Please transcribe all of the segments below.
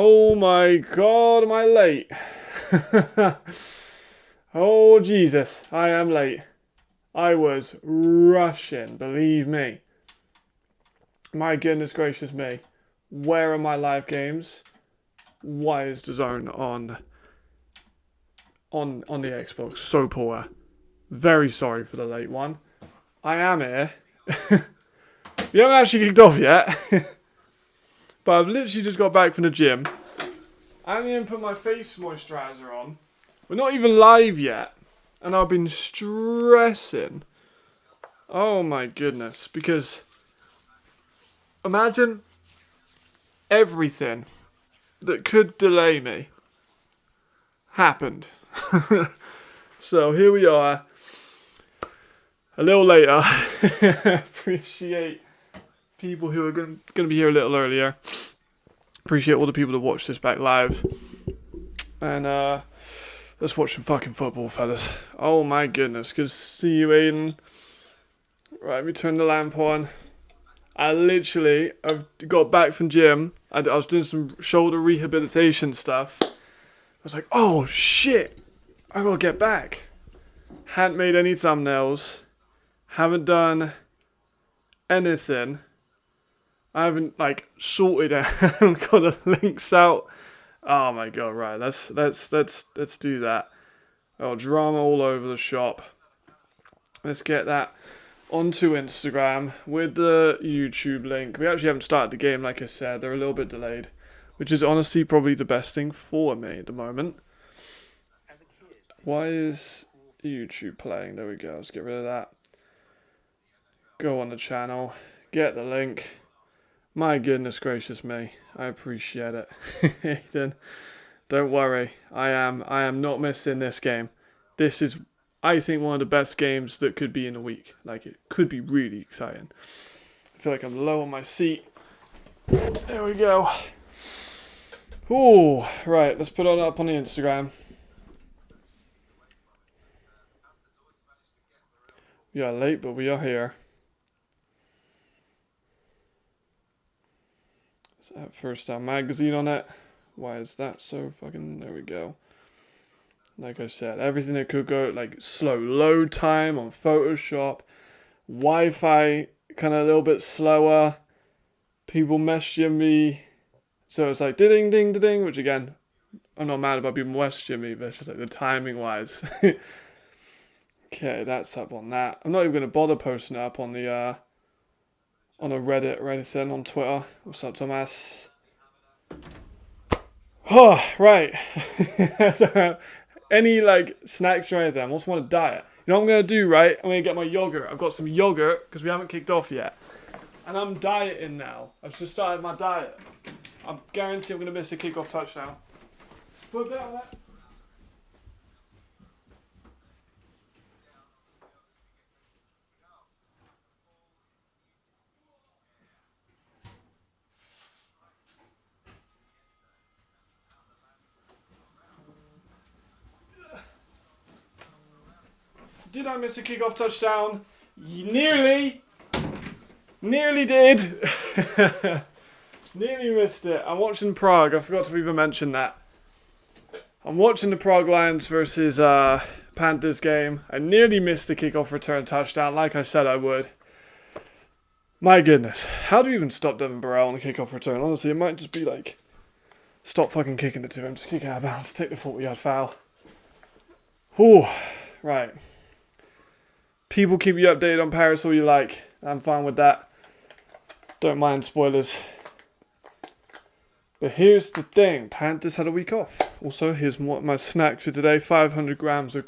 Oh my god, am I late? Oh Jesus, I am late. I was rushing, believe me. My goodness gracious me. Where are my live games? Why is the zone on the Xbox so poor? Very sorry for the late one. I am here. We haven't actually kicked off yet. But I've literally just got back from the gym. I haven't even put my face moisturiser on. We're not even live yet. And I've been stressing. Oh my goodness. Because imagine everything that could delay me happened. So here we are. A little later. Appreciate people who are going to be here a little earlier. Appreciate all the people that watch this back live. And let's watch some fucking football, fellas. Oh my goodness. Good to see you, Aiden. Right, let me turn the lamp on. I've got back from gym. I was doing some shoulder rehabilitation stuff. I was like, oh shit, I gotta get back. Hadn't made any thumbnails. Haven't done anything. I haven't sorted out. Got the links out. Oh my god! Right, let's do that. Oh, drama all over the shop. Let's get that onto Instagram with the YouTube link. We actually haven't started the game, like I said. They're a little bit delayed, which is honestly probably the best thing for me at the moment. Why is YouTube playing? There we go. Let's get rid of that. Go on the channel. Get the link. My goodness gracious me. I appreciate it. Aiden, don't worry. I am not missing this game. This is, I think, one of the best games that could be in a week. Like, it could be really exciting. I feel like I'm low on my seat. There we go. Ooh, right. Let's put it up on the Instagram. We are late, but we are here. First Down magazine on it. Why is that so fucking... There we go. Like I said, everything that could go, like slow load time on Photoshop, Wi-Fi kind of a little bit slower, people messaging me, so it's like ding ding ding ding, which again, I'm not mad about people messaging me, but it's just like the timing wise. Okay, that's up on that. I'm not even going to bother posting it up on the on a Reddit or anything on Twitter. What's up, Thomas? Oh, right. So, any snacks or anything? I also want a diet. You know what I'm going to do, right? I'm going to get my yogurt. I've got some yogurt because we haven't kicked off yet. And I'm dieting now. I've just started my diet. I guarantee I'm going to miss a kickoff touchdown. Put a bit on that. Did I miss a kickoff touchdown? Nearly did. Nearly missed it. I'm watching Prague. I forgot to even mention that. I'm watching the Prague Lions versus Panthers game. I nearly missed the kickoff return touchdown, like I said I would. My goodness. How do you even stop Devin Burrell on the kickoff return? Honestly, it might just be stop fucking kicking it to him. Just kick it out of bounds. Take the 40-yard foul. Ooh. Right. People keep you updated on Paris all you like. I'm fine with that. Don't mind spoilers. But here's the thing. Panthers had a week off. Also, here's my snack for today. 500 grams of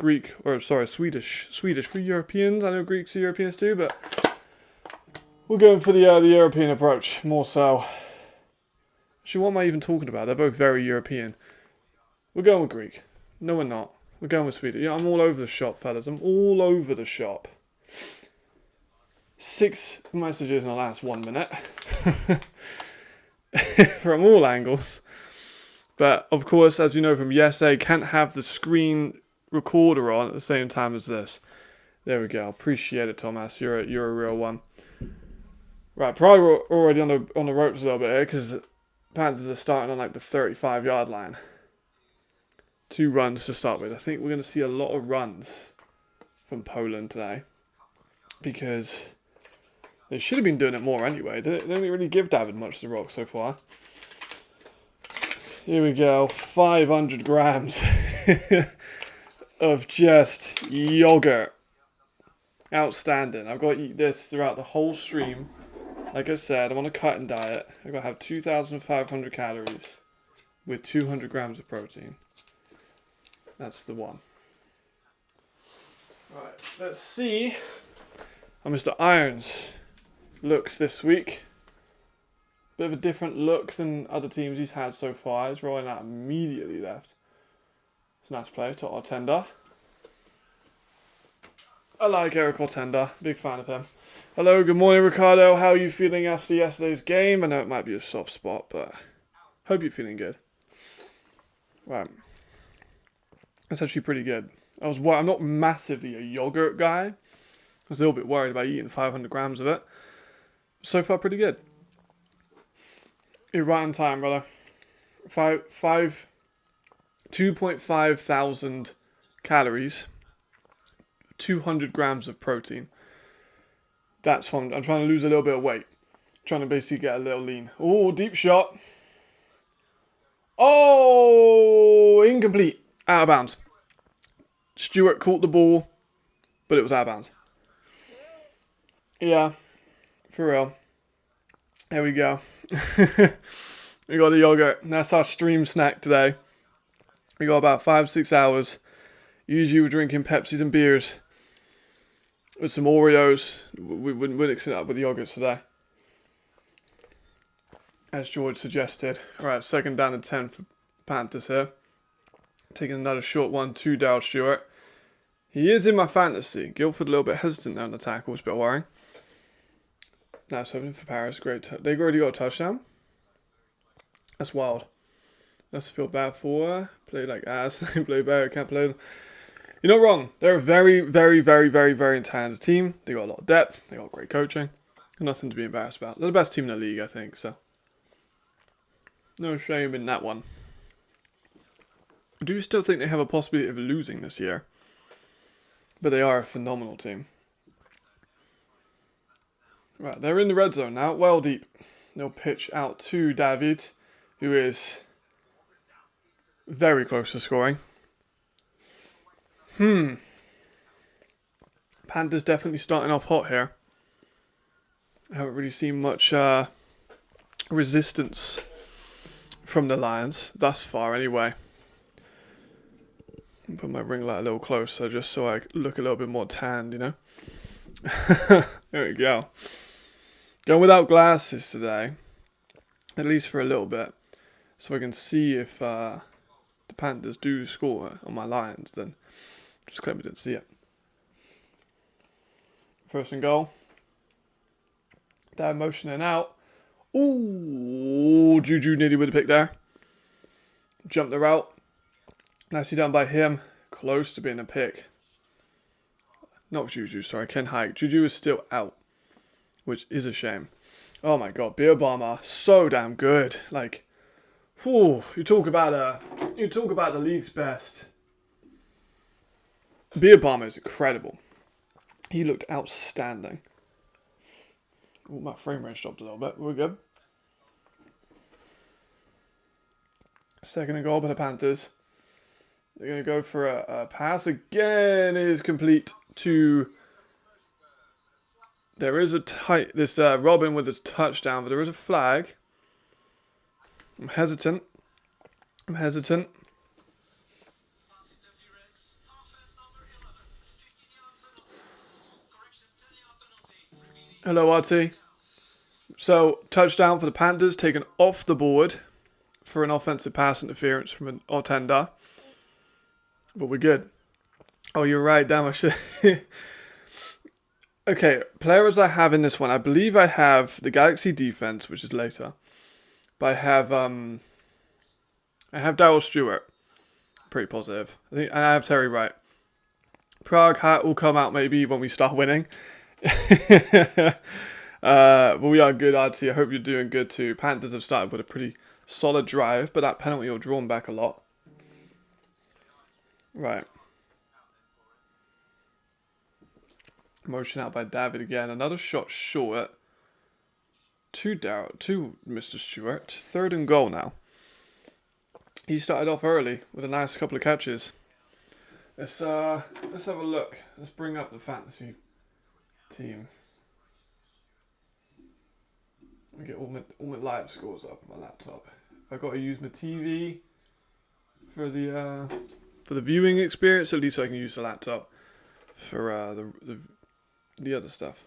Swedish for Europeans. I know Greeks are Europeans too, but we're going for the European approach. More so. Actually, what am I even talking about? They're both very European. We're going with Greek. No, we're not. We're going with Sweden. Yeah, I'm all over the shop, fellas. I'm all over the shop. 6 messages in the last 1 minute. From all angles. But, of course, as you know from yesterday, can't have the screen recorder on at the same time as this. There we go. Appreciate it, Thomas. You're a real one. Right, probably already on the ropes a little bit here, because Panthers are starting on like the 35-yard line. 2 runs to start with. I think we're going to see a lot of runs from Poland today. Because they should have been doing it more anyway. They didn't really give David much to rock so far. Here we go. 500 grams of just yogurt. Outstanding. I've got to eat this throughout the whole stream. Like I said, I'm on a cutting diet. I've got to have 2,500 calories with 200 grams of protein. That's the one. Right, let's see how Mr. Irons looks this week. Bit of a different look than other teams he's had so far. He's rolling out immediately left. It's a nice play to Ortenda. I like Eric Ortenda. Big fan of him. Hello, good morning, Ricardo. How are you feeling after yesterday's game? I know it might be a soft spot, but hope you're feeling good. Right. That's actually pretty good. I'm not massively a yogurt guy. I was a little bit worried about eating 500 grams of it. So far, pretty good. You're right on time, brother. 2.5 thousand calories. 200 grams of protein. That's fun. I'm trying to lose a little bit of weight. Trying to basically get a little lean. Oh, deep shot. Oh, incomplete. Out of bounds. Stewart caught the ball, but it was out of bounds. Yeah, for real. There we go. We got the yogurt. That's our stream snack today. We got about 5-6 hours. Usually we're drinking Pepsis and beers with some Oreos. We're mixing it up with yogurt today, as George suggested. Alright, 2nd down and 10 for Panthers here. Taking another short one to Darryl Stewart. He is in my fantasy. Guildford a little bit hesitant there on the tackle. It's a bit worrying. Nice opening for Paris. Great. They already got a touchdown. That's wild. That's to feel bad for. Play like ass. They play better. Can't play them. You're not wrong. They're a very, very, very, very, very talented team. They got a lot of depth. They got great coaching. Nothing to be embarrassed about. They're the best team in the league, I think. So no shame in that one. I do still think they have a possibility of losing this year. But they are a phenomenal team. Right, they're in the red zone now. Well deep. They'll pitch out to David, who is very close to scoring. Panthers definitely starting off hot here. I haven't really seen much resistance from the Lions thus far anyway. Put my ring light a little closer just so I look a little bit more tanned, you know. There we go. Going without glasses today, at least for a little bit, so I can see if the Panthers do score on my Lions. Then just claim I didn't see it. 1st and goal. They're motioning out. Ooh, Juju nearly with a pick there. Jumped the route. Nicely done by him. Close to being a pick. Not Juju, sorry. Ken Hike. Juju is still out, which is a shame. Oh my god, Beer Bomber, so damn good. Like, whew, you talk about the league's best. Beer Bomber is incredible. He looked outstanding. Oh, my frame rate dropped a little bit. We're good. 2nd and goal by the Panthers. They're going to go for a pass again. It is complete to... There is a Robin with a touchdown, but there is a flag. I'm hesitant. Hello, RT. So, touchdown for the Panthers, taken off the board for an offensive pass interference from an Ortenda. But we're good. Oh, you're right, damn, I should... Okay, players I have in this one. I believe I have the Galaxy defense, which is later. But I have Darryl Stewart. Pretty positive. I have Terry Wright. Prague hat will come out maybe when we start winning. But we are good, RT. I hope you're doing good too. Panthers have started with a pretty solid drive, but that penalty will draw him back a lot. Right. Motion out by David again. Another shot short. To Mr. Stewart. 3rd and goal now. He started off early with a nice couple of catches. Let's have a look. Let's bring up the fantasy team. Let me get all my live scores up on my laptop. I've got to use my TV for the viewing experience. At least I can use the laptop for the other stuff.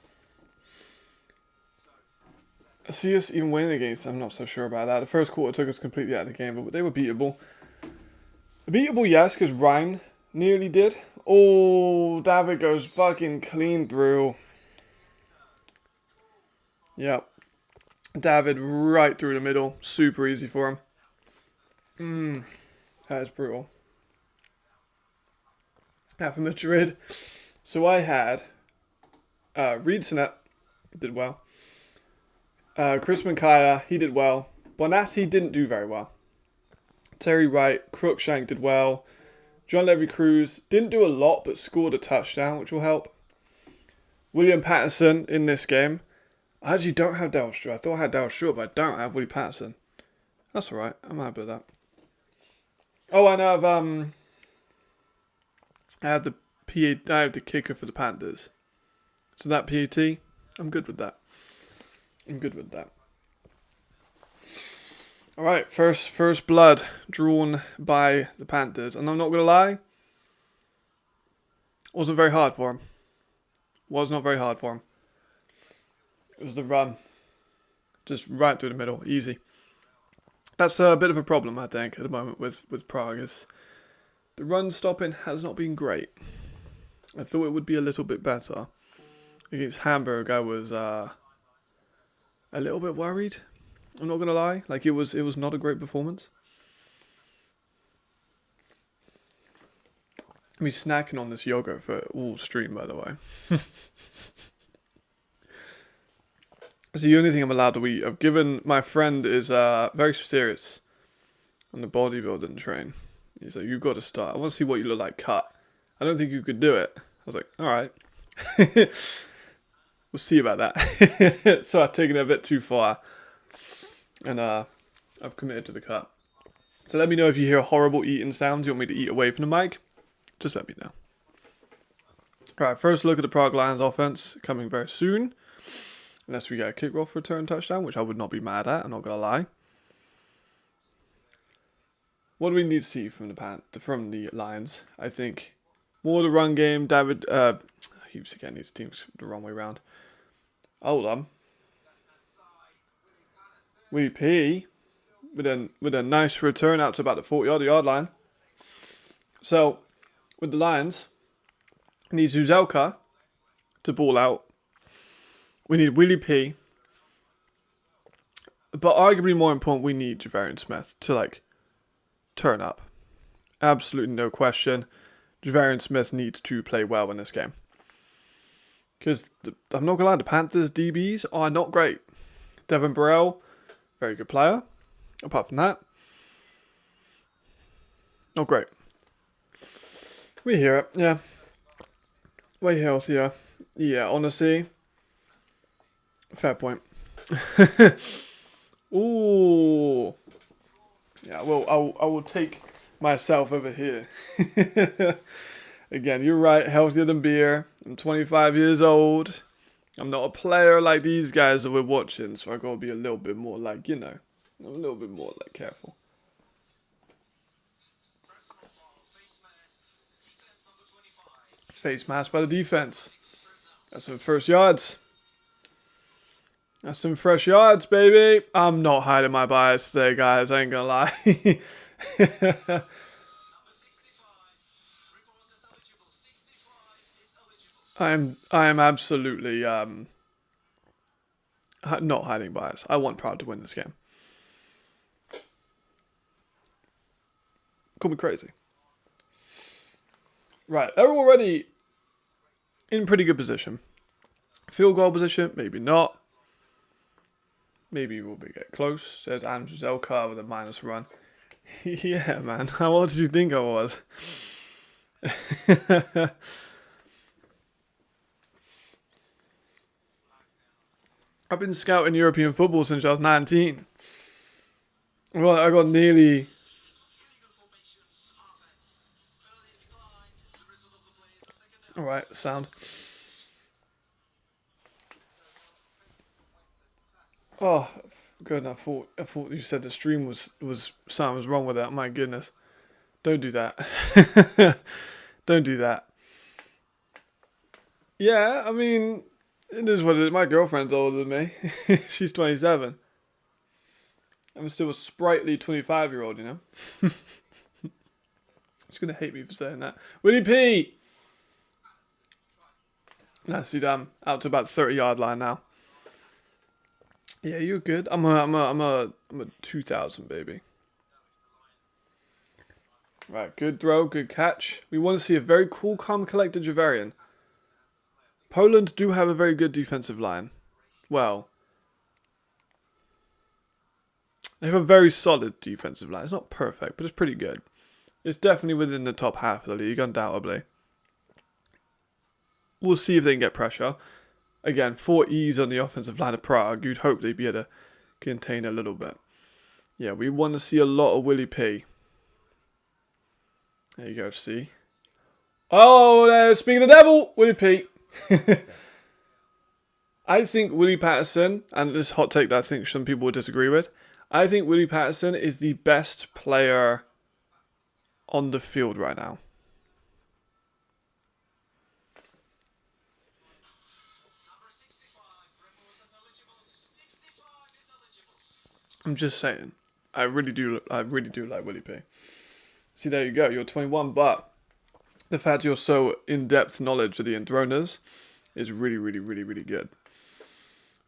I see us even winning against them. I'm not so sure about that. The first quarter took us completely out of the game, but they were beatable. Beatable, yes, because Ryan nearly did. Oh, David goes fucking clean through. Yep. David right through the middle. Super easy for him. That is brutal. Now for Madrid. So I had Reed Sinet, did well. Chris Mankaya, he did well. Bonatti didn't do very well. Terry Wright, Crookshank did well. John Levy Cruz didn't do a lot, but scored a touchdown, which will help. William Patterson in this game. I actually don't have Darryl Stewart. I thought I had Darryl Stewart, but I don't have Willie Patterson. That's alright. I'm happy with that. Oh, and I have the kicker for the Panthers. So that PAT, I'm good with that. Alright, first blood drawn by the Panthers. And I'm not going to lie, wasn't very hard for him. Was not very hard for him. It was the run. Just right through the middle. Easy. That's a bit of a problem, I think, at the moment with Prague. Is the run stopping has not been great. I thought it would be a little bit better. Against Hamburg, I was a little bit worried. I'm not going to lie. Like, it was not a great performance. I'm snacking on this yogurt for all stream, by the way. It's the only thing I'm allowed to eat. I've given, my friend is very serious on the bodybuilding train. He's like, you've got to start. I want to see what you look like cut. I don't think you could do it. I was like, all right. We'll see about that. So I've taken it a bit too far. And I've committed to the cut. So let me know if you hear horrible eating sounds. You want me to eat away from the mic? Just let me know. Alright, first look at the Prague Lions offense coming very soon. Unless we get a kickoff return touchdown, which I would not be mad at, I'm not going to lie. What do we need to see from the Lions? I think more the run game. David, I keep getting these teams the wrong way around. Hold on. Willie P with a nice return out to about the 40-yard line. So, with the Lions, we need Zuzelka to ball out. We need Willie P. But arguably more important, we need Javarian Smith to, turn up. Absolutely no question. Javarian Smith needs to play well in this game. Because, I'm not going to lie, the Panthers DBs are not great. Devin Burrell, very good player. Apart from that, not great. We hear it, yeah. Way healthier. Yeah, honestly. Fair point. Ooh. Yeah, well, I will take myself over here. Again, you're right. Healthier than beer. I'm 25 years old. I'm not a player like these guys that we're watching, so I gotta be a little bit more a little bit more careful. Face mask by the defense. That's some first yards. That's some fresh yards, baby. I'm not hiding my bias today, guys. I ain't gonna lie. I am absolutely not hiding bias. I want Proud to win this game. Call me crazy. Right, they're already in pretty good position. Field goal position, maybe not. Maybe we'll get close. There's Andrew Zelka with a minus run. Yeah, man. How old did you think I was? I've been scouting European football since I was 19. Well, I got nearly... Alright, sound. Oh, good. I thought you said the stream was something was wrong with that. My goodness. Don't do that. Don't do that. Yeah, I mean, it is what it is. My girlfriend's older than me. She's 27. I'm still a sprightly 25-year-old, you know? She's going to hate me for saying that. Willie P! Nah, see, I'm out to about the 30-yard line now. Yeah, you're good. I'm a 2000 baby. Right, good throw, good catch. We want to see a very cool, calm, collected Javarian. Poland do have a very good defensive line. Well, they have a very solid defensive line. It's not perfect, but it's pretty good. It's definitely within the top half of the league, undoubtedly. We'll see if they can get pressure. Again, 4 E's on the offensive line of Prague. You'd hope they'd be able to contain a little bit. Yeah, we want to see a lot of Willie P. There you go, see. Oh, there's speaking of the devil, Willie P. I think Willie Patterson, and this hot take that I think some people would disagree with, I think Willie Patterson is the best player on the field right now. I'm just saying. I really do like Willie P. See, there you go. You're 21, but the fact you're so in-depth knowledge of the Enthroners is really, really, really, really good.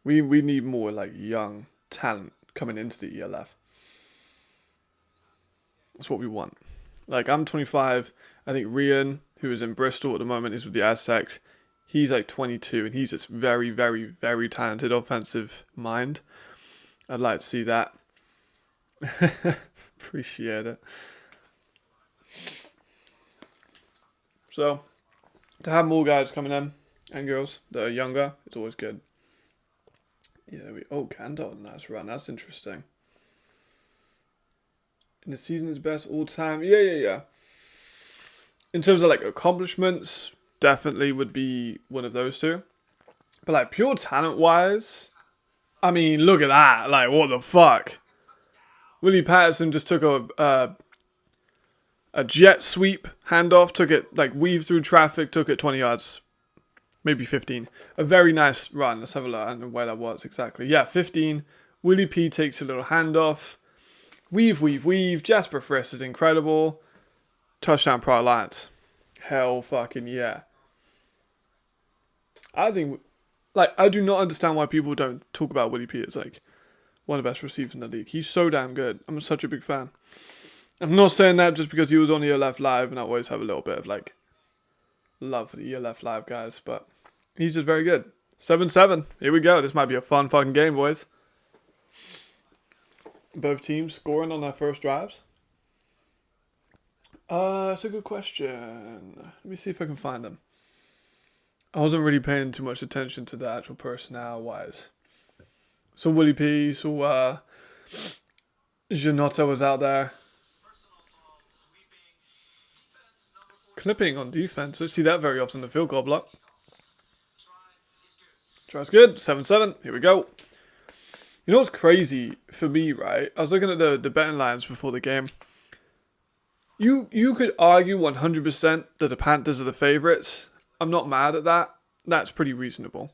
We need more like young talent coming into the ELF. That's what we want. Like, I'm 25. I think Rian, who is in Bristol at the moment, is with the Aztecs. He's like 22, and he's just very, very, very talented offensive mind. I'd like to see that. Appreciate it. So, to have more guys coming in, and girls that are younger, it's always good. Yeah, Cantor, nice run. That's interesting. In the season is best all time. Yeah. In terms of like accomplishments, definitely would be one of those two. But like pure talent wise, I mean, look at that. Like, what the fuck? Willie Patterson just took a jet sweep handoff, took it, like, weaved through traffic, took it 20 yards. Maybe 15. A very nice run. Let's have a look. I don't know where that was exactly. Yeah, 15. Willie P takes a little handoff. Weave. Jasper Friss is incredible. Touchdown Pro Alliance. Hell fucking yeah. I think, like, I do not understand why people don't talk about Willie P as, like, one of the best receivers in the league. He's so damn good. I'm such a big fan. I'm not saying that just because he was on ELF Live and I always have a little bit of, like, love for the ELF Live guys, but he's just very good. 7-7. Here we go. This might be a fun fucking game, boys. Both teams scoring on their first drives. That's a good question. Let me see if I can find them. I wasn't really paying too much attention to the actual personnel-wise. So Willie P, so Janota was out there. Clipping on defense. I see that very often in the field goal block. Try's good. 7-7. Here we go. You know what's crazy for me, right? I was looking at the betting lines before the game. You could argue 100% that the Panthers are the favourites. I'm not mad at that. That's pretty reasonable.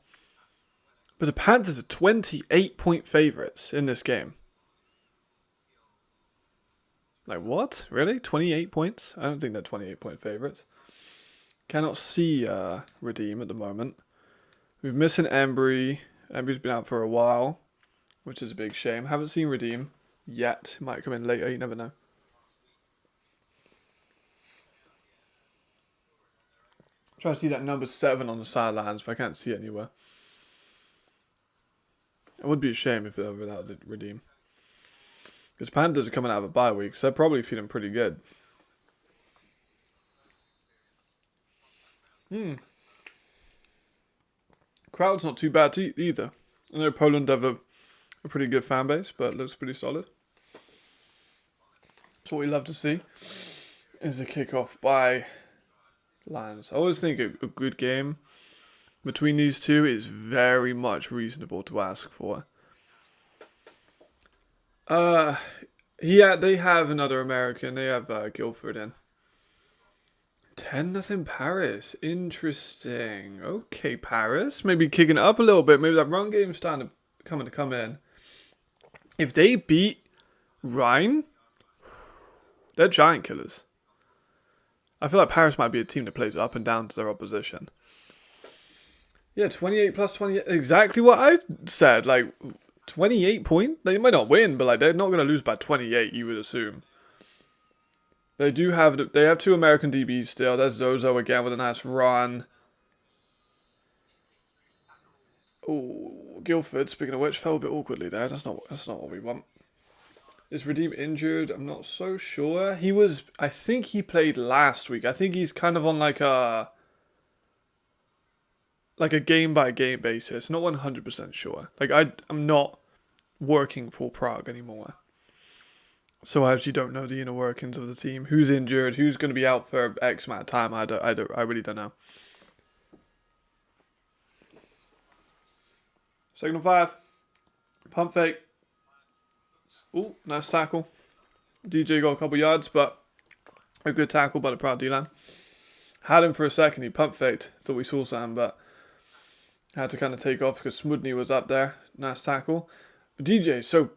But the Panthers are 28-point favourites in this game. Like, what? Really? 28 points? I don't think they're 28-point favourites. Cannot see Redeem at the moment. We're missing Embry. Embry's been out for a while, which is a big shame. Haven't seen Redeem yet. Might come in later. You never know. Trying to see that number 7 on the sidelines, but I can't see it anywhere. It would be a shame if they were without the redeem. Because Panthers are coming out of a bye week, so they're probably feeling pretty good. Crowd's not too bad either. I know Poland have a pretty good fan base, but it looks pretty solid. That's what we love to see, is a kickoff by Lions. I always think a good game between these two is very much reasonable to ask for. They have another American. They have Guilford in. 10-0 Paris. Interesting. Okay, Paris. Maybe kicking it up a little bit. Maybe that run game's starting to come in. If they beat Rhine, they're giant killers. I feel like Paris might be a team that plays up and down to their opposition. Yeah, 28 plus 28. Exactly what I said. Like, 28 points? They might not win, but like they're not going to lose by 28, you would assume. They have two American DBs still. There's Zozo again with a nice run. Oh, Guilford, speaking of which, fell a bit awkwardly there. That's not what we want. Is Redeem injured? I'm not so sure. I think he played last week. I think he's kind of on like a game by game basis. Not 100% sure. Like I'm not working for Prague anymore. So I actually don't know the inner workings of the team. Who's injured? Who's going to be out for X amount of time? I really don't know. 2nd and 5. Pump fake. Ooh, nice tackle. DJ got a couple yards, but a good tackle by the Prague D-line. Had him for a second. He pump faked. Thought we saw something, but had to kind of take off because Smudny was up there. Nice tackle. But DJ is so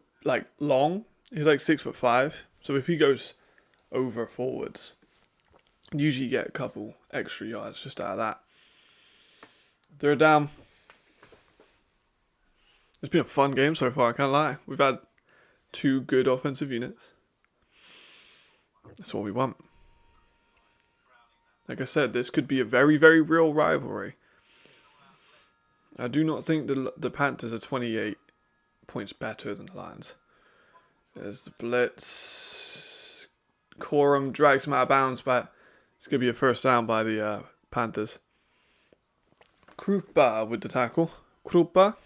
long. He's like 6'5", so if he goes over forwards, usually you get a couple extra yards just out of that. 3rd down. It's been a fun game so far, I can't lie. We've had 2 good offensive units. That's what we want. Like I said, this could be a very, very real rivalry. I do not think the Panthers are 28 points better than the Lions. There's the blitz. Corum drags him out of bounds, but it's going to be a 1st down by the Panthers. Krupa with the tackle. Krupa.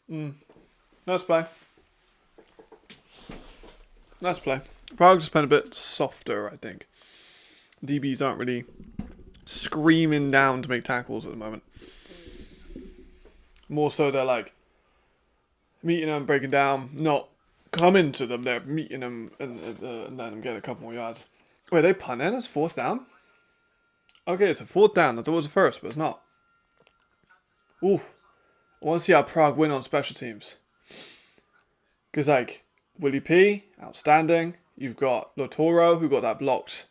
Nice play. Nice play. Prague's just been a bit softer, I think. DBs aren't really screaming down to make tackles at the moment. More so they're like meeting them, breaking down, not coming to them. They're meeting them and letting them get a couple more yards. Wait, they punt in? It's 4th down? Okay, it's a 4th down. I thought it was a 1st, but it's not. Oof. I want to see how Prague win on special teams. Because, Willie P, outstanding. You've got Lotoro, who got that blocked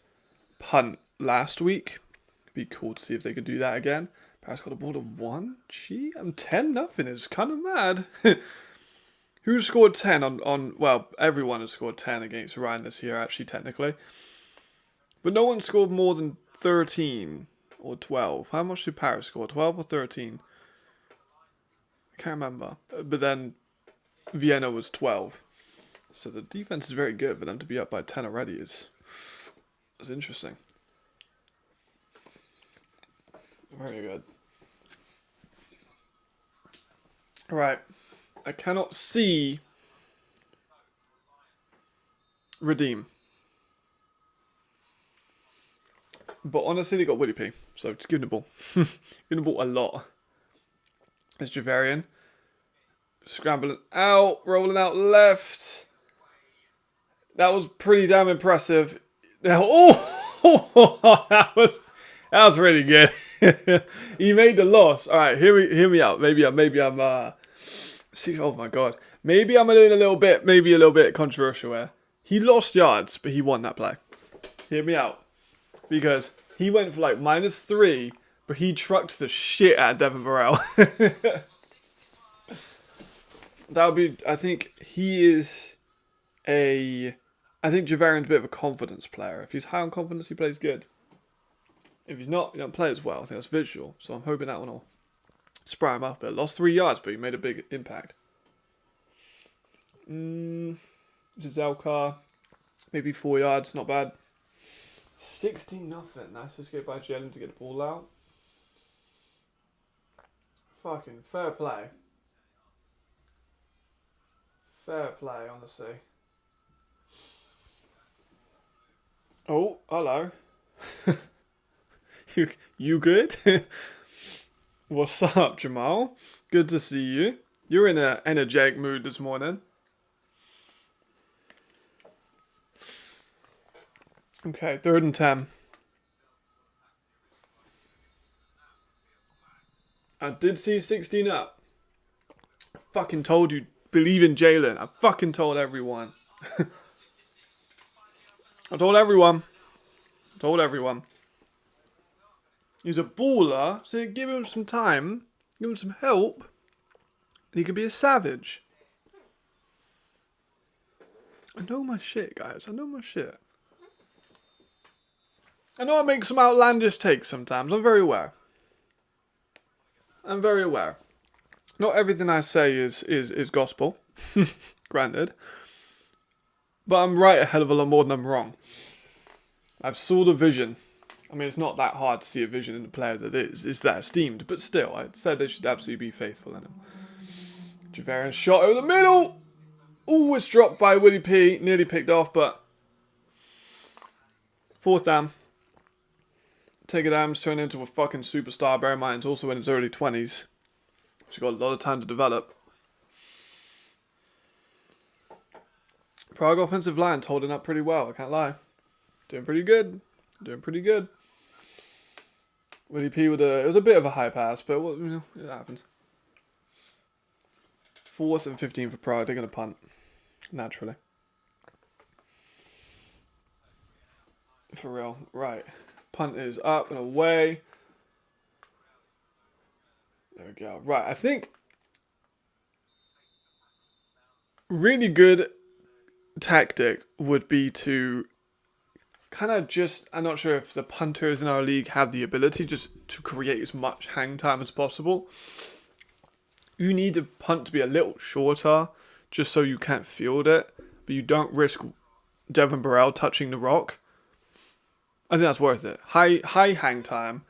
punt last week. It'd be cool to see if they could do that again. Paris got a ball to 1. Gee, I'm 10-0. It's kind of mad. Who scored 10 on... Well, everyone has scored 10 against Ryan this year, actually, technically. But no one scored more than 13 or 12. How much did Paris score? 12 or 13? I can't remember. But then Vienna was 12. So the defense is very good. For them to be up by 10 already is interesting. Very good. Right. I cannot see Redeem. But honestly, they got Willie P. So just give him the ball. Give him the ball a lot. It's Javarian. Scrambling out. Rolling out left. That was pretty damn impressive. Now, that was really good. He made the loss. All right, hear me out. Maybe I'm. Oh my god. Maybe I'm doing a little bit controversial here. He lost yards, but he won that play. Hear me out, because he went for -3, but he trucked the shit out of Devin Burrell. That would be. I think he is I think Javarian's a bit of a confidence player. If he's high on confidence, he plays good. If he's not, he don't play as well. I think that's visual. So I'm hoping that one will Spry him up a bit. Lost 3 yards, but he made a big impact. Zelka, maybe 4 yards, not bad. 16-0. Nice escape by Jalen to get the ball out. Fucking fair play. Fair play, honestly. Oh, hello. You good? What's up, Jamal? Good to see you. You're in an energetic mood this morning. Okay, 3rd and 10. I did see 16 up. I fucking told you, believe in Jalen. I fucking told everyone. I told everyone. He's a baller, so give him some time, give him some help, and he could be a savage. I know my shit, guys. I know my shit. I know I make some outlandish takes sometimes. I'm very aware. Not everything I say is gospel, granted. But I'm right a hell of a lot more than I'm wrong. I've saw the vision. I mean, it's not that hard to see a vision in a player that is that esteemed. But still, I said they should absolutely be faithful in him. Javarian shot over the middle. Ooh, it's dropped by Willie P. Nearly picked off, but 4th down. Take it Adams turned into a fucking superstar. Bear in mind, it's also in his early 20s. He's got a lot of time to develop. Prague offensive line's holding up pretty well, I can't lie. Doing pretty good. Willie P with it was a bit of a high pass, but it happens. 4th and 15 for Prague. They're going to punt, naturally. For real, right. Punt is up and away. There we go. Right, I think really good tactic would be to kind of just, I'm not sure if the punters in our league have the ability just to create as much hang time as possible. You need the punt to be a little shorter just so you can't field it, but you don't risk Devin Burrell touching the rock. I think that's worth it. High hang time.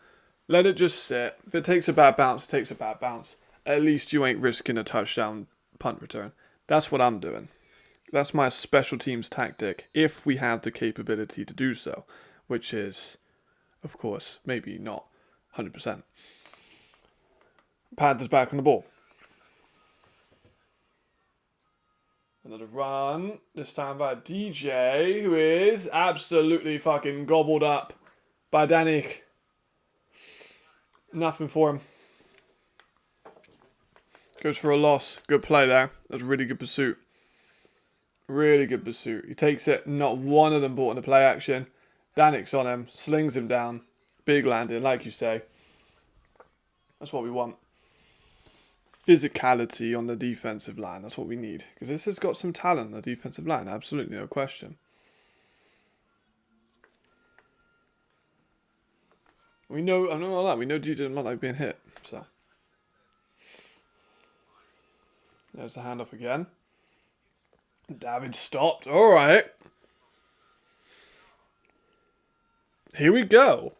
Let it just sit. If it takes a bad bounce, it takes a bad bounce. At least you ain't risking a touchdown punt return. That's what I'm doing. That's my special teams tactic, if we have the capability to do so, which is, of course, maybe not 100%. Panthers back on the ball. Another run, this time by DJ, who is absolutely fucking gobbled up by Danik. Nothing for him. Goes for a loss. Good play there. That's a really good pursuit. Really good pursuit. He takes it. Not one of them bought in the play action. Danik's on him. Slings him down. Big landing, like you say. That's what we want. Physicality on the defensive line. That's what we need. Because this has got some talent on the defensive line. Absolutely, no question. We know, I'm not gonna lie, we know DJ didn't like being hit. So. There's the handoff again. David stopped. Alright. Here we go.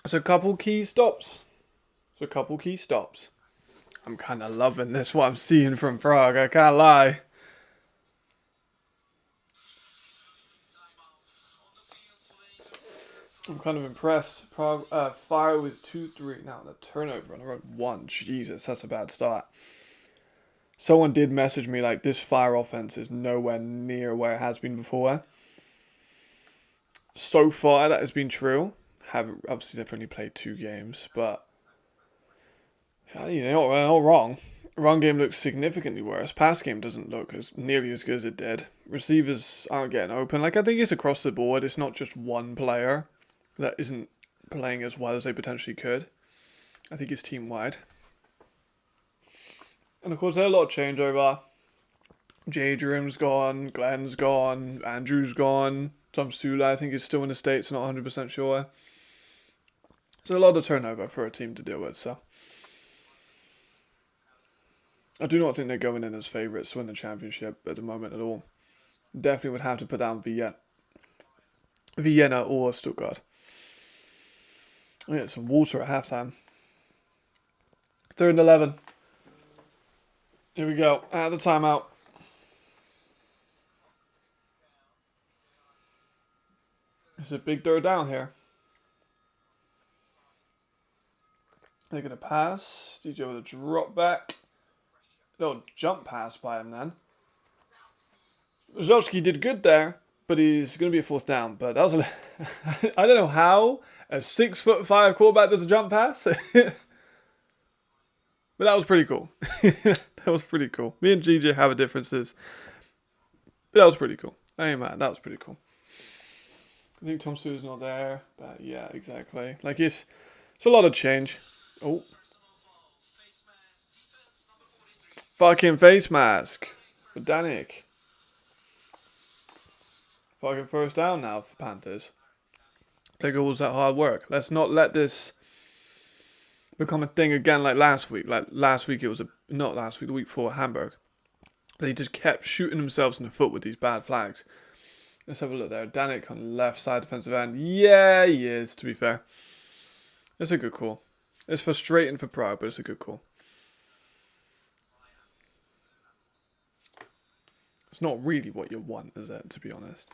It's a couple key stops. I'm kind of loving this, what I'm seeing from Prague. I can't lie. I'm kind of impressed. Prague fire with 2-3. Now the turnover on the road 1. Jesus, that's a bad start. Someone did message me like this fire offense is nowhere near where it has been before. So far, that has been true. Obviously, they've only played 2 games, but you know, not wrong. Run game looks significantly worse. Pass game doesn't look nearly as good as it did. Receivers aren't getting open. Like, I think it's across the board. It's not just one player that isn't playing as well as they potentially could. I think it's team-wide. And of course, there's a lot of changeover. Jadrian's gone, Glenn's gone, Andrew's gone. Tom Sula, I think, is still in the States, not 100% sure. So a lot of turnover for a team to deal with, so. I do not think they're going in as favourites to win the championship at the moment at all. Definitely would have to put down Vienna or Stuttgart. I get some water at halftime. 3rd and 11. Here we go. Out of the timeout. It's a big 3rd down here. They're going to pass. DJ with a drop back. Little jump pass by him then. Zolski did good there, but he's going to be a 4th down. But that was I don't know how a 6'5" quarterback does a jump pass. But that was pretty cool. That was pretty cool. Me and GJ have a differences. But that was pretty cool. Hey man, that was pretty cool. I think Tom Sue's not there, but yeah, exactly. Like it's a lot of change. Oh. Fucking face mask for Danik. Fucking 1st down now for Panthers. There goes that hard work. Let's not let this become a thing again like last week. Like last week it was not last week, the week before at Hamburg. They just kept shooting themselves in the foot with these bad flags. Let's have a look there. Danik on the left side defensive end. Yeah, he is, to be fair. It's a good call. It's frustrating for Prague, but it's a good call. It's not really what you want, is it, to be honest?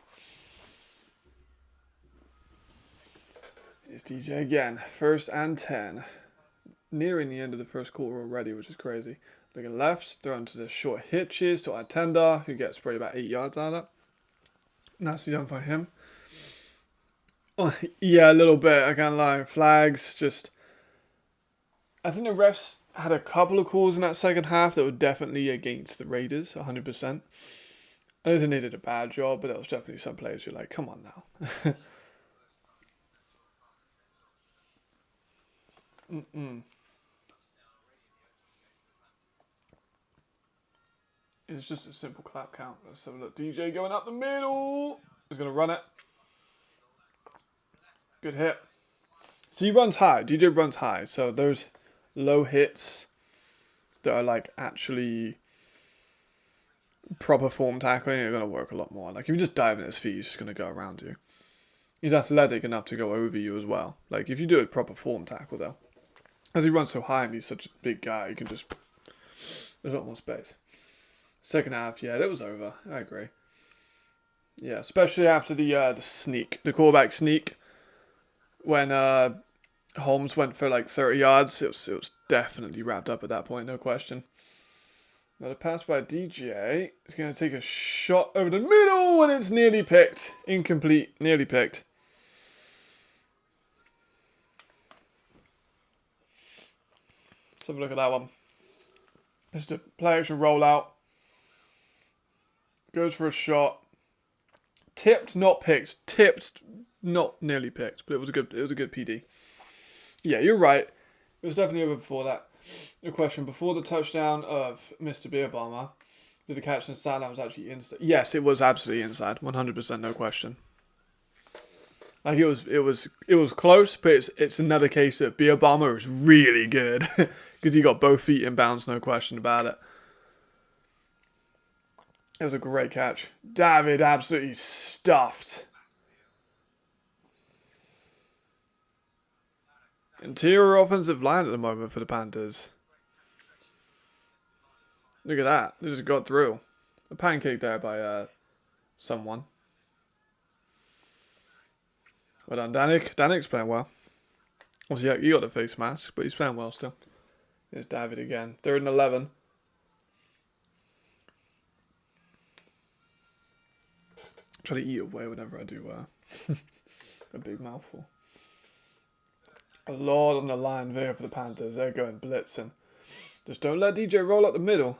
It's DJ again. 1st and 10. Nearing the end of the 1st quarter already, which is crazy. Looking left, throwing to the short hitches to Atenda, who gets probably about 8 yards out of that. Nicely done for him. Oh, yeah, a little bit, I can't lie. Flags, just... I think the refs had a couple of calls in that second half that were definitely against the Raiders, 100%. I don't think they did a bad job, but there was definitely some players who were like, come on now. It's just a simple clap count. Let's have a look. DJ going up the middle. He's going to run it. Good hit. So he runs high. DJ runs high. So those low hits that are like actually proper form tackling are going to work a lot more. Like if you just dive in his feet, he's just going to go around you. He's athletic enough to go over you as well. Like if you do a proper form tackle though, as he runs so high and he's such a big guy, you can just, there's a lot more space. Second half, yeah, that was over. I agree. Yeah, especially after the sneak, the quarterback sneak, when Holmes went for like 30 yards. It was definitely wrapped up at that point, no question. Now the pass by DJ is going to take a shot over the middle, and it's nearly picked. Incomplete, nearly picked. Let's have a look at that one. Just a play action rollout. Goes for a shot. Tipped, not picked. Tipped, not nearly picked. But it was a good PD. Yeah, you're right. It was definitely over before that. The question, before the touchdown of Mr. Beer Bomber, did the catch inside? That was actually inside. Yes, it was absolutely inside. 100%, no question. Like it was close, but it's another case that Beer Bomber is really good because he got both feet in bounds, no question about it. It was a great catch. David absolutely stuffed. Interior offensive line at the moment for the Panthers. Look at that. They just got through. A pancake there by someone. Well done, Danik. Danik's playing well. Obviously, yeah, he got the face mask, but he's playing well still. There's David again. 3rd and 11. Try to eat away whenever I do a big mouthful. A lot on the line there for the Panthers. They're going blitzing. Just don't let DJ roll up the middle.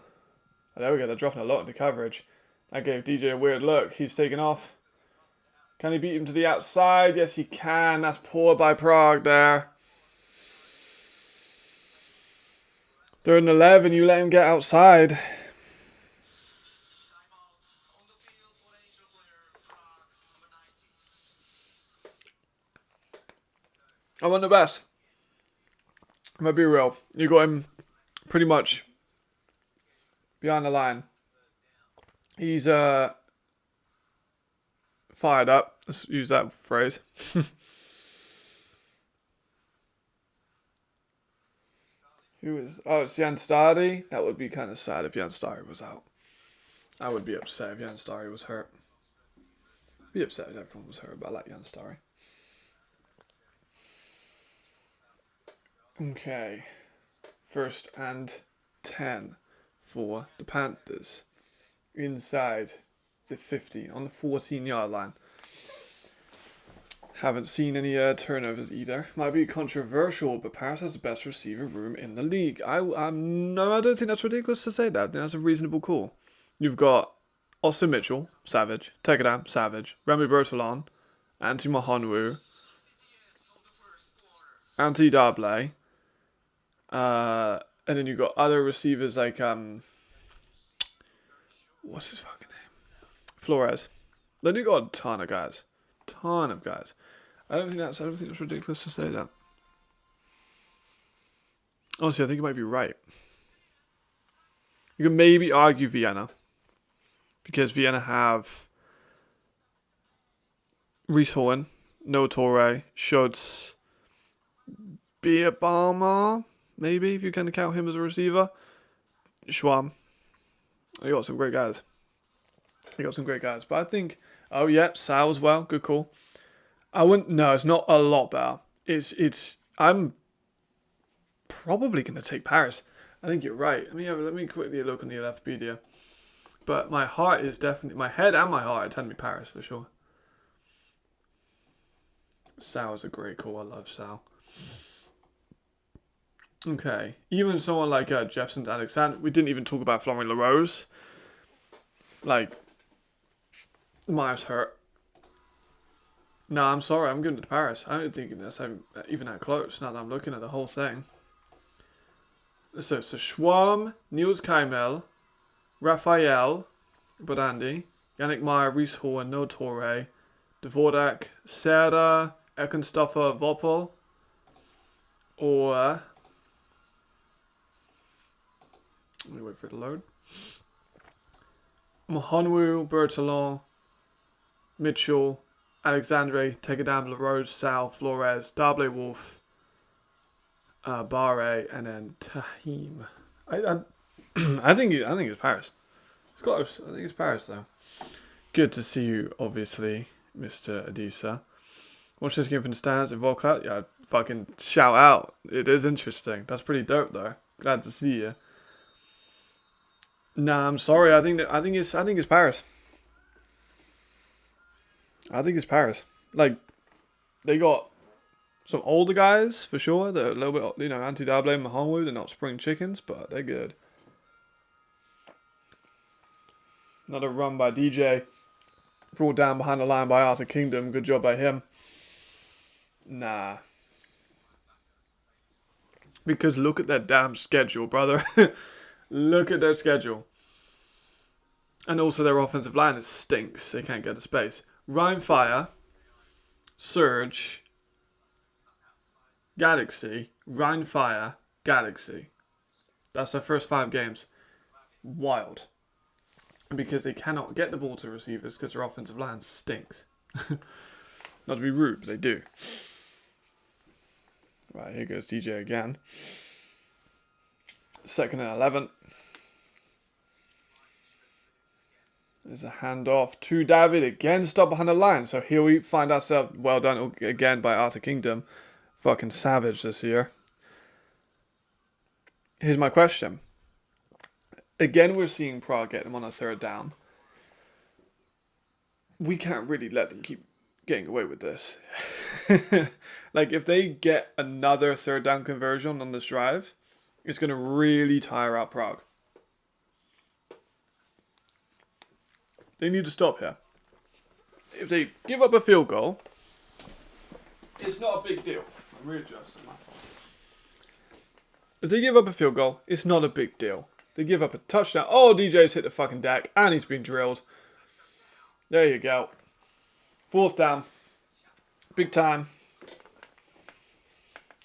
Oh, there we go. They're dropping a lot into coverage. That gave DJ a weird look. He's taken off. Can he beat him to the outside? Yes, he can. That's poor by Prague there. 3rd and 11. You let him get outside. I want the best. I'm going to be real. You got him pretty much behind the line. He's fired up. Let's use that phrase. Who is? Oh, it's Jan Stardy. That would be kind of sad if Jan Stardy was out. I would be upset if Jan Stardy was hurt. Be upset if everyone was hurt, but I like Jan Stardy. Okay. 1st and 10 for the Panthers. Inside the 50, on the 14-yard line. Haven't seen any turnovers either. Might be controversial, but Paris has the best receiver room in the league. No, I don't think that's ridiculous to say that. I think that's a reasonable call. You've got Austin Mitchell, savage. Tekadam, savage. Remy Bertolon, Anti Mahonwu, Anti Dable. And then you've got other receivers like what's his fucking name? Flores. Then you got a ton of guys. I don't think that's ridiculous to say that. Honestly, I think you might be right. You can maybe argue Vienna. Because Vienna have Reese Hohen, No Torre, Schutz, Bierbalmer, maybe, if you can count him as a receiver. Schwamm. They got some great guys. But I think, oh yeah, Sal as well. Good call. I wouldn't, no, it's not a lot better. I'm probably going to take Paris. I think you're right. Let me quickly look on the Wikipedia. But my heart is definitely, my head and my heart are telling me Paris for sure. Sal is a great call. I love Sal. Okay. Even someone like Jefferson Alexander, we didn't even talk about Florian LaRose. Like, Myers hurt. No, I'm sorry. I'm going to Paris. I don't think that's even that close now that I'm looking at the whole thing. So Schwamm, Niels Keimel, Raphael, Bodandi, Yannick Meyer, Reese Hohen, No Torre, Dvorak, Serda, Ekenstoffer, Voppel, or... Let me wait for it to load. Mahonwu, Bertolon, Mitchell, Alexandre, Tekadam, LaRose, Sal, Flores, Dable Wolf, Barre, and then Tahim. I think it's Paris. It's close. I think it's Paris though. Good to see you, obviously, Mr. Adisa. Watch this game from the stands in Volkart. Yeah, fucking shout out. It is interesting. That's pretty dope though. Glad to see you. Nah, I'm sorry. I think it's Paris. I think it's Paris. Like, they got some older guys for sure. They're a little bit, Anti-Dable and Mahonwu. They're not spring chickens, but they're good. Another run by DJ. Brought down behind the line by Arthur Kingdom. Good job by him. Nah. Because look at their damn schedule, brother. Look at their schedule. And also their offensive line stinks. They can't get the space. Rhine Fire, Surge, Galaxy, Rhine Fire, Galaxy. That's their first 5 games. Wild. Because they cannot get the ball to receivers because their offensive line stinks. Not to be rude, but they do. Right, here goes DJ again. 2nd and 11. There's a handoff to David. Again, stop behind the line. So here we find ourselves, well done again by Arthur Kingdom. Fucking savage this year. Here's my question. Again, we're seeing Prague get them on a 3rd down. We can't really let them keep getting away with this. Like, if they get another 3rd down conversion on this drive, it's going to really tire out Prague. They need to stop here. If they give up a field goal, it's not a big deal. I'm readjusting my phone. If they give up a field goal, it's not a big deal. They give up a touchdown. Oh, DJ's hit the fucking deck and he's been drilled. There you go. 4th down. Big time.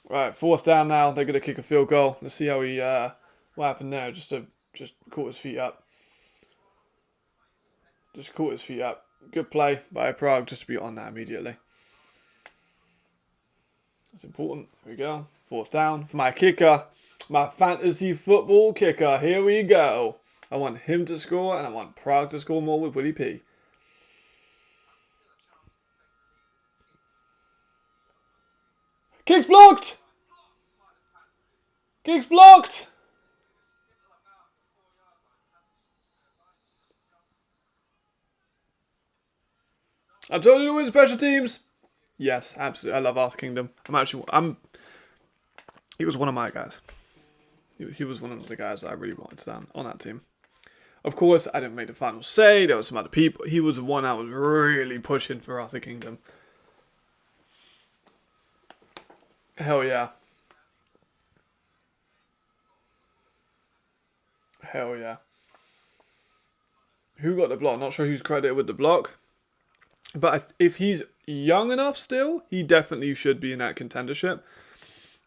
Right, 4th down now. They're going to kick a field goal. Let's see how what happened there. Just just caught his feet up. Just caught his feet up. Good play by Prague just to be on that immediately. That's important. Here we go. Fourth down for my kicker. My fantasy football kicker. Here we go. I want him to score and I want Prague to score more with Willie P. Kick's blocked! Kick's blocked! I told you to win special teams. Yes, absolutely. I love Arthur Kingdom. He was one of my guys. He was one of the guys that I really wanted down on that team. Of course, I didn't make the final say. There were some other people. He was the one I was really pushing for Arthur Kingdom. Hell yeah. Hell yeah. Who got the block? Not sure who's credited with the block. But if he's young enough still, he definitely should be in that contendership.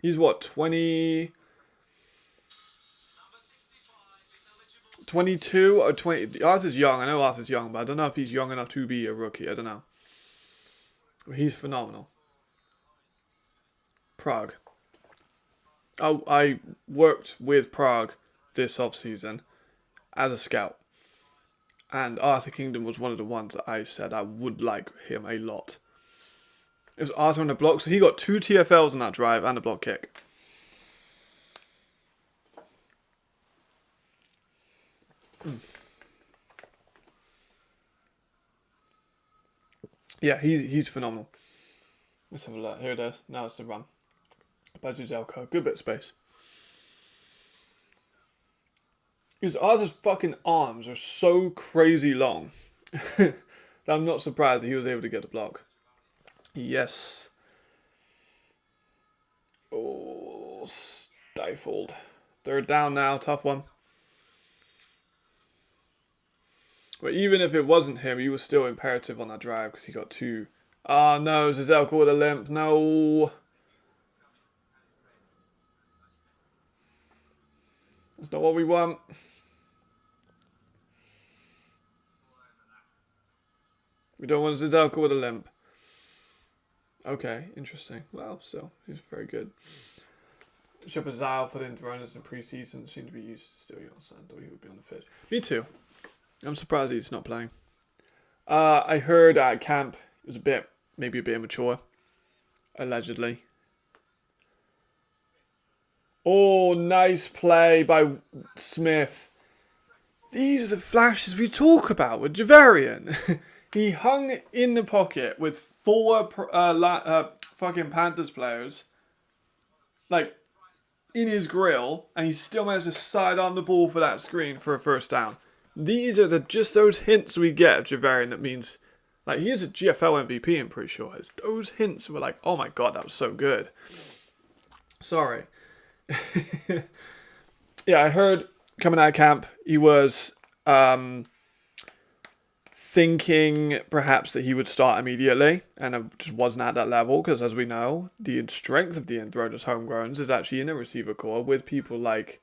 He's what, 22 or 20? Arthur's young. I know Arthur's young, but I don't know if he's young enough to be a rookie. I don't know. He's phenomenal. Prague. Oh, I worked with Prague this offseason as a scout. And Arthur Kingdom was one of the ones that I said I would like him a lot. It was Arthur on the block, so he got 2 TFLs on that drive and a block kick. Yeah, he's phenomenal. Let's have a look. Here it is. Now it's the run. Bajric, good bit of space. Because Arthur's fucking arms are so crazy long that I'm not surprised that he was able to get the block. Yes. Oh, stifled. Third down now, tough one. But even if it wasn't him, he was still imperative on that drive because he got 2. Ah, no, Zizelka with a limp. No. That's not what we want. We don't want Zizelka with a limp. Okay, interesting. Well, still, he's very good. Shepazile for the Enthroners in preseason seemed to be used to still on sand, or he would be on the pitch. Me too. I'm surprised he's not playing. I heard at camp it was maybe a bit immature, allegedly. Oh, nice play by Smith. These are the flashes we talk about with Javarian. He hung in the pocket with 4 fucking Panthers players, like, in his grill, and he still managed to sidearm the ball for that screen for a first down. These are just those hints we get of Javarian that means, like, he is a GFL MVP, I'm pretty sure. It's those hints were like, oh my god, that was so good. Sorry. Yeah, I heard coming out of camp, he was thinking perhaps that he would start immediately, and it just wasn't at that level, because as we know, the strength of the Enthroners homegrowns is actually in a receiver core with people like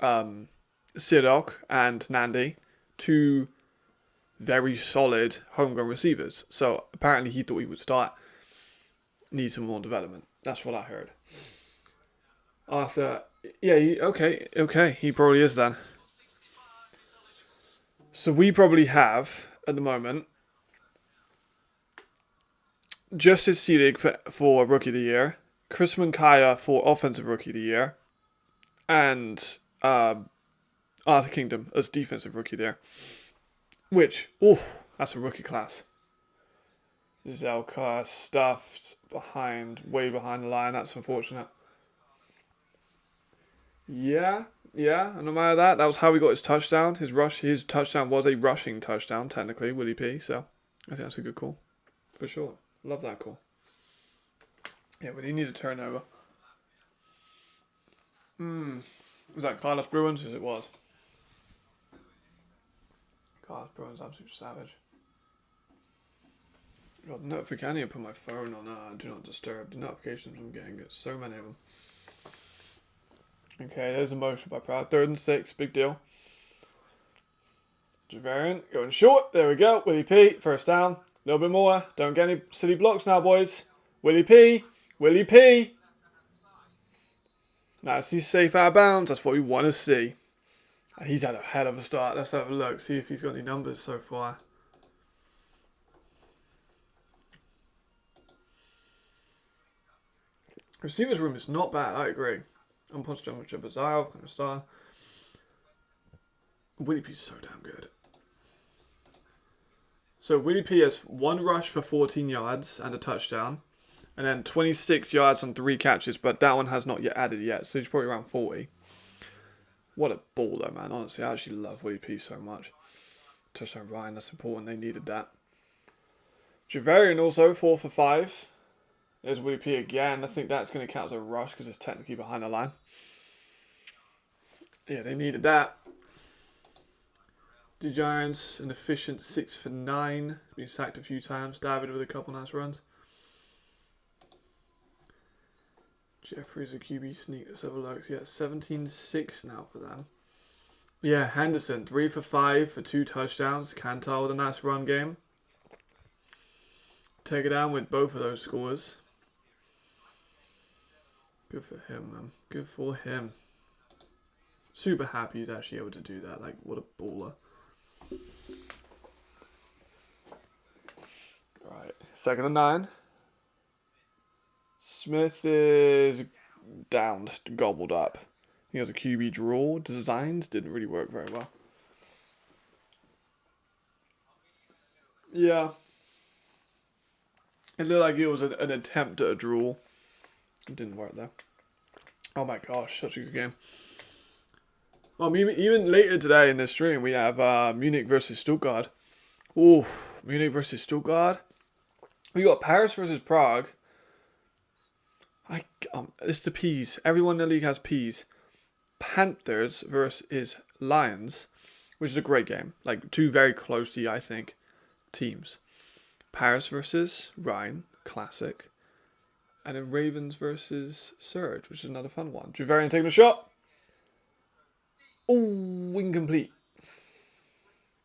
Sidok and Nandi, 2 very solid homegrown receivers. So apparently he thought he would start. Needs some more development. That's what I heard. Arthur, yeah, okay, he probably is then. So we probably have, at the moment, Justice Seelig for Rookie of the Year, Chris Mankaya for Offensive Rookie of the Year, and Arthur Kingdom as Defensive Rookie of the Year. Which, that's a rookie class. Zelka stuffed way behind the line. That's unfortunate. Yeah, and no matter that was how he got his touchdown. His touchdown was a rushing touchdown, technically, Willie P. So I think that's a good call. For sure. Love that call. Yeah, but he needed a turnover. Was that Carlos Bruins? Yes, it was. Carlos Bruins, absolute savage. God, notification. I need to put my phone on Do Not Disturb. The notifications I'm getting, so many of them. Okay, there's a motion by Proud. 3rd and 6, big deal. Javarian going short. There we go. Willie P, first down. A little bit more. Don't get any silly blocks now, boys. Willie P. Willie P. Nice, he's safe out of bounds. That's what we want to see. He's had a hell of a start. Let's have a look. See if he's got any numbers so far. Receivers room is not bad. I agree. Unpunched jumper Bazaar, kind of star. Willie P's so damn good. So Willie P has 1 rush for 14 yards and a touchdown. And then 26 yards on 3 catches. But that one has not yet added yet. So he's probably around 40. What a baller, man. Honestly, I actually love Willie P so much. Touchdown Ryan, that's important. They needed that. Javarian also, 4 for 5. There's Willie P again. I think that's going to count as a rush because it's technically behind the line. Yeah, they needed that. The Giants, an efficient 6 for 9. Been sacked a few times. David with a couple nice runs. Jeffrey's a QB sneak. Let's have a look. Yeah, 17-6 now for them. Yeah, Henderson, 3 for 5 for 2 touchdowns. Cantar with a nice run game. Take it down with both of those scores. Good for him, man. Good for him. Super happy he's actually able to do that. Like, what a baller. Right, 2nd and 9. Smith is downed, gobbled up. He has a QB draw. Designs didn't really work very well. Yeah. It looked like it was an attempt at a draw. It didn't work though. Oh my gosh, such a good game. Well, even later today in the stream, we have Munich versus Stuttgart. Ooh, Munich versus Stuttgart. We got Paris versus Prague. It's the P's. Everyone in the league has P's. Panthers versus Lions, which is a great game. Like, 2 very closely, I think, teams. Paris versus Rhine, classic. And then Ravens versus Surge, which is another fun one. Javarian taking a shot. Oh, incomplete.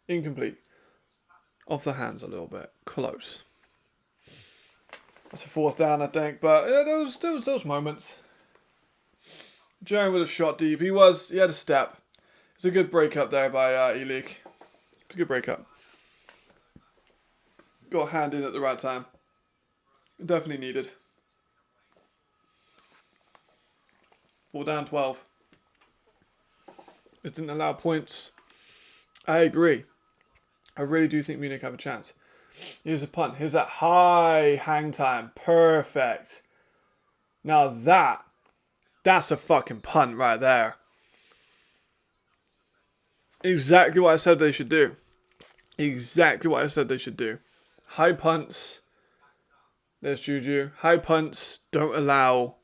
Incomplete. Off the hands a little bit. Close. That's a 4th down, I think. But yeah, those moments. Javarian with a shot deep. He had a step. It's a good breakup there by Elik. It's a good breakup. Got a hand in at the right time. Definitely needed. 4 down, 12. It didn't allow points. I agree. I really do think Munich have a chance. Here's a punt. Here's that high hang time. Perfect. Now that's a fucking punt right there. Exactly what I said they should do. Exactly what I said they should do. High punts. There's Juju. High punts don't allow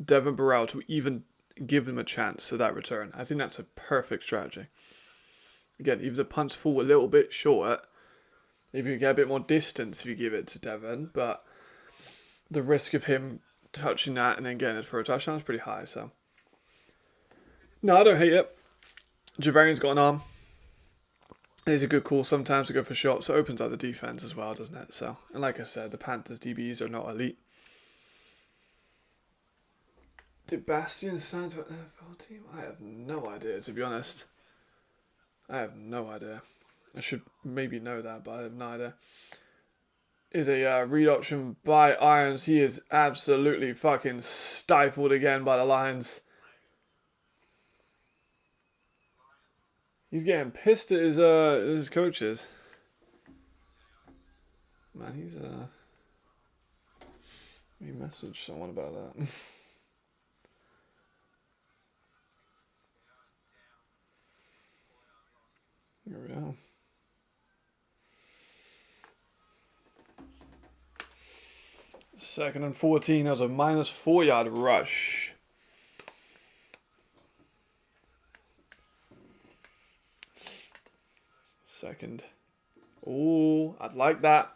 Devin Burrell to even give them a chance to that return. I think that's a perfect strategy. Again, even the punts fall a little bit short. If you get a bit more distance if you give it to Devin, but the risk of him touching that and then getting it for a touchdown is pretty high. So, no, I don't hate it. Javarian's got an arm. It's a good call sometimes to go for shots. It opens up the defense as well, doesn't it? So, and like I said, the Panthers DBs are not elite. Did Bastian sign to an NFL team? I have no idea, to be honest. I have no idea. I should maybe know that, but I have no idea. Is a read option by Irons. He is absolutely fucking stifled again by the Lions. He's getting pissed at his coaches. Man, he's he messaged someone about that. Here we go. Second and 14. That was a minus 4-yard rush. Second. Oh, I'd like that.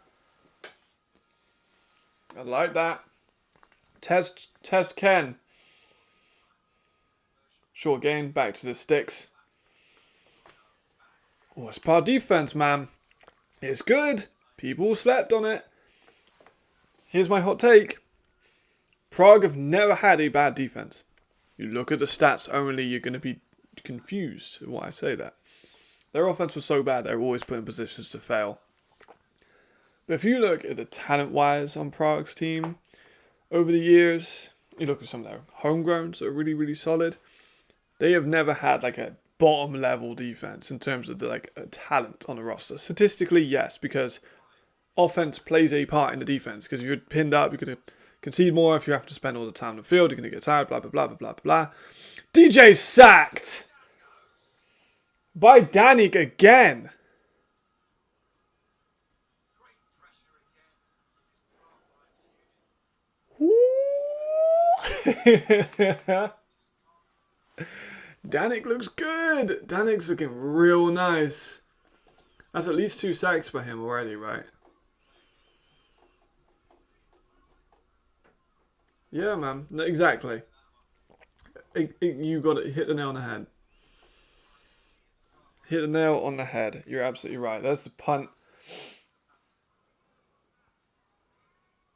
I'd like that. Test Ken. Short gain, back to the sticks. Oh, it's Prague defense, man. It's good. People slept on it. Here's my hot take. Prague have never had a bad defense. You look at the stats only, you're going to be confused why I say that. Their offense was so bad, they were always put in positions to fail. But if you look at the talent-wise on Prague's team over the years, you look at some of their homegrowns that are really, really solid. They have never had like a bottom-level defense in terms of the talent on the roster. Statistically, yes, because offense plays a part in the defense. Because if you're pinned up, you're going to concede more. If you have to spend all the time on the field, you're going to get tired, blah, blah, blah, blah, blah, blah. DJ sacked by Danik again. Danik looks good. Danik's looking real nice. That's at least 2 sacks by him already, right? Yeah, man. Exactly. You got it. Hit the nail on the head. Hit the nail on the head. You're absolutely right. That's the punt.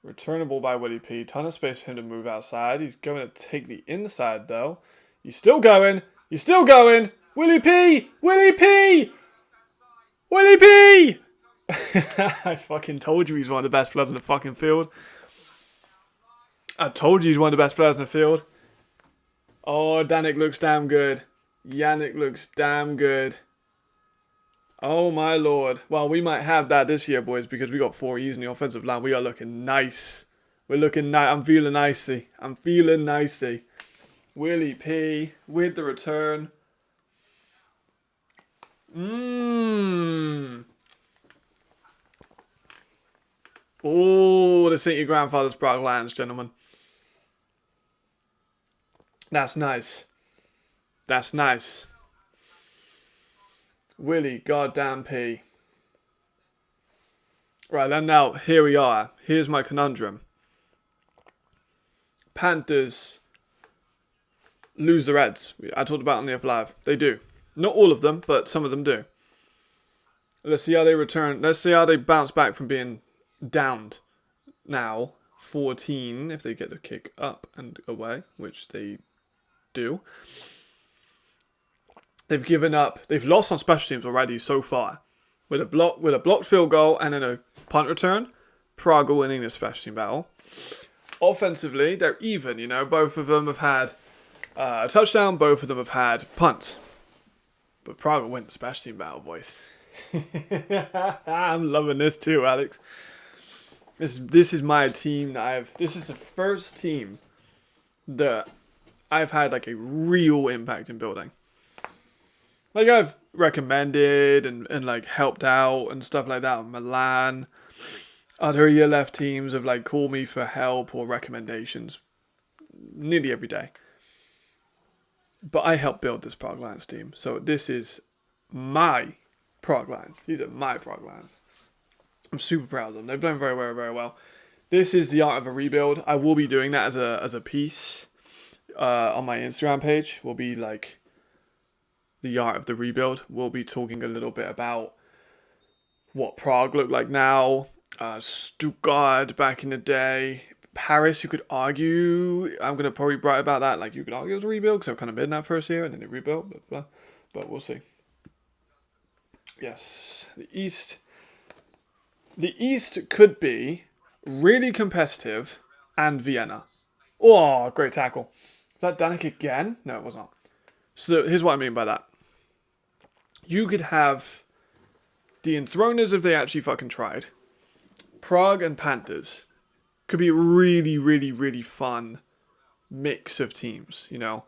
Returnable by Willie P. Ton of space for him to move outside. He's going to take the inside, though. He's still going. He's still going. Willie P! Willie P! Willie P! I fucking told you he's one of the best players in the fucking field. I told you he's one of the best players in the field. Oh, Danik looks damn good. Yannick looks damn good. Oh my lord. Well, we might have that this year, boys, because we got 4 E's in the offensive line. We are looking nice. We're looking nice. I'm feeling nicey. I'm feeling nicey. Willie P with the return. Oh, this ain't your grandfather's Prague Lions, gentlemen. That's nice. That's nice. Willie goddamn P. Right, then now, here we are. Here's my conundrum. Panthers lose the Reds. I talked about it on the F-Live. They do. Not all of them, but some of them do. Let's see how they return. Let's see how they bounce back from being downed now. 14, if they get the kick up and away, which they do. They've given up. They've lost on special teams already so far. With a blocked field goal and then a punt return. Prague are winning the special team battle. Offensively, they're even. You know, both of them have had a touchdown. Both of them have had punts. But Prague will win the special team battle, boys. I'm loving this too, Alex. This is my team that this is the first team that I've had like a real impact in building. Like I've recommended and like helped out and stuff like that in Milan. Other year left teams have like called me for help or recommendations nearly every day. But I helped build this Prague Lions team. So this is my Prague Lions. These are my Prague Lions. I'm super proud of them. They've done very, very, very well. This is the art of a rebuild. I will be doing that as a piece on my Instagram page. Will be like the art of the rebuild. We'll be talking a little bit about what Prague looked like now. Stuttgart back in the day. Paris, you could argue. I'm going to probably write about that. Like, you could argue it was a rebuild because I've kind of been that first year and then they rebuilt. Blah, blah. But we'll see. Yes. The East could be really competitive and Vienna. Oh, great tackle. Is that Danik again? No, it was not. So here's what I mean by that. You could have the Enthroners if they actually fucking tried. Prague and Panthers could be a really, really, really fun mix of teams, you know.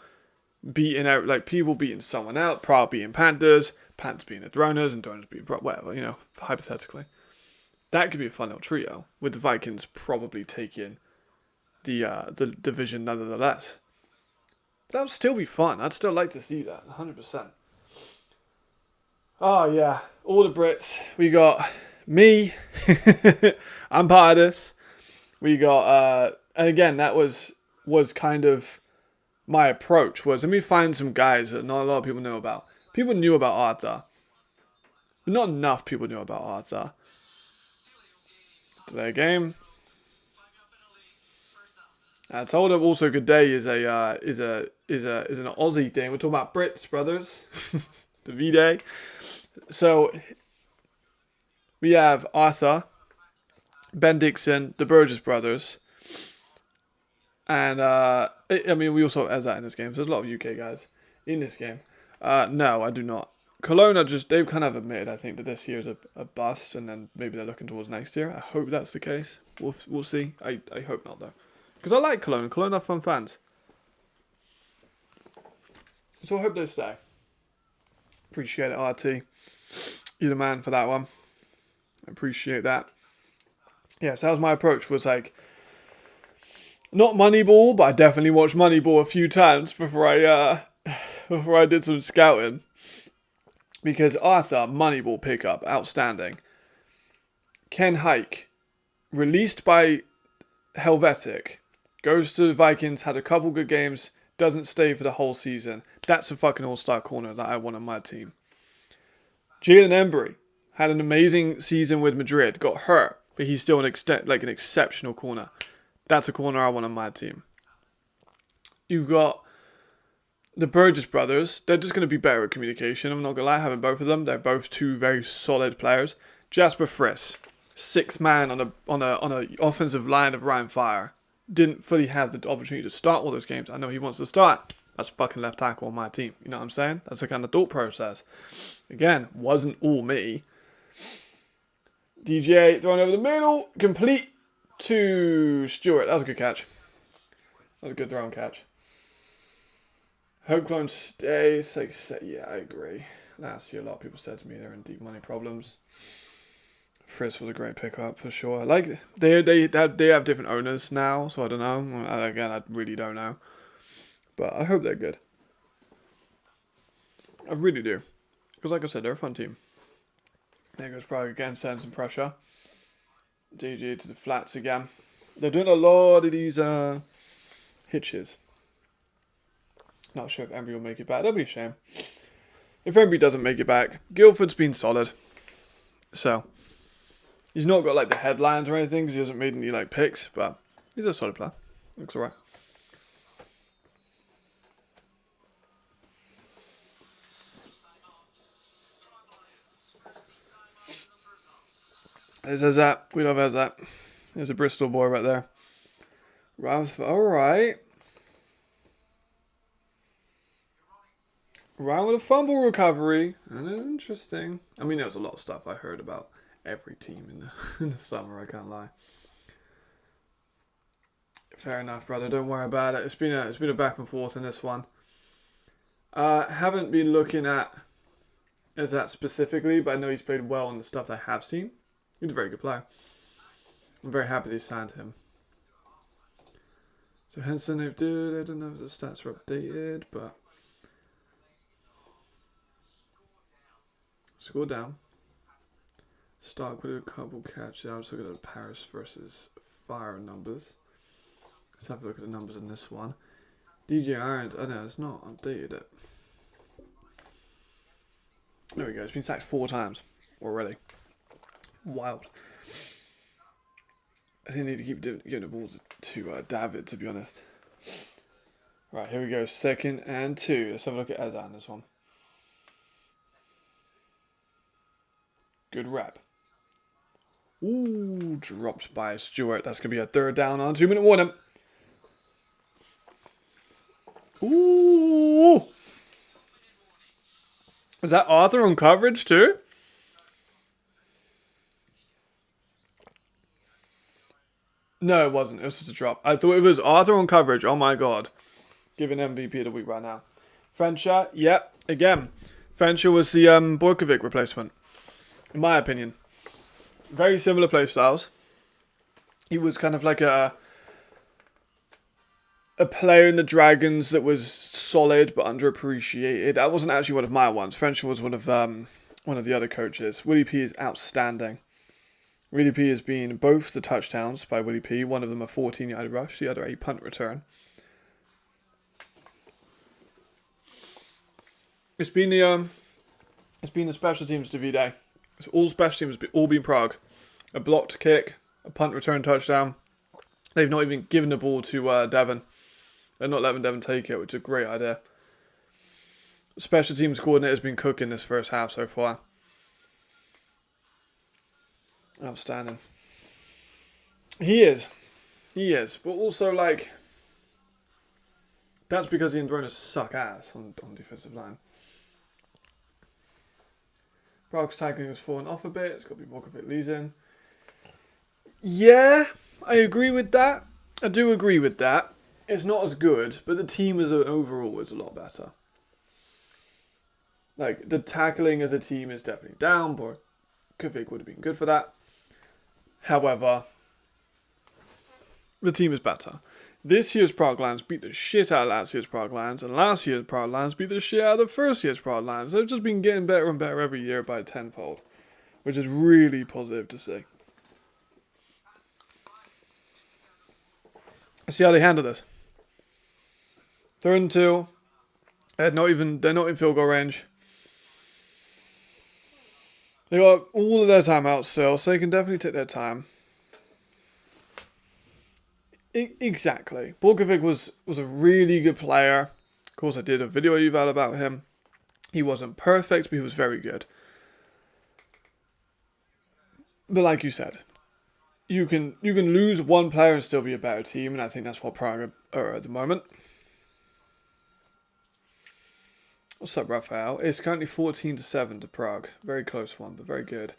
Beating out, like, people beating someone out, Prague beating Panthers, Panthers beating Enthroners, and Enthroners beating Prague, whatever, you know, hypothetically. That could be a fun little trio, with the Vikings probably taking the division nonetheless. But that would still be fun. I'd still like to see that, 100%. Oh, yeah. All the Brits. We got me. I'm part of this. We got, and again, that was kind of my approach was, let me find some guys that not a lot of people know about. People knew about Arthur, but not enough people knew about Arthur. Delay game. I told him also good day is an Aussie thing. We're talking about Brits, brothers. The V-Day. So we have Arthur, Ben Dixon, the Burgess brothers, and we also have Azat in this game. So there's a lot of UK guys in this game. No, I do not. Kelowna they've kind of admitted, I think, that this year is a bust, and then maybe they're looking towards next year. I hope that's the case. We'll see. I hope not though, because I like Kelowna. Kelowna are fun fans, so I hope they stay. Appreciate it, RT. You're the man for that one. I appreciate that. Yeah, so that was my approach. Was like not Moneyball, but I definitely watched Moneyball a few times before I did some scouting. Because Arthur, Moneyball pickup, outstanding. Ken Hike, released by Helvetic, goes to the Vikings, had a couple good games, doesn't stay for the whole season. That's a fucking all-star corner that I want on my team. Jalen Embry had an amazing season with Madrid, got hurt, but he's still an exceptional corner. That's a corner I want on my team. You've got the Burgess brothers. They're just going to be better at communication. I'm not going to lie, having both of them. They're both two very solid players. Jasper Friss, sixth man on a offensive line of Ryan Fire. Didn't fully have the opportunity to start all those games. I know he wants to start. That's fucking left tackle on my team. You know what I'm saying? That's the kind of thought process. Again, wasn't all me. DJ throwing over the middle. Complete to Stewart. That was a good catch. That was a good throw and catch. Hope Clone stays. Yeah, I agree. Last year, a lot of people said to me they're in deep money problems. Friss was a great pickup for sure. Like they have different owners now, so I don't know. Again, I really don't know. But I hope they're good. I really do. Because like I said, they're a fun team. There goes Prague again, setting some pressure. DG to the flats again. They're doing a lot of these hitches. Not sure if Embry will make it back. That'll be a shame. If Embry doesn't make it back, Guildford's been solid. So, he's not got like the headlines or anything because he hasn't made any like picks, but he's a solid player. Looks alright. There's Azat. We love Azat. There's a Bristol boy right there. Alright. Round with a fumble recovery. That is interesting. I mean, there was a lot of stuff I heard about every team in the summer, I can't lie. Fair enough, brother. Don't worry about it. It's been a back and forth in this one. Haven't been looking at Azat specifically, but I know he's played well in the stuff I have seen. He's a very good player. I'm very happy they signed him. So Henson, I don't know if the stats are updated, but score down. Stark with a couple catches. Let's look at the Paris versus Fire numbers. Let's have a look at the numbers in this one. DJ Irons, I know it's not updated it. There we go. It's been sacked 4 times already. Wild. I think they need to keep giving the balls to David, to be honest. Right, here we go. 2nd and 2. Let's have a look at Azat in this one. Good rep. Ooh, dropped by Stewart. That's going to be a 3rd down on 2-minute warning. Ooh. Was that Arthur on coverage too? No, it wasn't. It was just a drop. I thought it was Arthur on coverage. Oh my god. Giving MVP of the week right now. Frencher, yep. Again, Frencher was the Borkovic replacement. In my opinion. Very similar play styles. He was kind of like a player in the Dragons that was solid but underappreciated. That wasn't actually one of my ones. Frencher was one of the other coaches. Willie P is outstanding. Willie P has been both the touchdowns by Willie P. One of them a 14-yard rush, the other a punt return. It's been the special teams to V-Day. It's all special teams, all been Prague. A blocked kick, a punt return touchdown. They've not even given the ball to Devon. They're not letting Devon take it, which is a great idea. Special teams coordinator's been cooking this first half so far. Outstanding. He is. But also, like, that's because the Andronas suck ass on defensive line. Prague's tackling has fallen off a bit. It's got to be Muhle losing. Yeah, I agree with that. I do agree with that. It's not as good, but the team as overall is a lot better. Like, the tackling as a team is definitely down, but Kovic would have been good for that. However, the team is better. This year's Prague Lions beat the shit out of last year's Prague Lions, and last year's Prague Lions beat the shit out of the first year's Prague Lions. They've just been getting better and better every year by tenfold, which is really positive to see. Let's see how they handle this. 3rd and 2. They're not in field goal range. They got all of their timeouts still, so they can definitely take their time. Exactly. Borkovic was a really good player. Of course, I did a video eval about him. He wasn't perfect, but he was very good. But like you said, you can lose one player and still be a better team, and I think that's what Prague are at the moment. What's up, Rafael? It's currently 14-7 to Prague. Very close one, but very good.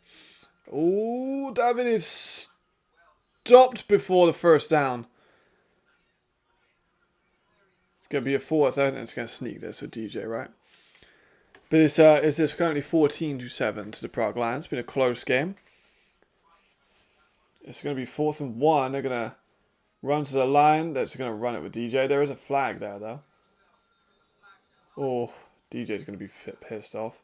Oh, David is stopped before the first down. It's going to be a 4th, and it's going to sneak this with DJ, right? But it's currently 14-7 to the Prague Lions. It's been a close game. It's going to be 4th and 1. They're going to run to the line. They're just going to run it with DJ. There is a flag there, though. Oh, DJ's going to be pissed off.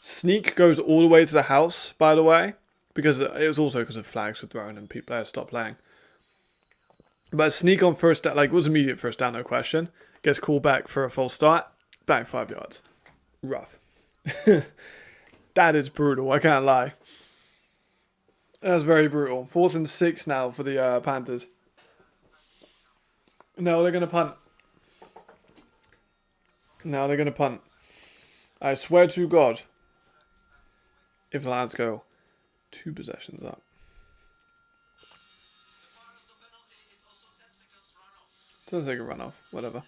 Sneak goes all the way to the house, by the way, because it was also because of flags were thrown and players stopped playing. But sneak on first down, like, it was immediate first down, no question. Gets called back for a false start. Back 5 yards. Rough. That is brutal, I can't lie. That's very brutal. 4th and 6 now for the Panthers. No, they're going to punt. No, they're going to punt. I swear to God, if the Lions go 2 possessions up. Doesn't take a run off, whatever.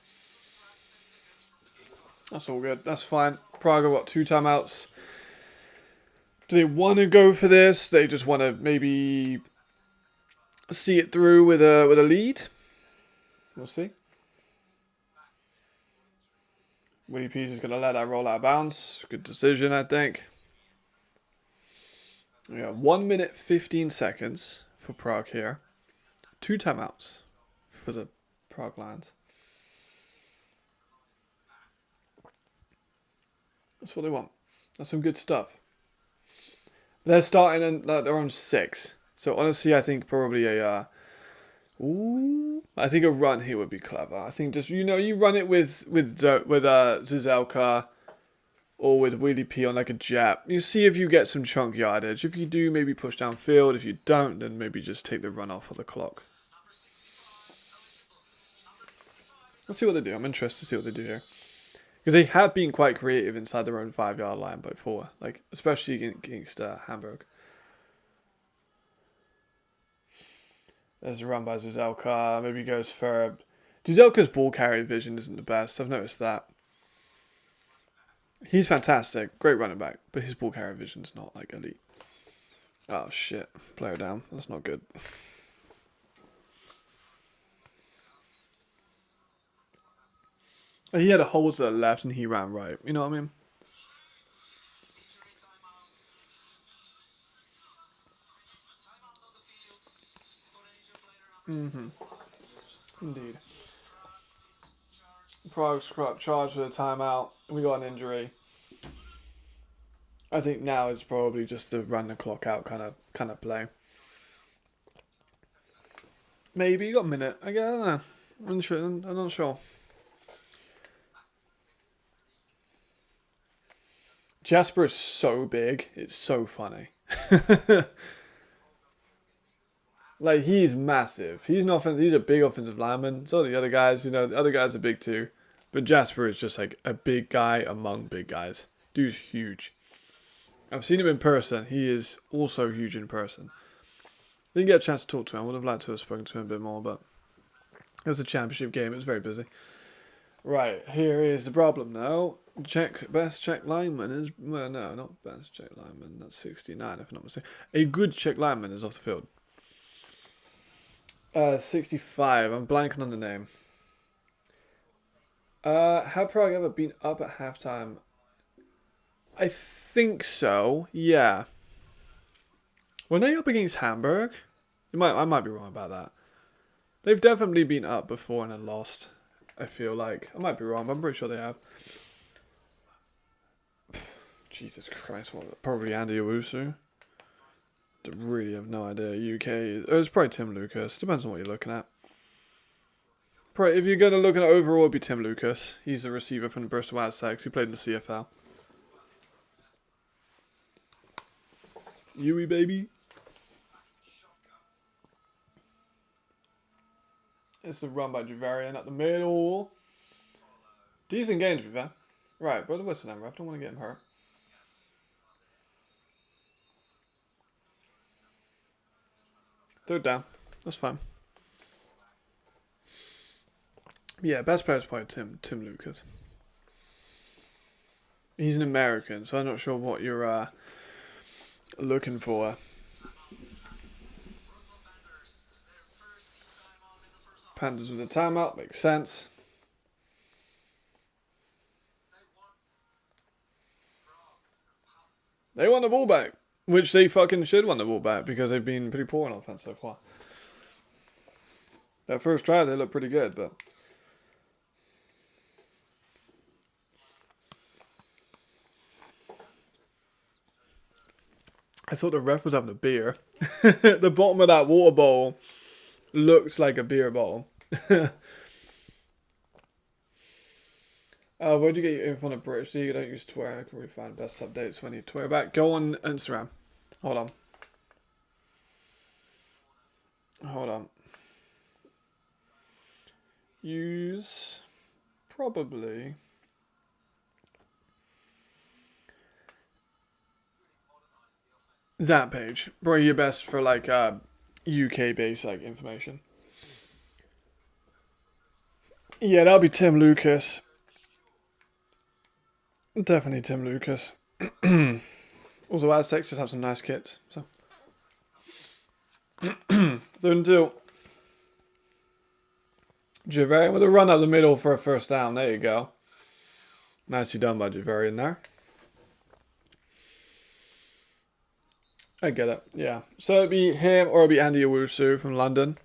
That's all good. That's fine. Prague have got 2 timeouts. Do they want to go for this? They just want to maybe see it through with a lead. We'll see. Willie Pease is going to let that roll out of bounds. Good decision, I think. We got 1 minute 15 seconds for Prague here. 2 timeouts for the Prague Lions. That's what they want. That's some good stuff. They're starting and they're on 6. So honestly, I think probably I think a run here would be clever. I think just you run it with Zuzelka or with Willie P on like a jab. You see if you get some chunk yardage. If you do, maybe push downfield. If you don't, then maybe just take the run off of the clock. Let's see what they do. I'm interested to see what they do here. Because they have been quite creative inside their own 5-yard line before. Like, especially against Hamburg. There's a run by Zuzelka. Maybe goes for... Zuzelka's ball carry vision isn't the best. I've noticed that. He's fantastic. Great running back. But his ball carry vision's not, like, elite. Oh, shit. Player down. That's not good. He had a hole to the left and he ran right. You know what I mean? Indeed. Prague's got charged with a timeout. We got an injury. I think now it's probably just to run the clock out kind of play. Maybe you got a minute. I don't know. I'm not sure. Jasper is so big. It's so funny. Like, he's massive. He's a big offensive lineman. So the other guys, the other guys are big too. But Jasper is just like a big guy among big guys. Dude's huge. I've seen him in person. He is also huge in person. Didn't get a chance to talk to him. I would have liked to have spoken to him a bit more, but it was a championship game. It was very busy. Right, here is the problem now. Best Czech lineman is... Well, no, not best Czech lineman. That's 69, if I'm not mistaken. A good Czech lineman is off the field. 65. I'm blanking on the name. Have Prague ever been up at halftime? I think so. Yeah. Were they up against Hamburg? I might be wrong about that. They've definitely been up before and then lost. I feel like. I might be wrong, but I'm pretty sure they have. Jesus Christ, what? Probably Andy Owusu. Really have no idea. UK. It's probably Tim Lucas. Depends on what you're looking at. Probably, if you're going to look at it overall, it'd be Tim Lucas. He's the receiver from the Bristol Aztecs. He played in the CFL. Yui, baby. It's the run by Javarian at the middle. Decent game, to be fair. Right, brother, what's the number? I don't want to get him hurt. Third down. That's fine. Yeah, best player is probably Tim Lucas. He's an American, so I'm not sure what you're looking for. Panthers with a timeout, makes sense. They want the ball back, which they fucking should want the ball back because they've been pretty poor on offense so far. That first drive, they looked pretty good, but... I thought the ref was having a beer. The bottom of that water bowl looks like a beer bottle. Where'd you get your info on a British League? I don't use Twitter. I can really find best updates when you Twitter back. Go on Instagram. Hold on. Use probably that page. Probably your best for like UK based like information. Yeah, that'll be Tim Lucas. Definitely Tim Lucas. Also, Aztecs just have some nice kits. So, don't do. Javarian with a run up the middle for a first down. There you go. Nicely done by Javarian there. I get it. Yeah. So it'd be him or it'd be Andy Owusu from London.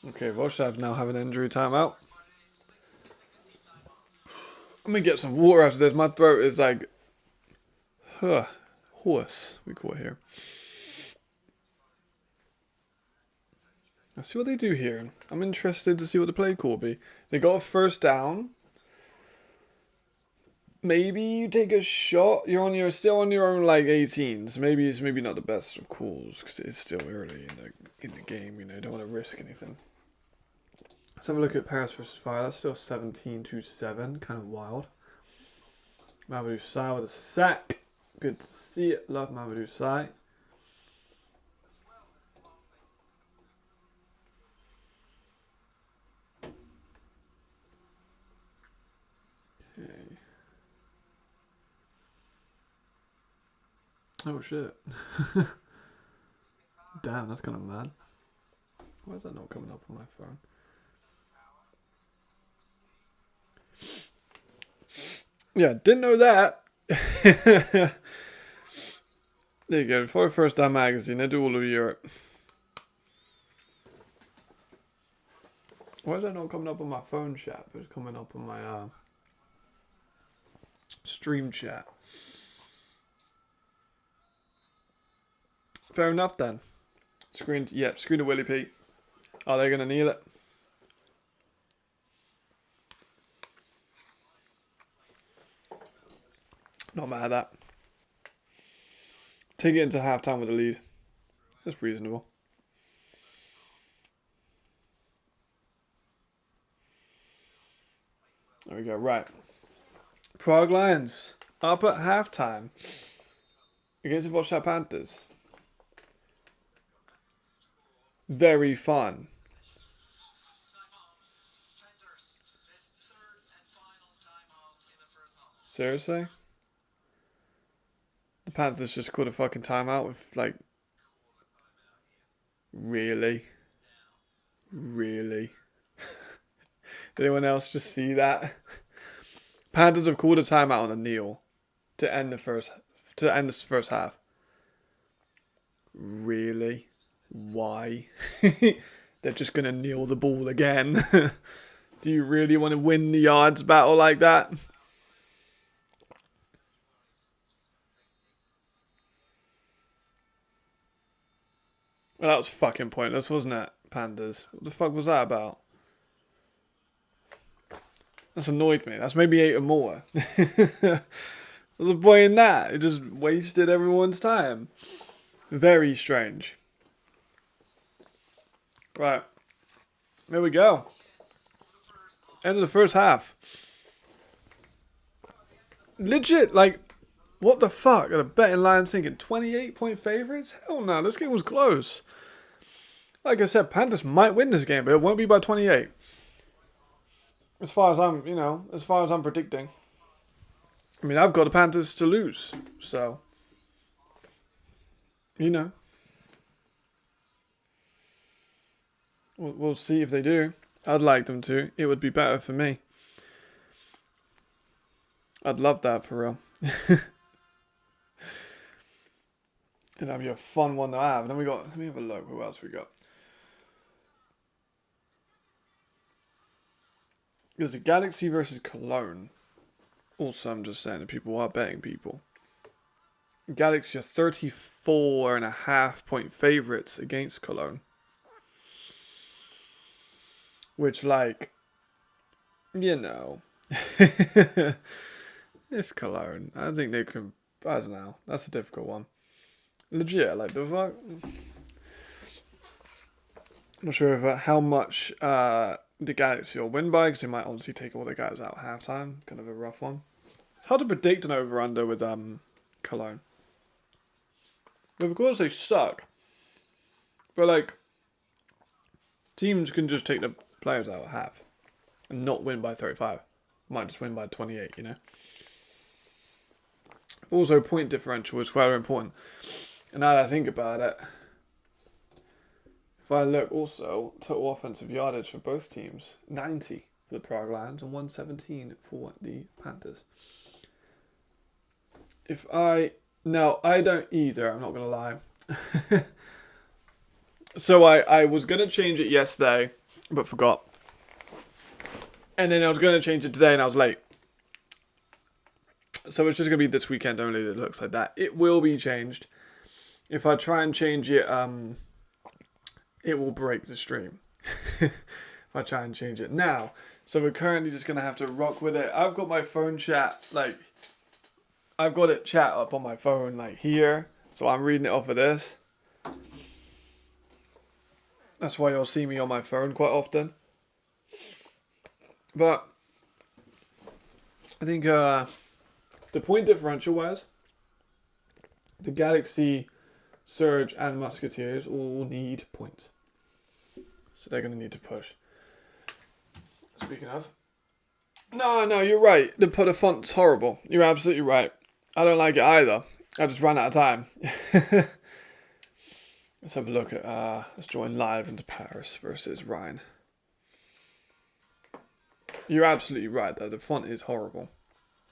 Okay, Voshav now have an injury timeout. Let me get some water after this. My throat is like... hoarse, we call it here. Let's see what they do here. I'm interested to see what the play call will be. They got a first down. Maybe you take a shot. You're still on your own like 18. So maybe it's not the best of calls because it's still early in the game. Don't want to risk anything. Let's have a look at Paris versus Fire. That's still 17-7. Kind of wild. Mamadou Sai with a sack. Good to see it. Love Mamadou Sai. Okay. Oh shit. Damn, that's kind of mad. Why is that not coming up on my phone? Yeah, didn't know that. There you go. For First Down Magazine, they do all of Europe. Why is that not coming up on my phone chat? But it's coming up on my stream chat. Fair enough then. Screen to Willie Pete. Are they going to kneel it? Not mad at that. Take it into halftime with a lead. That's reasonable. There we go. Right. Prague Lions up at halftime against the Washington Panthers. Very fun. Seriously? The Panthers just called a fucking timeout with, like... Really? Really? Did anyone else just see that? Panthers have called a timeout on a kneel to end this first half. Really? Why? They're just gonna kneel the ball again. Do you really want to win the yards battle like that? Well, that was fucking pointless, wasn't it, Panthers? What the fuck was that about? That's annoyed me. That's maybe 8 or more. What's the point in that? It just wasted everyone's time. Very strange. Right. There we go. End of the first half. Legit, like, what the fuck? Got a betting line thinking 28-point favorites? Hell no, this game was close. Like I said, Panthers might win this game, but it won't be by 28. As far as I'm predicting. I mean, I've got the Panthers to lose, so, We'll see if they do. I'd like them to. It would be better for me. I'd love that for real. And that'd be a fun one to have. And then let me have a look. Who else we got? There's a Galaxy versus Cologne. Also, I'm just saying that people are betting people. Galaxy are 34.5 point favourites against Cologne. Which, like, it's Cologne. I think they can, I don't know. That's a difficult one. Legit, like, the fuck? I'm not sure if how much the Galaxy will win by, because they might obviously take all the guys out at halftime. Kind of a rough one. It's hard to predict an over-under with Cologne. But of course they suck. But, like, teams can just take the players out at half and not win by 35. Might just win by 28, Also, point differential is quite important. And now that I think about it, if I look also, total offensive yardage for both teams, 90 for the Prague Lions and 117 for the Panthers. No, I don't either, I'm not going to lie. So I was going to change it yesterday, but forgot. And then I was going to change it today and I was late. So it's just going to be this weekend only that looks like that. It will be changed. If I try and change it, it will break the stream. If I try and change it now. So we're currently just going to have to rock with it. I've got my phone chat, I've got it chat up on my phone, here. So I'm reading it off of this. That's why you'll see me on my phone quite often. But I think the point differential wise, the Galaxy, Surge and Musketeers all need points. So they're going to need to push. Speaking of. No, you're right. The font's horrible. You're absolutely right. I don't like it either. I just ran out of time. Let's have a look at, let's join live into Paris versus Ryan. You're absolutely right though, the font is horrible.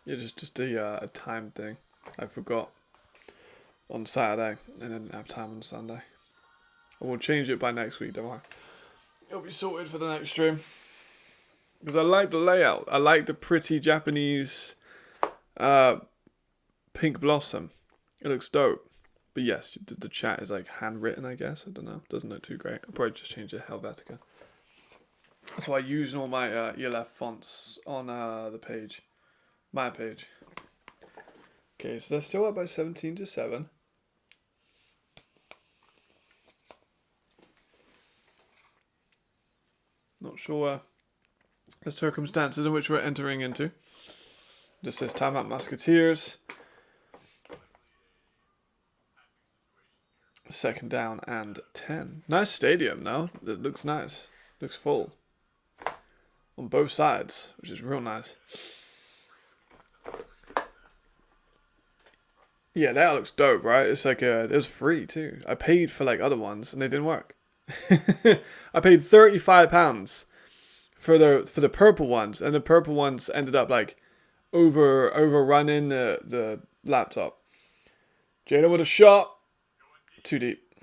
It's just a time thing. I forgot on Saturday and didn't have time on Sunday. I will change it by next week, don't worry. It'll be sorted for the next stream. Because I like the layout. I like the pretty Japanese pink blossom. It looks dope. But yes, the chat is like handwritten, I guess. I don't know. Doesn't look too great. I'll probably just change it to Helvetica. So I use all my ELF fonts on the page. My page. Okay, so they're still up by 17-7. Not sure the circumstances in which we're entering into. Just this time at Musketeers. Second down and 10. Nice stadium, though. It looks nice. Looks full. On both sides, which is real nice. Yeah, that looks dope, right? It's like it was free too. I paid for like other ones and they didn't work. I paid £35 for the purple ones, and the purple ones ended up like overrunning the laptop. Jada with a shot. Too deep.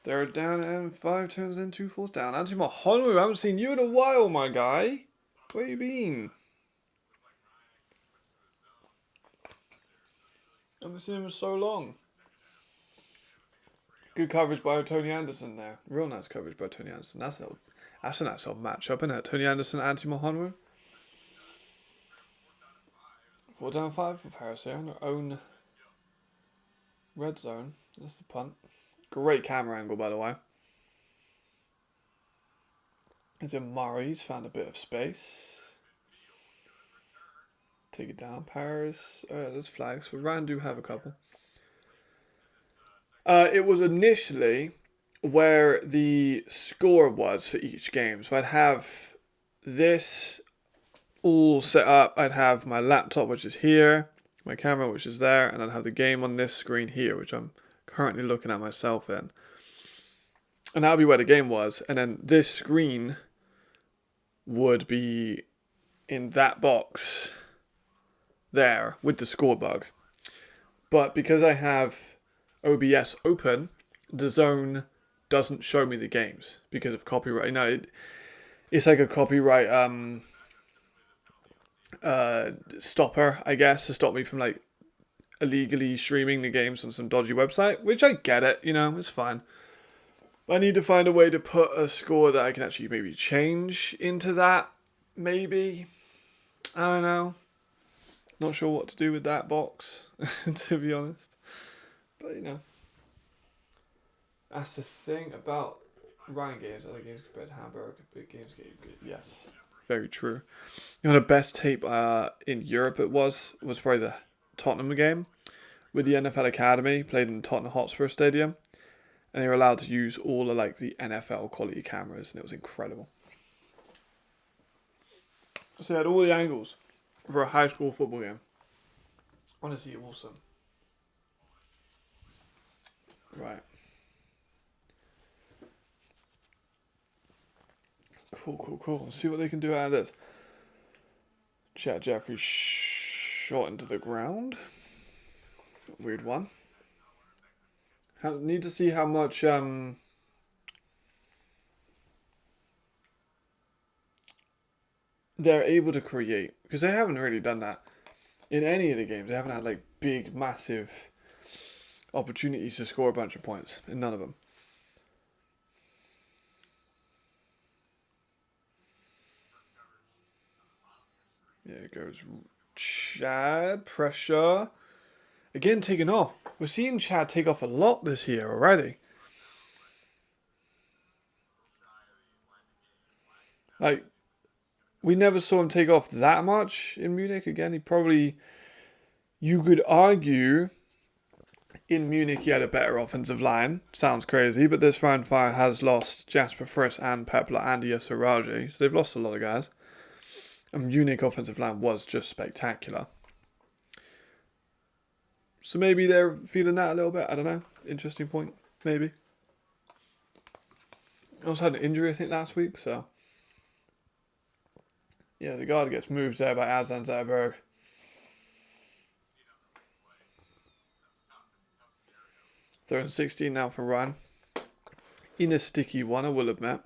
They're down and 5 turns in 2 fourths down. Anthony Muhle, I haven't seen you in a while, my guy. Where you been? I haven't seen him in so long. Good coverage by Tony Anderson there. Real nice coverage by Tony Anderson. That's a nice old matchup, isn't it? Tony Anderson, Anthony Muhle. 4 down 5 for Paris here on their own red zone. That's the punt. Great camera angle, by the way. It's a Murray. He's found a bit of space. Take it down, Paris. There's flags. But Ryan do have a couple. It was initially where the score was for each game. So I'd have this all set up. I'd have my laptop, which is here. My camera, which is there. And I'd have the game on this screen here, which I'm currently looking at myself in. And that would be where the game was. And then this screen would be in that box there with the score bug. But because I have OBS open, the zone doesn't show me the games because of copyright. No, it's like a copyright stopper, I guess, to stop me from like illegally streaming the games on some dodgy website, which I get it, it's fine. But I need to find a way to put a score that I can actually maybe change into that, maybe. I don't know. Not sure what to do with that box, to be honest. But, that's the thing about Ryan games. Other games compared to Hamburg, big games get good. Yes, very true. The best tape in Europe it was probably the Tottenham game with the NFL Academy, played in Tottenham Hotspur Stadium. And they were allowed to use all of like the NFL quality cameras, and it was incredible. So they had all the angles for a high school football game. Honestly, awesome. Right. Cool. Let's see what they can do out of this. Chat Jeffrey shot into the ground. Weird one. Need to see how much they're able to create, because they haven't really done that in any of the games. They haven't had like big, massive opportunities to score a bunch of points in none of them. There it goes. Chad, pressure. Again, taking off. We're seeing Chad take off a lot this year already. Like, we never saw him take off that much in Munich. Again, you could argue in Munich he had a better offensive line. Sounds crazy, but this round fire has lost Jasper Friss and Pepler and Yasser Raji. So they've lost a lot of guys. And Munich offensive line was just spectacular. So maybe they're feeling that a little bit. I don't know. Interesting point. Maybe. I also had an injury, I think, last week. So, yeah, the guard gets moved there by Adnan Zerberg. Third and 16 now for Ryan. In a sticky one, I will admit.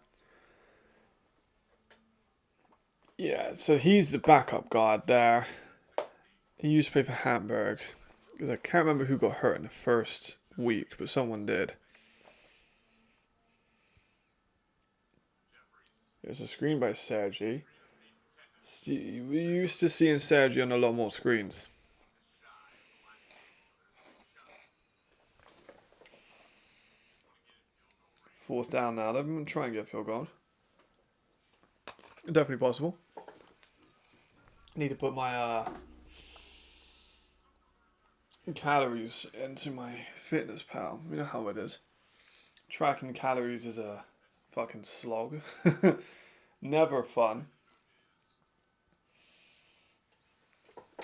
Yeah, so he's the backup guard there. He used to play for Hamburg. Because I can't remember who got hurt in the first week, but someone did. There's a screen by Sergi. We used to seeing Sergi on a lot more screens. Fourth down now. They're going to try and get a field goal. Definitely possible. Need to put my calories into my fitness pal. You know how it is. Tracking calories is a fucking slog. Never fun.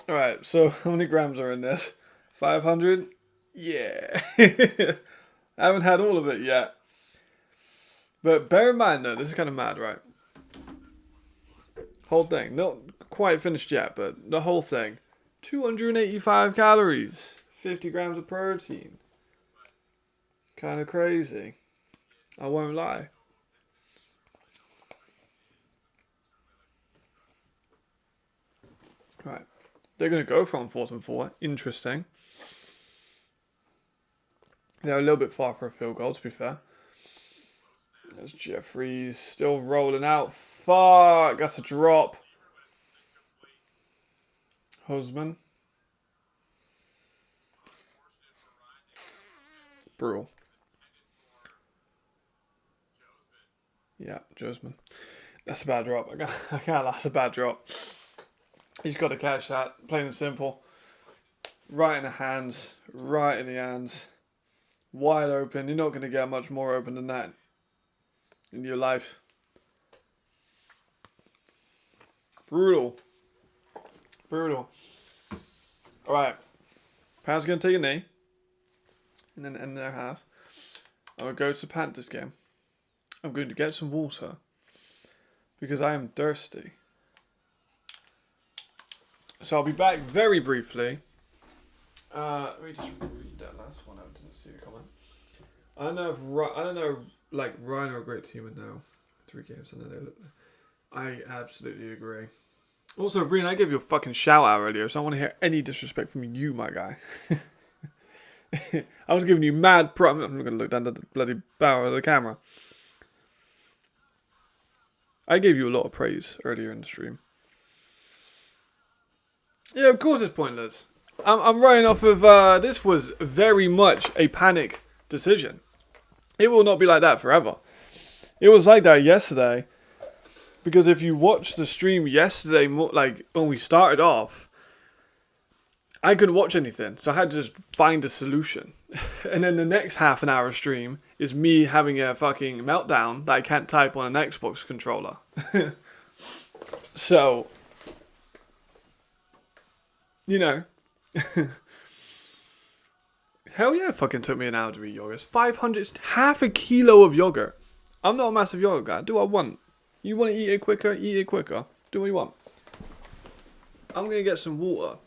Alright, so how many grams are in this? 500? Yeah. I haven't had all of it yet. But bear in mind though, this is kind of mad, right? Whole thing. Not quite finished yet, but the whole thing. 285 calories. 50 grams of protein. Kind of crazy. I won't lie. Right. They're going to go from 4th and 4. Interesting. They're a little bit far for a field goal, to be fair. There's Jeffries still rolling out. Fuck. That's a drop. Husband. Brutal. Yeah, Josman. That's a bad drop. I can't. That's a bad drop. He's got to catch that. Plain and simple. Right in the hands. Right in the hands. Wide open. You're not going to get much more open than that in your life. Brutal. Brutal. Alright. Panthers going to take a knee. And then end their half. I'm going to go to the Panthers game. I'm going to get some water. Because I am thirsty. So I'll be back very briefly. Let me just read that last one. I didn't see the comment. I don't know like Ryan are a great team in now. 3 games. I know they look. I absolutely agree. Also, Brian, I gave you a fucking shout out earlier, so I want to hear any disrespect from you, my guy. I was giving you mad I'm not going to look down the bloody barrel of the camera. I gave you a lot of praise earlier in the stream. Yeah, of course it's pointless. I'm writing off of, this was very much a panic decision. It will not be like that forever. It was like that yesterday. Because if you watch the stream yesterday, like when we started off, I couldn't watch anything. So I had to just find a solution. And then the next half an hour stream is me having a fucking meltdown that I can't type on an Xbox controller. So, you know. Hell yeah, it fucking took me an hour to eat yogurt. It's 500, half a kilo of yogurt. I'm not a massive yogurt guy. Do what I want. You want to eat it quicker? Eat it quicker. Do what you want. I'm going to get some water.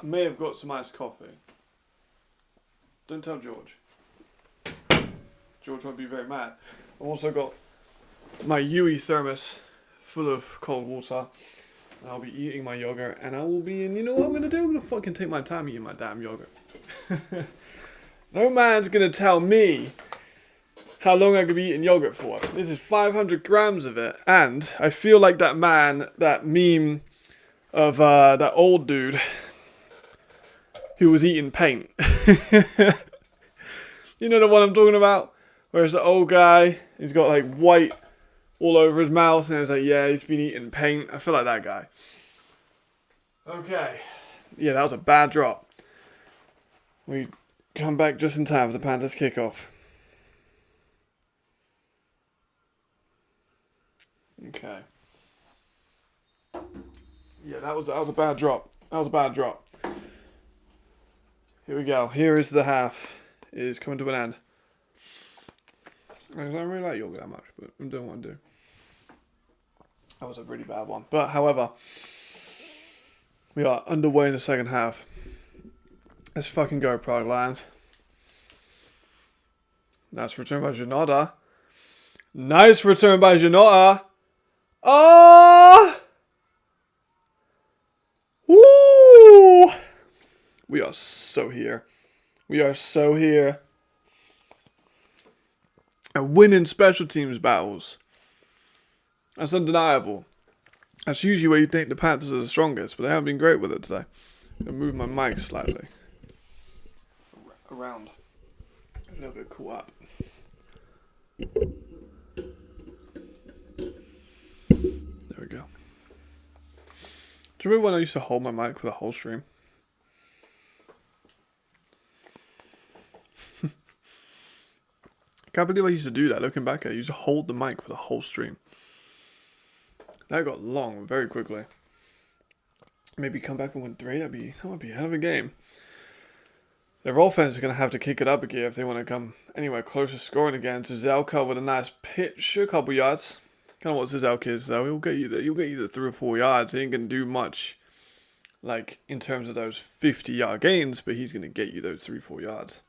I may have got some iced coffee. Don't tell George. George won't be very mad. I've also got my Yui thermos full of cold water. And I'll be eating my yogurt. And I will be in, you know what I'm going to do? I'm going to fucking take my time eating my damn yogurt. No man's going to tell me how long I could be eating yogurt for. This is 500 grams of it. And I feel like that man, that meme of that old dude who was eating paint. You know the one I'm talking about? Where it's the old guy, he's got like white all over his mouth, and it's like, yeah, he's been eating paint. I feel like that guy. Okay. Yeah, that was a bad drop. We come back just in time for the Panthers kickoff. Okay. Yeah, that was a bad drop. That was a bad drop. Here we go. Here is the half. It is coming to an end. I don't really like yogurt that much, but I'm doing what I do. That was a really bad one. But, however, we are underway in the second half. Let's fucking go, Prague Lions. Nice return by Janota. Nice return by Janota. Oh! Woo! We are so here. We are so here. And winning special teams battles. That's undeniable. That's usually where you think the Panthers are the strongest, but they haven't been great with it today. I'm going to move my mic slightly around. A little bit caught up. There we go. Do you remember when I used to hold my mic for the whole stream? I can't believe I used to do that. Looking back at it, I used to hold the mic for the whole stream. That got long very quickly. Maybe come back and win 3. That would be a hell of a game. Their offense is going to have to kick it up a gear if they want to come anywhere close to scoring again. To Zelka with a nice pitch, a couple yards. Kind of what Zelka is though. He'll get you the 3 or 4 yards. He ain't going to do much, like in terms of those 50-yard gains, but he's going to get you those 3 or 4 yards.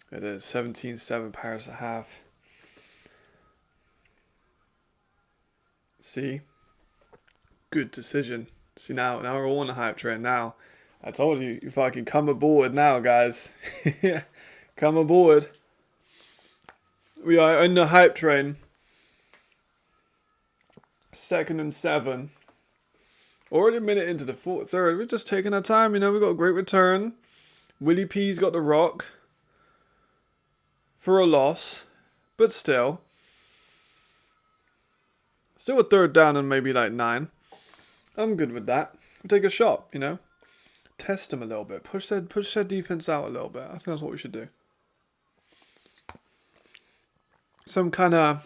It is 17-7 Paris at half. See? Good decision. See, now we're all on the hype train now. I told you, if I can come aboard now, guys. Come aboard. We are on the hype train. 2nd and 7. Already a minute into the third. We're just taking our time, you know. We've got a great return. Willie P's got the rock. For a loss. But still. Still a 3rd down and maybe like 9. I'm good with that. We'll take a shot, you know. Test them a little bit. Push their defense out a little bit. I think that's what we should do. Some kind of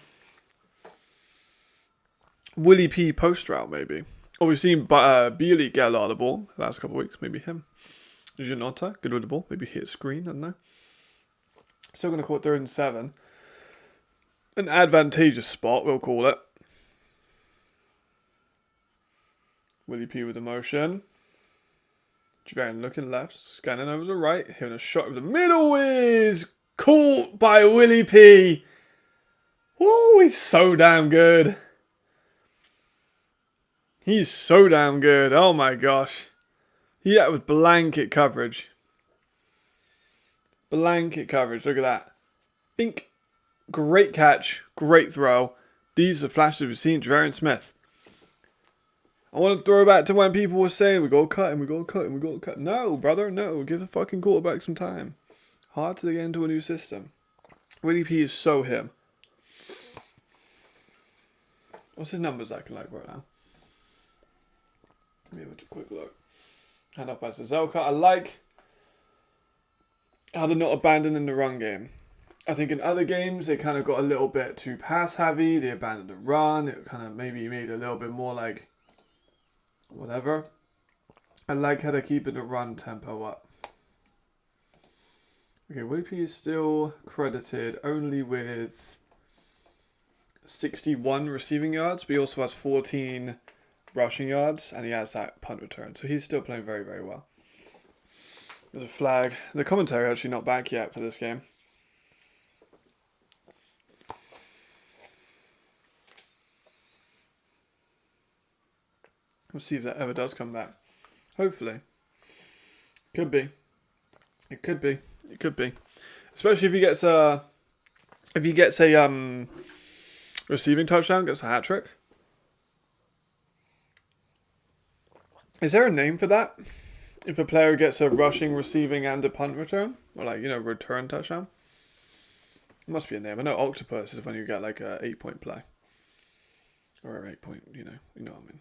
Willie P post route, maybe. Or we've seen Bajric get a lot of the ball the last couple of weeks. Maybe him. Janota, good with the ball. Maybe hit screen, I don't know. Still going to call it 3rd and 7. An advantageous spot, we'll call it. Willie P with the motion. Javarian looking left, scanning over the right, hitting a shot over the middle is caught by Willie P. Oh, he's so damn good. He's so damn good. Oh my gosh. Yeah, it was blanket coverage. Blanket coverage. Look at that. Bink. Great catch. Great throw. These are the flashes we've seen. Javarian Smith. I want to throw back to when people were saying, we got to cut him, we got to cut him, we got to cut. No, brother, no. Give the fucking quarterback some time. Hard to get into a new system. Willie P is so him. What's his numbers looking like right now? Let me have a quick look. Hand up as a Zelka. I like how they're not abandoning the run game. I think in other games, they kind of got a little bit too pass heavy. They abandoned the run. It kind of maybe made it a little bit more like whatever. I like how they're keeping the run tempo up. Okay, Willie P is still credited only with 61 receiving yards, but he also has 14 rushing yards, and he has that punt return. So he's still playing very, very well. There's a flag. The commentary actually not back yet for this game. We'll see if that ever does come back. Hopefully. Could be. It could be. It could be. Especially if he gets a receiving touchdown, gets a hat trick. Is there a name for that? If a player gets a rushing, receiving, and a punt return? Or like, return touchdown? There must be a name. I know octopus is when you get like a 8-point play. Or an 8-point, you know what I mean.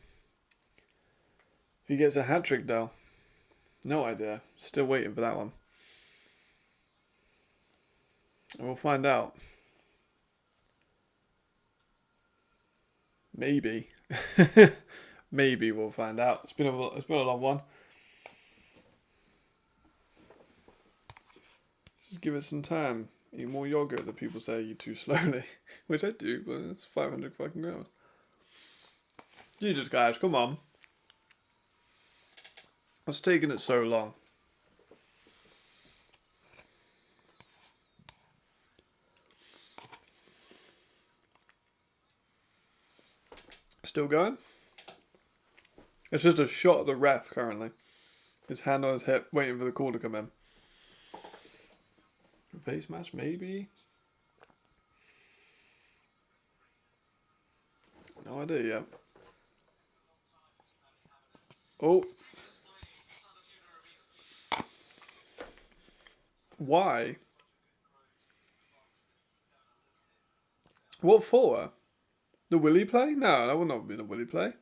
If he gets a hat trick though. No idea. Still waiting for that one. And we'll find out. Maybe. Maybe we'll find out. It's been a long one. Just give it some time. Eat more yogurt that people say you eat too slowly. Which I do, but it's 500 fucking grams. Jesus, guys, come on. What's taking it so long? Still going? It's just a shot at the ref currently. His hand on his hip, waiting for the call to come in. Face match, maybe? No idea yet. Oh. Why? What for? The Willie play? No, that would not be the Willie play.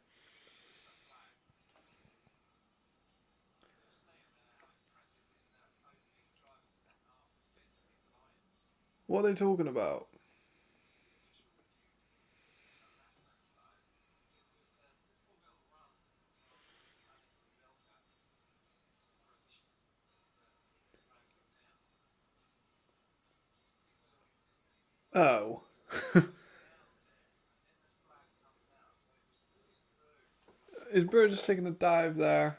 What are they talking about? Oh. Is Bird just taking a dive there?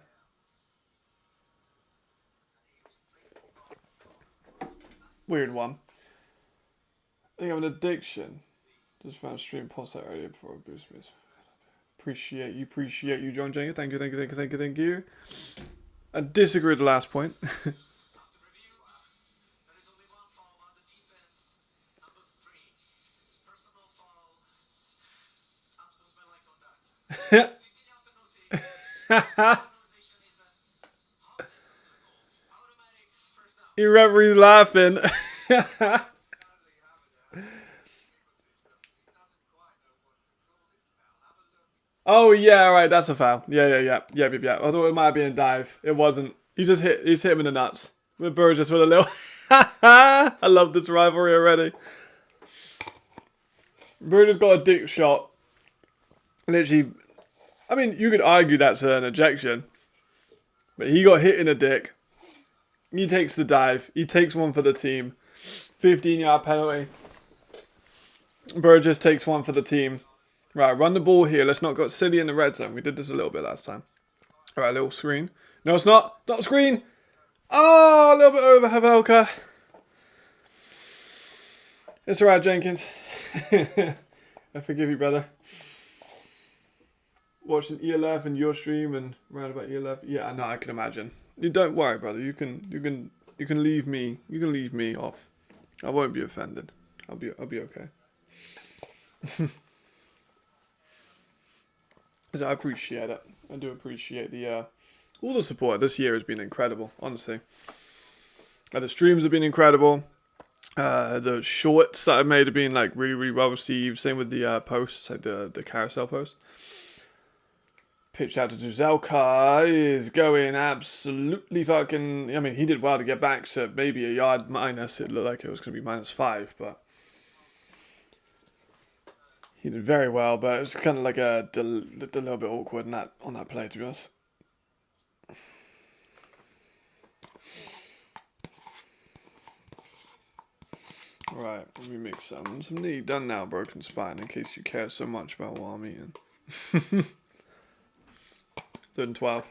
Weird one. I think I have an addiction. Just found a stream post that earlier before I boost me. Appreciate you, John Jenga. Thank you. I disagree with the last point. You remember he's laughing. Oh yeah, right, that's a foul. Yeah. I thought it might be a dive. It wasn't. He's hit him in the nuts. With Burgess with a little I love this rivalry already. Burgess got a dick shot. Literally, I mean, you could argue that's an ejection. But he got hit in the dick. He takes the dive. He takes one for the team. 15-yard penalty. Burgess takes one for the team. Right, run the ball here. Let's not get silly in the red zone. We did this a little bit last time. Alright, little screen. No, it's not. Not a screen. Oh, a little bit over Havelka. It's alright, Jenkins. I forgive you, brother. Watching ELF and your stream and round about ELF. Yeah, I know. I can imagine. You don't worry, brother. You can leave me. You can leave me off. I won't be offended. I'll be okay. I appreciate it. I do appreciate the all the support. This year has been incredible, honestly. The streams have been incredible. The shorts that I've made have been like really well received. Same with the posts, like the carousel post. Pitch out to Zuzelka is going absolutely fucking. I mean, he did well to get back to maybe a yard minus. It looked like it was going to be -5, but he did very well. But it was kind of like a little bit awkward on that play, to be honest. Right, let me make some neat done now, broken spine, in case you care so much about what I'm eating. 3rd and 12.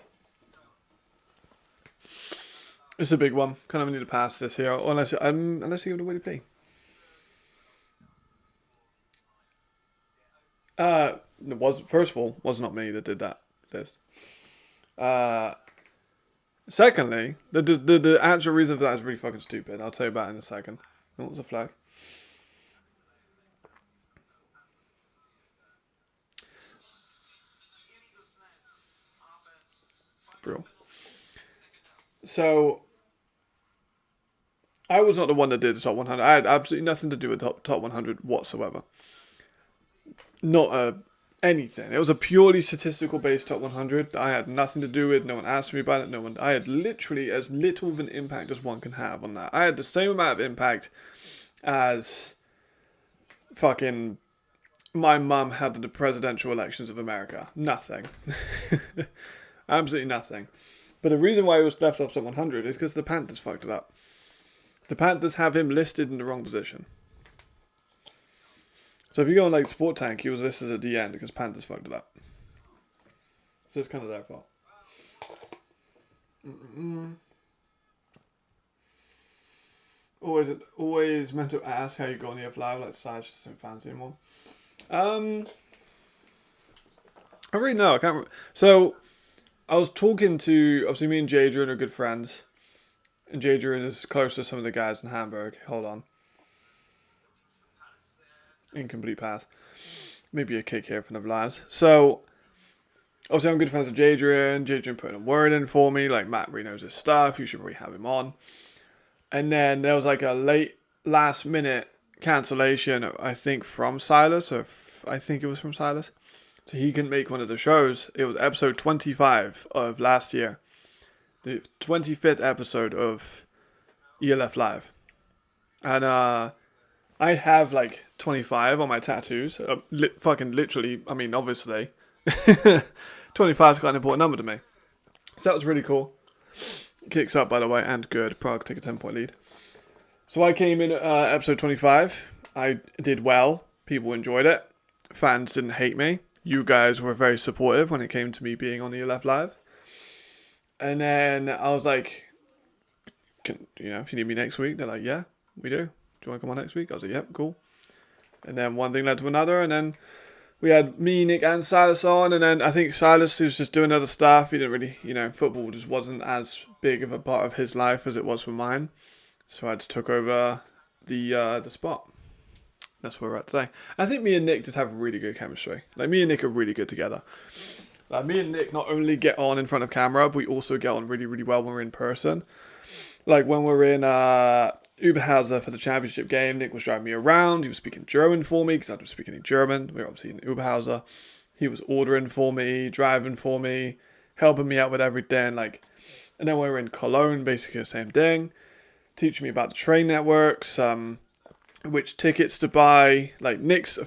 It's a big one. Kind of need to pass this here, unless you give it away to pee. It was, first of all, was not me that did that list. Secondly, the actual reason for that is really fucking stupid. I'll tell you about it in a second. What was the flag? Bro. So, I was not the one that did the top 100. I had absolutely nothing to do with top 100 whatsoever. Not anything. It was a purely statistical based top 100 that I had nothing to do with. No one asked me about it. I had literally as little of an impact as one can have on that. I had the same amount of impact as fucking my mum had the presidential elections of America. Nothing. Absolutely nothing. But the reason why it was left off top 100 is because the Panthers fucked it up. The Panthers have him listed in the wrong position. So if you go on like Sport Tank, he was listed at the end because Panthers fucked it up. So it's kind of their fault. Always meant to ask how you got on the F-Live, like Saj doesn't fancy anymore. I really know, I can't remember. So I was talking to, obviously me and Jadrian are good friends. And Jadrian is close to some of the guys in Hamburg. Hold on. Incomplete pass. Maybe a kick here for the Lions. So, obviously I'm good friends with Jadrian. Jadrian put a word in for me. Like, Matt really knows his stuff. You should probably have him on. And then there was like a last minute cancellation, I think from Silas. I think it was from Silas. So he couldn't make one of the shows. It was episode 25 of last year. The 25th episode of ELF Live. And I have like 25 on my tattoos. Fucking literally, I mean, obviously. 25 is quite an important number to me. So that was really cool. Kicks up, by the way, and good. Prague take a 10-point lead. So I came in episode 25. I did well. People enjoyed it. Fans didn't hate me. You guys were very supportive when it came to me being on ELF Live. And then I was like, if you need me next week, they're like, yeah, we do. Do you want to come on next week? I was like, yep, cool. And then one thing led to another, and then we had me, Nick, and Silas on, and then I think Silas was just doing other stuff. He didn't really, football just wasn't as big of a part of his life as it was for mine. So I just took over the spot. That's where we're at today. I think me and Nick just have really good chemistry. Like, me and Nick are really good together. Like, me and Nick not only get on in front of camera, but we also get on really, really well when we're in person. Like, when we're in Oberhauser for the championship game, Nick was driving me around. He was speaking German for me, because I don't speak any German. We were obviously in Oberhauser. He was ordering for me, driving for me, helping me out with everything. Like, and then when we were in Cologne, basically the same thing. Teaching me about the train networks, which tickets to buy. Like, Nick's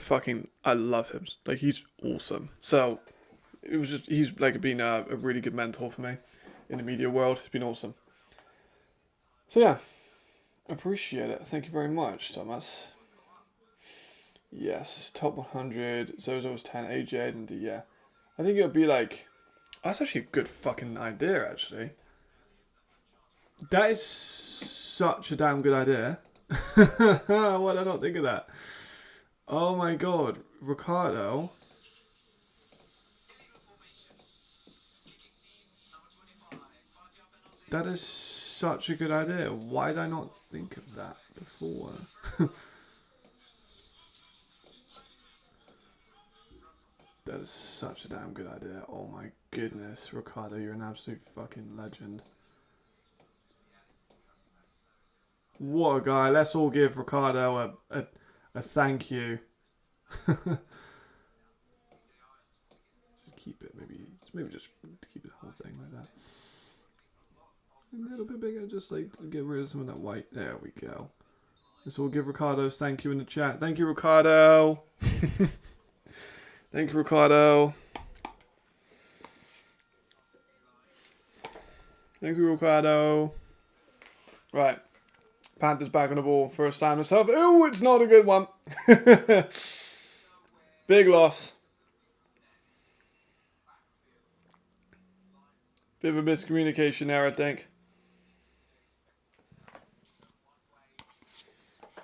I love him. Like, he's awesome. So he's like been a really good mentor for me in the media world. It's been awesome. So yeah, appreciate it. Thank you very much, Thomas. Yes, top 100. Zozo was 10, AJ and yeah. I think it would be like, that's actually a good fucking idea, actually. That is such a damn good idea. Why did I not think of that? Oh my god, Ricardo. That is such a good idea. Why did I not think of that before? That is such a damn good idea. Oh my goodness, Ricardo, you're an absolute fucking legend. What a guy. Let's all give Ricardo a thank you. Just keep it, maybe just keep the whole thing like that. A little bit bigger, just like to get rid of some of that white. There we go. Let's all give Ricardo's thank you in the chat. Thank you, Ricardo. Thank you, Ricardo. Thank you, Ricardo. Right. Panthers back on the ball. First time himself. Oh, it's not a good one. Big loss. Bit of a miscommunication there, I think.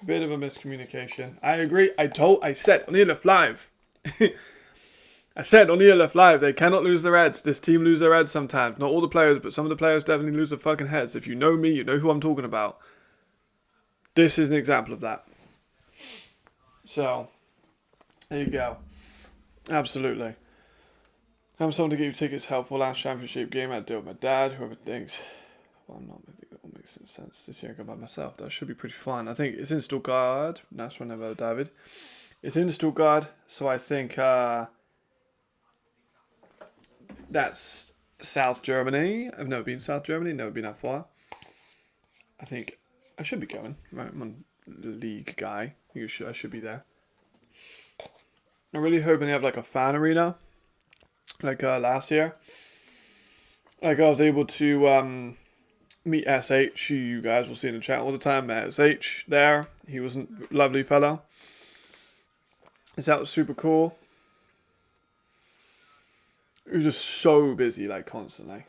Bit of a miscommunication. I agree. I said on ELF Live. I said on ELF Live, they cannot lose their heads. This team lose their heads sometimes. Not all the players, but some of the players definitely lose their fucking heads. If you know me, you know who I'm talking about. This is an example of that. So, there you go. Absolutely. I'm someone to get you tickets helpful. Last championship game I had to deal with my dad. Whoever thinks, well, I'm not. I think it all makes sense. This year I go by myself. That should be pretty fun. I think it's in Stuttgart. Nice one there, David. It's in Stuttgart, so I think that's South Germany. I've never been to South Germany. Never been that far. I think I should be going. Right, I'm a league guy. I think I should be there. I'm really hoping they have like a fan arena, like last year. Like I was able to meet SH, who you guys will see in the chat all the time. Met SH there. He was a lovely fellow. So that was super cool. He was just so busy, like constantly.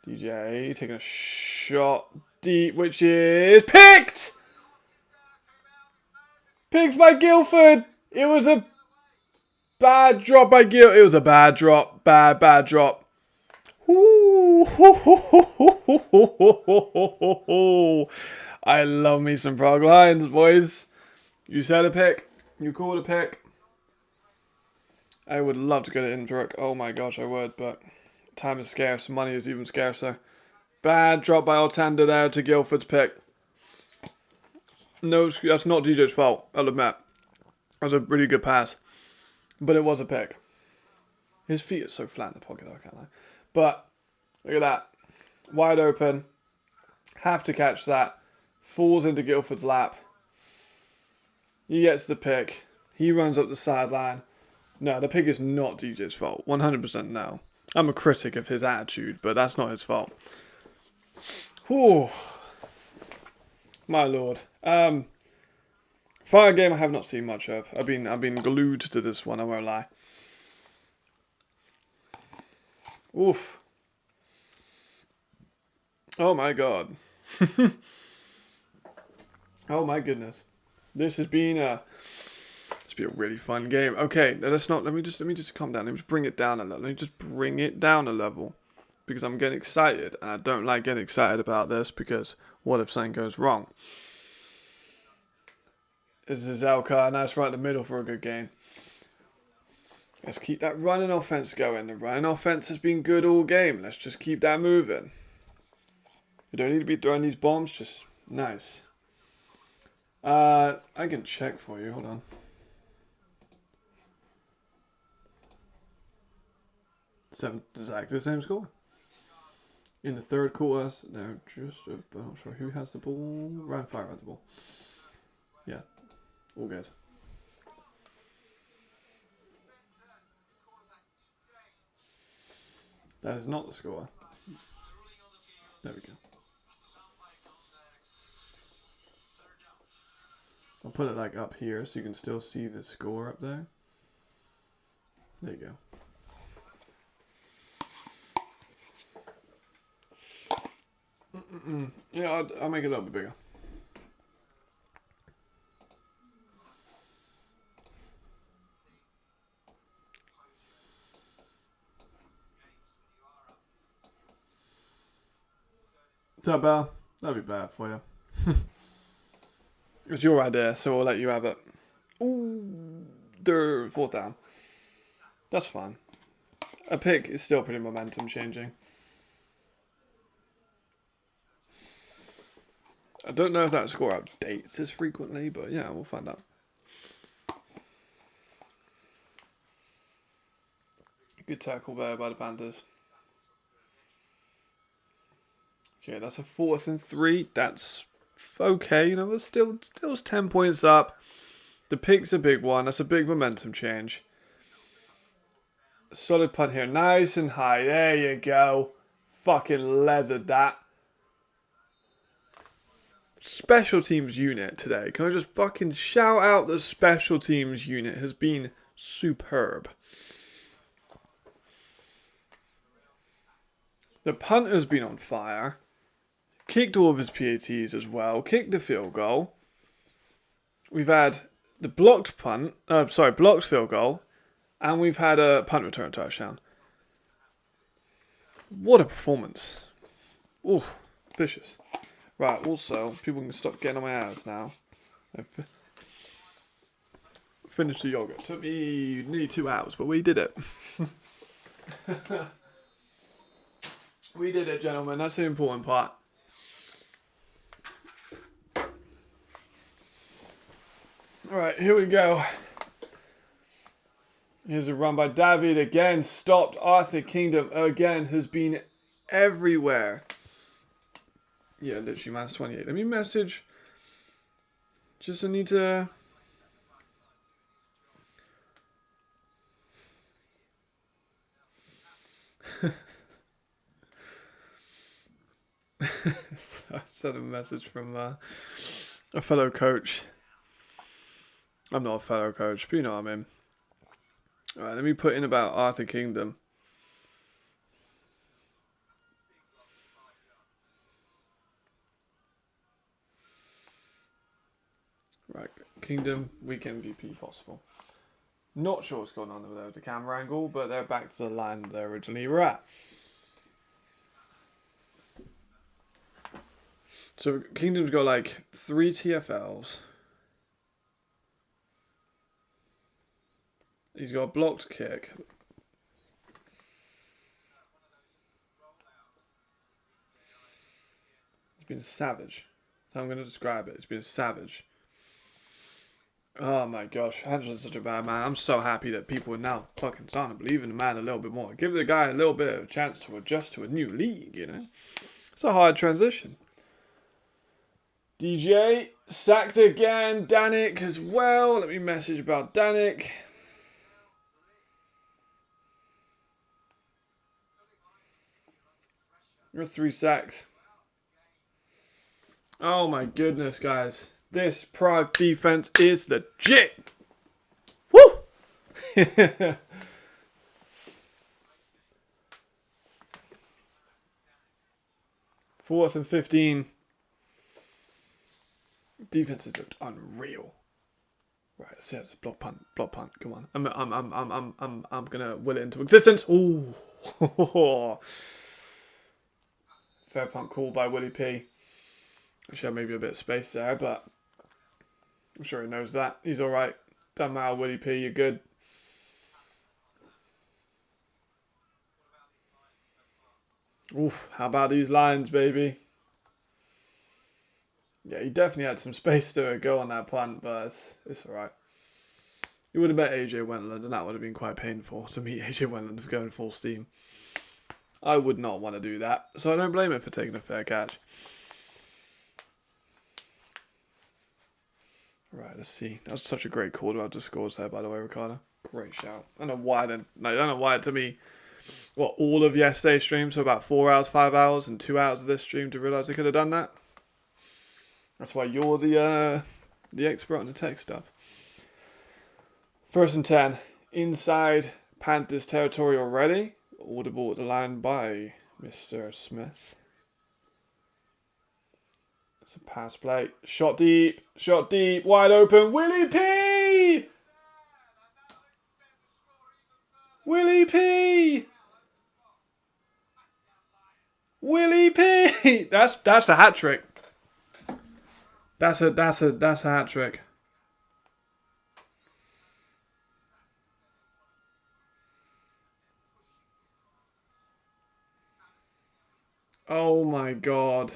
DJ taking a shot deep, which is picked! Picked by Guildford! It was a bad drop by Guildford. It was a bad drop. Bad drop. Ooh. I love me some Prague Lions, boys. You said a pick. You called a pick. I would love to go to Innsbruck. Oh my gosh, I would, but time is scarce. Money is even scarcer. Bad drop by Altander there to Guildford's pick. No, that's not DJ's fault, I'll admit. That was a really good pass. But it was a pick. His feet are so flat in the pocket though, can't I? But, look at that. Wide open. Have to catch that. Falls into Guildford's lap. He gets the pick. He runs up the sideline. No, the pick is not DJ's fault. 100% no. I'm a critic of his attitude, but that's not his fault. Whew. My lord. Fire game I have not seen much of. I've been glued to this one, I won't lie. Oof. Oh my god. Oh my goodness. This has been a really fun game. Okay, let me just calm down. Let me just bring it down a level. Because I'm getting excited, and I don't like getting excited about this because what if something goes wrong? This is Elka, nice right in the middle for a good game. Let's keep that running offense going. The running offense has been good all game. Let's just keep that moving. You don't need to be throwing these bombs, just nice. I can check for you, hold on. Exactly the same score. In the third quarter, they're just, I'm not sure who has the ball. Ryan Fire has the ball. Yeah, all good. That is not the score. There we go. I'll put it like up here so you can still see the score up there. There you go. Yeah, I'll make it a little bit bigger. What's up, Bell? That'd be bad for you. It was your idea, so we'll let you have it. Ooh, fourth down. That's fine. A pick is still pretty momentum changing. I don't know if that score updates as frequently, but yeah, we'll find out. Good tackle there by the Panthers. Okay, that's a 4th and 3. That's okay. You know, it's still 10 points up. The pick's a big one. That's a big momentum change. Solid punt here. Nice and high. There you go. Fucking leathered that. Special teams unit today. Can I just fucking shout out the special teams unit has been superb. The punter's been on fire. Kicked all of his PATs as well. Kicked the field goal. we've had the blocked blocked field goal, and we've had a punt return touchdown. What a performance. Ooh, vicious. Right, also, people can stop getting on my ass now. Finished the yogurt. Took me nearly 2 hours, but we did it. We did it, gentlemen. That's the important part. Alright, here we go. Here's a run by David again. Stopped. Arthur Kingdom again has been everywhere. Yeah, literally minus 28. Let me message. Just I need to... So I sent a message from a fellow coach. I'm not a fellow coach, but you know what I mean. Alright, let me put in about Arthur Kingdom. Right, Kingdom, week MVP possible. Not sure what's going on over there with the camera angle, but they're back to the line they originally were at. So Kingdom's got like 3 TFLs. He's got a blocked kick. He's been a savage. That's how I'm going to describe it. He's been a savage. Oh my gosh, Adnan's such a bad man. I'm so happy that people are now fucking starting to believe in the man a little bit more. Give the guy a little bit of a chance to adjust to a new league, you know? It's a hard transition. DJ, sacked again. Danik as well. Let me message about Danik. There's 3 sacks. Oh my goodness, guys. This Prague defense is legit. Woo! 4th and 15. Defense has looked unreal. Right, let's see. It's a block punt. Come on. I'm gonna will it into existence. Ooh. Fair punt call by Willie P. Wish I had maybe a bit of space there, but I'm sure he knows that. He's alright. Doesn't matter, Willie P, you're good. Oof, how about these lines, baby? Yeah, he definitely had some space to go on that punt, but it's alright. You would have bet AJ Wentland, and that would have been quite painful to meet AJ Wentland going full steam. I would not want to do that, so I don't blame him for taking a fair catch. Right, let's see. That was such a great call about the scores there, by the way, Ricardo. Great shout. I don't know why it took me, all of yesterday's stream, so about 4 hours, 5 hours, and 2 hours of this stream to realise I could have done that. That's why you're the expert on the tech stuff. 1st and 10. Inside Panthers territory already. Audible at the line by Mr. Smith. It's a pass play. Shot deep. Wide open. Willie P! Willie P! Willie P! That's a hat trick. That's a hat trick. Oh my god.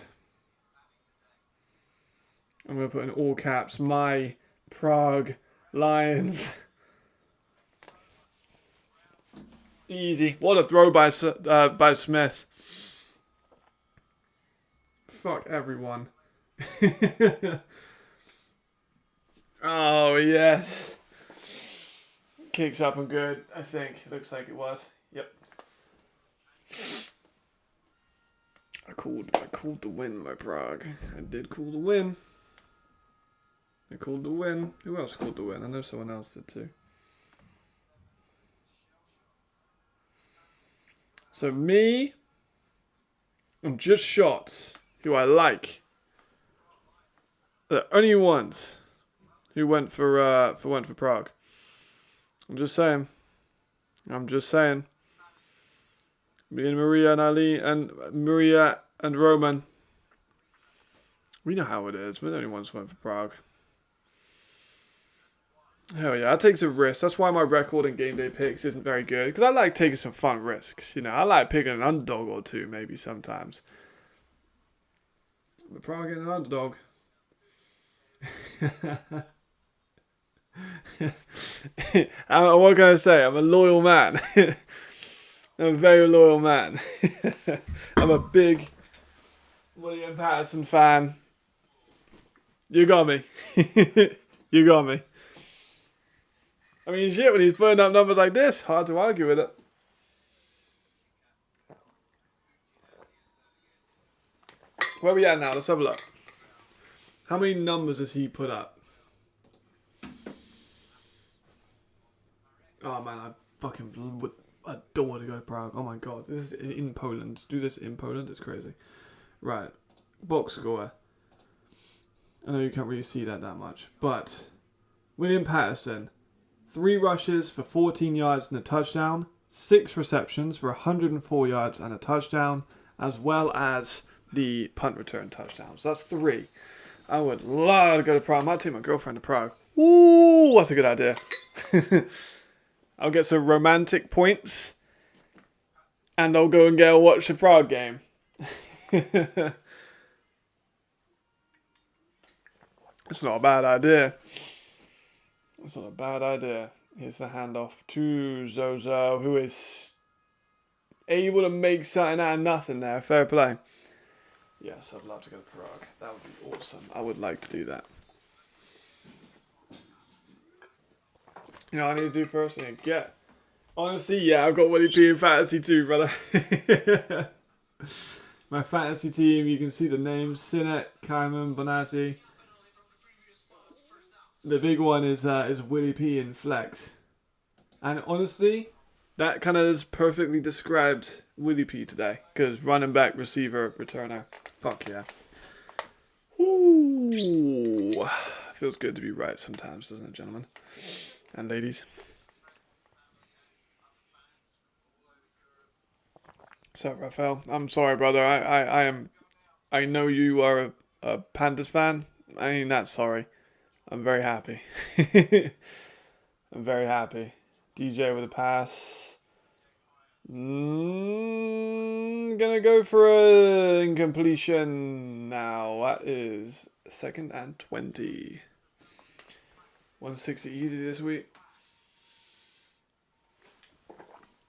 I'm going to put in all caps, my Prague Lions. Easy. What a throw by Smith. Fuck everyone. Oh, yes. Kicks up and good, I think. Looks like it was. Yep. I called the win by Prague. I did call the win. I called the win. Who else called the win? I know someone else did too. So me and Just Shots, who I like. The only ones who went for Prague. I'm just saying. Me and Maria and Ali and Maria and Roman. We know how it is. We're the only ones who went for Prague. Hell yeah, I take some risks. That's why my record in game day picks isn't very good. Because I like taking some fun risks. You know, I like picking an underdog or two maybe sometimes. But Prague is an underdog. What can I say? I'm a loyal man. I'm a very loyal man. I'm a big William Patterson fan. You got me. You got me. I mean, shit, when he's putting up numbers like this, hard to argue with it. Where are we at now? Let's have a look. How many numbers has he put up? Oh man, I don't want to go to Prague. Oh my god, this is in Poland. Do this in Poland, it's crazy. Right, box score. I know you can't really see that much, but William Patterson, 3 rushes for 14 yards and a touchdown, 6 receptions for 104 yards and a touchdown, as well as the punt return touchdown. So that's 3. I would love to go to Prague. I might take my girlfriend to Prague. Ooh, that's a good idea. I'll get some romantic points, and I'll go and watch the Prague game. It's not a bad idea. It's not a bad idea. Here's the handoff to Zozo, who is able to make something out of nothing there. Fair play. Yes, I'd love to go to Prague. That would be awesome. I would like to do that. You know what I need to do first? I need to get... Honestly, yeah, I've got Willie P in fantasy too, brother. My fantasy team, you can see the names. Sinek, Kaiman, Bonatti. The big one is Willie P in flex. And honestly, that kind of has perfectly described Willie P today. Because running back, receiver, returner. Fuck yeah. Ooh. Feels good to be right sometimes, doesn't it, gentlemen? And ladies. So, Raphael, I'm sorry, brother. I know you are a Panthers fan. I ain't that sorry. I'm very happy. I'm very happy. DJ with a pass. Gonna go for an incompletion now. That is 2nd and 20. 160 easy this week.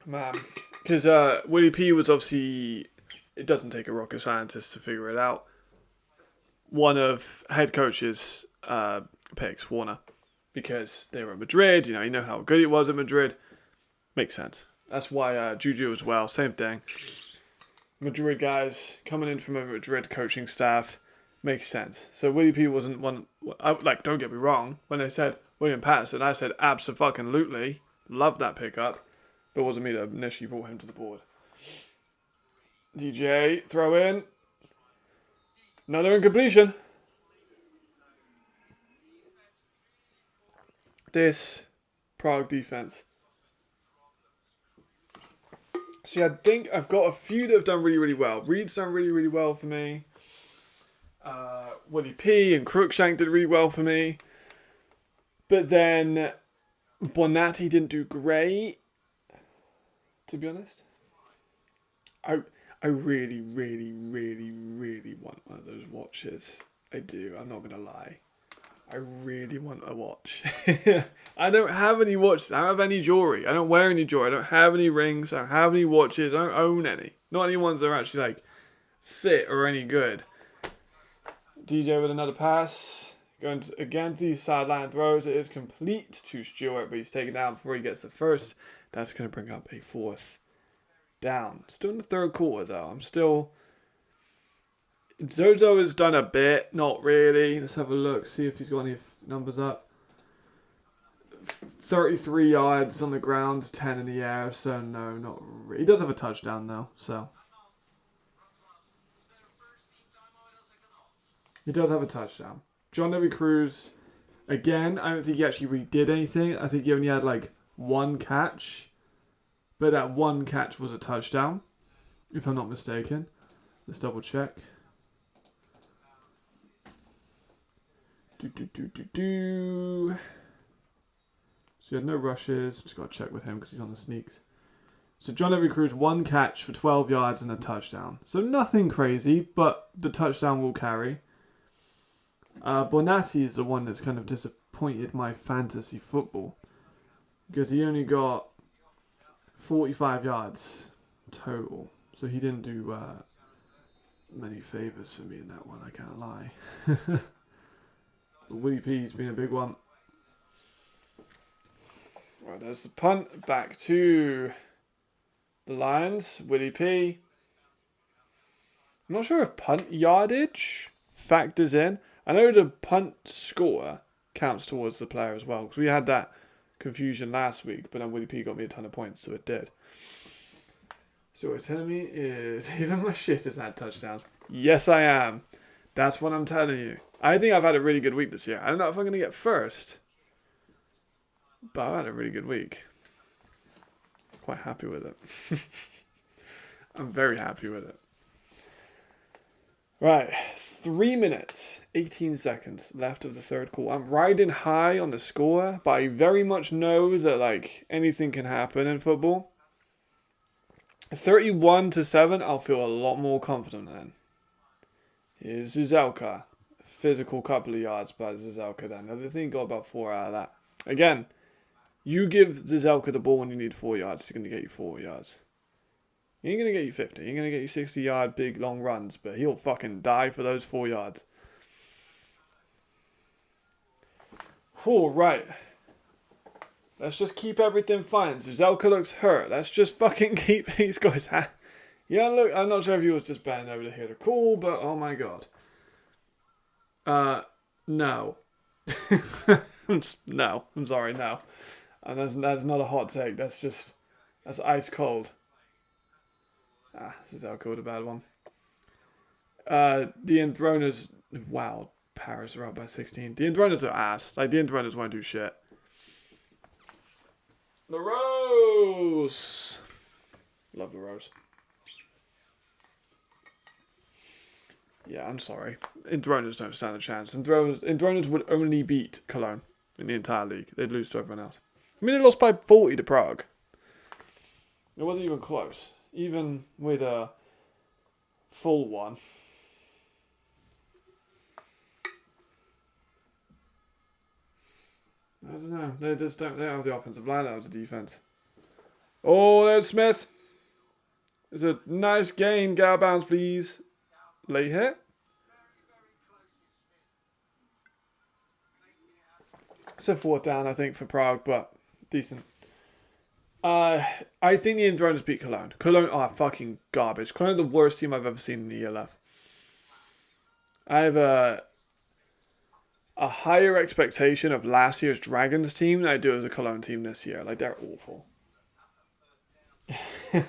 Man. Because Willie P was obviously... It doesn't take a rocket scientist to figure it out. One of head coach's picks, Warner. Because they were at Madrid. You know how good it was at Madrid. Makes sense. That's why Juju as well. Same thing. Madrid guys coming in from a Madrid coaching staff. Makes sense. So Willie P wasn't one... don't get me wrong. When they said William Patterson, I said abso-fucking-lutely. Love that pickup. But it wasn't me that initially brought him to the board. DJ, throw in. Another incompletion. This Prague defense. See, I think I've got a few that have done really, really well. Reed's done really, really well for me. Willie P and Crookshank did really well for me. But then Bonatti didn't do great, to be honest. I really, really, really, really want one of those watches. I do, I'm not going to lie. I really want a watch. I don't have any watches. I don't have any jewelry. I don't wear any jewelry. I don't have any rings. I don't have any watches. I don't own any. Not any ones that are actually fit or any good. DJ with another pass. Going again to these sideline throws. It is complete to Stewart, but he's taken down before he gets the first. That's going to bring up a 4th down. Still in the 3rd quarter, though. I'm still... Zozo has done a bit. Not really. Let's have a look. See if he's got any numbers up. 33 yards on the ground. 10 in the air. So, no, not really. He does have a touchdown, though. So... He does have a touchdown. John W. Cruz Again, I don't think he actually really did anything. I think he only had like one catch. But that one catch was a touchdown, if I'm not mistaken. Let's double check. So he had no rushes. Just got to check with him because he's on the sneaks. So John Every Cruz, one catch for 12 yards and a touchdown. So nothing crazy, but the touchdown will carry. Bonatti is the one that's kind of disappointed my fantasy football. Because he only got 45 yards total. So he didn't do many favours for me in that one, I can't lie. But Willie P's been a big one. Right, there's the punt back to the Lions. Willie P. I'm not sure if punt yardage factors in. I know the punt score counts towards the player as well, because we had that confusion last week, but then Willie P got me a ton of points, so it did. So what you're telling me is even my shit has had touchdowns. Yes, I am. That's what I'm telling you. I think I've had a really good week this year. I don't know if I'm going to get first, but I've had a really good week. Quite happy with it. I'm very happy with it. Right, 3 minutes, 18 seconds left of the third quarter. I'm riding high on the score, but I very much know that like anything can happen in football. 31-7, I'll feel a lot more confident then. Here's Zuzelka. Physical couple of yards by Zuzelka then. Another thing, got about 4 out of that. Again, you give Zuzelka the ball when you need 4 yards, he's going to get you 4 yards. He ain't going to get you 50. He ain't going to get you 60-yard big long runs, but he'll fucking die for those 4 yards. All right. Let's just keep everything fine. Zuzelka looks hurt. Let's just fucking keep these guys. Yeah, look, I'm not sure if you was just bending over to hear the call, but oh my god. No. No. I'm sorry, no. And that's not a hot take. That's ice cold. Zuzelka with a bad one. The Endronas, wow, Paris are up by 16. The Endronas are ass. Like, the Endronas won't do shit. The Rose. Love the Rose. Yeah, I'm sorry. Indronas don't stand a chance. Indronas would only beat Cologne in the entire league. They'd lose to everyone else. I mean, they lost by 40 to Prague. It wasn't even close. Even with a full one. I don't know. They don't have the offensive line. That was the defense. Oh, there's Smith. It's a nice gain. Get out of bounds, please. Late hit. It's a 4th down, I think, for Prague, but decent. I think the Indronas beat Cologne. Cologne are fucking garbage. Cologne are the worst team I've ever seen in the ELF. I have a higher expectation of last year's Dragons team than I do as a Cologne team this year. Like, they're awful.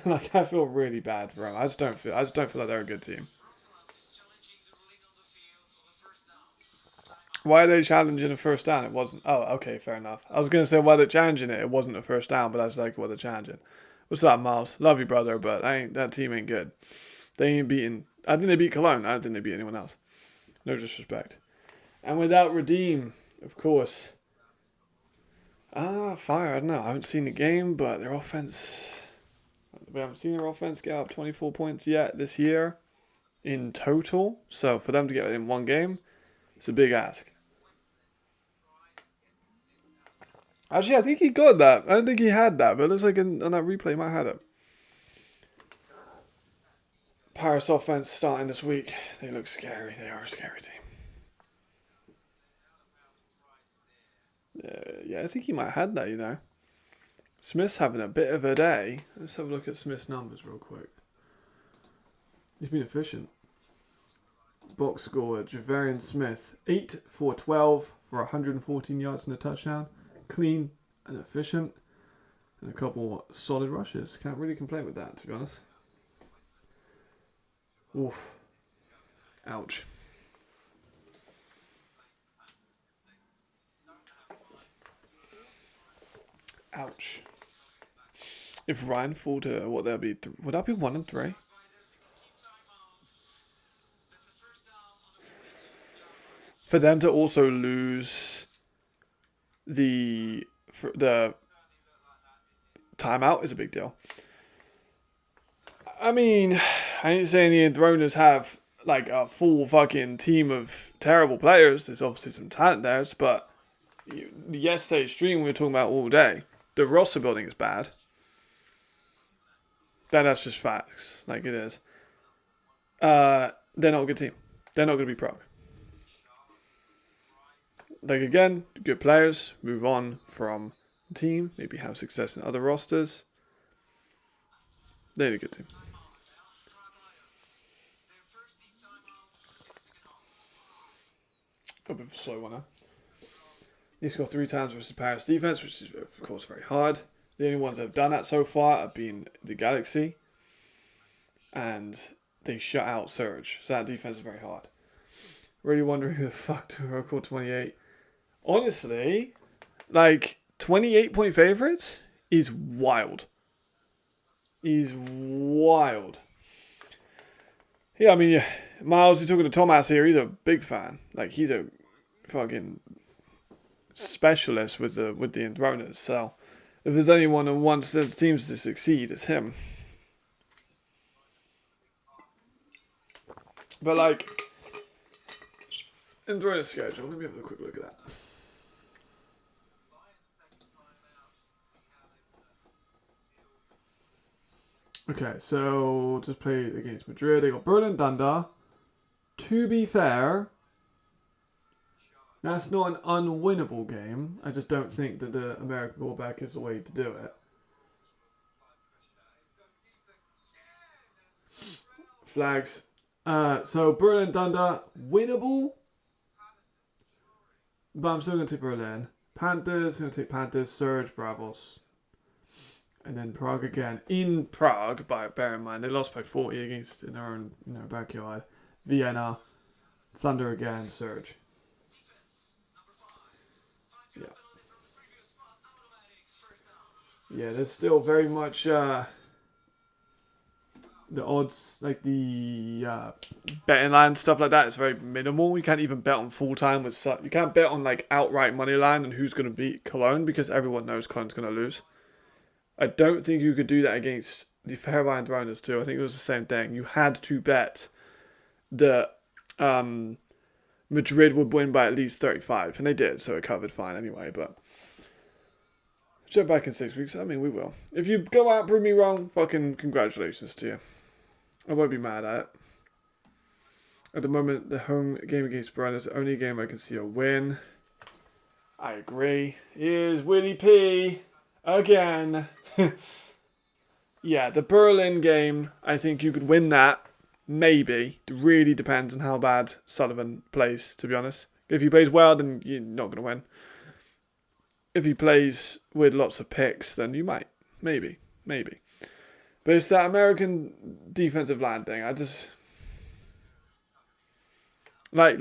Like, I feel really bad for them. I just don't feel like they're a good team. Why are they challenging a first down? It wasn't. Oh, okay, fair enough. I was going to say, why they're challenging it. It wasn't a first down, but that's like what they're challenging. What's up, Miles? Love you, brother, but that team ain't good. They ain't beating. I think they beat Cologne. I don't think they beat anyone else. No disrespect. And without Redeem, of course. Fire. I don't know. I haven't seen the game, but their offense. We haven't seen their offense get up 24 points yet this year in total. So for them to get it in one game, it's a big ask. Actually, I think he got that. I don't think he had that, but it looks like on that replay he might have it. Paris offense starting this week. They look scary. They are a scary team. Yeah, I think he might have had that, you know. Smith's having a bit of a day. Let's have a look at Smith's numbers real quick. He's been efficient. Box score, Javarian Smith, 8 for 12 for 114 yards and a touchdown. Clean and efficient. And a couple solid rushes. Can't really complain with that, to be honest. Oof. Ouch. Ouch. If Ryan fall to what that'd be, would that be 1-3? For them to also lose the timeout is a big deal. I mean, I ain't saying the Enthroners have like a full fucking team of terrible players. There's obviously some talent there, but yesterday's stream we were talking about all day. The roster building is bad. That's just facts, like it is. They're not a good team. They're not going to be Prague. Like again, good players, move on from the team, maybe have success in other rosters. They're a good team. A bit of a slow one now. He scored 3 times versus Paris defense, which is of course very hard. The only ones that have done that so far have been the Galaxy, and they shut out Surge. So that defense is very hard. Really wondering who the fuck to record 28. Honestly, like 28-point favorites is wild. He's wild. Yeah, I mean, yeah, Miles, you're talking to Thomas here. He's a big fan. Like he's a fucking specialist with the Enthroners. So if there's anyone who wants the teams to succeed, it's him. But like Enthroners schedule, let me have a quick look at that. Okay, so just played against Madrid. They got Berlin Thunder. To be fair, that's not an unwinnable game. I just don't think that the American quarterback is the way to do it. Flags. So Berlin Thunder, winnable. But I'm still going to take Berlin. Panthers, going to take Panthers. Surge, Bravos. And then Prague again. In Prague, bear in mind, they lost by 40 against in their own backyard. Vienna. Thunder again. Surge. Yeah. Yeah, there's still very much the odds, like the betting line stuff like that is very minimal. You can't even bet on full time with you can't bet on like outright money line and who's going to beat Cologne because everyone knows Cologne's going to lose. I don't think you could do that against the Fairbairn Throners too. I think it was the same thing. You had to bet that Madrid would win by at least 35, and they did, so it covered fine anyway. But check back in 6 weeks. I mean, we will. If you go out and prove me wrong, fucking congratulations to you. I won't be mad at it. At the moment, the home game against Brighton is the only game I can see a win. I agree. Here's Willie P. Again. Yeah, the Berlin game, I think you could win that. Maybe. It really depends on how bad Sullivan plays, to be honest. If he plays well, then you're not going to win. If he plays with lots of picks, then you might. Maybe. But it's that American defensive line thing. I just... Like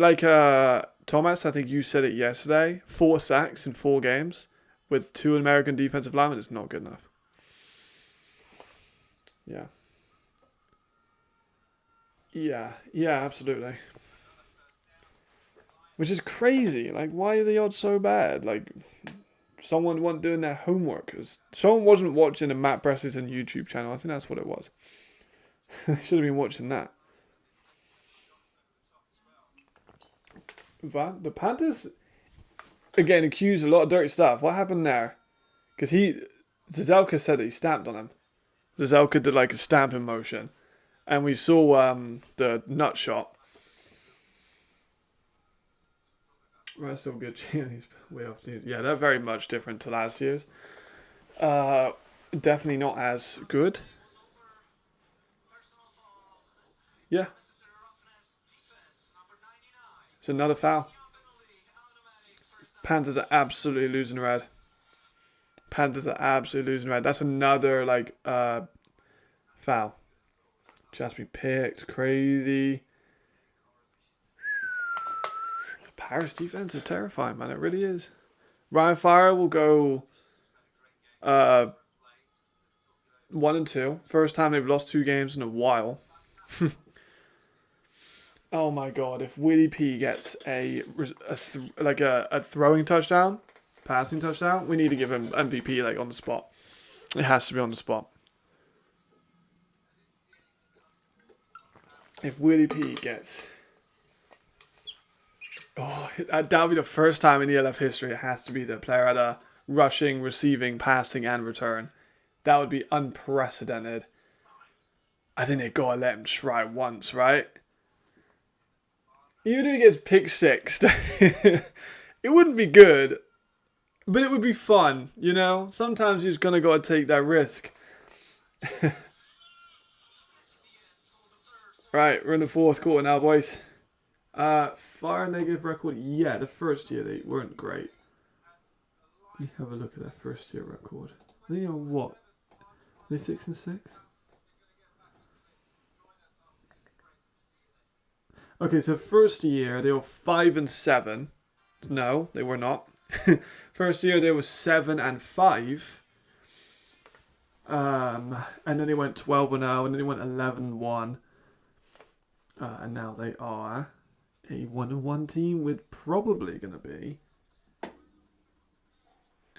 Thomas, I think you said it yesterday. 4 sacks in 4 games with 2 American defensive linemen is not good enough. Yeah, absolutely. Which is crazy. Like, why are the odds so bad? Like, someone wasn't doing their homework. Someone wasn't watching a Matt Bressington YouTube channel. I think that's what it was. They should have been watching that. The Panthers, again, accused a lot of dirty stuff. What happened there? Because Zazelka said that he stamped on him. Zazelka did like a stamping motion. And we saw the nut shot. Right, still good. He's way off. Yeah, they're very much different to last year's. Definitely not as good. Yeah. It's another foul. Panthers are absolutely losing red. That's another foul. Just be picked. Crazy. Paris defense is terrifying, man. It really is. Ryan Fire will go Uh, 1-2. First time they've lost 2 games in a while. Oh my god! If Willie P gets a throwing touchdown, passing touchdown, we need to give him MVP like on the spot. It has to be on the spot. If Willie P gets, that'll be the first time in ELF history it has to be the player at a rushing, receiving, passing, and return. That would be unprecedented. I think they gotta let him try once, right? Even if he gets pick sixed, it wouldn't be good, but it would be fun, you know? Sometimes you're just gonna gotta take that risk. Right, we're in the fourth quarter now, boys. Fire negative record. Yeah, the first year they weren't great. Let me have a look at their first year record. They are what? Are they 6-6? Okay, so first year they were 5-7. No, they were not. First year they were 7-5. And then they went 12-0, and then they went 11-1. And now they are a 1-1 team with probably going to be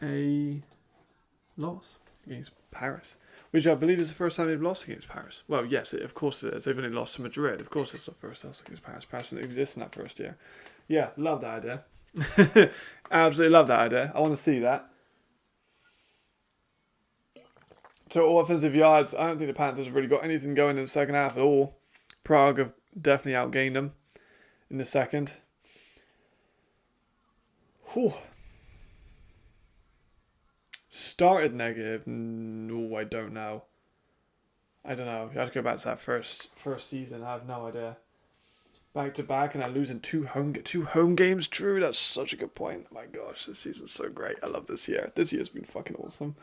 a loss against Paris, which I believe is the first time they've lost against Paris. Well, yes, of course it is. They've only lost to Madrid. Of course it's the first loss against Paris. Paris didn't exist in that first year. Yeah, love that idea. Absolutely love that idea. I want to see that. Total offensive yards, I don't think the Panthers have really got anything going in the second half at all. Prague have definitely outgained them in the second. Whew. Started negative. No, I don't know. You have to go back to that first season. I have no idea. Back to back, and I'm losing two home games. True, that's such a good point. Oh my gosh, this season's so great. I love this year. This year's been fucking awesome.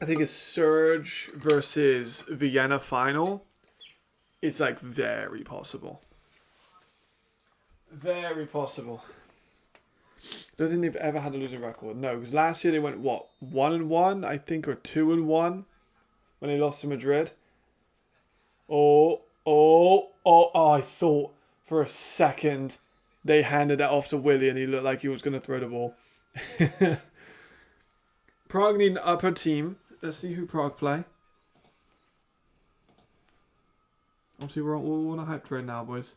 I think a Surge versus Vienna final is like very possible. Very possible. Don't think they've ever had a losing record. No, because last year they went, what, 1-1, I think, or 2-1 when they lost to Madrid. I thought for a second they handed that off to Willie and he looked like he was going to throw the ball. Prague need an upper team. Let's see who Prague play. Obviously, we're all on a hype train now, boys.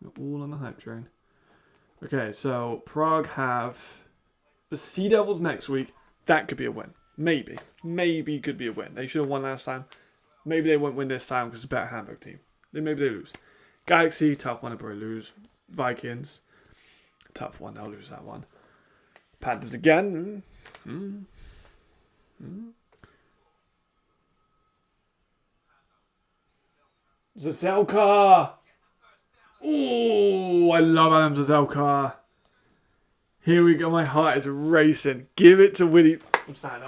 We're all on a hype train. Okay, so Prague have the Sea Devils next week. That could be a win. Maybe. Maybe could be a win. They should have won last time. Maybe they won't win this time because it's a better Hamburg team. Then maybe they lose. Galaxy, tough one. They'll probably lose. Vikings, tough one. They'll lose that one. Panthers again. Zazelka! Oh, I love Adam Zazelka. Here we go. My heart is racing. Give it to Willie. I'm standing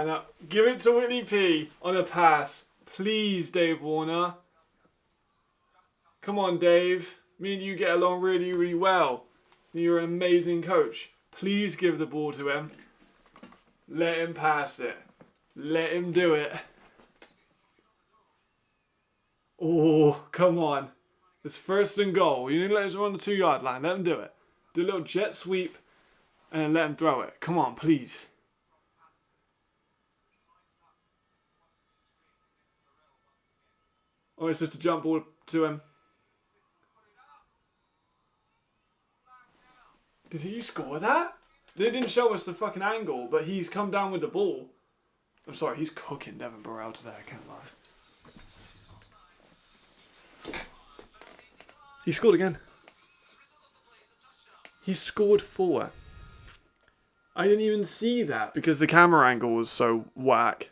up. Give it to Willie P on a pass. Please, Dave Warner. Come on, Dave. Me and you get along really, really well. You're an amazing coach. Please give the ball to him. Let him pass it. Let him do it. Oh, come on. It's first and goal. You need to let him run the 2-yard line. Let him do it. Do a little jet sweep and then let him throw it. Come on, please. Oh, it's just a jump ball to him. Did he score that? They didn't show us the fucking angle, but he's come down with the ball. I'm sorry, he's cooking Devin Burrell today, I can't lie. He scored again. He scored 4. I didn't even see that because the camera angle was so whack.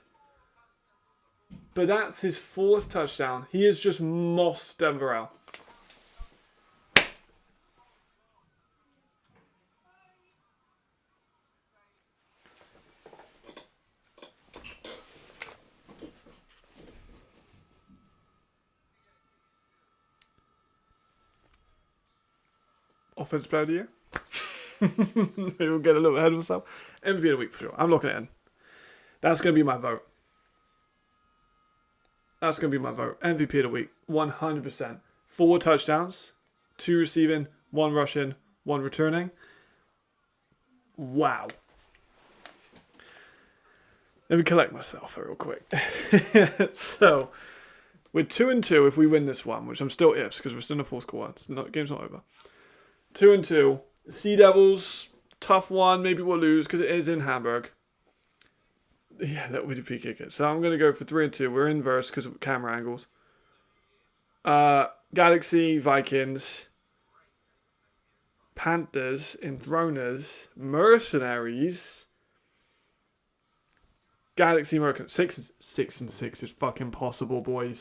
But that's his 4th touchdown. He has just mossed Devin Burrell. Offensive player of the year? Maybe we'll get a little ahead of myself. MVP of the week for sure. I'm locking it in. That's going to be my vote. That's going to be my vote. MVP of the week. 100%. 4 touchdowns. 2 receiving. 1 rushing. 1 returning. Wow. Let me collect myself real quick. So, we're 2-2 if we win this one, which I'm still ifs because we're still in the fourth quarter. Game's not over. 2-2. Sea Devils, tough one. Maybe we'll lose because it is in Hamburg. Yeah, let WDP kick it. So I'm going to go for 3-2. We're inverse because of camera angles. Galaxy, Vikings, Panthers, Enthroners, Mercenaries, Galaxy, Mercenaries. 6-6 is fucking possible, boys.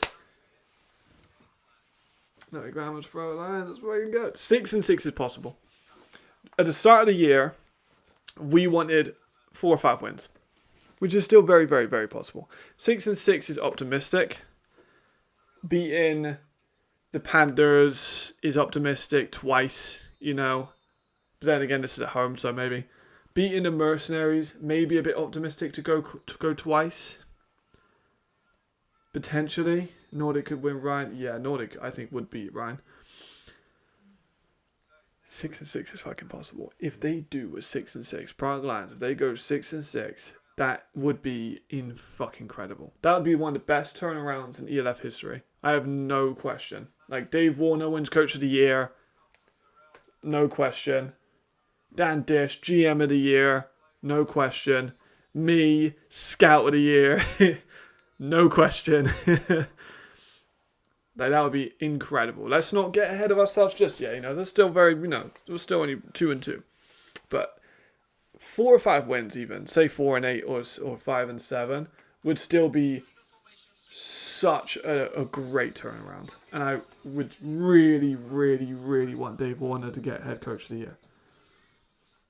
No grammars for line. That's where you can go. 6-6 is possible. At the start of the year, we wanted 4 or 5 wins, which is still very, very, very possible. 6-6 is optimistic. Beating the Panthers is optimistic twice, you know. But then again, this is at home, so maybe. Beating the Mercenaries, maybe a bit optimistic to go twice. Potentially. Nordic could win Ryan. Yeah, Nordic, I think, would beat Ryan. 6-6 is fucking possible. If they do a 6-6, Prague Lions, if they go 6-6, that would be fucking incredible. That would be one of the best turnarounds in ELF history. I have no question. Like, Dave Warner wins Coach of the Year. No question. Dan Dish, GM of the Year. No question. Me, Scout of the Year. No question. That would be incredible. Let's not get ahead of ourselves just yet. You know, there's still very, we're still only 2-2. But 4 or 5 wins even, say 4-8 or 5-7, would still be such a great turnaround. And I would really, really, really want Dave Warner to get head coach of the year.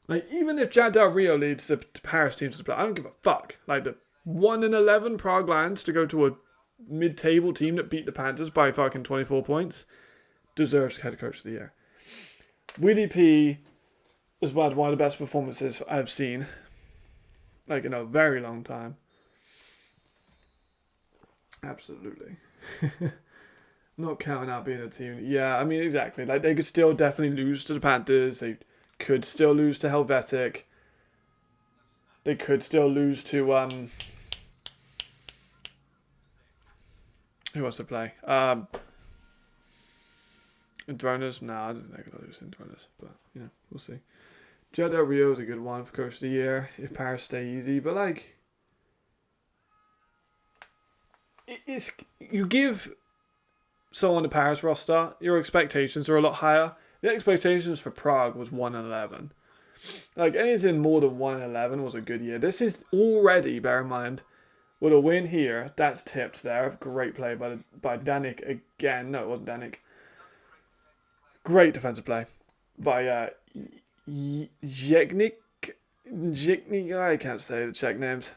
Like, even if Jad Del Rio leads the Paris teams to play, I don't give a fuck. Like, the 1-11 Prague Lions to go to a mid-table team that beat the Panthers by fucking 24 points deserves head coach of the year. Willie P was one of the best performances I've seen, like, in a very long time. Absolutely. Not counting out being a team. Yeah, I mean, exactly. Like, they could still definitely lose to the Panthers. They could still lose to Helvetic. They could still lose to who wants to play? Indroners? No, I don't think they're going to lose Indroners. But, we'll see. Jed Del Rio is a good one for Coach of the Year if Paris stay easy. But, like, you give someone the Paris roster, your expectations are a lot higher. The expectations for Prague was 1-11. Like, anything more than 1-11 was a good year. This is already, bear in mind, with a win here, that's tipped there. Great play by Danik again. No, it wasn't Danik. Great defensive play by Jeknik. I can't say the Czech names.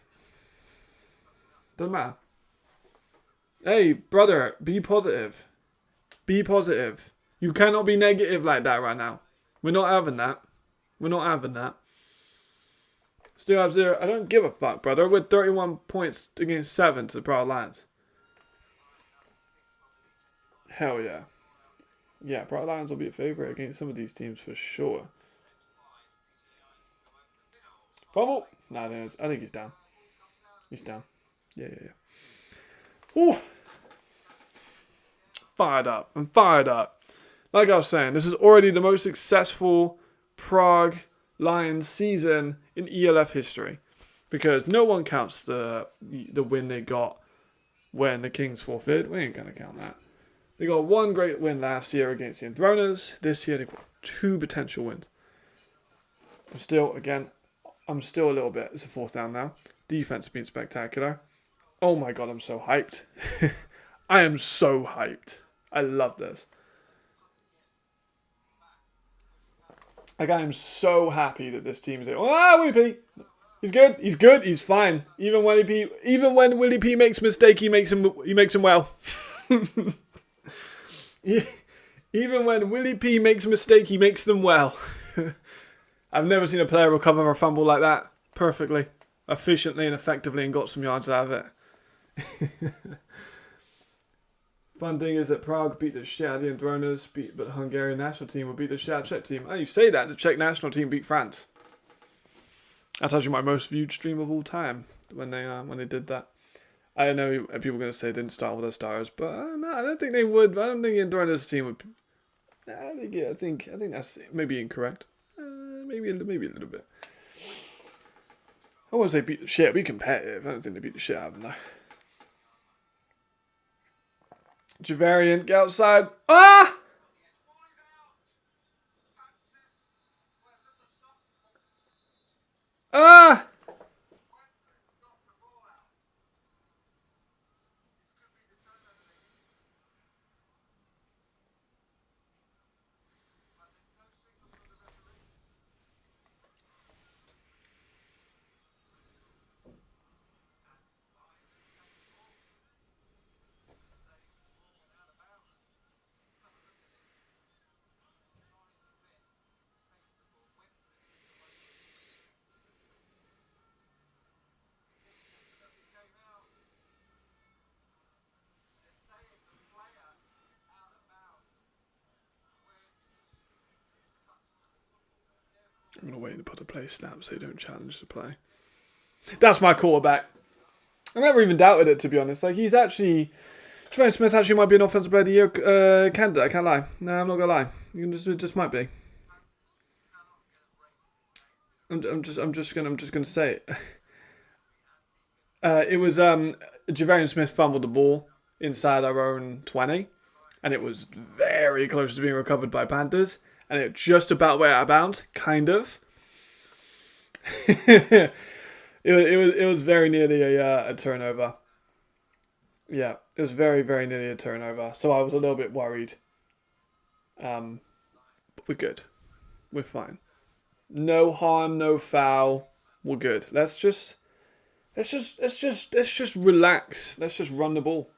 Doesn't matter. Hey, brother, be positive. Be positive. You cannot be negative like that right now. We're not having that. We're not having that. Still have 0. I don't give a fuck, brother. We're 31 points against 7 to the Prague Lions. Hell yeah. Yeah, Prague Lions will be a favourite against some of these teams for sure. Fumble? No, I think he's down. He's down. Yeah. Ooh. Fired up. I'm fired up. Like I was saying, this is already the most successful Prague Lions season in ELF history, because no one counts the win they got when the Kings forfeited. We ain't gonna count that. They got one great win last year against the Enthroners. This year they've got 2 potential wins. I'm still a little bit. It's a 4th down now. Defense has been spectacular. Oh my god, I'm so hyped. I am so hyped. I love this. Like, I am so happy that this team is there. Willie P. He's good. He's good. He's fine. Even when Willie P makes a mistake, he makes him well. Even when Willie P makes a mistake, he makes them well. I've never seen a player recover a fumble like that perfectly, efficiently and effectively and got some yards out of it. Fun thing is that Prague beat the shit out of the Andronas, but the Hungarian national team will beat the shit out of the Czech team. Oh, you say that, the Czech national team beat France. That's actually my most viewed stream of all time when they did that. I know people are going to say they didn't start with their stars, but no, I don't think they would. I don't think the Andronas team would. I think that's maybe incorrect. Maybe a little bit. I won't say beat the shit. Be competitive. I don't think they beat the shit out of them though. Javarian, get outside. Ah! Ah! I'm going to wait to put a play snap so they don't challenge the play. That's my quarterback. I never even doubted it, to be honest. Like, he's actually... Trey Smith actually might be an offensive player of the year candidate. I can't lie. No, I'm not going to lie. It just might be. I'm just gonna say it. It was Javarian Smith fumbled the ball inside our own 20, and it was very close to being recovered by Panthers, and it just about went out of bounds, kind of. it was very nearly a turnover. Yeah, it was very, very nearly a turnover. So I was a little bit worried. But we're good. We're fine. No harm, no foul. We're good. Let's just relax. Let's just run the ball.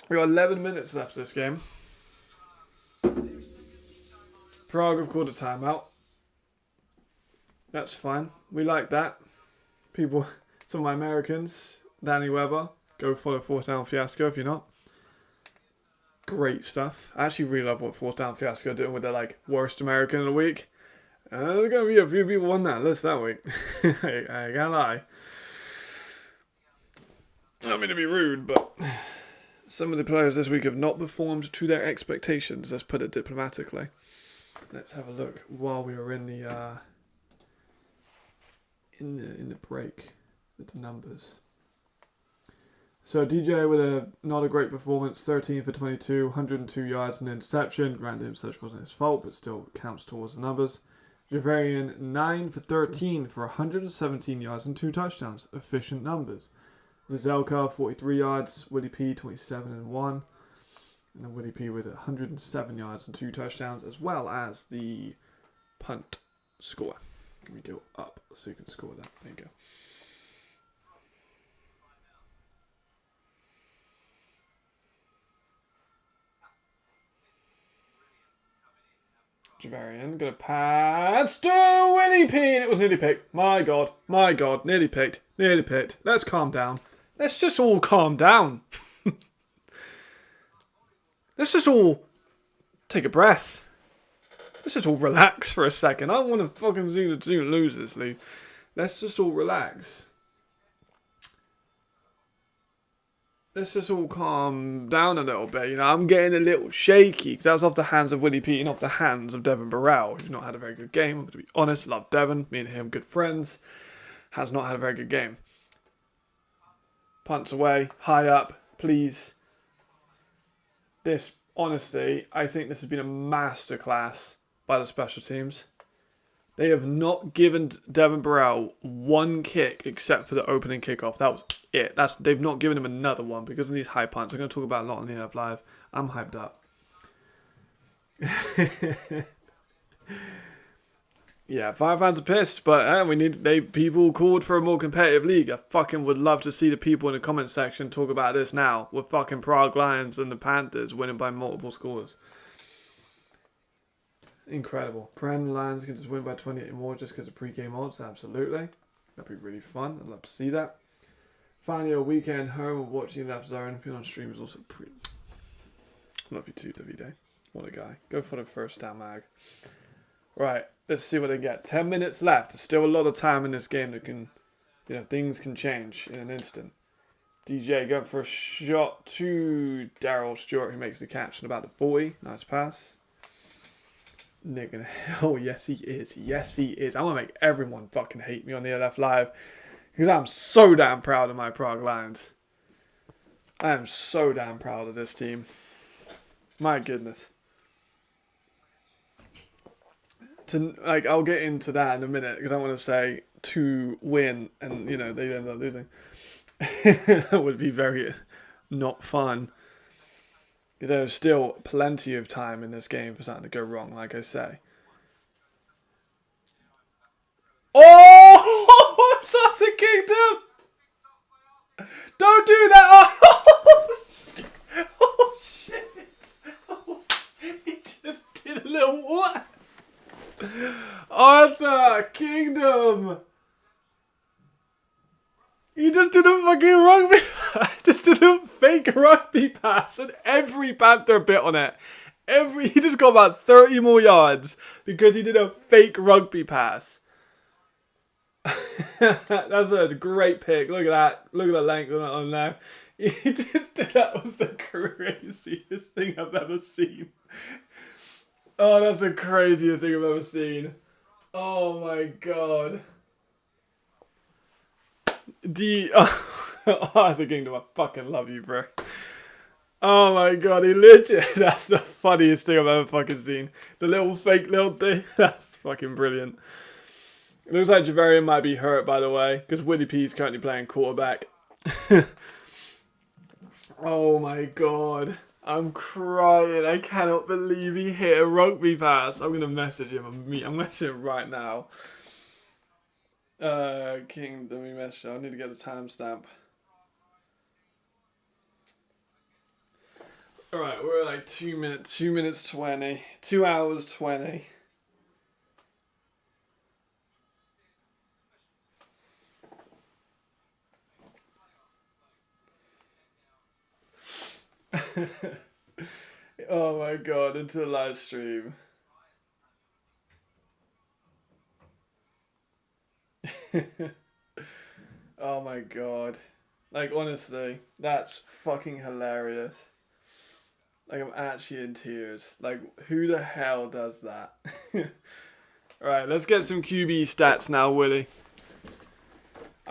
We got 11 minutes left this game. Prague have called a timeout. That's fine. We like that. People, some of my Americans, Danny Weber, go follow Fourth Down Fiasco if you're not. Great stuff. I actually really love what Fourth Down Fiasco are doing with their like worst American of the week. There's going to be a few people on that list that week. I can't lie. I don't mean to be rude, but some of the players this week have not performed to their expectations. Let's put it diplomatically. Let's have a look while we are in the break at the numbers. So DJ with not a great performance, 13 for 22, 102 yards and an interception. Granted, the interception wasn't his fault, but still counts towards the numbers. Javarian 9 for 13 for 117 yards and 2 touchdowns. Efficient numbers. Zelka 43 yards, Willie P 27 and 1. And then Willie P with 107 yards and 2 touchdowns, as well as the punt score. Let me go up so you can score that. There you go. Javarian gonna pass to Willie P, and it was nearly picked. My God, nearly picked. Let's calm down. Let's just all calm down. Let's just all take a breath. Let's just all relax for a second. I don't want to fucking see the team lose this league. Let's just all relax. Let's just all calm down a little bit. You know, I'm getting a little shaky because that was off the hands of Willie P and off the hands of Devin Burrell, who's not had a very good game. I'm going to be honest. Love Devin. Me and him, good friends. Has not had a very good game. Punts away. High up. Please. This, honestly, I think this has been a masterclass by the special teams. They have not given Devin Burrell one kick except for the opening kickoff. That was it. They've not given him another one because of these high punts. I'm going to talk about a lot on the NF Live. I'm hyped up. Yeah, Fire fans are pissed, but people called for a more competitive league. I fucking would love to see the people in the comment section talk about this now with fucking Prague Lions and the Panthers winning by multiple scores. Incredible. Prem Lions can just win by 28 more just because of pre-game odds. Absolutely. That'd be really fun. I'd love to see that. Finally, a weekend home watching the Zone. Being on stream is also pretty. Love you too, Davide. What a guy. Go for the first down mag. Right, let's see what they get. 10 minutes left. There's still a lot of time in this game that can, things can change in an instant. DJ going for a shot to Daryl Stewart, who makes the catch in about the 40. Nice pass. Nick and hell, yes he is. Yes he is. I'm gonna make everyone fucking hate me on the LF Live because I'm so damn proud of my Prague Lions. I am so damn proud of this team. My goodness. I'll get into that in a minute because I want to say to win and they end up losing. That would be very not fun. There's still plenty of time in this game for something to go wrong, like I say. Oh! It's off the kingdom! Don't do that! Oh, shit! Oh, he just did a little what? Arthur! Kingdom! He just did a fucking rugby just did a fake rugby pass and every Panther bit on it. He just got about 30 more yards because he did a fake rugby pass. That's a great pick. Look at that. Look at the length on there. That was the craziest thing I've ever seen. Oh, that's the craziest thing I've ever seen. Oh my god. The Kingdom, I fucking love you, bro. Oh my god, he legit. That's the funniest thing I've ever fucking seen. The little fake little thing. That's fucking brilliant. It looks like Javarian might be hurt, by the way, because Willie P is currently playing quarterback. Oh my god. I'm crying. I cannot believe he hit a rugby pass. I'm going to message him. I'm messaging him right now. King, let me message you. I need to get the timestamp. Alright, we're at like 2 minutes 20. 2 hours 20. Oh my god, into the live stream. Oh my god. Like, honestly, that's fucking hilarious. Like, I'm actually in tears. Like, who the hell does that? Alright, let's get some QB stats now, Willie.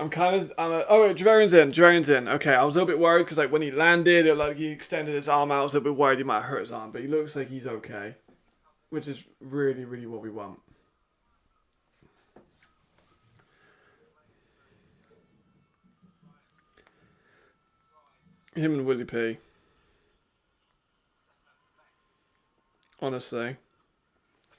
Oh wait, Javarian's in. Okay, I was a little bit worried because like when he landed, he extended his arm out. I was a bit worried he might hurt his arm, but he looks like he's okay, which is really, really what we want. Him and Willie P. Honestly,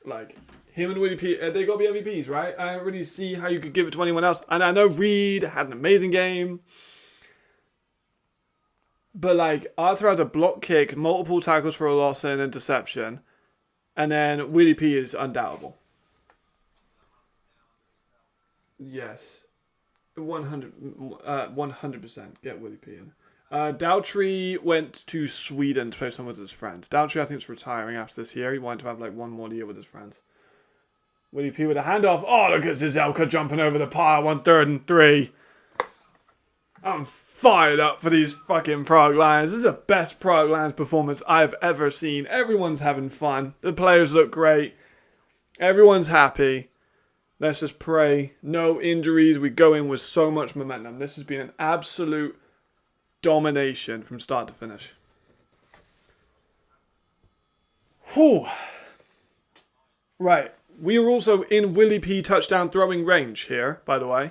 like him and Willie P. They got to be MVPs, right? I don't really see how you could give it to anyone else. And I know Reed had an amazing game. But, like, Arthur had a block kick, multiple tackles for a loss and an interception. And then Willie P is undoubtable. Yes. 100% get Willie P in. Daltrey went to Sweden to play some with his friends. Daltrey, I think, is retiring after this year. He wanted to have, like, one more year with his friends. Willie P with a handoff. Oh, look at Zizelka jumping over the pile. 1 3rd and 3. I'm fired up for these fucking Prague Lions. This is the best Prague Lions performance I've ever seen. Everyone's having fun. The players look great. Everyone's happy. Let's just pray. No injuries. We go in with so much momentum. This has been an absolute domination from start to finish. Whew. Right. We are also in Willie P touchdown throwing range here, by the way.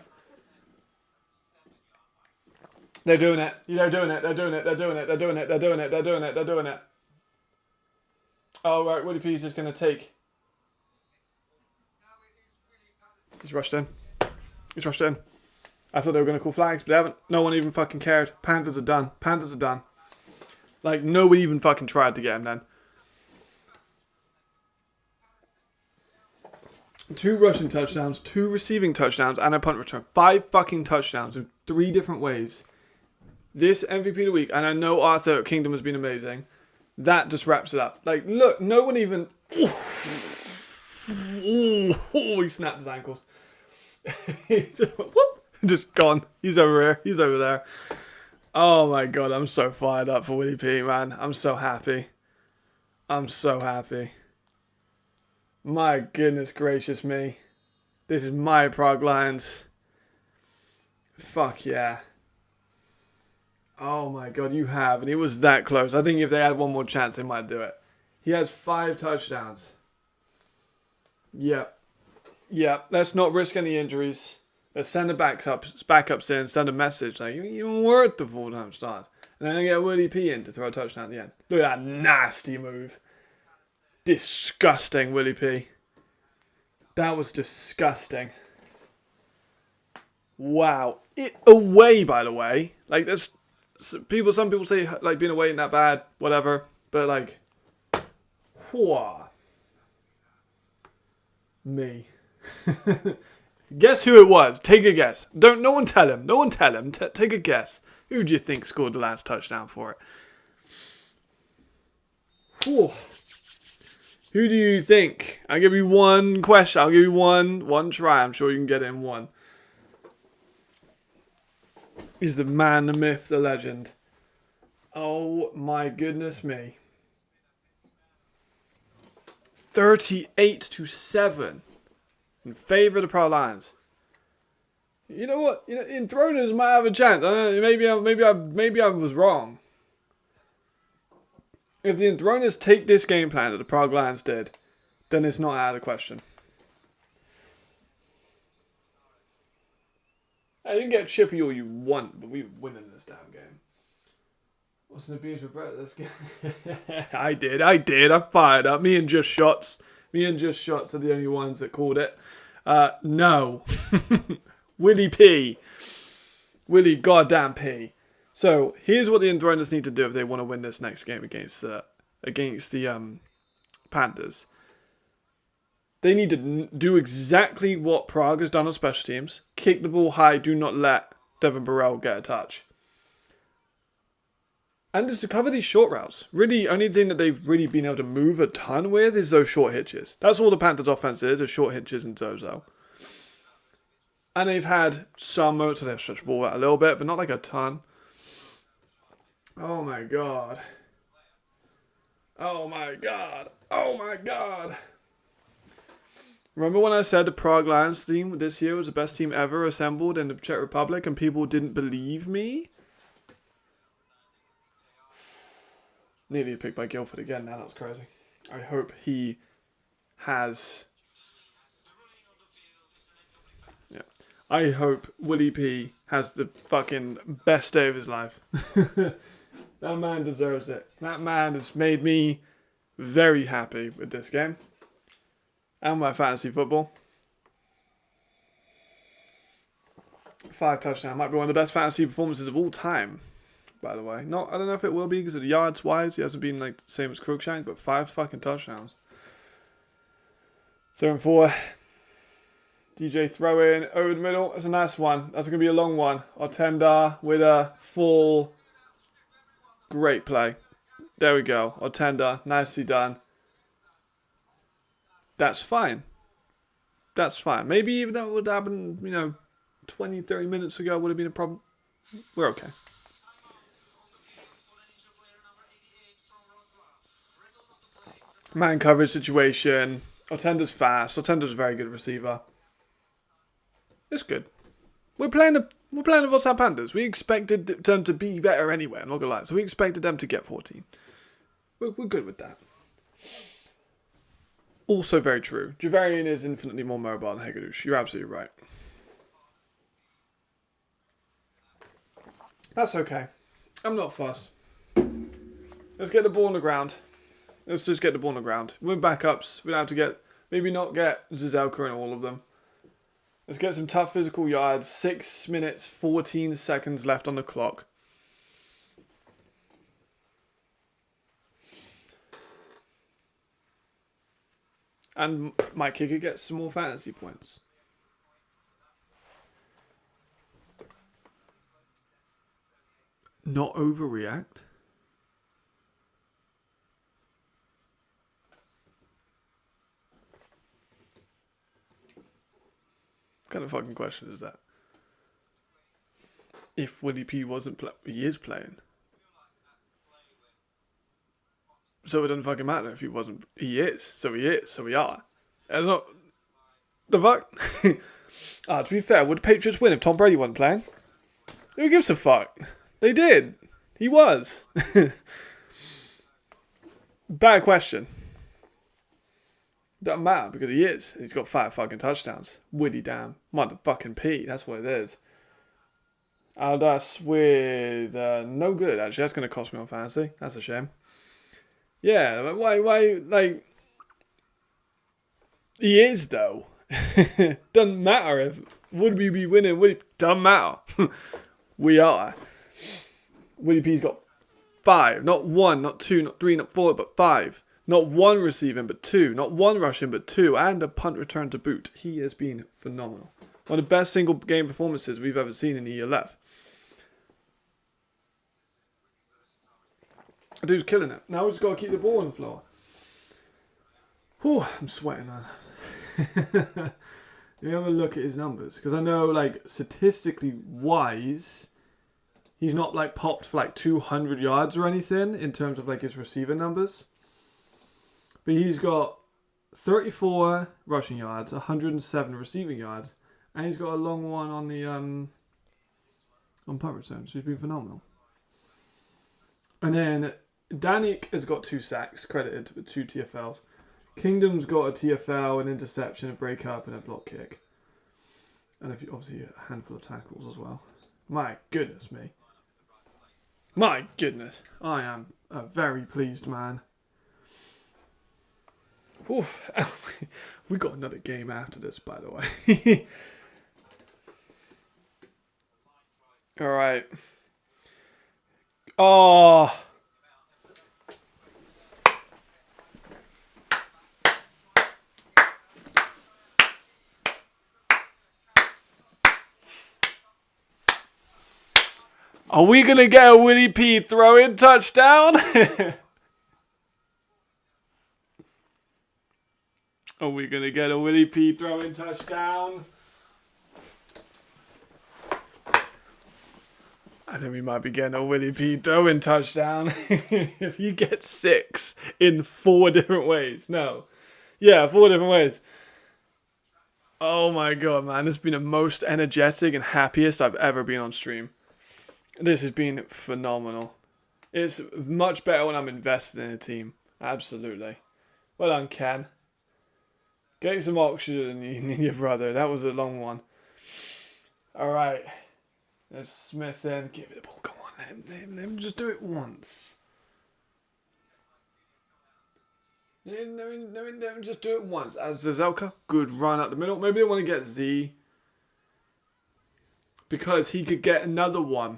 They're doing it. They're doing it. They're doing it. They're doing it. They're doing it. They're doing it. They're doing it. They're doing it. Oh, right. Willie P's just going to take. He's rushed in. He's rushed in. I thought they were going to call flags, but they haven't. No one even fucking cared. Panthers are done. Panthers are done. Like, nobody even fucking tried to get him then. 2 rushing touchdowns, 2 receiving touchdowns, and a punt return. 5 fucking touchdowns in 3 different ways. This MVP of the week, and I know Arthur Kingdom has been amazing. That just wraps it up. Like, look, no one even... he snapped his ankles. Just gone. He's over here. He's over there. Oh my god, I'm so fired up for Willie P, man. I'm so happy. I'm so happy. My goodness gracious me. This is my Prague Lions. Fuck yeah. Oh my god, you have. And it was that close. I think if they had one more chance, they might do it. He has 5 touchdowns. Yep. Yep. Let's not risk any injuries. Let's send the backups in, send a message. Like, you weren't the full-time start. And then get Willie P in to throw a touchdown at the end. Look at that nasty move. Disgusting, Willie P. That was disgusting. Wow. Away, by the way. Like, that's... Some people say, like, being away ain't that bad. Whatever. But, like... Whoa. Me. Guess who it was? Take a guess. No one tell him. No one tell him. Take a guess. Who do you think scored the last touchdown for it? Whew. Who do you think? I'll give you one question. I'll give you one try. I'm sure you can get it in one. He's the man, the myth, the legend. Oh my goodness me. 38-7 in favour of the Prague Lions. You know what? Enthroners might have a chance. Maybe I was wrong. If the Enthroners take this game plan that the Prague Lions did, then it's not out of the question. Hey, you can get chippy all you want, but we're winning this damn game. What's an abuse for Brett? This game? I did. I'm fired up. Me and Just Shots are the only ones that called it. No. Willie P. Willie goddamn P. So, here's what the Enthroners need to do if they want to win this next game against the Panthers. They need to do exactly what Prague has done on special teams. Kick the ball high. Do not let Devin Burrell get a touch. And just to cover these short routes. Really, only thing that they've really been able to move a ton with is those short hitches. That's all the Panthers offense is short hitches and Zozo. And they've had some moments where they've stretched the ball out a little bit, but not like a ton. Oh my god. Oh my god. Oh my god. Remember when I said the Prague Lions team this year was the best team ever assembled in the Czech Republic and people didn't believe me? Nearly picked by Guildford again now, that was crazy. I hope he has... Yeah. I hope Willie P has the fucking best day of his life. That man deserves it. That man has made me very happy with this game. And my fantasy football. 5 touchdowns. Might be one of the best fantasy performances of all time, by the way. I don't know if it will be because of the yards wise. He hasn't been like the same as Cruikshank, but 5 fucking touchdowns. 7-4. DJ throw in over the middle. That's a nice one. That's going to be a long one. Otenda with a full. Great play. There we go. Otenda. Nicely done. That's fine. That's fine. Maybe even that would happen, 20, 30 minutes ago would have been a problem. We're okay. Man coverage situation. Otenda's fast. Otenda's a very good receiver. It's good. We're playing the Rotterdam Panthers. We expected them to be better anyway, I'm not gonna lie. So we expected them to get 14. We're good with that. Also very true. Javarian is infinitely more mobile than Hegedouche. You're absolutely right. That's okay. I'm not fussed. Let's get the ball on the ground. Let's just get the ball on the ground. We're backups. We don't have to maybe not get Zizelka in all of them. Let's get some tough physical yards. 6 minutes, 14 seconds left on the clock. And my kicker gets some more fantasy points. Not overreact. What kind of fucking question is that? If Willie P wasn't playing, he is playing. So it doesn't fucking matter if he wasn't. He is. So he is. So we are. It's not. The fuck? To be fair, would the Patriots win if Tom Brady wasn't playing? Who gives a fuck? They did. He was. Bad question. Doesn't matter because he is. He's got 5 fucking touchdowns. Woody damn. Motherfucking P. That's what it is. Aldas with no good, actually. That's going to cost me on fantasy. That's a shame. Yeah, why, like... He is, though. Doesn't matter if... Would we be winning? Doesn't matter. We are. Willie P's got 5. Not 1, not 2, not 3, not 4, but 5. Not 1 receiving, but 2. Not 1 rushing, but 2. And a punt return to boot. He has been phenomenal. One of the best single game performances we've ever seen in the year left. The dude's killing it. Now we just got to keep the ball on the floor. Whew, I'm sweating, man. Let me have a look at his numbers. Because I know, like, statistically wise, he's not, like, popped for, like, 200 yards or anything in terms of, like, his receiving numbers. But he's got 34 rushing yards, 107 receiving yards. And he's got a long one on the, on punt return. So he's been phenomenal. And then Danik has got 2 sacks, credited with 2 TFLs. Kingdom's got a TFL, an interception, a break up, and a block kick. And obviously a handful of tackles as well. My goodness me. My goodness. I am a very pleased man. Oof. We got another game after this, by the way. Alright. Oh. Are we going to get a Willie P throw-in touchdown? Are we going to get a Willie P throw-in touchdown? I think we might be getting a Willie P throw-in touchdown. If he gets 6 in 4 different ways. No. Yeah, 4 different ways. Oh my god, man. This has been the most energetic and happiest I've ever been on stream. This has been phenomenal. It's much better when I'm invested in a team. Absolutely. Well done, Ken. Get some oxygen in your brother. That was a long one. Alright. There's Smith in. Give it a ball. Come on. Let him just do it once. Let him just do it once. As the Zelka. Good run up the middle. Maybe they want to get Z. Because he could get another one.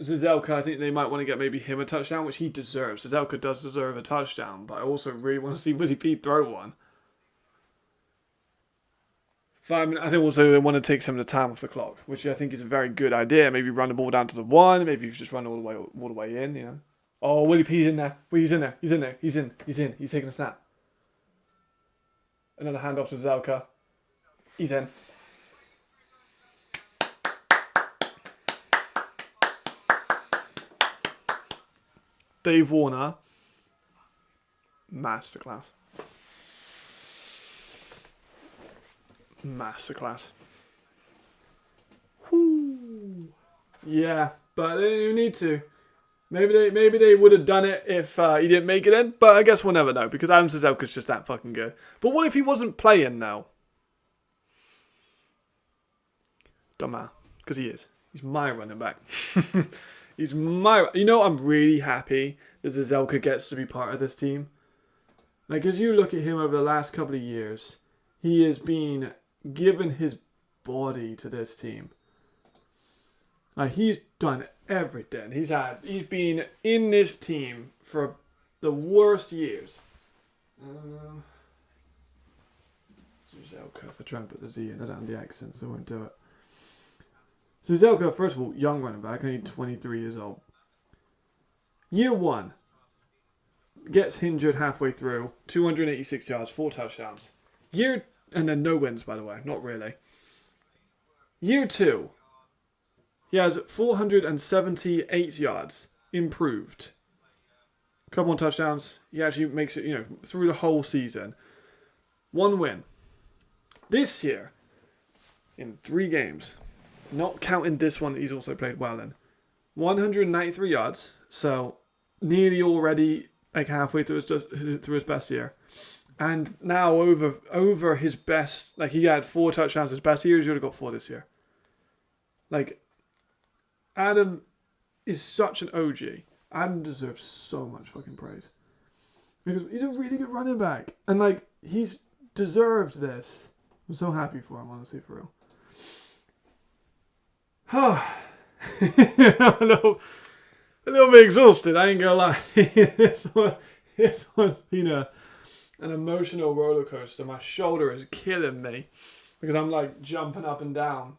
Zazelka, I think they might want to get maybe him a touchdown, which he deserves. Zazelka does deserve a touchdown, but I also really want to see Willie P throw one. 5 minutes. I think also they want to take some of the time off the clock, which I think is a very good idea. Maybe run the ball down to the 1. Maybe you just run all the way in. You know. Oh, Willie P's in there. He's in there. He's in there. He's in. He's taking a snap. Another handoff to Zazelka. He's in. Dave Warner, masterclass. Whoo. Yeah, but they didn't even need to. Maybe they would have done it if he didn't make it in, but I guess we'll never know because Adam Zazelka's just that fucking good. But what if he wasn't playing now? Don't matter, because he is. He's my running back. He's my... You know, I'm really happy that Zazelka gets to be part of this team. Like, as you look at him over the last couple of years, he has been given his body to this team. Like, he's done everything. He's been in this team for the worst years. Zuzelka, if I try and put the Z in, I don't have the accent, so I won't do it. Zuzelka, first of all, young running back, only 23 years old. Year 1, gets injured halfway through, 286 yards, 4 touchdowns. And then no wins, by the way, not really. Year 2, he has 478 yards, improved. Couple more touchdowns. He actually makes it, through the whole season. 1 win. This year, in 3 games, not counting this one that he's also played well in, 193 yards, so nearly already like halfway through his best year. And now over his best, like he had 4 touchdowns his best year, he would have got 4 this year. Like, Adam is such an OG. Adam deserves so much fucking praise. Because he's a really good running back. And like, he's deserved this. I'm so happy for him, honestly, for real. I'm a little bit exhausted, I ain't gonna lie. This one's been an emotional roller coaster. My shoulder is killing me. Because I'm like jumping up and down.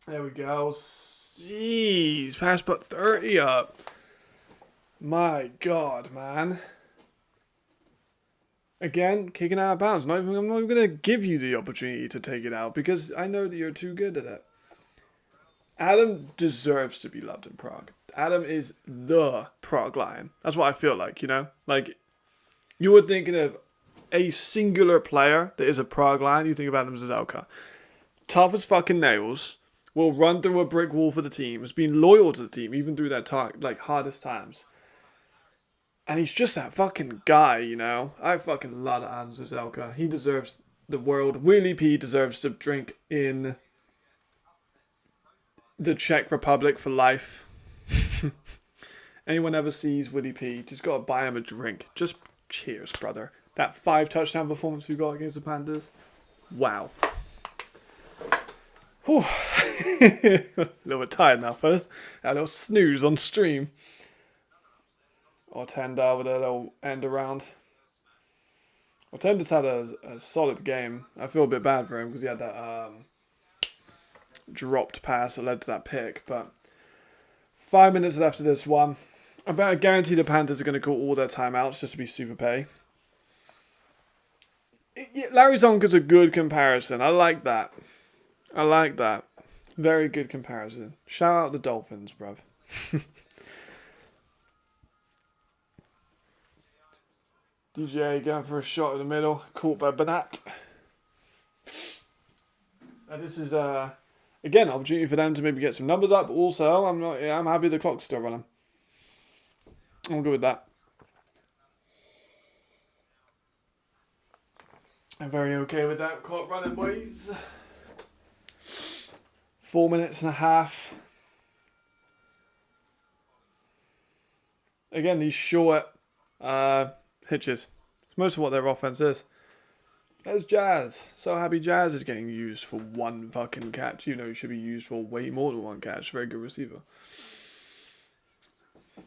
There we go. Jeez, past but 30 up. My God, man. Again, kicking out of bounds. I'm not even going to give you the opportunity to take it out because I know that you're too good at it. Adam deserves to be loved in Prague. Adam is the Prague Lion. That's what I feel like, Like, you were thinking of a singular player that is a Prague Lion, you think of Adam Zuzelka. Tough as fucking nails. Will run through a brick wall for the team. Has been loyal to the team, even through their hardest times. And he's just that fucking guy, I fucking love Adam Zuzelka. He deserves the world. Willie P deserves to drink in the Czech Republic for life. Anyone ever sees Willie P, just gotta buy him a drink. Just cheers, brother. That 5 touchdown performance we got against the Panthers. Wow. Whew. A little bit tired now, fellas. A little snooze on stream. Or Tenda with a little end around. Well, Tenda's had a solid game. I feel a bit bad for him because he had that dropped pass that led to that pick. But 5 minutes left of this one. I guarantee the Panthers are going to call all their timeouts just to be super pay. Larry Zonka's a good comparison. I like that. Very good comparison. Shout out the Dolphins, bruv. DJ going for a shot in the middle. Caught by Banat. This is, again, an opportunity for them to maybe get some numbers up. But also, I'm happy the clock's still running. I'm good with that. I'm very okay with that clock running, boys. 4 minutes and a half. Again, these short hitches. It's most of what their offense is. There's Jazz. So happy Jazz is getting used for 1 fucking catch. He should be used for way more than 1 catch. Very good receiver.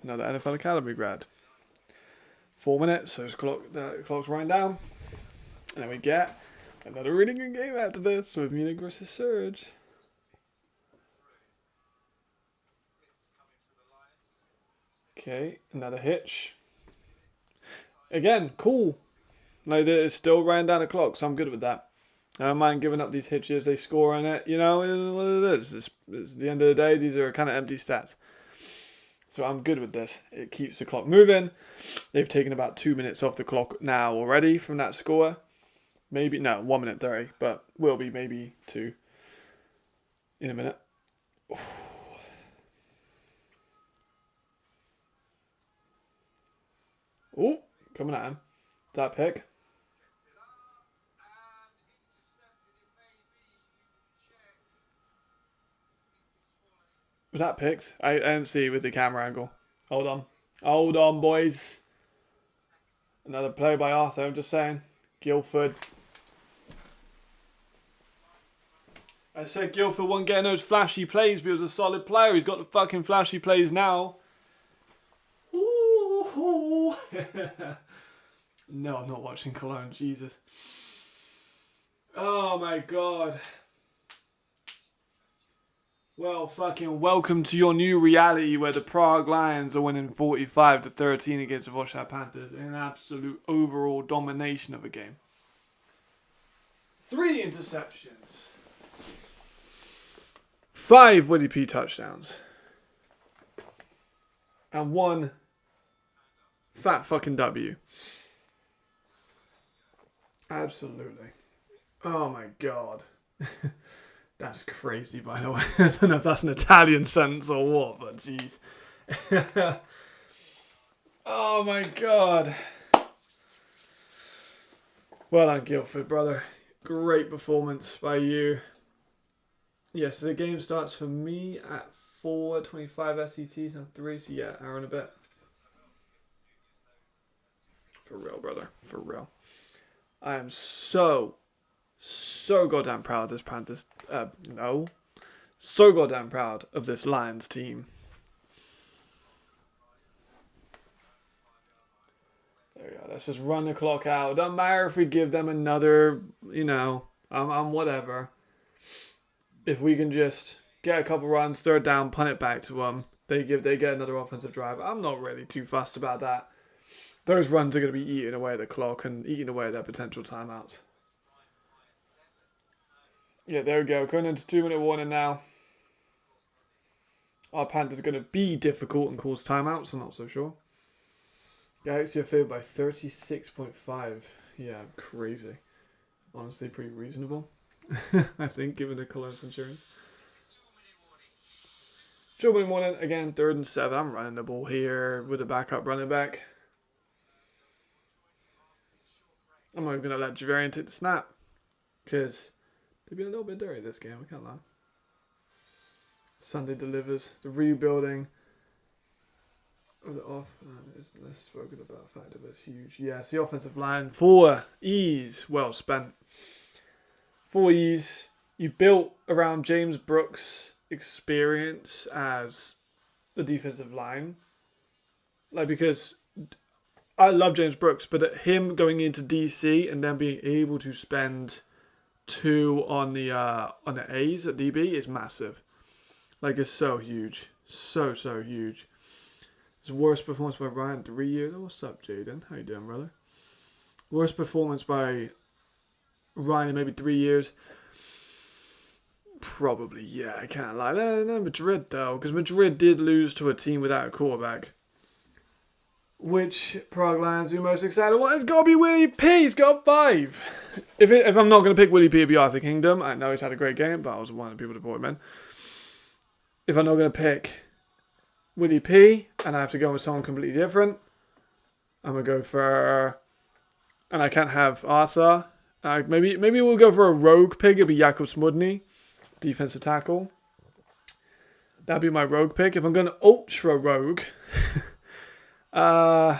Another NFL Academy grad. 4 minutes, so the clock's running down. And then we get another really good game after this with Munich versus Surge. Okay, another hitch. Again, cool. Like, it's still running down the clock, so I'm good with that. I don't mind giving up these hitches. They score on it. What it is. It's the end of the day, these are kind of empty stats. So I'm good with this. It keeps the clock moving. They've taken about 2 minutes off the clock now already from that score. 1 minute 30, but will be maybe 2 in a minute. Oh, coming at him. That pick. Was that picked? I didn't see it with the camera angle. Hold on, boys. Another play by Arthur, I'm just saying. Guildford. I said Guildford wasn't getting those flashy plays, but he was a solid player. He's got the fucking flashy plays now. Ooh. No, I'm not watching Cologne. Jesus. Oh my god. Well, fucking welcome to your new reality where the Prague Lions are winning 45-13 against the Warsaw Panthers in an absolute overall domination of a game. 3 interceptions. 5 WDP touchdowns. And 1 fat fucking W. Absolutely. Oh my god. That's crazy, by the way. I don't know if that's an Italian sentence or what, but jeez. Oh my god. Well done, Guildford, brother. Great performance by you. Yes, so the game starts for me at 4:25 SETs, now 3, so yeah, hour and a bit. For real, brother. For real. I am so goddamn proud of this Panthers. So goddamn proud of this Lions team. There we go. Let's just run the clock out. Don't matter if we give them another, I'm whatever. If we can just get a couple runs, third down, punt it back to them, they get another offensive drive. I'm not really too fussed about that. Those runs are going to be eating away at the clock and eating away at their potential timeouts. Yeah, there we go. Going into 2-minute warning now. Our Panthers are going to be difficult and cause timeouts. I'm not so sure. Galaxy are favored by 36.5. Yeah, crazy. Honestly, pretty reasonable. I think, given the Cologne Centurions. 2-minute warning. Again, 3rd and 7. I'm running the ball here with a backup running back. I'm not even going to let Javarian take the snap. Because they've been a little bit dirty this game, I can't lie. Sunday delivers. The rebuilding of the offense is less spoken about. Fact of it's huge. Yes, the offensive line. 4 E's well spent. 4 E's. You built around James Brooks' experience as the defensive line. Because I love James Brooks, but him going into DC and then being able to spend 2 on the A's at DB is massive. It's so huge. So huge. It's worst performance by Ryan, 3 years. Oh, what's up, Jaden? How you doing, brother? Worst performance by Ryan in maybe 3 years. Probably, yeah, I can't lie. No, Madrid, though, because Madrid did lose to a team without a quarterback. Which Prague Lions are you most excited? Well, it's got to be Willie P. He's got 5. If I'm not going to pick Willie P, it'd be Arthur Kingdom. I know he's had a great game, but I was one of the people to brought him in. If I'm not going to pick Willie P, and I have to go with someone completely different, I'm going to go for... And I can't have Arthur. Maybe we'll go for a rogue pick. It'd be Jakub Smudny, defensive tackle. That'd be my rogue pick. If I'm going to ultra rogue... I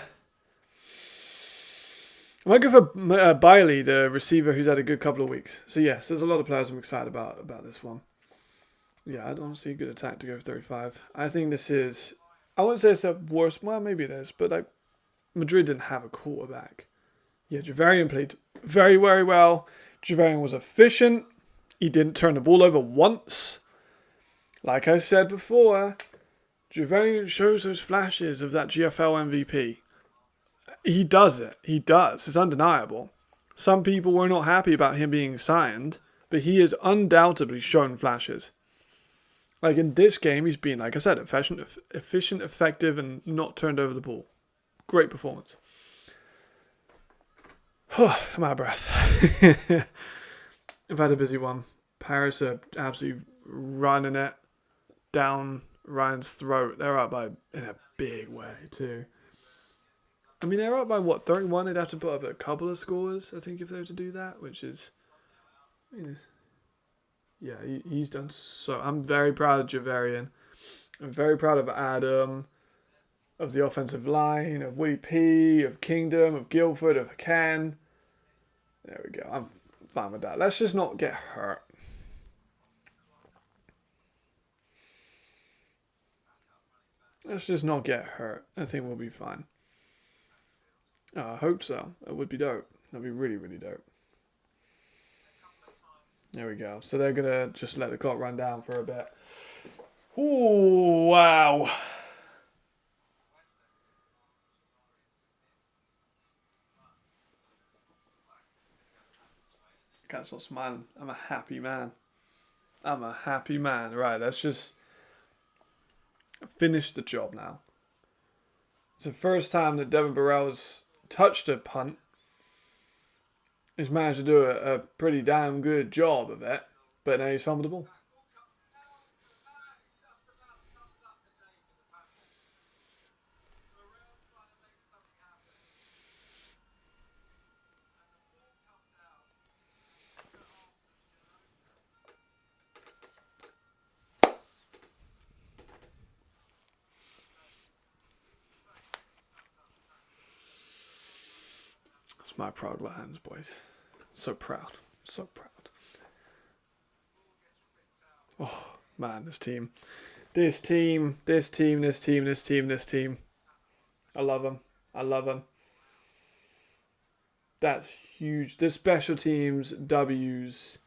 might go for Bailey, the receiver who's had a good couple of weeks. So yes, there's a lot of players I'm excited about this one. Yeah, I don't see a good attack to go for 35. I think this is... I wouldn't say it's the worst. Well, maybe it is. But Madrid didn't have a quarterback. Yeah, Javarian played very, very well. Javarian was efficient. He didn't turn the ball over once. Like I said before... Javarian shows those flashes of that GFL MVP. He does it. He does. It's undeniable. Some people were not happy about him being signed, but he has undoubtedly shown flashes. In this game, he's been, like I said, efficient, effective, and not turned over the ball. Great performance. I'm out of breath. I've had a busy one. Paris are absolutely running it down Ryan's throat. They're up by in a big way too. I mean, they're up by 31. They'd have to put up a couple of scores, I think, if they were to do that, which is, yeah, he's done so. I'm very proud of Javarian. I'm very proud of Adam, of the offensive line, of Willie P, of Kingdom, of Guildford, of Ken. There we go. I'm fine with that. Let's just not get hurt. Let's just not get hurt. I think we'll be fine. I hope so. That would be dope. That'd be really, really dope. There we go. So they're going to just let the clock run down for a bit. Ooh, wow. I can't stop smiling. I'm a happy man. I'm a happy man. Right, let's just finish the job now. It's the first time that Devin Burrell's touched a punt. He's managed to do a pretty damn good job of it, but now he's fumbled the ball. That's my proud Lions, boys. So proud. So proud. Oh, man, this team. This team. I love them. I love them. That's huge. The special teams W's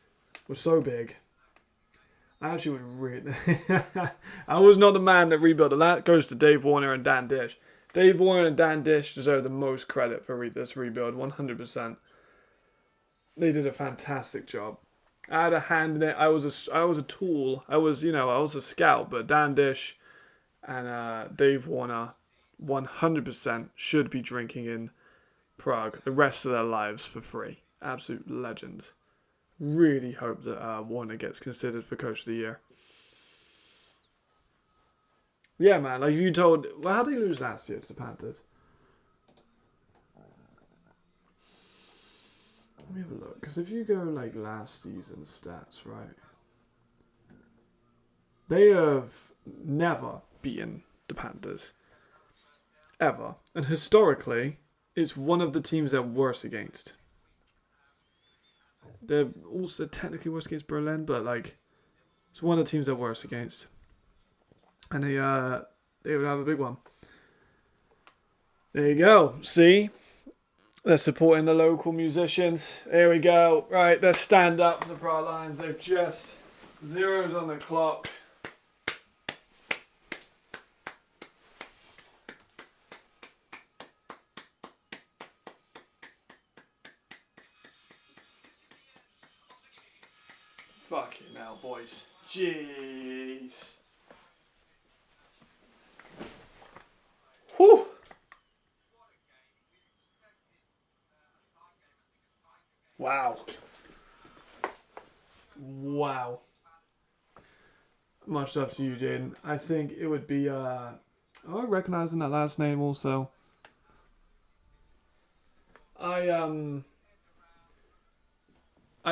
were so big. I actually was really... I was not the man that rebuilt it. That goes to Dave Warner and Dan Dish. Dave Warner and Dan Dish deserve the most credit for this rebuild, 100%. They did a fantastic job. I had a hand in it. I was a tool. I was a scout. But Dan Dish and Dave Warner, 100% should be drinking in Prague the rest of their lives for free. Absolute legends. Really hope that Warner gets considered for Coach of the Year. Yeah, man. Like you told... Well, how did they lose last year to the Panthers? Let me have a look. Because if you go like last season's stats, right? They have never beaten the Panthers. Ever. And historically, it's one of the teams they're worse against. They're also technically worse against Berlin, but like it's one of the teams they're worse against. And they would have a big one. There you go. See? They're supporting the local musicians. Here we go. Right, let's stand up for the Prague Lions. They've just zeros on the clock. Fucking hell, boys. Jeez. Whew. Wow. Wow. Much love to you, Jaden. I think it would be, recognizing that last name also. I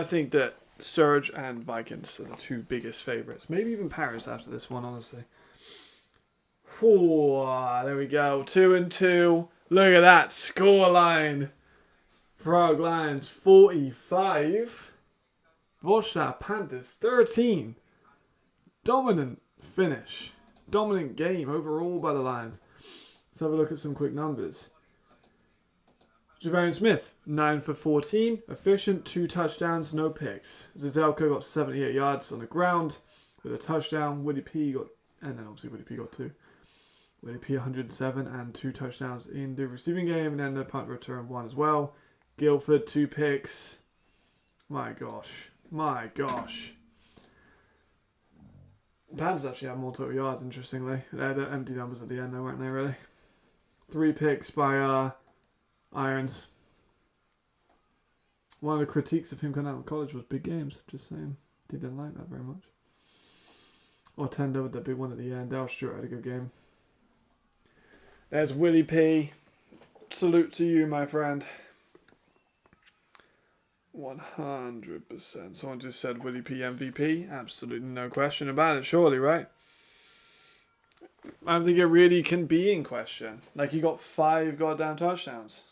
think that Surge and Vikings are the two biggest favourites. Maybe even Paris after this one, honestly. Ooh, there we go. 2-2. Look at that scoreline. Prague Lions 45. Warsaw Panthers 13. Dominant finish. Dominant game overall by the Lions. Let's have a look at some quick numbers. Javarian Smith, 9 for 14. Efficient, 2 touchdowns, no picks. Zizelko got 78 yards on the ground with a touchdown. Willie P got 2. Willie P 107 and 2 touchdowns in the receiving game. And then the punt return 1 as well. Guilford, 2 picks. My gosh. Panthers actually have more total yards, interestingly. They had empty numbers at the end, though, weren't they, really? 3 picks by Irons. One of the critiques of him coming out of college was big games. Just saying. He didn't like that very much. Ortendo with that big one at the end. Dale Stewart had a good game. There's Willie P. Salute to you, my friend. 100%. Someone just said Willie P MVP. Absolutely no question about it, surely, right? I don't think it really can be in question. Like, he got 5 goddamn touchdowns.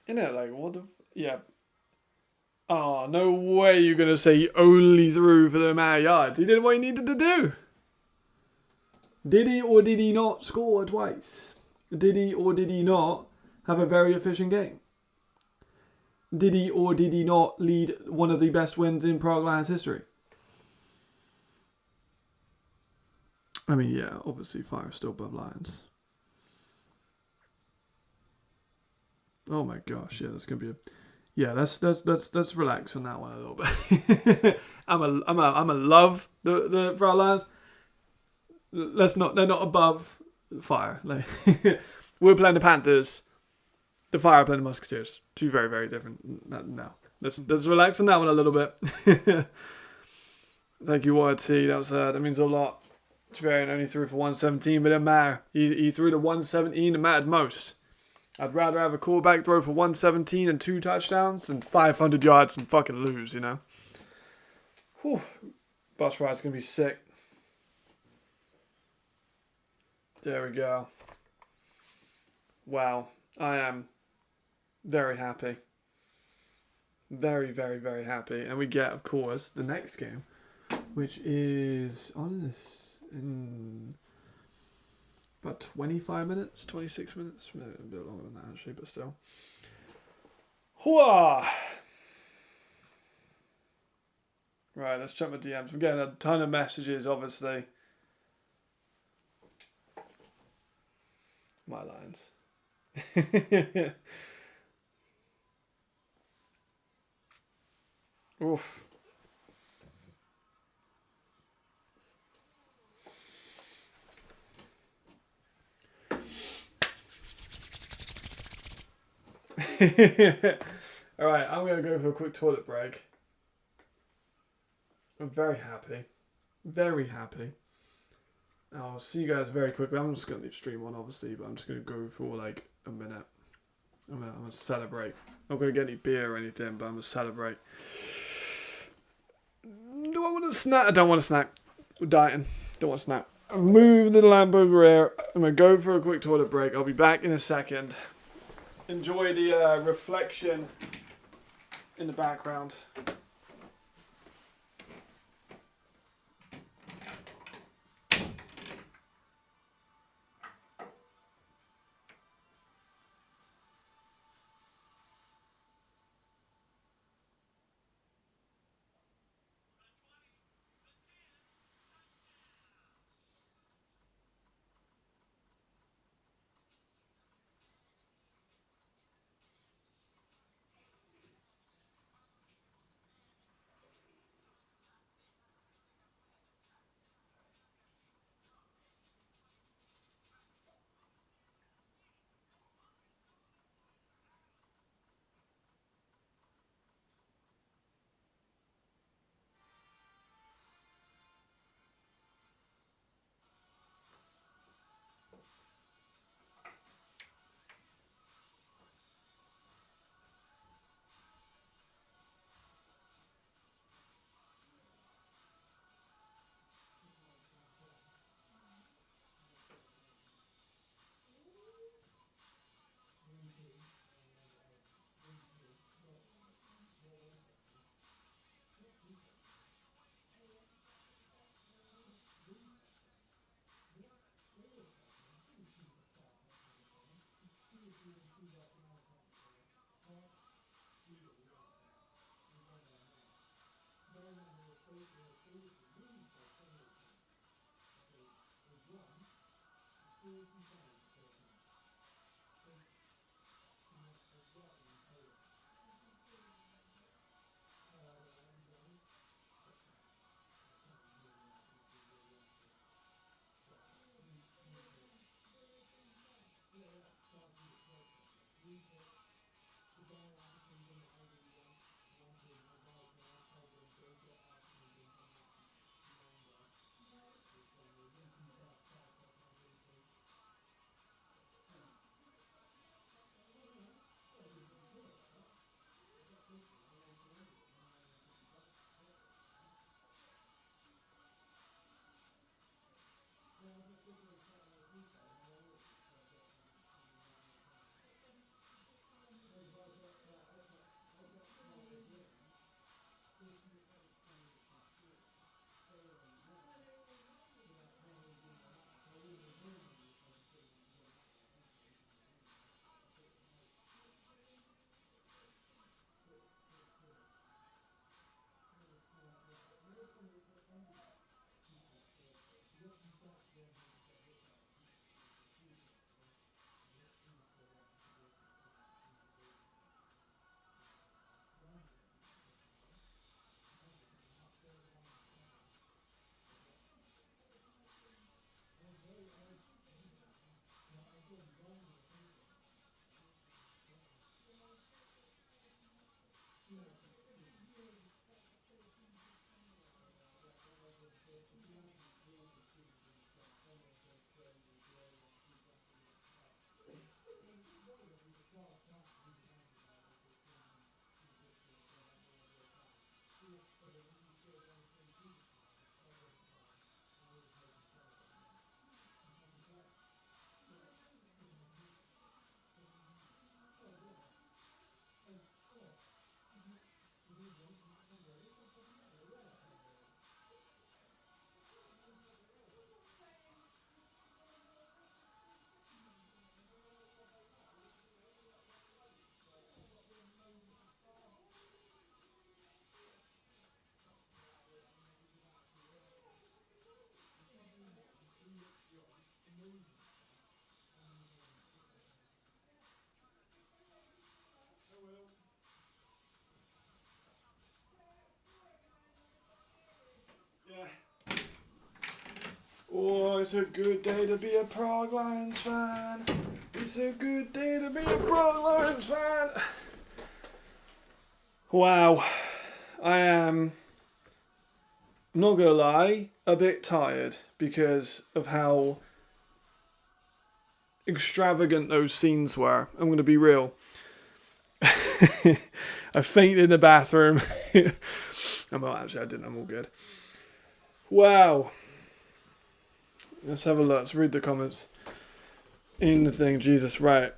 Innit? Like, what the... Yeah. Oh, no way you're going to say he only threw for the amount of yards. He did what he needed to do. Did he or did he not score twice? Did he or did he not have a very efficient game? Did he or did he not lead one of the best wins in Prague Lions history? I mean, yeah, obviously Fire is still above Lions. Oh my gosh, yeah, that's gonna be a... Yeah, let's relax on that one a little bit. I'm a love the Prague Lions. They're not above Fire. Like, we're playing the Panthers. The Fire are playing the Musketeers. Two very, very different. No. Let's relax on that one a little bit. Thank you, YT. That means a lot. Tverian only threw for 117, but it didn't matter. He threw the 117 that mattered most. I'd rather have a quarterback throw for 117 and 2 touchdowns than 500 yards and fucking lose, you know? Whew. Bus ride's going to be sick. There we go. Wow. I am very happy. Very, very, very happy. And we get, of course, the next game, which is on this in about 25 minutes, 26 minutes. Maybe a bit longer than that, actually, but still. Hooah! Right, let's check my DMs. I'm getting a ton of messages, obviously. My lines. Oof. Alright, I'm going to go for a quick toilet break. I'm very happy. Very happy. I'll see you guys very quickly. I'm just going to leave stream on, obviously, but I'm just going to go for like a minute. I'm going to celebrate. I'm not going to get any beer or anything, but I'm going to celebrate. Do I want to snack? I don't want to snack. We're dieting. Don't want to snack. I'm moving the lamp over here. I'm going to go for a quick toilet break. I'll be back in a second. Enjoy the reflection in the background. Oh, it's a good day to be a Prague Lions fan. It's a good day to be a Prague Lions fan. Wow. I am, not gonna lie, a bit tired because of how extravagant those scenes were. I'm gonna be real. I fainted in the bathroom. Well, actually, I didn't. I'm all good. Wow. Let's have a look. Let's read the comments. In the thing, Jesus, right.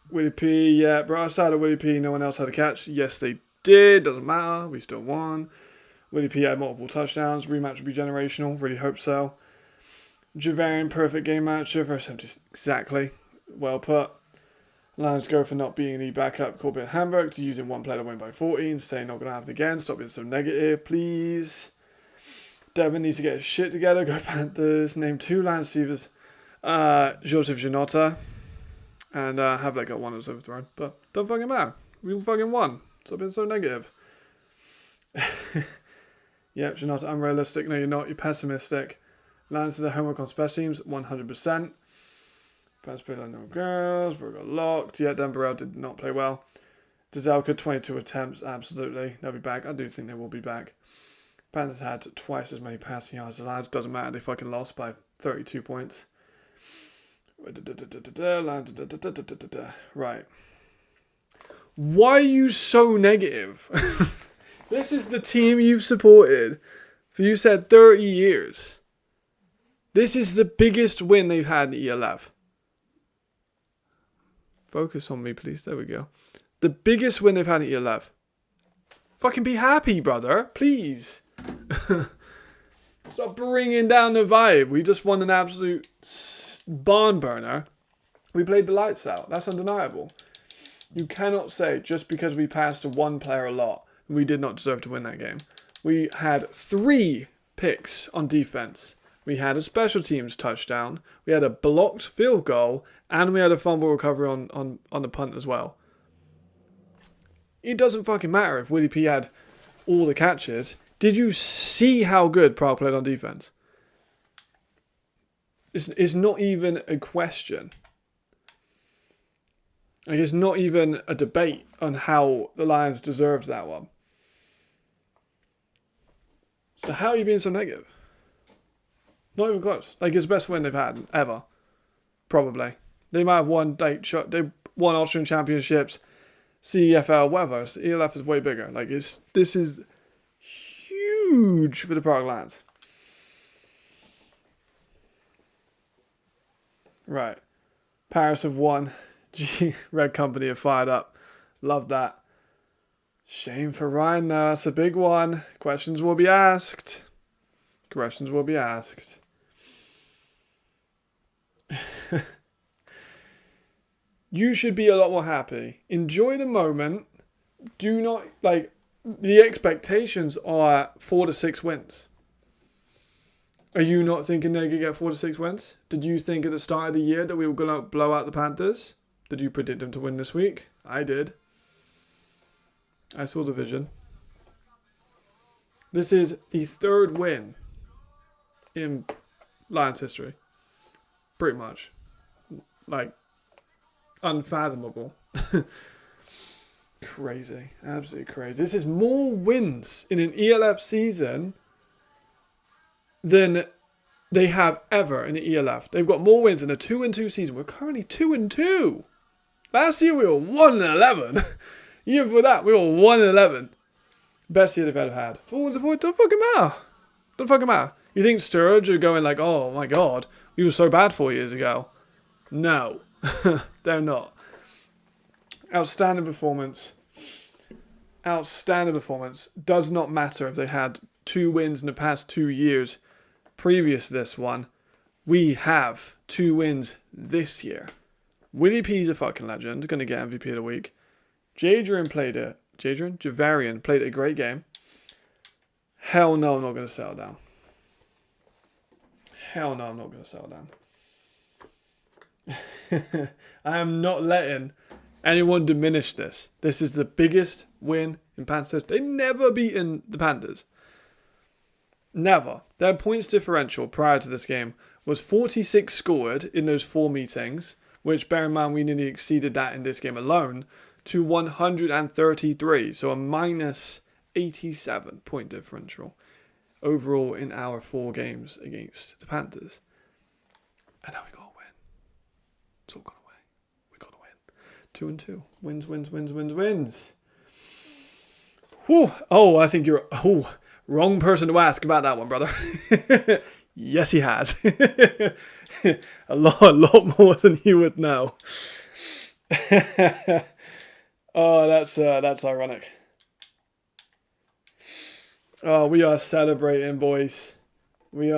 Willie P, yeah, but outside of Willie P, no one else had a catch. Yes, they did. Doesn't matter. We still won. Willie P had multiple touchdowns. Rematch would be generational. Really hope so. Javarian, perfect game manager versus him. Exactly. Well put. Lions go for not being the backup Corbin Hamburg to using one player to win by 14. Saying not going to happen again. Stop being so negative, please. Devin needs to get his shit together. Go Panthers. Name 2 Lions receivers. Joseph Janota. And Havlet got one that was overthrown. But don't fucking matter. We fucking won. Stop being so negative. Yep, Janota, unrealistic. No, you're not. You're pessimistic. Lions did their homework on special teams. 100%. Pass played on no girls. We got locked. Yeah, Dan Burrell did not play well. Dezelka, 22 attempts. Absolutely. They'll be back. I do think they will be back. Panthers had twice as many passing yards as the Lions. Doesn't matter. They fucking lost by 32 points. Right. Why are you so negative? This is the team you've supported for, you said, 30 years. This is the biggest win they've had in ELF. Focus on me, please. There we go. The biggest win they've had in ELF. Fucking be happy, brother. Please. Stop bringing down the vibe. We just won an absolute barn burner. We played the lights out. That's undeniable. You cannot say just because we passed to one player a lot, we did not deserve to win that game. We had 3 picks on defense. We had a special teams touchdown. We had a blocked field goal. And we had a fumble recovery on the punt as well. It doesn't fucking matter if Willie P had all the catches. Did you see how good Prague played on defense? It's not even a question. Like, it's not even a debate on how the Lions deserved that one. So how are you being so negative? Not even close. Like, it's the best win they've had ever. Probably. They might have won, they won Austrian championships, CEFL, whatever. So ELF is way bigger. Like, this is huge for the Prague Lions. Right. Paris have won. Red Company have fired up. Love that. Shame for Ryan, though. That's a big one. Questions will be asked. Questions will be asked. You should be a lot more happy. Enjoy the moment. Do not, the expectations are 4 to 6 wins. Are you not thinking they're going to get 4 to 6 wins? Did you think at the start of the year that we were going to blow out the Panthers? Did you predict them to win this week? I did. I saw the vision. This is the 3rd win in Lions history. Pretty much. Unfathomable. Crazy. Absolutely crazy. This is more wins in an ELF season than they have ever in the ELF. They've got more wins in a 2-2 season. We're currently 2-2. Last year we were 1-11. Year before that we were 1-11. Best year they've ever had. 4-4. Don't fucking matter. Don't fucking matter. You think Sturridge are going like, oh my god, we were so bad 4 years ago? No. They're not. Outstanding performance. Outstanding performance. Does not matter if they had 2 wins in the past 2 years previous to this one. We have 2 wins this year. Willie P's a fucking legend. Going to get MVP of the week. Javarian played a great game. Hell no, I'm not going to settle down. Hell no, I'm not going to settle down. I am not letting anyone diminish this. This is the biggest win in Panthers. They've never beaten the Panthers. Never. Their points differential prior to this game was 46 scored in those 4 meetings, which, bear in mind, we nearly exceeded that in this game alone, to 133. So a minus 87 point differential overall in our 4 games against the Panthers. And now we got to win. It's all gone away. We got to win. 2-2. Wins. Whew. Oh, I think you're... Oh, wrong person to ask about that one, brother. Yes, he has. a lot more than you would know. Oh, that's ironic. Oh, we are celebrating, boys. Not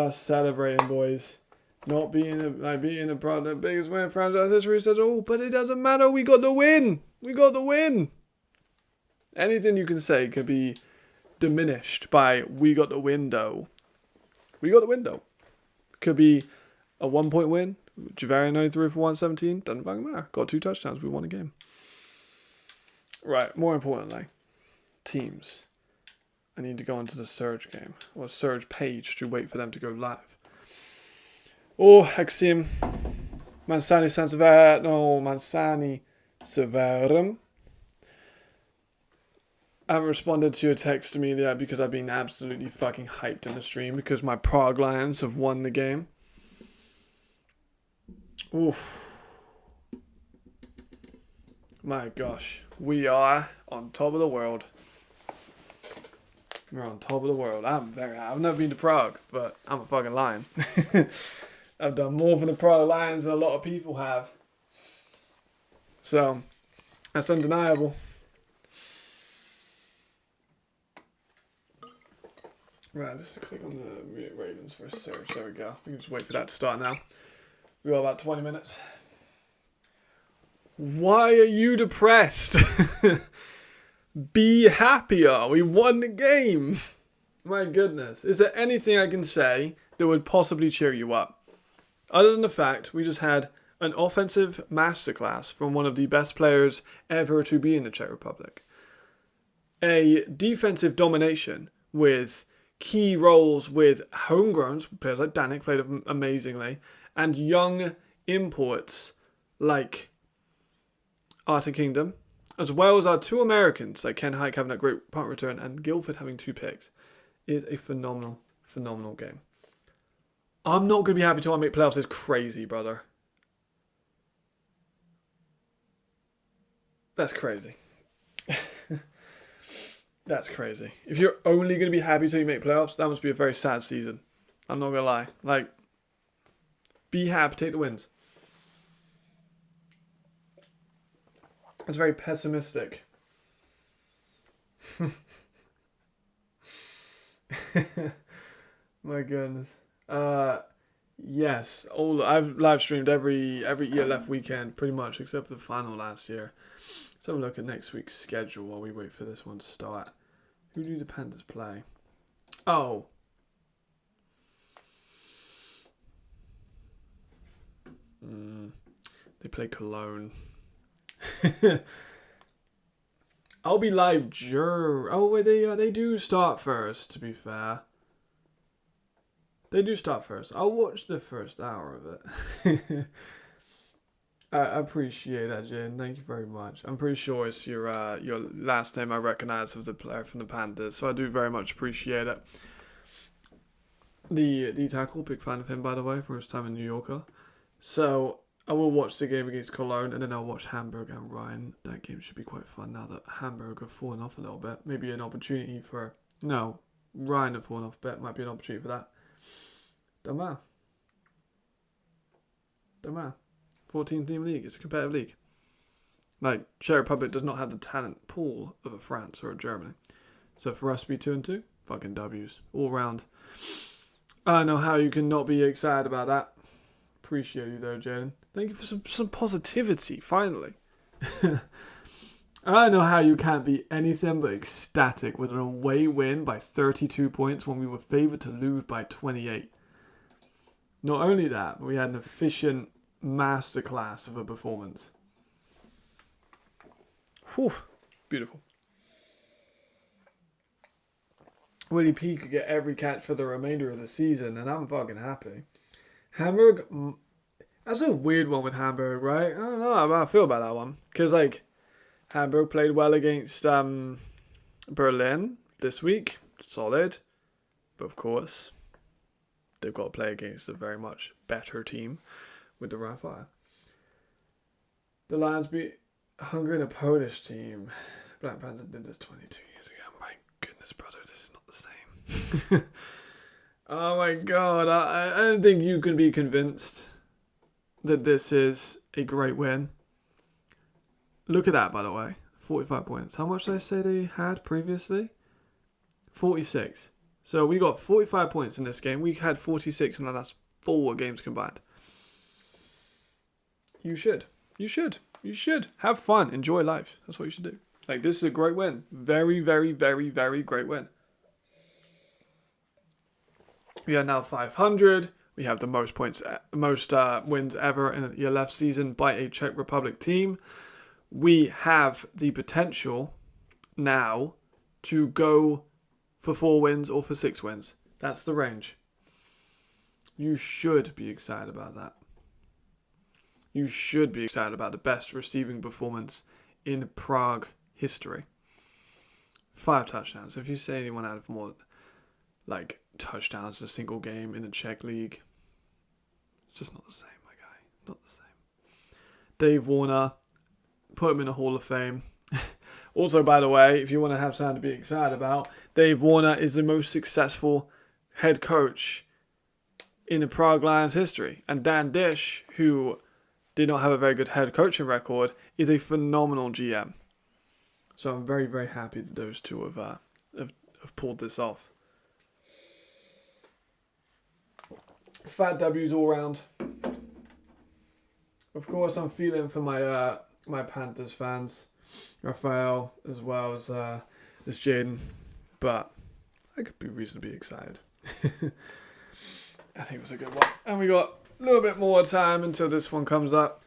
being the biggest win in franchise history says all, but it doesn't matter. We got the win. Anything you can say could be diminished by we got the window. Could be a 1-point win. Javarian only threw for 117. Doesn't fucking matter. Got 2 touchdowns. We won a game. Right. More importantly, teams. I need to go into the Surge game. Or Surge page to wait for them to go live. Oh, Exim. Mansani Severum. I haven't responded to your text to me yet because I've been absolutely fucking hyped in the stream because my Prague Lions have won the game. Oof. My gosh. We are on top of the world. We're on top of the world. I've never been to Prague, but I'm a fucking lion. I've done more for the Prague Lions than a lot of people have. So, that's undeniable. Right, let's click on the Ravens for a search. There we go. We can just wait for that to start now. We've got about 20 minutes. Why are you depressed? Be happier. We won the game. My goodness. Is there anything I can say that would possibly cheer you up? Other than the fact we just had an offensive masterclass from one of the best players ever to be in the Czech Republic. A defensive domination with key roles with homegrowns, players like Danik played amazingly, and young imports like Arthur Kingdom, as well as our 2 Americans like Ken Hike having that great punt return and Guilford having 2 picks, is a phenomenal game. I'm not going to be happy till I make playoffs. It's crazy, brother. That's crazy. That's crazy. If you're only going to be happy till you make playoffs, that must be a very sad season. I'm not going to lie. Like, be happy, take the wins. It's very pessimistic. My goodness. Yes. I've live streamed every ELF weekend, pretty much, except for the final last year. Let's have a look at next week's schedule while we wait for this one to start. Who do the Panthers play? Oh. They play Cologne. I'll be live they do start first, to be fair. They do start first. I'll watch the first hour of it. I appreciate that, Jane. Thank you very much. I'm pretty sure it's your last name I recognize of the player from the Panthers, so I do very much appreciate it. The tackle, big fan of him, by the way, from his time in New Yorker. So I will watch the game against Cologne, and then I'll watch Hamburg and Ryan. That game should be quite fun now that Hamburg have fallen off a little bit. Maybe an opportunity for... No, Ryan have fallen off a bit. Might be an opportunity for that. Don't matter. 14-team league. It's a competitive league. Like, Czech Republic does not have the talent pool of a France or a Germany. So for us to be 2-2, fucking W's. All round. I don't know how you can not be excited about that. Appreciate you though, Jaden. Thank you for some positivity, finally. I don't know how you can't be anything but ecstatic with an away win by 32 points when we were favoured to lose by 28. Not only that, but we had an efficient masterclass of a performance. Whew. Beautiful. Willie P could get every catch for the remainder of the season, and I'm fucking happy. Hamburg, that's a weird one with Hamburg, right? I don't know how I feel about that one. Because, like, Hamburg played well against Berlin this week. Solid. But, of course, they've got to play against a very much better team with the Rhine Fire. The Lions beat Hungary and a Polish team. Black Panther did this 22 years ago. My goodness, brother, this is not the same. Oh my god, I don't think you can be convinced that this is a great win. Look at that, by the way. 45 points. How much did I say they had previously? 46. So we got 45 points in this game. We had 46 in the last 4 games combined. You should. You should. You should. Have fun. Enjoy life. That's what you should do. Like, this is a great win. Very, very, very, very great win. We are now 500. We have the most wins ever in the ELF season by a Czech Republic team. We have the potential now to go for 4 wins or for 6 wins. That's the range. You should be excited about that. You should be excited about the best receiving performance in Prague history. 5 touchdowns. If you say anyone had more, like, touchdowns in a single game in the Czech league, it's just not the same, my guy. Not the same. Dave Warner, put him in the Hall of Fame. Also, by the way, if you want to have something to be excited about, Dave Warner is the most successful head coach in the Prague Lions history. And Dan Dish, who did not have a very good head coaching record, is a phenomenal GM. So I'm very, very happy that those two have pulled this off. Fat W's all round. Of course, I'm feeling for my Panthers fans, Raphael as well as Jaden, but I could be reasonably excited. I think it was a good one, and we got a little bit more time until this one comes up.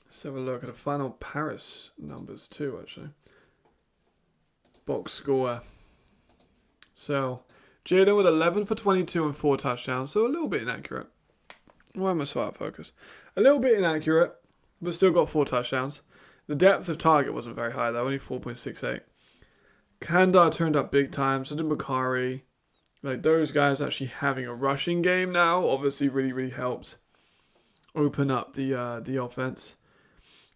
Let's have a look at the final Paris numbers too, actually. Box score. So, Jaden with 11 for 22 and 4 touchdowns, so a little bit inaccurate. Why am I so out of focus? A little bit inaccurate, but still got 4 touchdowns. The depth of target wasn't very high though, only 4.68. Kandar turned up big time, so did Makari. Like, those guys actually having a rushing game now obviously really, really helps open up the offense.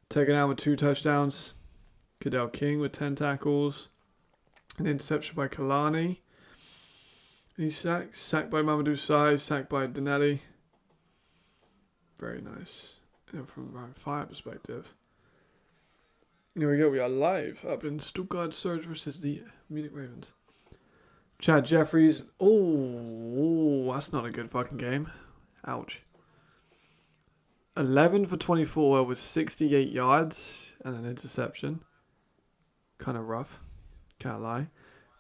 Taken out with 2 touchdowns. Cadell King with 10 tackles. An interception by Kalani. And he's sacked by Mamadou Sai, sacked by Danelli. Very nice. And from a fire perspective. Here we go, we are live up in Stuttgart Surge versus the Munich Ravens. Chad Jeffries. Oh, that's not a good fucking game. Ouch. 11 for 24 with 68 yards and an interception. Kind of rough. Can't lie.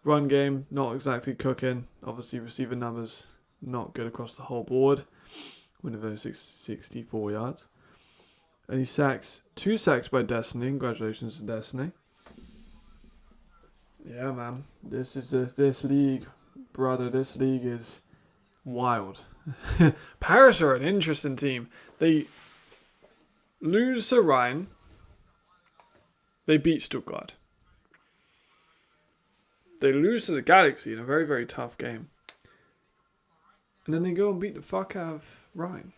Run game, not exactly cooking. Obviously, receiver numbers, not good across the whole board. Winning those 64 yards. And he sacks. 2 sacks by Destiny. Congratulations to Destiny. Yeah, man. This league, brother. This league is wild. Paris are an interesting team. They lose to Rhein. They beat Stuttgart. They lose to the Galaxy in a very, very tough game. And then they go and beat the fuck out of Rhein.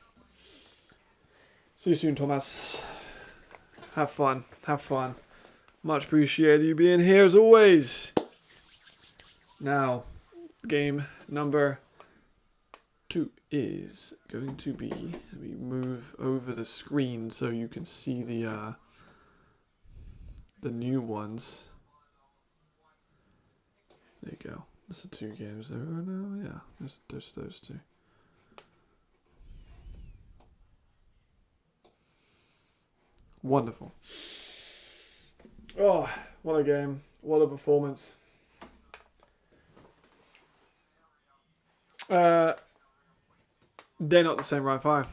See you soon, Thomas. Have fun. Have fun. Much appreciated you being here as always. Now, game number 2 is going to be, let me move over the screen so you can see the new ones. There you go. That's the 2 games there now. Yeah, there's those 2. Wonderful. Oh, what a game. What a performance. They're not the same Rhine Fire.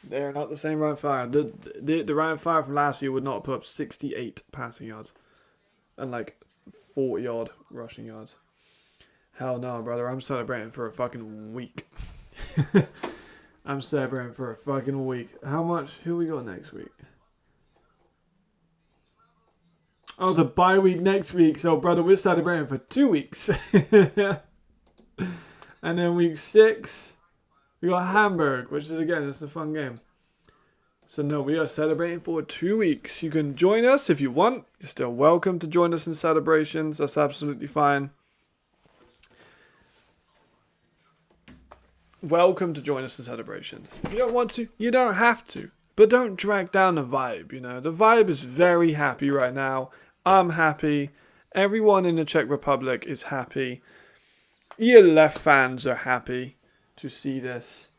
They're not the same Rhine Fire. The Rhine Fire from last year would not have put up 68 passing yards. and like 40 odd rushing yards. Hell no, brother. I'm celebrating for a fucking week. I'm celebrating for a fucking week. How much? Who we got next week? Oh, it's a bye week next week, so brother, we're celebrating for 2 weeks. And then week 6, we got Hamburg, which is again, it's a fun game. So no, we are celebrating for 2 weeks. You can join us if you want. You're still welcome to join us in celebrations. That's absolutely fine. Welcome to join us in celebrations. If you don't want to, you don't have to. But don't drag down the vibe, you know. The vibe is very happy right now. I'm happy. Everyone in the Czech Republic is happy. ELF fans are happy to see this.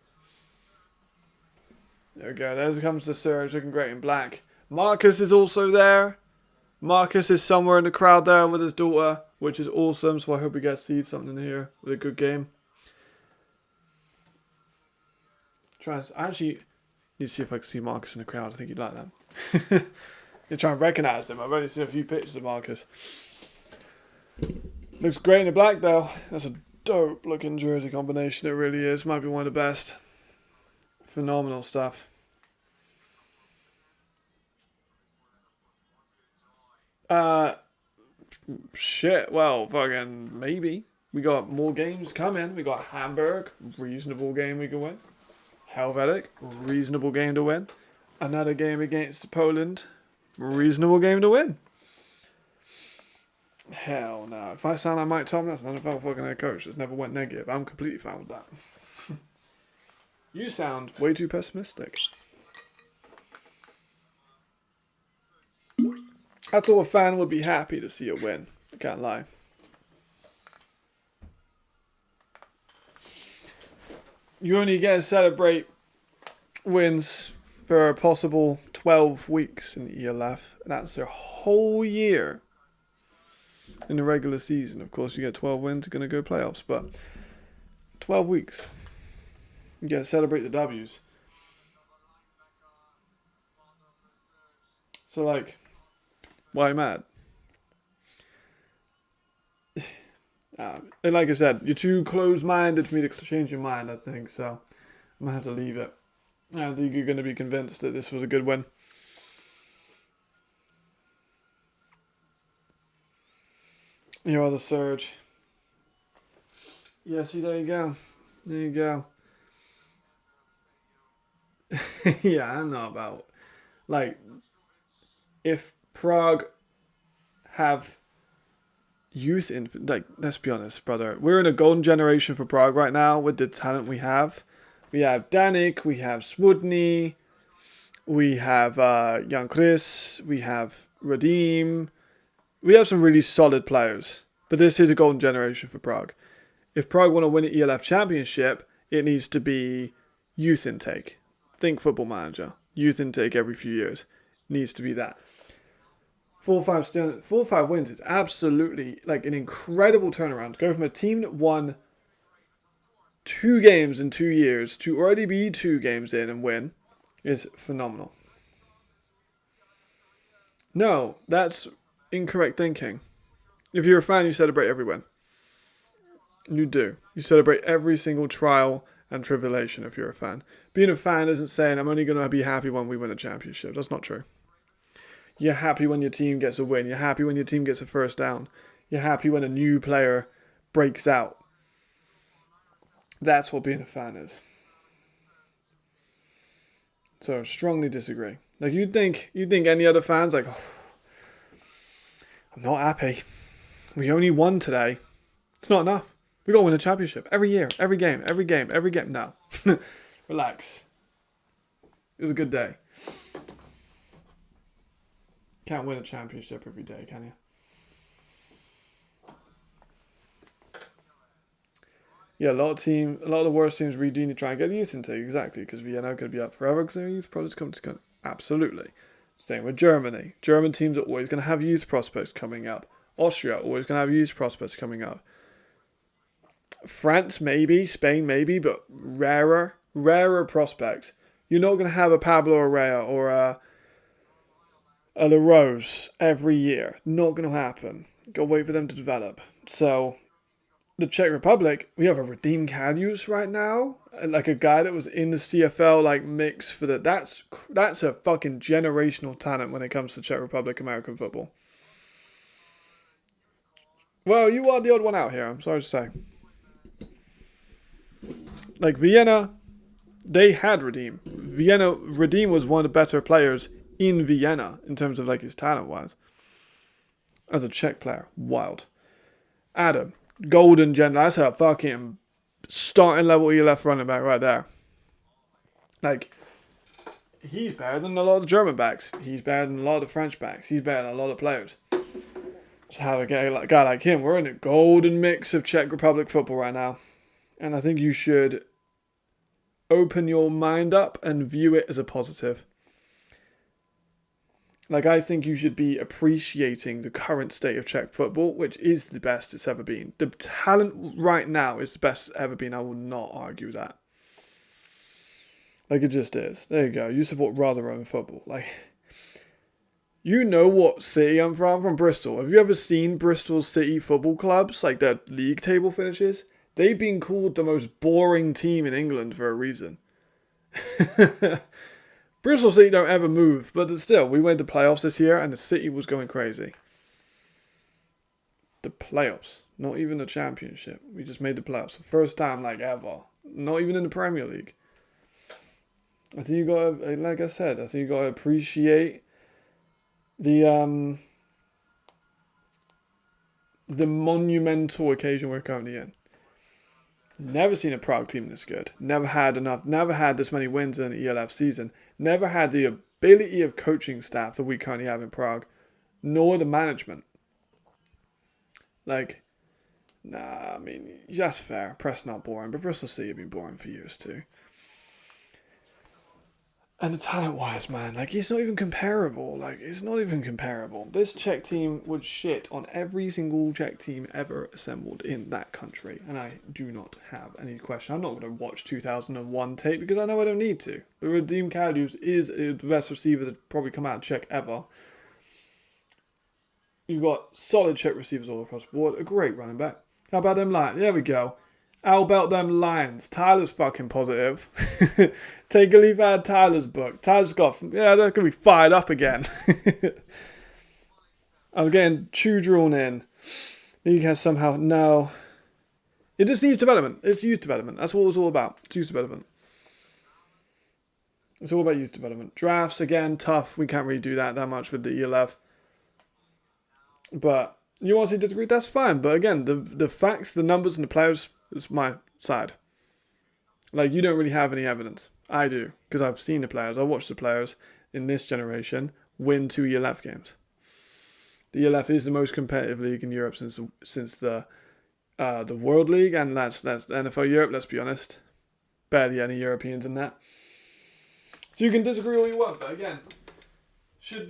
There we go. There comes the Surge looking great in black. Marcus is also there. Marcus is somewhere in the crowd there with his daughter, which is awesome. So I hope we get to see something here with a good game. I actually need to see if I can see Marcus in the crowd. I think you'd like that. You're trying to recognise him. I've only seen a few pictures of Marcus. Looks great in the black though. That's a dope looking jersey combination. It really is. Might be one of the best. Phenomenal stuff. Shit. Well, fucking maybe. We got more games coming. We got Hamburg. Reasonable game we can win. Helvetic, reasonable game to win. Another game against Poland, reasonable game to win. Hell no. If I sound like Mike Tomlin, that's an NFL fucking head coach that's never went negative. I'm completely fine with that. You sound way too pessimistic. I thought a fan would be happy to see a win. I can't lie. You only get to celebrate wins for a possible 12 weeks in the ELF. And that's a whole year in the regular season. Of course, you get 12 wins, you're going to go playoffs. But 12 weeks. You get to celebrate the W's. So, like, why mad? And like I said, you're too close-minded for me to change your mind, I think, so I'm going to have to leave it. I think you're going to be convinced that this was a good win. Here are the Surge. Yeah, see, there you go. There you go. Yeah, I don't know about, like, if Prague have youth in, like, let's be honest, brother. We're in a golden generation for Prague right now with the talent we have. We have Danik, we have Smutny, we have Jan Chris, we have Radim. We have some really solid players. But this is a golden generation for Prague. If Prague want to win an ELF championship, it needs to be youth intake. Think Football Manager. Youth intake every few years. Needs to be that. 4-5 wins is absolutely like an incredible turnaround. Go from a team that won 2 games in 2 years to already be 2 games in and win is phenomenal. No, that's incorrect thinking. If you're a fan, you celebrate every win. You do. You celebrate every single trial and tribulation if you're a fan. Being a fan isn't saying I'm only going to be happy when we win a championship. That's not true. You're happy when your team gets a win. You're happy when your team gets a first down. You're happy when a new player breaks out. That's what being a fan is. So strongly disagree. Like you'd think any other fans like, oh, I'm not happy. We only won today. It's not enough. We got to win a championship every year, every game. No, relax. It was a good day. Can't win a championship every day, can you? Yeah, a lot of the worst teams really do need to try and get youth into exactly because we are now going to be up forever because their youth products come to absolutely. Same with Germany. German teams are always going to have youth prospects coming up. Austria always going to have youth prospects coming up. France maybe, Spain maybe, but rarer prospects. You're not going to have a Pablo Arrea or a The Rose every year. Not going to happen. Got to wait for them to develop. So, the Czech Republic, we have a Radim Karius right now. Like a guy that was in the CFL like mix for the... That's a fucking generational talent when it comes to Czech Republic American football. Well, you are the odd one out here, I'm sorry to say. Like Vienna, they had Radim. Radim was one of the better players in Vienna in terms of like his talent wise. As a Czech player. Wild. Adam. Golden gen. That's a fucking starting level ELF running back right there. Like, he's better than a lot of the German backs. He's better than a lot of the French backs. He's better than a lot of players. To have a guy like him, we're in a golden mix of Czech Republic football right now. And I think you should open your mind up and view it as a positive. Like, I think you should be appreciating the current state of Czech football, which is the best it's ever been. The talent right now is the best it's ever been. I will not argue that. Like, it just is. There you go. You support Rotherham football. Like, you know what city I'm from? I'm from Bristol. Have you ever seen Bristol City football clubs? Like, their league table finishes? They've been called the most boring team in England for a reason. Bristol City don't ever move, but still, we went to playoffs this year and the City was going crazy. The playoffs, not even the championship. We just made the playoffs. The first time like ever. Not even in the Premier League. I think you gotta, like I said, I think you gotta appreciate the monumental occasion we're currently in. Never seen a Prague team this good. Never had this many wins in an ELF season. Never had the ability of coaching staff that we currently have in Prague, nor the management. Like, nah, I mean, that's fair. Press not boring, but Bristol City have been boring for years too. And the talent-wise, man, like, it's not even comparable. Like, it's not even comparable. This Czech team would shit on every single Czech team ever assembled in that country. And I do not have any question. I'm not going to watch 2001 tape because I know I don't need to. But Radim Karius is the best receiver that's probably come out of Czech ever. You've got solid Czech receivers all across the board. A great running back. How about them Lions? There we go. How about them Lions? Tyler's fucking positive. Take a leaf out of Tyler's book. Tyler's got... Yeah, they're going to be fired up again. I'm getting too drawn in. League has somehow... No. It just needs development. It's youth development. That's what it's all about. It's youth development. It's all about youth development. Drafts, again, tough. We can't really do that much with the ELF. But you honestly disagree? That's fine. But again, the facts, the numbers, and the players is my side. Like, you don't really have any evidence. I do. Because I've seen the players. I've watched the players in this generation win 2 ELF games. The ELF is the most competitive league in Europe since the World League. And that's NFL Europe, let's be honest. Barely any Europeans in that. So you can disagree all you want. But again, should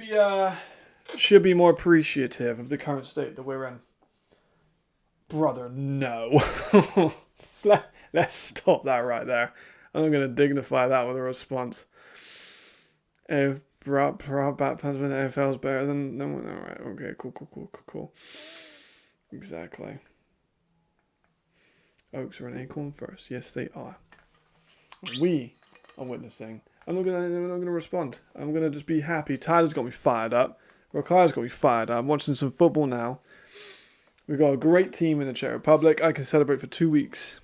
be more appreciative of the current state that we're in. Brother, no. Let's stop that right there. I'm going to dignify that with a response. If Bat Panthers with the NFL is better than alright, okay, cool. Exactly. Oaks are an acorn first. Yes, they are. We are witnessing. I'm not gonna respond. I'm gonna just be happy. Tyler's got me fired up. Rakai's got me fired up. I'm watching some football now. We've got a great team in the Czech Republic. I can celebrate for 2 weeks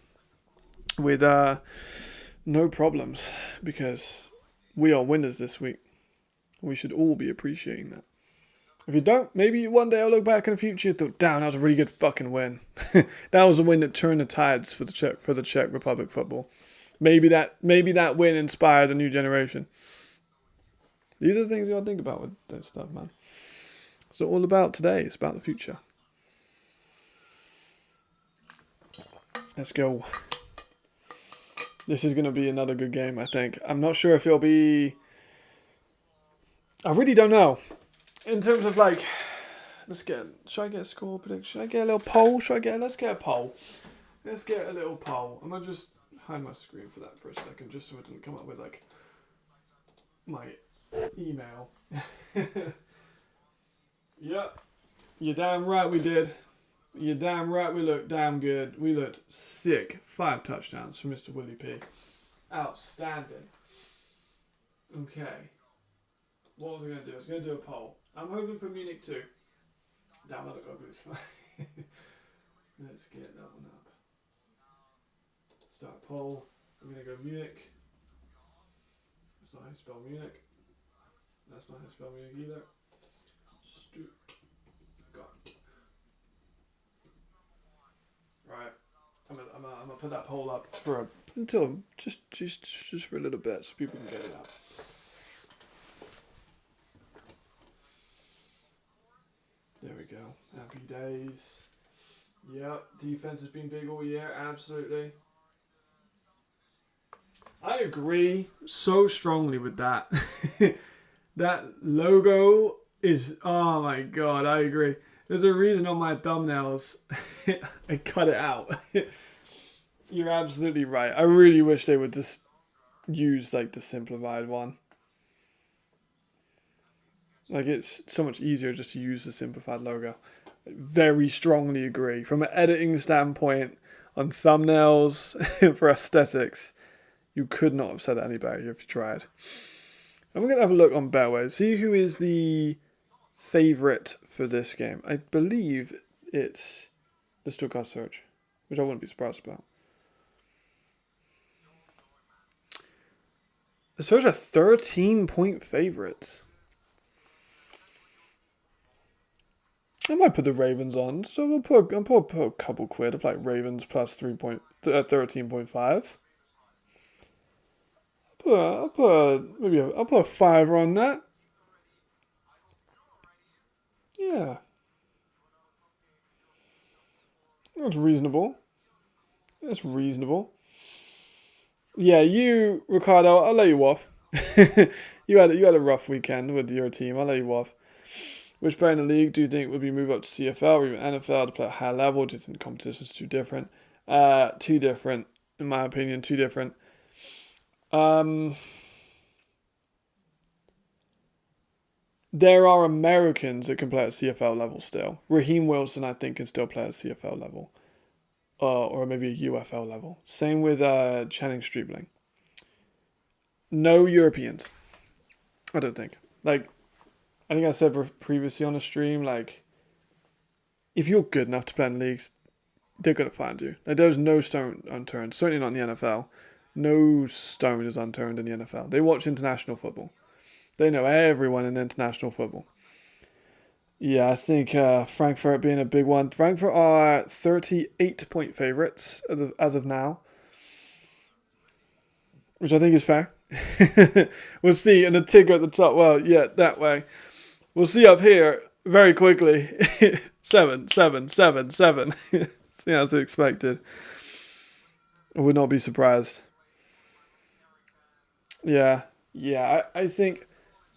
with no problems because we are winners this week. We should all be appreciating that. If you don't, maybe one day I'll look back in the future and think, damn, that was a really good fucking win. That was a win that turned the tides for the Czech Republic football. Maybe that win inspired a new generation. These are the things you gotta think about with this stuff, man. It's not all about today, it's about the future. Let's go. This is going to be another good game, I think. I'm not sure if it'll be... I really don't know. In terms of, like... Should I get a score prediction? Should I get a little poll? Let's get a poll. Let's get a little poll. I'm going to just hide my screen for that for a second, just so it doesn't come up with, like, my email. Yep. You're damn right we did. You're damn right we looked damn good. We looked sick. 5 touchdowns from Mr. Willie P. Outstanding. Okay. What was I going to do? I was going to do a poll. I'm hoping for Munich too. Damn, I look ugly as fuck. Let's get that one up. Start a poll. I'm going to go Munich. That's not how you spell Munich. That's not how you spell Munich either. Stuttgart. Right. I'm gonna put that poll up for until just for a little bit so people can get it out. There we go. Happy days. Yep, defense has been big all year, absolutely. I agree so strongly with that. That logo is, oh my god, I agree. There's a reason on my thumbnails I cut it out. You're absolutely right. I really wish they would just use like the simplified one. Like it's so much easier just to use the simplified logo. I very strongly agree. From an editing standpoint, on thumbnails, for aesthetics, you could not have said it any better if you tried. I'm going to have a look on Betway. See who is the favourite for this game. I believe it's the Stuttgart Surge, which I wouldn't be surprised about. The Surge are 13-point favourites. I might put the Ravens on, so I'll put a couple quid of like Ravens plus 13.5. I'll put a fiver on that. Yeah, that's reasonable. That's reasonable. Yeah, you, Ricardo, I'll let you off. you had a rough weekend with your team. I'll let you off. Which player in the league do you think would be moved up to CFL or even NFL to play at a high level? Do you think the competition is too different? Too different, in my opinion. Too different. There are Americans that can play at CFL level still. Raheem Wilson, I think, can still play at CFL level. Or maybe a UFL level. Same with Channing Streebling. No Europeans. I don't think. Like, I think I said previously on the stream, like, if you're good enough to play in leagues, they're going to find you. Like, there's no stone unturned. Certainly not in the NFL. No stone is unturned in the NFL. They watch international football. They know everyone in international football. Yeah, I think Frankfurt being a big one. Frankfurt are 38-point favourites as of now, which I think is fair. We'll see. And the ticker at the top, well, yeah, that way. We'll see up here very quickly. 7, 7, 7, 7. See, as expected. I would not be surprised. Yeah, I think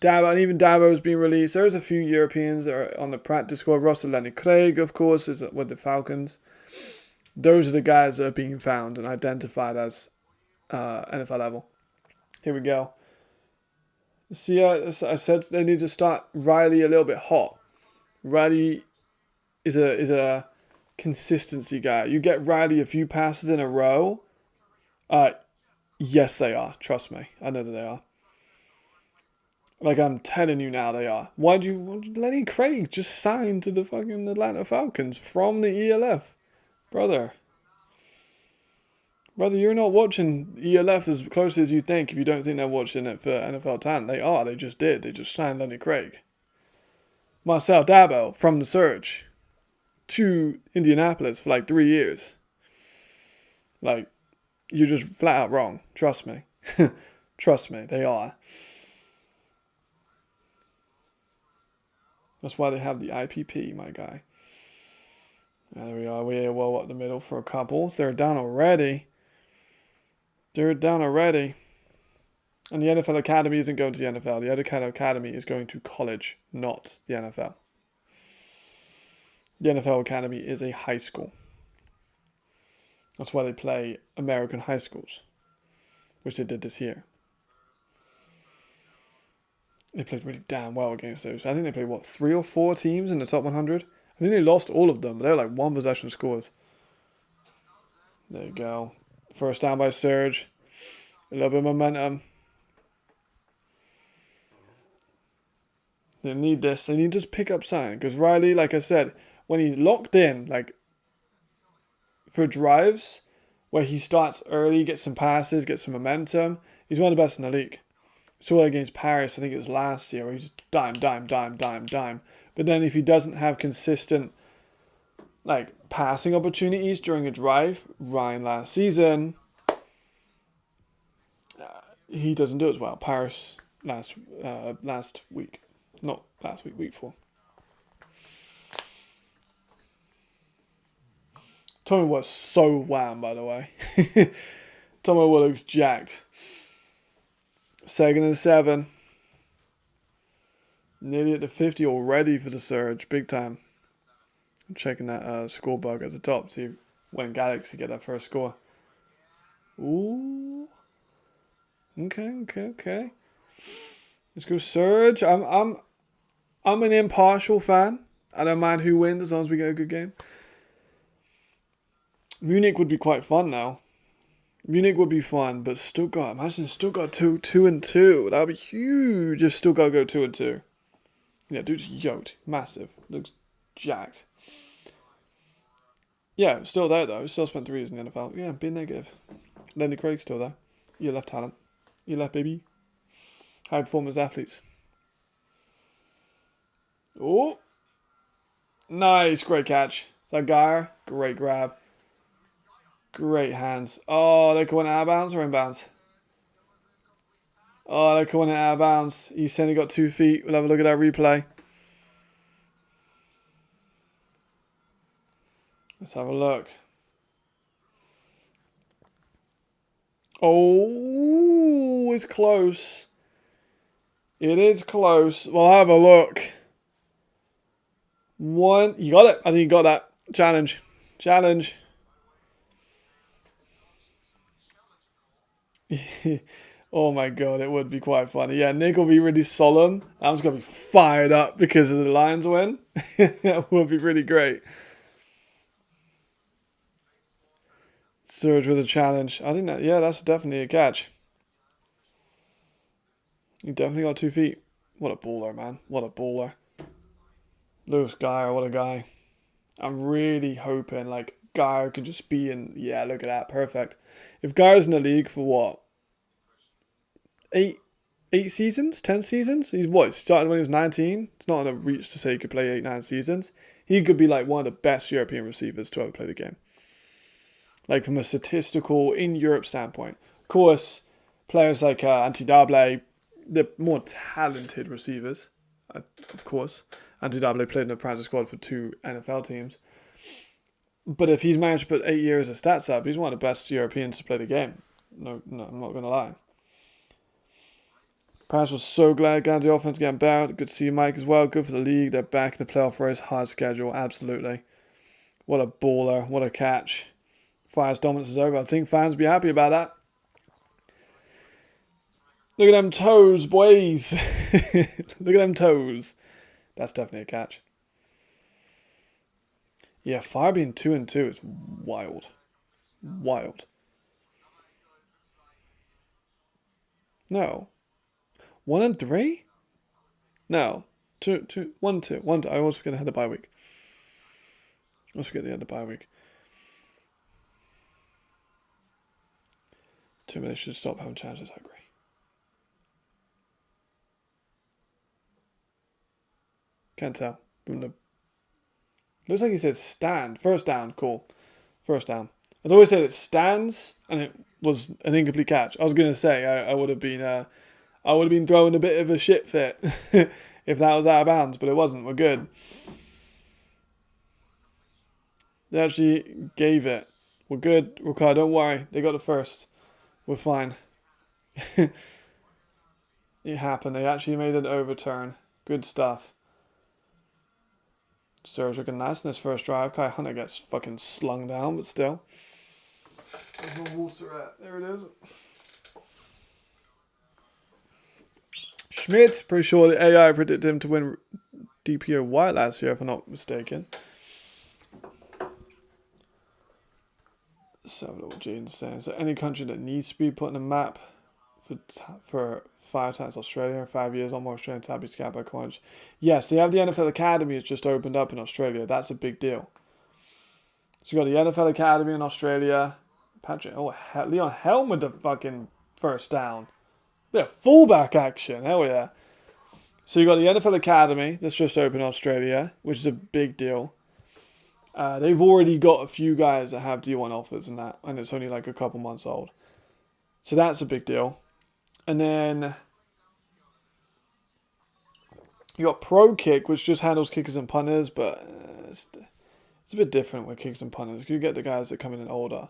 Dabo, and even Dabo's been released. There's a few Europeans that are on the practice squad. Russell Lenny Craig, of course, is with the Falcons. Those are the guys that are being found and identified as NFL level. Here we go. See, I said they need to start Riley a little bit hot. Riley is a consistency guy. You get Riley a few passes in a row. Yes, they are. Trust me. I know that they are. Like, I'm telling you now, they are. Lenny Craig just signed to the fucking Atlanta Falcons from the ELF. Brother, you're not watching ELF as closely as you think if you don't think they're watching it for NFL talent. They are. They just did. They just signed Lenny Craig. Marcel Dabo from the Surge to Indianapolis for like 3 years. Like, you're just flat out wrong. Trust me. Trust me, they are. That's why they have the IPP, my guy. There we are. We're well up the middle for a couple. They're down already. And the NFL Academy isn't going to the NFL. The NFL Academy is going to college, not the NFL. The NFL Academy is a high school. That's why they play American high schools, which they did this year. They played really damn well against those. I think they played, what, 3 or 4 teams in the top 100? I think they lost all of them, but they were like 1 possession scores. There you go. First down by Surge. A little bit of momentum. They need this. They need to just pick up something. Because Riley, like I said, when he's locked in, like, for drives, where he starts early, gets some passes, gets some momentum, he's one of the best in the league. Saw it against Paris, I think it was last year, where he just dime. But then if he doesn't have consistent, like, passing opportunities during a drive, Ryan last season, he doesn't do as well. Paris last week. Not last week, week 4. Tommy was so wham, by the way. Tommy Wood looks jacked. 2nd and 7. Nearly at the 50 already for the Surge. Big time. I'm checking that score bug at the top. See when Galaxy get that first score. Ooh. Okay. Let's go Surge. I'm an impartial fan. I don't mind who wins as long as we get a good game. Munich would be quite fun now. Munich would be fun, but Stuttgart, imagine Stuttgart 2-2. That would be huge if Stuttgart go 2-2. Yeah, dude's yoked. Massive. Looks jacked. Yeah, still there though. Still spent 3 years in the NFL. Yeah, be negative. Lenny Craig's still there. You left talent. You left baby. High performance athletes. Oh. Nice. Great catch. Is that Geyer? Great grab. Great hands. Oh, they're going out of bounds or in bounds? Oh, they're going out of bounds. He said he got 2 feet. We'll have a look at that replay. Let's have a look. Oh, it's close. It is close. We'll have a look. 1. You got it. I think you got that. Challenge. Oh my god, it would be quite funny. Yeah, Nick will be really solemn. I'm just going to be fired up because of the Lions win. That would be really great. Surge with a challenge. I think that's definitely a catch. He definitely got 2 feet. What a baller, man. What a baller. Lewis Geyer, what a guy. I'm really hoping, like, Geyer can just be in... Yeah, look at that. Perfect. If Geyer's in the league for what? 8 seasons? 10 seasons? He started when he was 19? It's not on a reach to say he could play 8-9 seasons. He could be, like, one of the best European receivers to ever play the game. Like, from a statistical, in Europe standpoint. Of course, players like Antidable, they're more talented receivers. Of course. Antidable played in the practice squad for 2 NFL teams. But if he's managed to put 8 years of stats up, he's one of the best Europeans to play the game. No, I'm not going to lie. Paris was so glad the offense getting better. Good to see you, Mike, as well. Good for the league. They're back in the playoff race. Hard schedule, absolutely. What a baller. What a catch. Fire's dominance is over. I think fans will be happy about that. Look at them toes, boys. Look at them toes. That's definitely a catch. Yeah, Fire being 2-2 is wild. Wild. No. 1-3? No. 1-2. I always forget they had the bye week. Too many should stop having challenges, I agree. Can't tell. From the... Looks like he said stand. First down, cool. First down. I thought he said it stands, and it was an incomplete catch. I was going to say I would have been throwing a bit of a shit fit if that was out of bounds, but it wasn't. We're good. They actually gave it. We're good. Ricardo, don't worry. They got the first. We're fine. It happened. They actually made an overturn. Good stuff. Surge looking nice in this first drive. Kai Hunter gets fucking slung down, but still. Where's my water at? There it is. Schmidt. Pretty sure the AI predicted him to win DPO White last year, if I'm not mistaken. So what Jaden's saying. So any country that needs to be put on a map for 5 times Australia in 5 years, almost Australian to be scouted by college. Yes, they have the NFL Academy. It's just opened up in Australia. That's a big deal. So you got the NFL Academy in Australia. Patrick, Leon Helm with the fucking first down. Yeah, fullback action. Hell yeah. So you got the NFL Academy that's just opened in Australia, which is a big deal. They've already got a few guys that have D1 offers and that, and it's only like a couple months old. So that's a big deal. And then you got Pro Kick, which just handles kickers and punters, but it's a bit different with kickers and punters. You get the guys that come in older.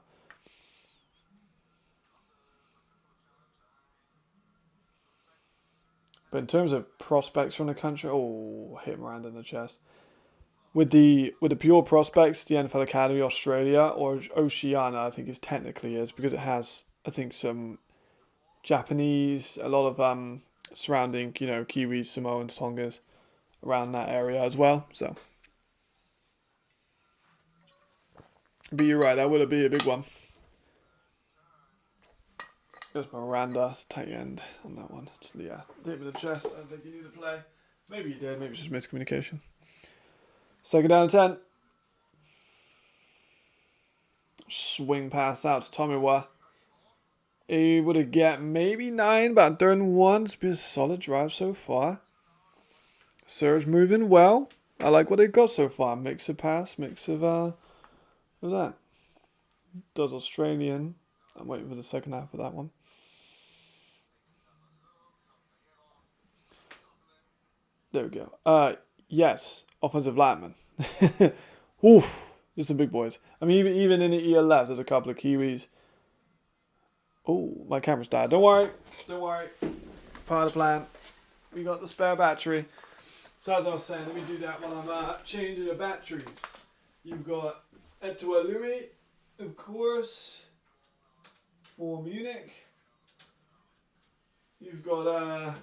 But in terms of prospects from the country, hit Miranda in the chest. With the pure prospects, the NFL Academy Australia or Oceania, I think it technically is, because it has, I think, some Japanese, a lot of surrounding, Kiwis, Samoans, Tongas around that area as well. So, but you're right, that would be a big one. There's Miranda, tight end on that one. It's hit with the chest. I don't think he needed to play. Maybe he did. Maybe it's just miscommunication. Second down and 10. Swing pass out to Tomiwa. Able to get maybe 9, but 3rd and 1. It's been a solid drive so far. Surge moving well. I like what they've got so far. Mix of pass, mix of that. Does Australian. I'm waiting for the second half of that one. There we go. Yes, offensive lineman. Oof, there's some big boys. I mean, even in the ELF, there's a couple of Kiwis. Oh, my camera's died. Don't worry. Part of the plan. We got the spare battery. So as I was saying, let me do that while I'm changing the batteries. You've got Etoile Louis, of course, for Munich. You've got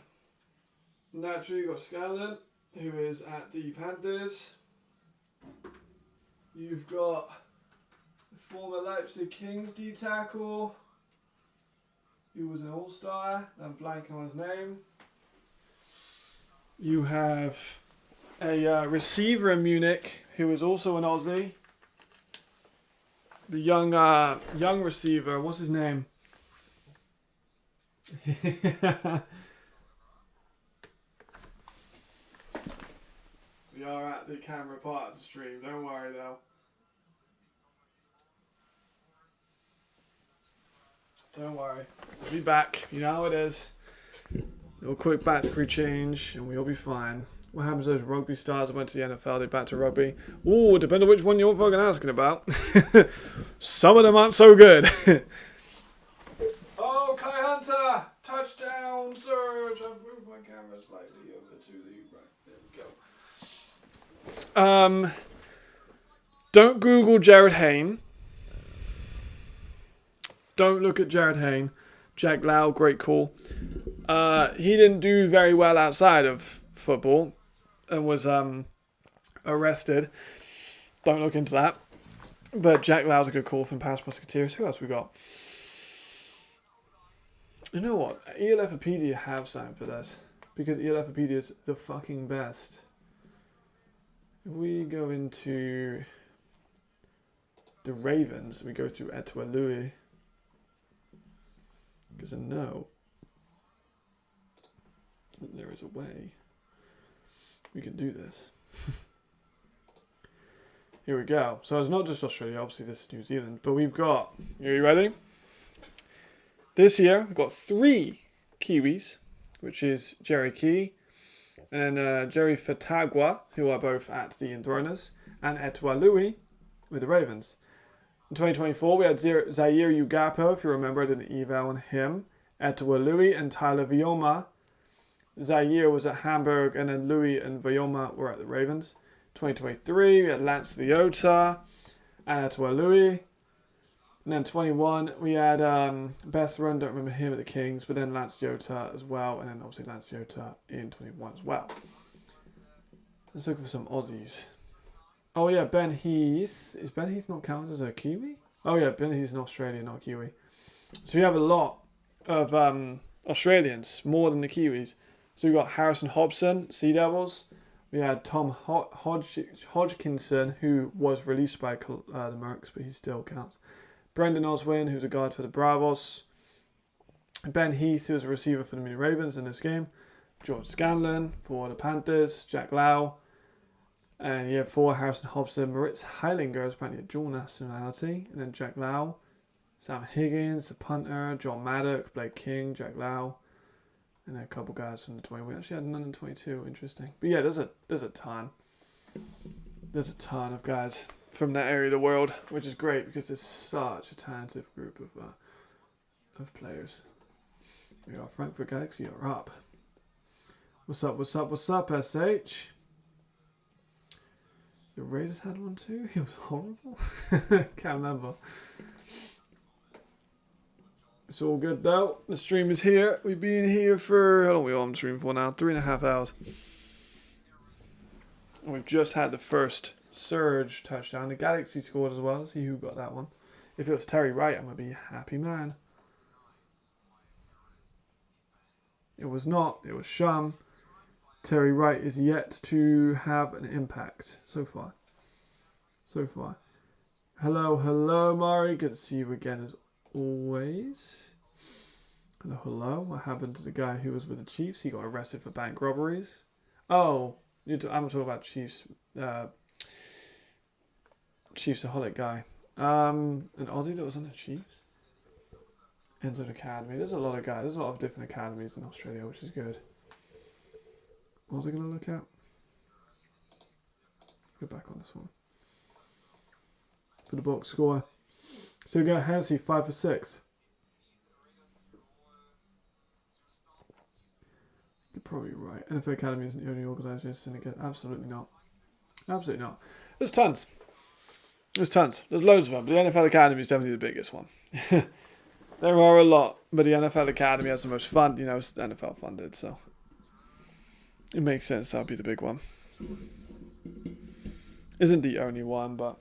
naturally you've got Scanlon, who is at the Panthers. You've got the former Leipzig Kings D tackle, who was an all-star. I'm blanking on his name. You have a receiver in Munich who is also an Aussie. The young receiver, what's his name? We are at the camera part of the stream, don't worry though. Don't worry, we'll be back, you know how it is. A little quick battery change and we'll be fine. What happens to those rugby stars that went to the NFL, they're back to rugby? Ooh, depends on which one you're fucking asking about. Some of them aren't so good. Oh, Kai Hunter! Touchdown, Surge! I've moved my camera slightly over to the right. There we go. Don't Google Jared Hayne. Don't look at Jared Hayne. Jack Lau, great call. He didn't do very well outside of football and was arrested. Don't look into that. But Jack Lau's a good call from past Musketeers. Who else we got? You know what? ELFopedia have signed for this. Because ELFopedia is the fucking best. If we go into the Ravens, we go through Etoile Louis. Because I know that there is a way we can do this. Here we go. So it's not just Australia, obviously this is New Zealand, but we've got, are you ready? This year we've got 3 Kiwis, which is Jerry Key and Jerry Fatagua, who are both at the Indroners, and Etoile Louis with the Ravens. In 2024, we had Zaire Ugapo, if you remember, I did an eval on him, Etoile Louis and Tyler Vioma. Zaire was at Hamburg, and then Louis and Vioma were at the Ravens. 2023, we had Lance Leota and Etoile Louis. And then 21, we had Bethran, don't remember him at the Kings, but then Lance Jota as well, and then obviously Lance Jota in 21 as well. Let's look for some Aussies. Oh yeah, Ben Heath. Is Ben Heath not counted as a Kiwi? Oh yeah, Ben Heath's an Australian, not a Kiwi. So we have a lot of Australians, more than the Kiwis. So we've got Harrison Hobson, Sea Devils. We had Tom Hodgkinson, who was released by the Mercs, but he still counts. Brendan Oswin, who's a guard for the Bravos. Ben Heath, who's a receiver for the Mini Ravens in this game. George Scanlon for the Panthers. Jack Lau. And you have 4, Harrison Hobson. Moritz Heilinger is apparently a dual nationality. And then Jack Lau. Sam Higgins, the punter. John Maddock, Blake King, Jack Lau. And then a couple guys from the 20. We actually had none in 22. Interesting. But yeah, there's a ton. There's a ton of guys from that area of the world, which is great because there's such a talented group of players. We are Frankfurt Galaxy are up. What's up, SH? The Raiders had one too? He was horrible. Can't remember. It's all good though. The stream is here. We've been here for, how long are we on stream for now? 3.5 hours. And we've just had the first Surge touchdown. The Galaxy scored as well. See who got that one. If it was Terry Wright, I'm going to be a happy man. It was not. It was Shum. Terry Wright is yet to have an impact so far. Hello, Mari. Good to see you again as always. Hello. What happened to the guy who was with the Chiefs? He got arrested for bank robberies. Oh, I'm talking about Chiefs. Chiefs-aholic guy. An Aussie that was on the Chiefs. Ends an academy. There's a lot of guys. There's a lot of different academies in Australia, which is good. What was I going to look at? Go back on this one. For the box score. So we got Hansi 5 for 6. You're probably right. NFL Academy isn't the only organisation syndicate. Absolutely not. Absolutely not. There's tons. There's loads of them. But the NFL Academy is definitely the biggest one. There are a lot. But the NFL Academy has the most fun. You know, it's NFL funded. So it makes sense that would be the big one. Isn't the only one, but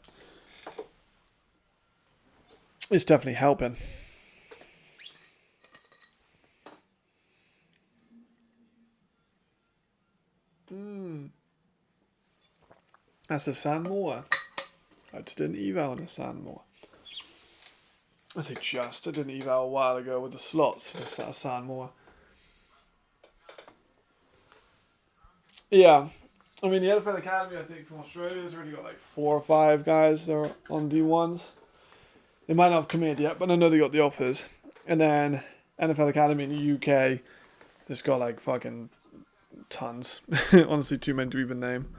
it's definitely helping. That's a Sandmore. I just did an eval on a Sandmore. I say just. I did an eval a while ago with the slots for the Sandmore. Yeah. I mean, the NFL Academy, I think, from Australia has already got like 4 or 5 guys that are on D1s. They might not have committed yet, but I know they got the offers. And then NFL Academy in the UK, it's got like fucking tons. Honestly, too many to even name.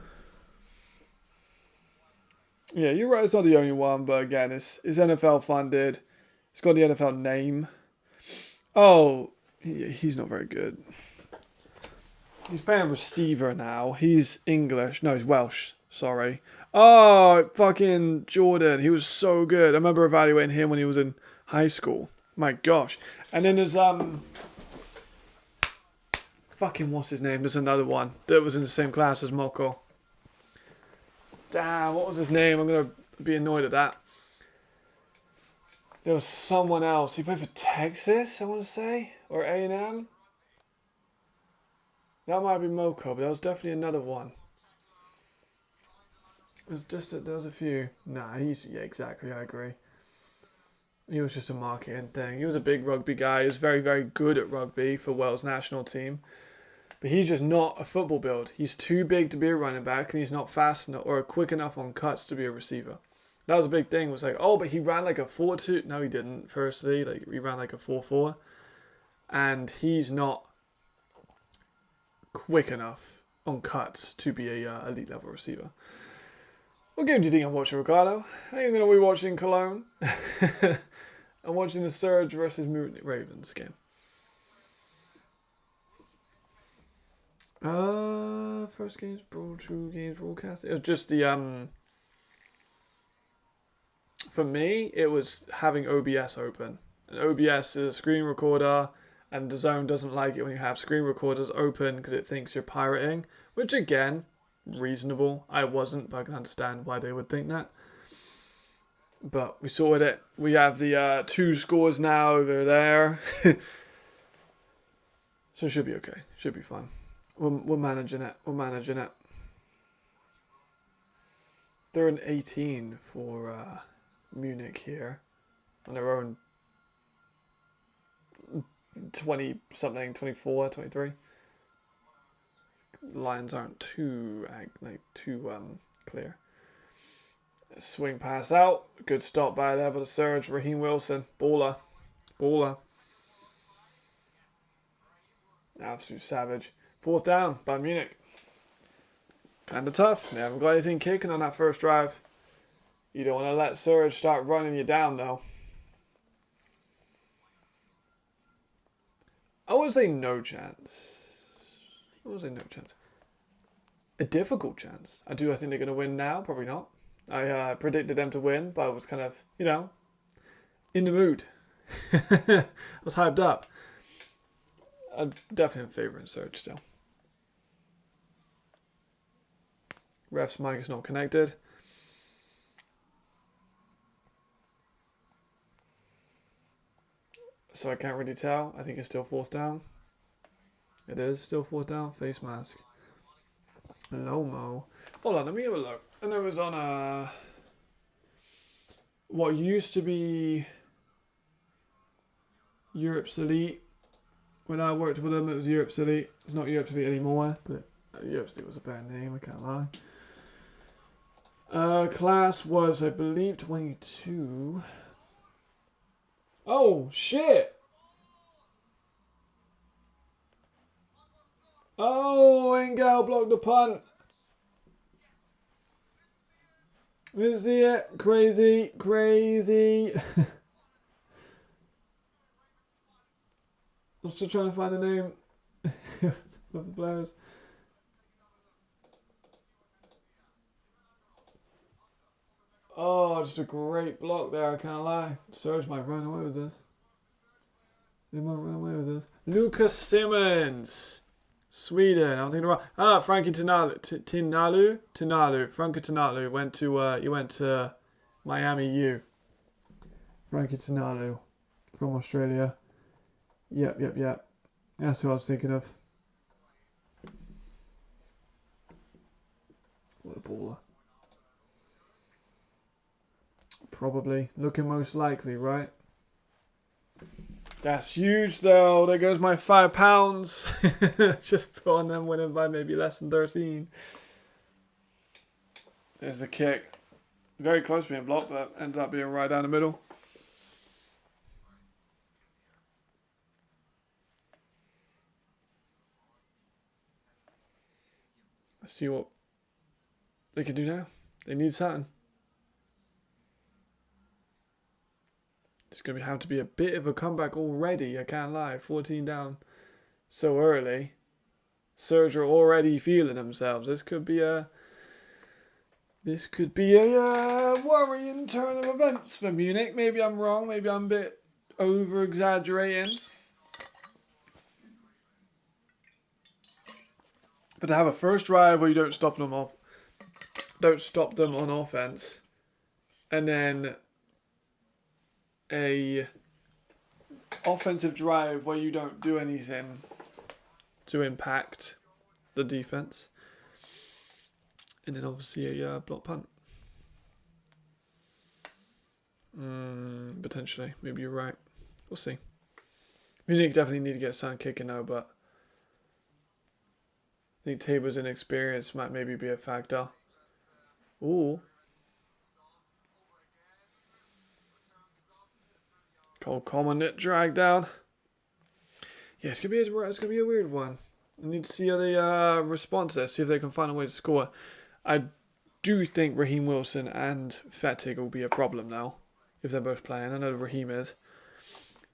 Yeah, you're right. It's not the only one, but again, it's NFL funded. It's got the NFL name. Oh, he's not very good. He's playing receiver now. He's English. No, he's Welsh. Sorry. Oh, fucking Jordan. He was so good. I remember evaluating him when he was in high school. My gosh. And then there's fucking what's his name? There's another one that was in the same class as Moko. Damn, what was his name? I'm gonna be annoyed at that. There was someone else. He played for Texas, I want to say, or A&M. That might be Moko, but there was definitely another one. It was just there was a few. Nah, yeah, exactly. I agree. He was just a marketing thing. He was a big rugby guy. He was very, very good at rugby for Wales national team. But he's just not a football build. He's too big to be a running back, and he's not fast enough or quick enough on cuts to be a receiver. That was a big thing. It was like, oh, but he ran like a 4-2. No, he didn't. Firstly, like he ran like a 4-4, and he's not quick enough on cuts to be a elite level receiver. What game do you think I'm watching, Ricardo? I think I'm going to be watching Cologne. I'm watching the Surge versus Muhle Ravens game. First games, 2 games broadcast. It was just the For me, it was having OBS open. And OBS is a screen recorder, and the zone doesn't like it when you have screen recorders open because it thinks you're pirating, which again, reasonable. I wasn't, but I can understand why they would think that. But we sorted it. We have the 2 scores now over there. So it should be okay. Should be fine. We're managing it. We're managing it. They're an 18 for Munich here. On their own 20 something, 24, 23. Lines aren't too clear. Swing pass out. Good stop by there by the surge. Raheem Wilson. Baller. Absolute savage. 4th down by Munich. Kind of tough. They haven't got anything kicking on that first drive. You don't want to let surge start running you down though. I would say no chance. A difficult chance. I think they're going to win now. Probably not. I predicted them to win, but I was kind of, in the mood. I was hyped up. I'm definitely favouring Surge still. Ref's mic is not connected. So I can't really tell. I think it's still 4th down. It is still 4th down. Face mask. Romo. Hold on, let me have a look. And it was on what used to be Europe's Elite. When I worked for them, it was Europe's Elite. It's not Europe's Elite anymore, but Europe's Elite was a better name, I can't lie. Class was, I believe, 22. Oh, shit! Oh, Engel blocked the punt. Didn't see it. Crazy. I'm still trying to find the name of the players. Oh, just a great block there, I can't lie. Surge might run away with this. They might run away with this. Lucas Simmons. Sweden. I'm thinking about Frankie Tinalu. Frankie Tinalu went to Miami U. Frankie Tinalu from Australia. Yep. That's who I was thinking of. What a baller. Probably. Looking most likely, right? That's huge though. There goes my £5. Just put on them winning by maybe less than 13. There's the kick. Very close to being blocked, but ended up being right down the middle. Let's see what they can do now. They need something. It's going to have to be a bit of a comeback already, I can't lie. 14 down so early. Surge are already feeling themselves. This could be a worrying turn of events for Munich. Maybe I'm wrong. Maybe I'm a bit over-exaggerating. But to have a first drive where you don't stop them on offense, and then a offensive drive where you don't do anything to impact the defense, and then obviously a block punt. Potentially, maybe you're right. We'll see. Munich definitely need to get something kicking now, but I think Tabor's inexperience might maybe be a factor. Ooh. Cole Coleman it dragged down. Yeah, it's gonna be a weird one. I need to see how they respond to this. See if they can find a way to score. I do think Raheem Wilson and Fettig will be a problem now if they're both playing. I know Raheem is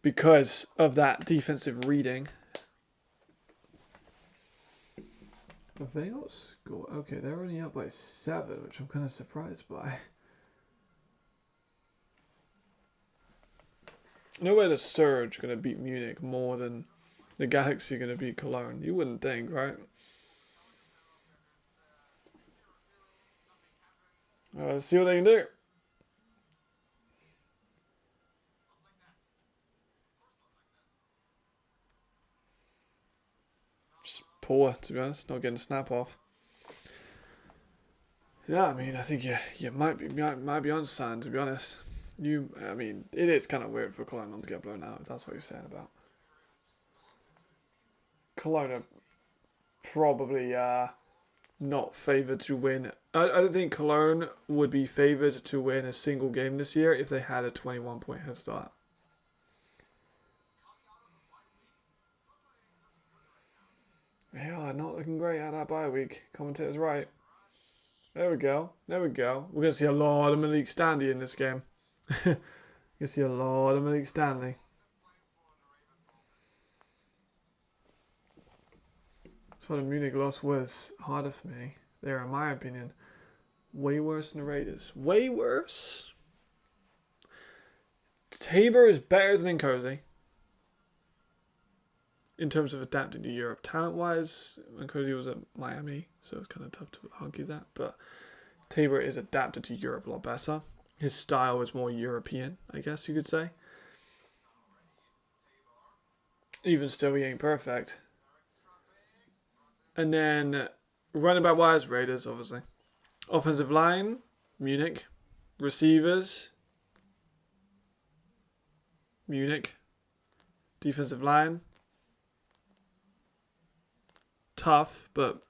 because of that defensive reading. Have they not scored? Okay, they're only up by 7, which I'm kind of surprised by. No way the Surge going to beat Munich more than the Galaxy going to beat Cologne. You wouldn't think, right? Let's see what they can do. Just poor, to be honest. Not getting a snap off. Yeah, I mean, I think you might be on sign, to be honest. I mean, it is kind of weird for Cologne not to get blown out, if that's what you're saying about. Cologne are probably not favoured to win. I don't think Cologne would be favoured to win a single game this year if they had a 21-point head start. They are not looking great at that bye week. Commentator's right. There we go. There we go. We're going to see a lot of Malik Stanley in this game. You're going to see a lot of Malik Stanley. That's why the Munich loss was harder for me. They're, in my opinion, way worse than the Raiders. Way worse. Tabor is better than Nkosi in terms of adapting to Europe. Talent-wise, Nkosi was at Miami, so it's kind of tough to argue that. But Tabor is adapted to Europe a lot better. His style is more European, I guess you could say. Even still, he ain't perfect. And then, running back wise, Raiders, obviously. Offensive line, Munich. Receivers, Munich. Defensive line, tough, but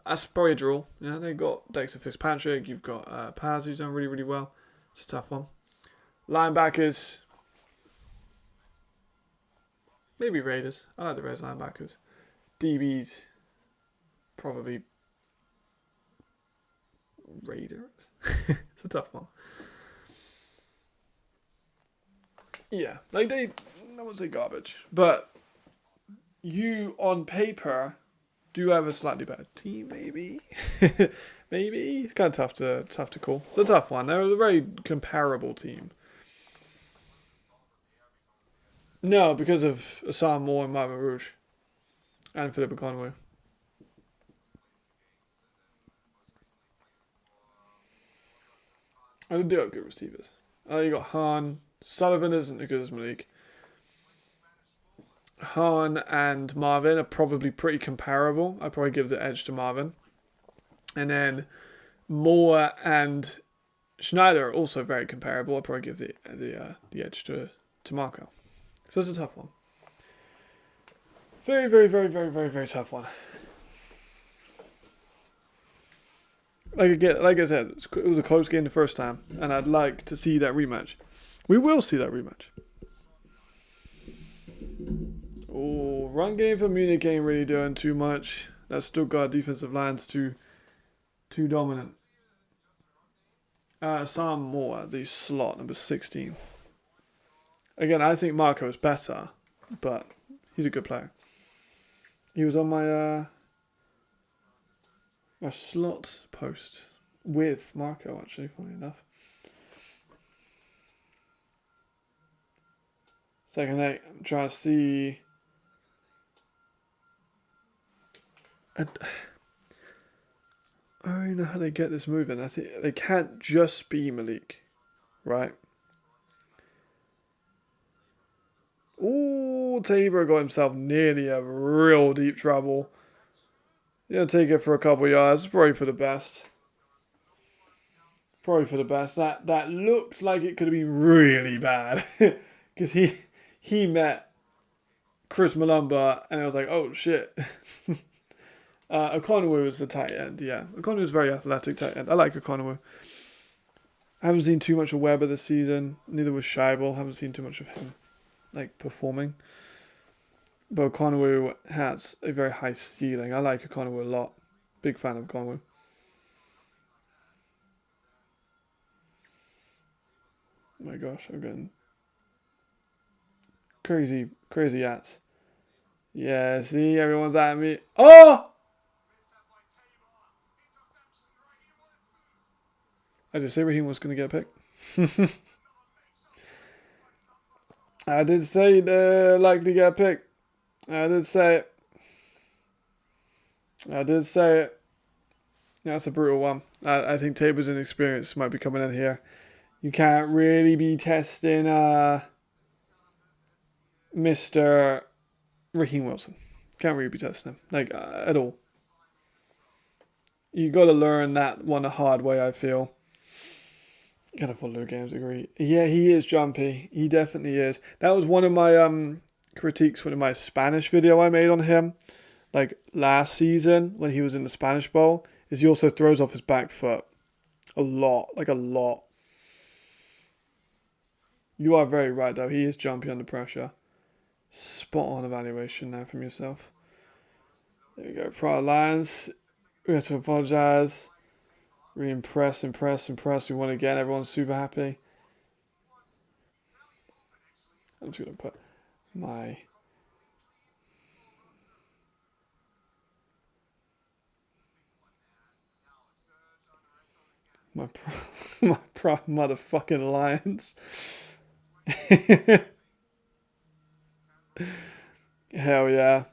that's probably a draw. Yeah, they've got Dexter Fitzpatrick. You've got Paz, who's done really, really well. It's a tough one. Linebackers, maybe Raiders. I like the Raiders linebackers. DBs, probably Raiders. It's a tough one. Yeah, like I wouldn't say garbage, but you on paper do have a slightly better team, maybe. Maybe it's kind of tough to call. It's a tough one. They're a very comparable team. No, because of Assam Moore and Marvin Rouge and Philip Conway. I do have good receivers. You got Han. Sullivan isn't as good as Malik. Han and Marvin are probably pretty comparable. I'd probably give the edge to Marvin. And then Moore and Schneider are also very comparable. I'd probably give the edge to Marco. So it's a tough one. Very, very, very, very, very, very tough one. Like I said, it was a close game the first time, and I'd like to see that rematch. We will see that rematch. Oh, run game for Munich ain't really doing too much. That Stuttgart defensive line's too dominant. Sam Moore, the slot, number 16. Again, I think Marco is better, but he's a good player. He was on my slot post with Marco, actually, funny enough. Second eight, I'm trying to see. I don't know how they get this moving. I think they can't just be Malik, right? Ooh, Tabor got himself nearly a real deep trouble. He'll take it for a couple yards. Probably for the best. Probably for the best. That looked like it could have been really bad. Because he met Chris Malumba and I was like, oh shit. Okonowu was the tight end, yeah. Okonowu is very athletic tight end. I like Okonowu. I haven't seen too much of Weber this season. Neither was Scheibel. Haven't seen too much of him, like, performing. But Okonowu has a very high ceiling. I like Okonowu a lot. Big fan of Okonowu. Oh my gosh, I'm getting crazy ads. Yeah, see, everyone's at me. Oh! I just say Raheem was going to get picked. I did say they're likely to get picked. I did say it. That's a brutal one. I think Tabor's inexperience might be coming in here. You can't really be testing Mr. Raheem Wilson. Can't really be testing him. Like, at all. You got to learn that one the hard way, I feel. Gotta follow the games, agree. Yeah, he is jumpy. He definitely is. That was one of my critiques in my Spanish video I made on him. Like, last season, when he was in the Spanish Bowl, is he also throws off his back foot. A lot. Like, a lot. You are very right, though. He is jumpy under pressure. Spot on evaluation now from yourself. There we go. Pride Lions. We have to apologise. Really impress. We won again. Everyone's super happy. I'm just going to put my proud motherfucking Lions. Hell yeah.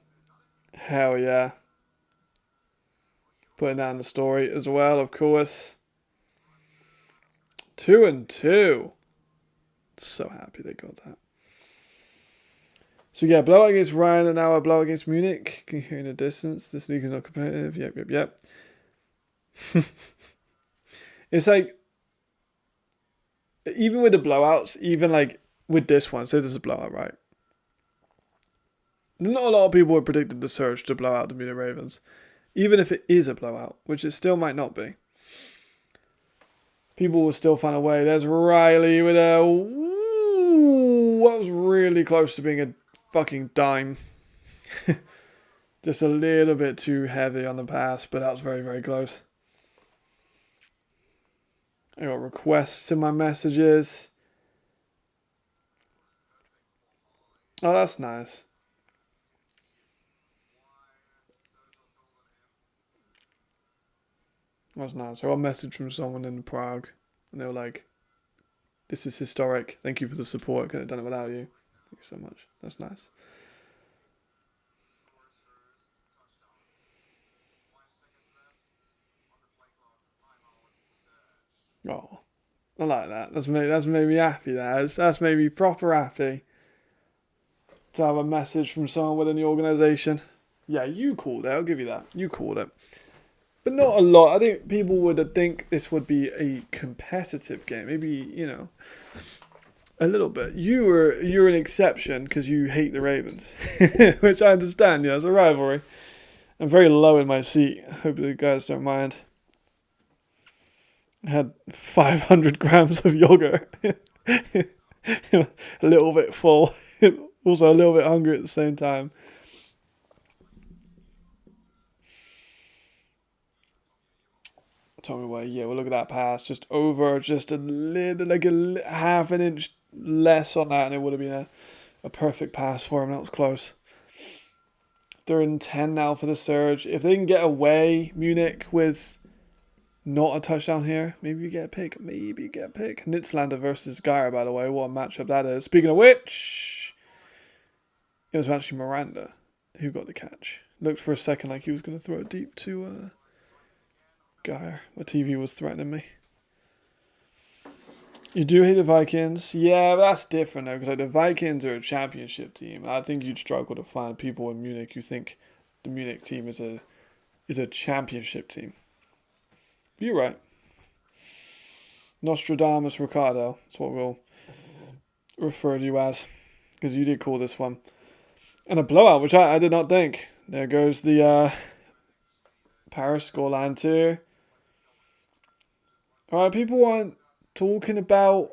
Hell yeah. Putting that in the story as well, of course. 2-2. So happy they got that. So yeah, blowout against Ryan and now a blowout against Munich. Can you hear in the distance? This league is not competitive. Yep. It's like, even with the blowouts, even like with this one, say this is a blowout, right? Not a lot of people have predicted the Surge to blow out the Munich Ravens. Even if it is a blowout, which it still might not be. People will still find a way. There's Riley with a... Ooh, that was really close to being a fucking dime. Just a little bit too heavy on the pass, but that was very, very close. I got requests in my messages. Oh, that's nice. That was nice. I got a message from someone in Prague, and they were like, "This is historic. Thank you for the support. Could have done it without you. Thank you so much. That's nice." Oh, I like that. That's made me happy. That's made me proper happy to have a message from someone within the organisation. Yeah, you called it. I'll give you that. You called it. But not a lot. I think people would think this would be a competitive game. Maybe, a little bit. You're an exception because you hate the Ravens, which I understand. Yeah, it's a rivalry. I'm very low in my seat. I hope you guys don't mind. I had 500 grams of yogurt. A little bit full. Also a little bit hungry at the same time. Tell me why. Yeah, well, look at that pass. Just over, just a little, like half an inch less on that, and it would have been a perfect pass for him. That was close. 3rd and 10 now for the Surge. If they can get away, Munich, with not a touchdown here, maybe you get a pick. Nitzlander versus Geyer, by the way. What a matchup that is. Speaking of which, it was actually Miranda who got the catch. Looked for a second like he was going to throw it deep to Geyer. My TV was threatening me. You do hate the Vikings? Yeah, but that's different though, because like the Vikings are a championship team. And I think you'd struggle to find people in Munich who think the Munich team is a championship team. But you're right. Nostradamus Ricardo. That's what we'll refer to you as, because you did call this one. And a blowout, which I did not think. There goes the Paris scoreline too. Alright, people aren't talking about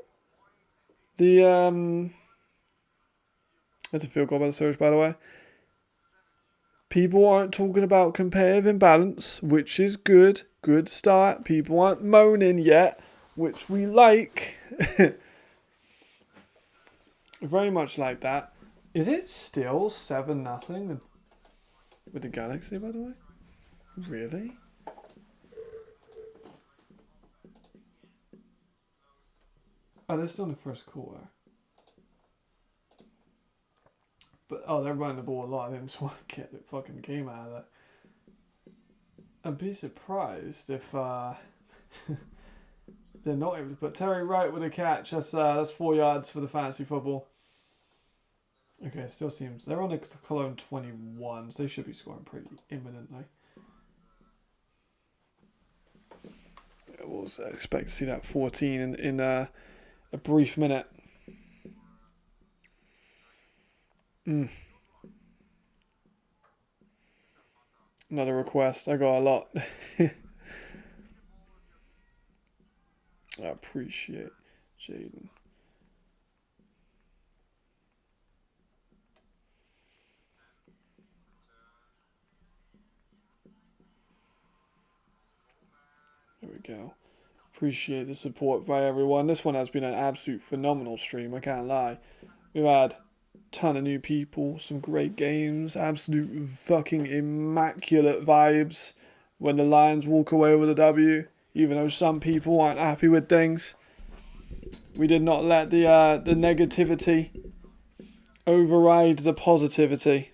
the that's a field goal by the Surge, by the way. People aren't talking about competitive imbalance, which is good. Good start. People aren't moaning yet, which we like. Very much like that. Is it still 7-0 with the Galaxy, by the way? Really? Oh, they're still in the first quarter. But, they're running the ball a lot. They just want to get the fucking game out of that. I'd be surprised if they're not able to put Terry Wright with a catch. That's 4 yards for the fantasy football. Okay, it still seems they're on the Cologne 21, so they should be scoring pretty imminently. Yeah, we'll expect to see that 14 in a brief minute. Another request. I got a lot. I appreciate Jaden. There we go. Appreciate the support by everyone. This one has been an absolute phenomenal stream, I can't lie. We've had a ton of new people, some great games, absolute fucking immaculate vibes when the Lions walk away with a W, even though some people aren't happy with things. We did not let the negativity override the positivity.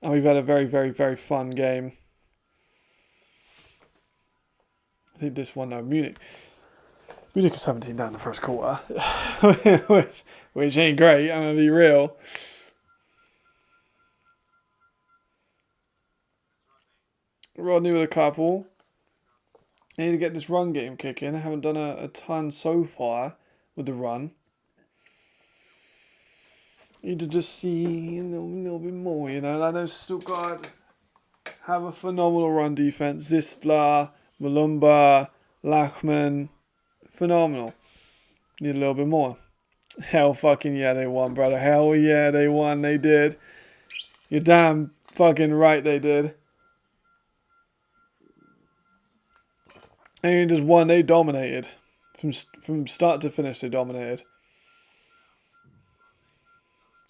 And we've had a very, very, very fun game. I think this one, though, Munich is 17 down in the first quarter, which ain't great, I'm going to be real. Rodney with a couple. I need to get this run game kicking. I haven't done a ton so far with the run. Need to just see a little bit more, you know. I know Stuttgart have a phenomenal run defense. Zistler, Malumba, Lachman, phenomenal. Need a little bit more. Hell fucking yeah, they won, brother. Hell yeah, they won. They did. You're damn fucking right they did. And just won. They dominated. From start to finish, they dominated.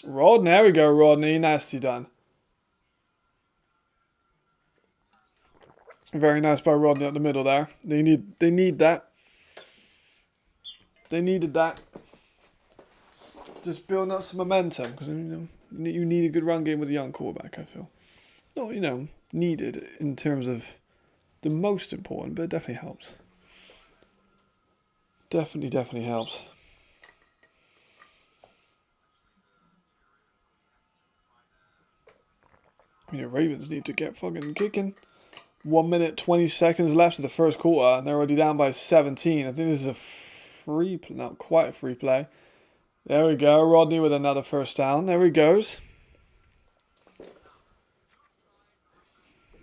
Rodney, there we go, Rodney. Nasty done. Very nice by Rodney up the middle there. They need that. They needed that. Just building up some momentum because you need a good run game with a young quarterback. I feel. Not needed in terms of the most important, but it definitely helps. Definitely helps. Ravens need to get fucking kicking. 1 minute, 20 seconds left of the first quarter, and they're already down by 17. I think this is a free play, not quite a free play. There we go, Rodney with another first down. There he goes.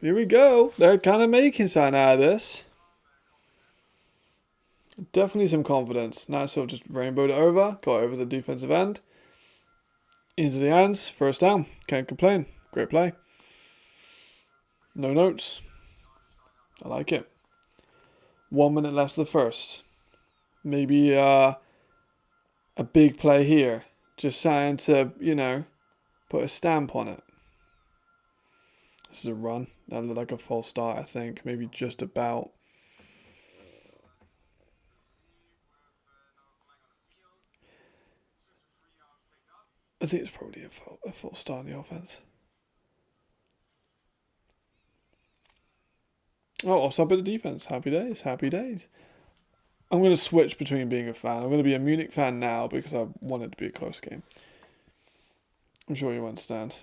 Here we go. They're kind of making something out of this. Definitely some confidence. Nice sort of just rainbowed it over. Got over the defensive end. Into the hands. First down. Can't complain. Great play. No notes. I like it. 1 minute left of the first. Maybe a big play here. Just trying to, put a stamp on it. This is a run. That looked like a false start, I think. Maybe just about. I think it's probably a false start in the offense. Oh, also up at the defense. Happy days. Happy days. I'm going to switch between being a fan. I'm going to be a Munich fan now because I want it to be a close game. I'm sure you understand.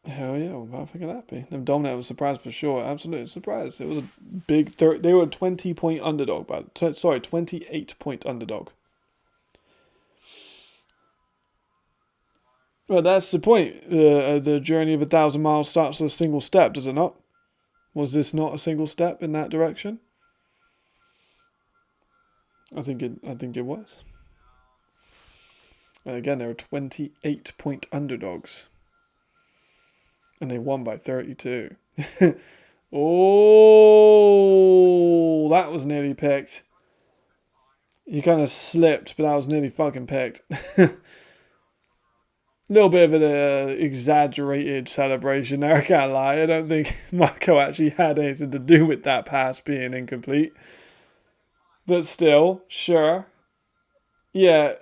Hell yeah, I'm fucking happy. Them dominated was a surprise for sure. Absolute surprise. It was a big they were a 20-point underdog, 28-point underdog. Well, that's the point. The journey of 1,000 miles starts with a single step, does it not? Was this not a single step in that direction? I think it was. And again, they were 28-point underdogs. And they won by 32. Oh, that was nearly picked. You kind of slipped, but that was nearly fucking picked. Little bit of an exaggerated celebration there, I can't lie. I don't think Marco actually had anything to do with that pass being incomplete. But still, sure. Yeah,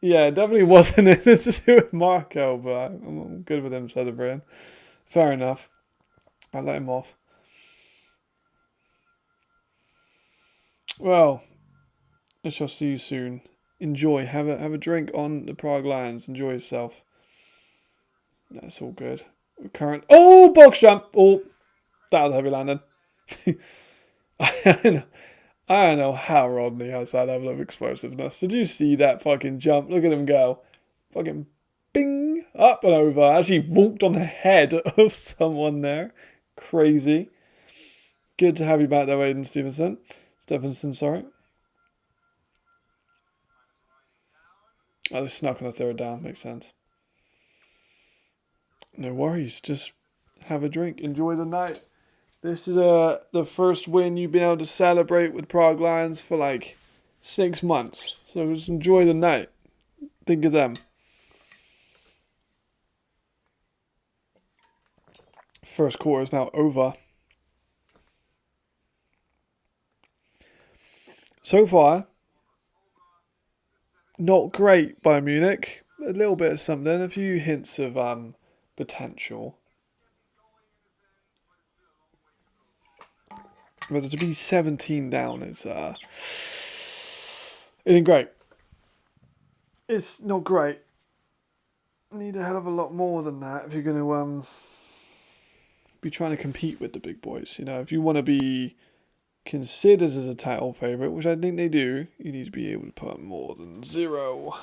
yeah, it definitely wasn't anything to do with Marco, but I'm good with him celebrating. Fair enough. I'll let him off. Well, I shall see you soon. Enjoy. Have a drink on the Prague Lions. Enjoy yourself. That's all good. Current. Oh, box jump. Oh, that was a heavy landing. I don't know how Rodney has that level of explosiveness. Did you see that fucking jump? Look at him go. Fucking bing, up and over. Actually walked on the head of someone there. Crazy. Good to have you back there, Aiden Stevenson, sorry. Oh, they snuck on a third down. Makes sense. No worries. Just have a drink. Enjoy the night. This is the first win you've been able to celebrate with Prague Lions for like 6 months. So just enjoy the night. Think of them. First quarter is now over. So far, not great by Munich. A little bit of something. A few hints of potential. But to be 17 down is it ain't great. It's not great. Need a hell of a lot more than that if you're going to be trying to compete with the big boys. You know, if you want to be considered as a title favourite, which I think they do, you need to be able to put up more than 0.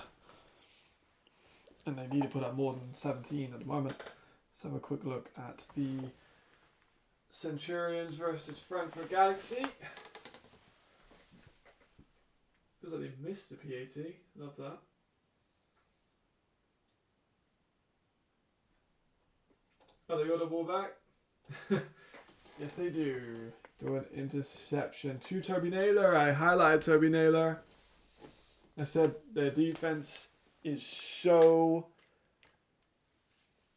And they need to put up more than 17 at the moment. Let's have a quick look at the Centurions versus Frankfurt Galaxy. Feels like they missed the PAT. Love that. Oh, they got the ball back? Yes, they do. Through an interception to Toby Naylor. I highlighted Toby Naylor. I said their defense is so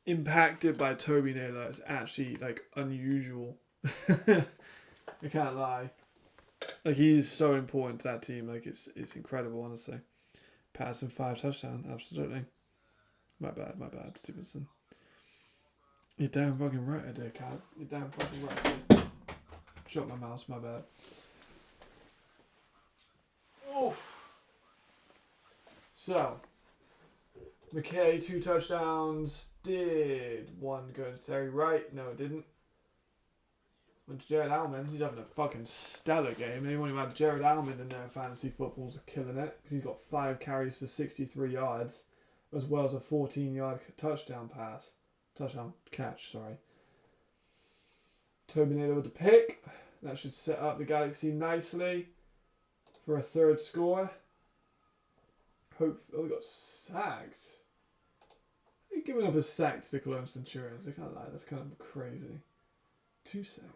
impacted by Toby Naylor. It's actually like unusual. I can't lie. Like he's so important to that team. Like it's incredible, honestly. Passing 5 touchdowns, absolutely. My bad, Stevenson. You're damn fucking right I did, Cat. You're damn fucking right I did. Shut my mouse, my bad. Oof. So, McKay, 2 touchdowns. Did one go to Terry Wright? No, it didn't. Went to Jared Allman. He's having a fucking stellar game. Anyone who had Jared Allman in their fantasy footballs are killing it. Because he's got 5 carries for 63 yards. As well as a 14-yard touchdown catch, sorry. Toby Naylor with the pick. That should set up the Galaxy nicely for a 3rd score. We got sacked. Are you giving up a sack to the Cologne Centurions? I can't lie, that's kind of crazy. 2 sacks.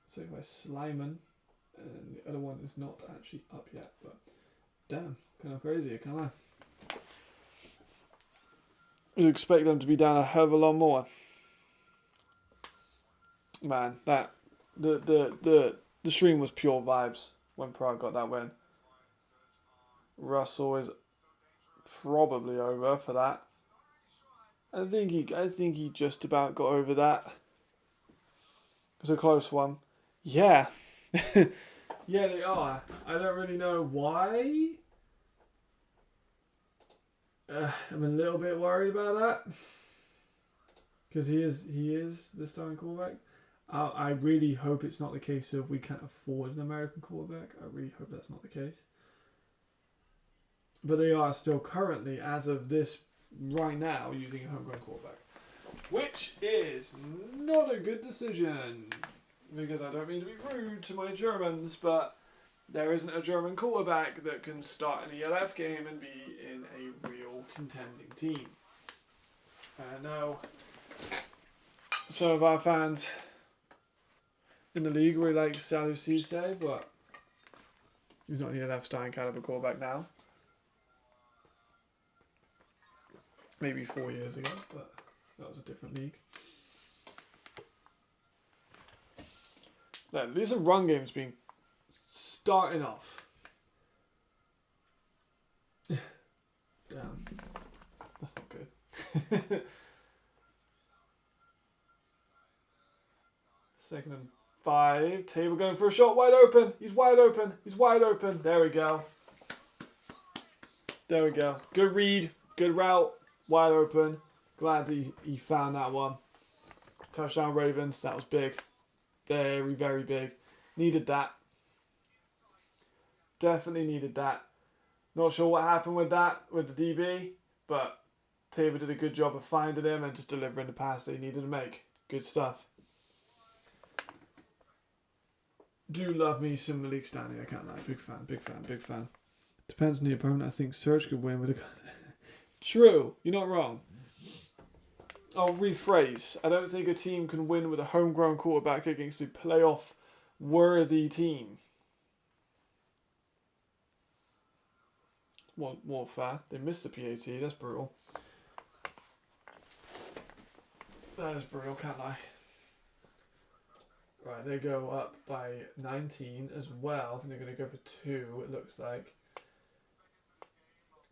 Saved by Slyman. And the other one is not actually up yet, but damn, kind of crazy, I can't lie. You'd expect them to be down a hell of a lot more. Man, that the stream was pure vibes when Prague got that win. Russell is probably over for that. I think he just about got over that. It was a close one. Yeah. Yeah, they are. I don't really know why. I'm a little bit worried about that. Because he is the starting quarterback. I really hope it's not the case of we can't afford an American quarterback. I really hope that's not the case. But they are still currently, as of this right now, using a homegrown quarterback. Which is not a good decision. Because I don't mean to be rude to my Germans, but there isn't a German quarterback that can start an ELF game and be in a real contending team. I know some of our fans in the league really like Salou Cisse, but he's not an ELF starting caliber quarterback now. Maybe 4 years ago, but That was a different league. No, at least the run game's been starting off. Damn. That's not good. 2nd and 5. Table going for a shot. Wide open. He's wide open. He's wide open. There we go. There we go. Good read. Good route. Wide open. Glad he found that one. Touchdown Ravens. That was big. Very, very big. Needed that. Definitely needed that. Not sure what happened with that, with the DB, but Taylor did a good job of finding him and just delivering the pass that he needed to make. Good stuff. Do love me some Malik Stanley, I can't lie. Big fan, big fan, big fan. Depends on the opponent. I think Surge could win with a... True, you're not wrong. I'll rephrase. I don't think a team can win with a homegrown quarterback against a playoff-worthy team. More fair. They missed the PAT. That's brutal. That is brutal, can't lie. Right, they go up by 19 as well. I think they're going to go for 2, it looks like.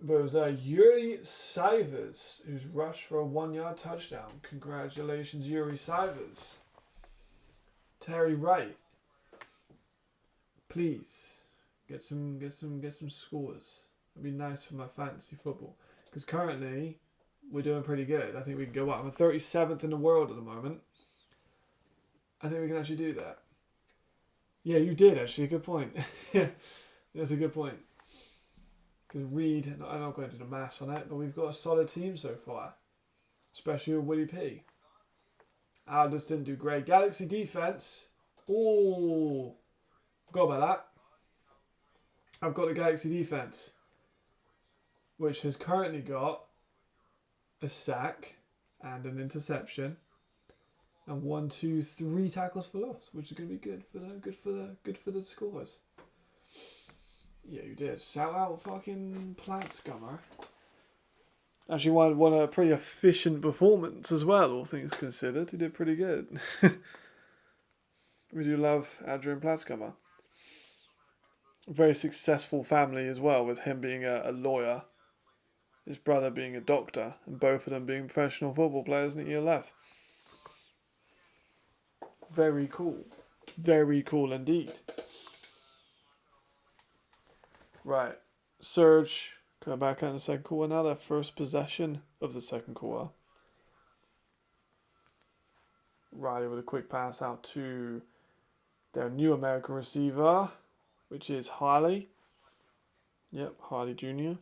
But it was Yuri Sivers who's rushed for a 1-yard touchdown. Congratulations, Yuri Sivers. Terry Wright. Please get some scores. It'd be nice for my fantasy football. Because currently, we're doing pretty good. I think we can go up. I'm 37th in the world at the moment. I think we can actually do that. Yeah, you did actually. Good point. Yeah, that's a good point. Because Reed, I'm not going to do the maths on it, but we've got a solid team so far. Especially with Willie P. Aldous didn't do great. Galaxy defense. Oh, forgot about that. I've got the Galaxy defense, which has currently got a sack and an interception, and 1, 2, 3 tackles for loss, which is going to be good for the scores. Yeah, you did. Shout out fucking Plant Scummer. Actually, won a pretty efficient performance as well, all things considered. He did pretty good. We do love Adrian Platscummer. Very successful family as well, with him being a lawyer, his brother being a doctor, and both of them being professional football players in the ELF. Very cool. Very cool indeed. Right. Surge coming back out in the second quarter now. Their first possession of the second quarter. Riley with a quick pass out to their new American receiver, which is Harley. Yep, Harley Jr.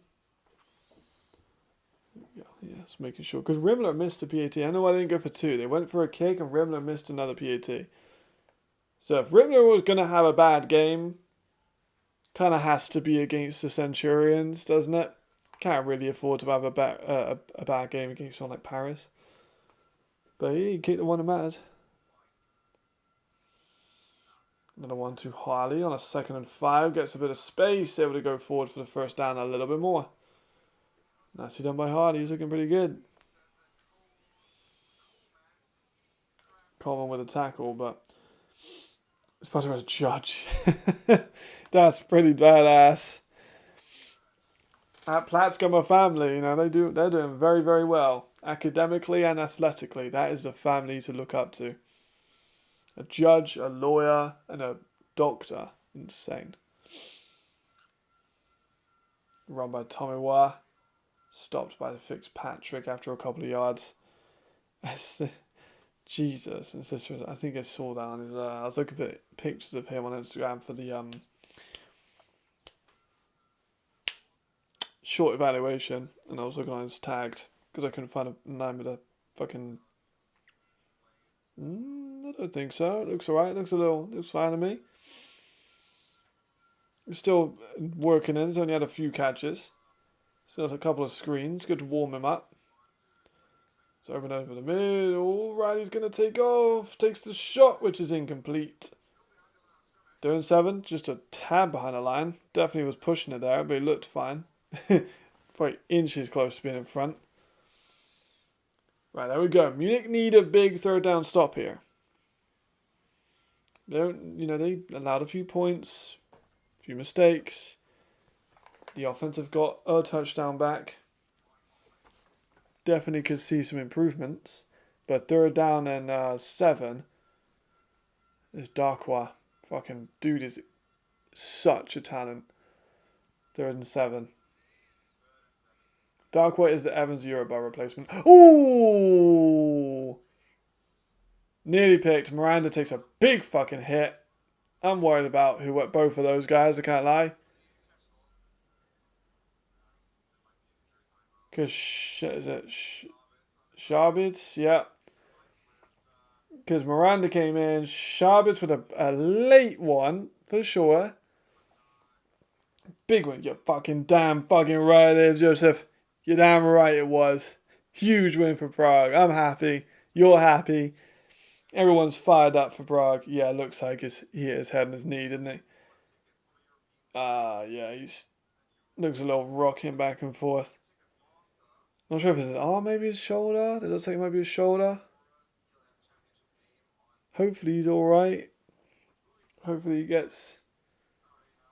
Yeah, just making sure. Because Rimler missed a PAT. I know I didn't go for 2. They went for a kick and Rimler missed another PAT. So if Rimler was going to have a bad game, kind of has to be against the Centurions, doesn't it? Can't really afford to have a bad game against someone like Paris. But he kicked the one that mattered. Another one to Harley on a 2nd and 5. Gets a bit of space, able to go forward for the first down a little bit more. Nicely done by Harley. He's looking pretty good. Coleman with a tackle, but as far as a judge, that's pretty badass. At Platscummer family, you know, they're doing very, very well academically and athletically. That is a family to look up to. A judge, a lawyer, and a doctor. Insane. Run by Tomiwa. Stopped by the Fitzpatrick after a couple of yards. Jesus. I think I saw that on his... I was looking at pictures of him on Instagram for the short evaluation. And I was looking on his tagged. Because I couldn't find a name with a fucking... I don't think so. It looks alright. Looks fine to me. He's still working in. He's only had a few catches. Still has a couple of screens. Good to warm him up. It's over the mid. Alright, he's going to take off. Takes the shot, which is incomplete. 3rd and 7. Just a tad behind the line. Definitely was pushing it there, but he looked fine. Probably inches close to being in front. Right, there we go. Munich need a big third down stop here. They allowed a few points, a few mistakes. The offense have got a touchdown back. Definitely could see some improvements. But third down and 7 is Darkwa. Fucking dude is such a talent. 3rd and 7. Darkwa is the Evans Eurobar replacement. Ooh! Nearly picked. Miranda takes a big fucking hit. I'm worried about both of those guys, I can't lie. Because, is it Sharbits? Yeah. Because Miranda came in. Sharbits with a late one, for sure. Big one. You're fucking damn fucking right there, Joseph. You're damn right it was. Huge win for Prague. I'm happy. You're happy. Everyone's fired up for Prague. Yeah, it looks like he hit his head on his knee, didn't he? Yeah, he's looks a little rocking back and forth. Not sure if it's his arm, maybe his shoulder. It looks like it might be his shoulder. Hopefully he's alright. Hopefully he gets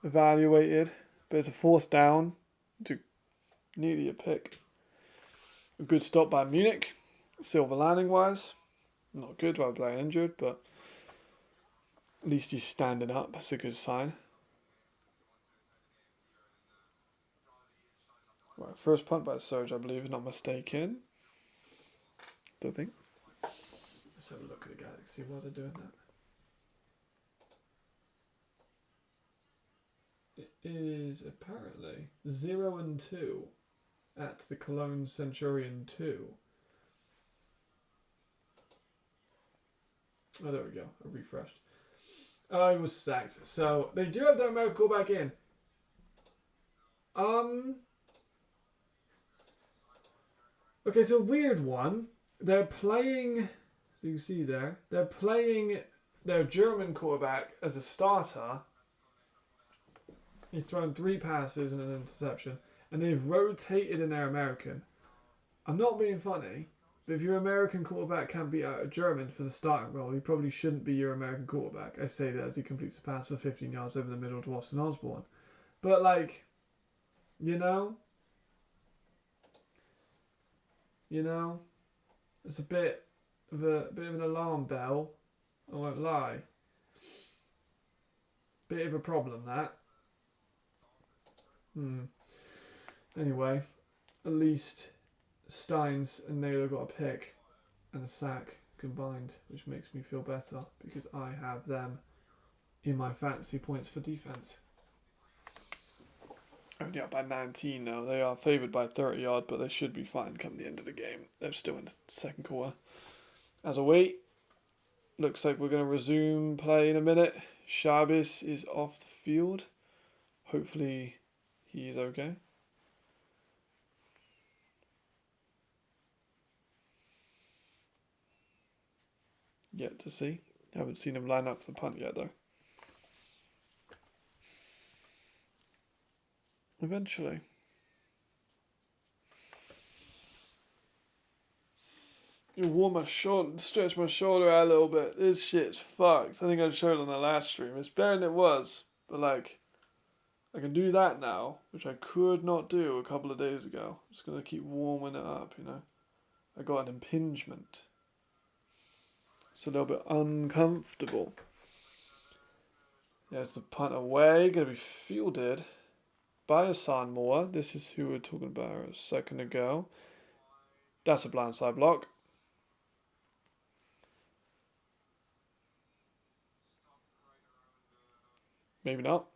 evaluated. But it's a 4th down to nearly a pick. A good stop by Munich. Silver lining wise. Not good while playing injured, but at least he's standing up. That's a good sign. Right, first punt by Serge, I believe, if not mistaken. Don't think. Let's have a look at the Galaxy while they're doing that. It is apparently 0-2 at the Cologne Centurion 2. Oh, there we go. I refreshed. Oh, he was sacked. So they do have their American quarterback in. Okay, so weird one. They're playing, so you can see there, they're playing their German quarterback as a starter. He's thrown 3 passes and an interception. And they've rotated in their American. I'm not being funny, but if your American quarterback can't beat out a German for the starting role, he probably shouldn't be your American quarterback. I say that as he completes a pass for 15 yards over the middle to Austin Osborne. But like, it's a bit of an alarm bell. I won't lie. Bit of a problem that. Anyway, at least Steins and Naylor got a pick and a sack combined, which makes me feel better because I have them in my fantasy points for defense. Only up by 19 now. They are favoured by 30 odd, but they should be fine come the end of the game. They're still in the second quarter. As a wait, looks like we're going to resume play in a minute. Shabis is off the field. Hopefully he is okay. Yet to see. Haven't seen him line up for the punt yet though. Eventually. You warm my shoulder, stretch my shoulder out a little bit. This shit's fucked. I think I showed it on the last stream. It's better than it was, but like, I can do that now, which I could not do a couple of days ago. I'm just gonna keep warming it up, I got an impingement. It's a little bit uncomfortable. Yeah, it's the punt away, gonna be fielded by Hassan Moore. This is who we were talking about a second ago. That's a blindside block. Maybe not.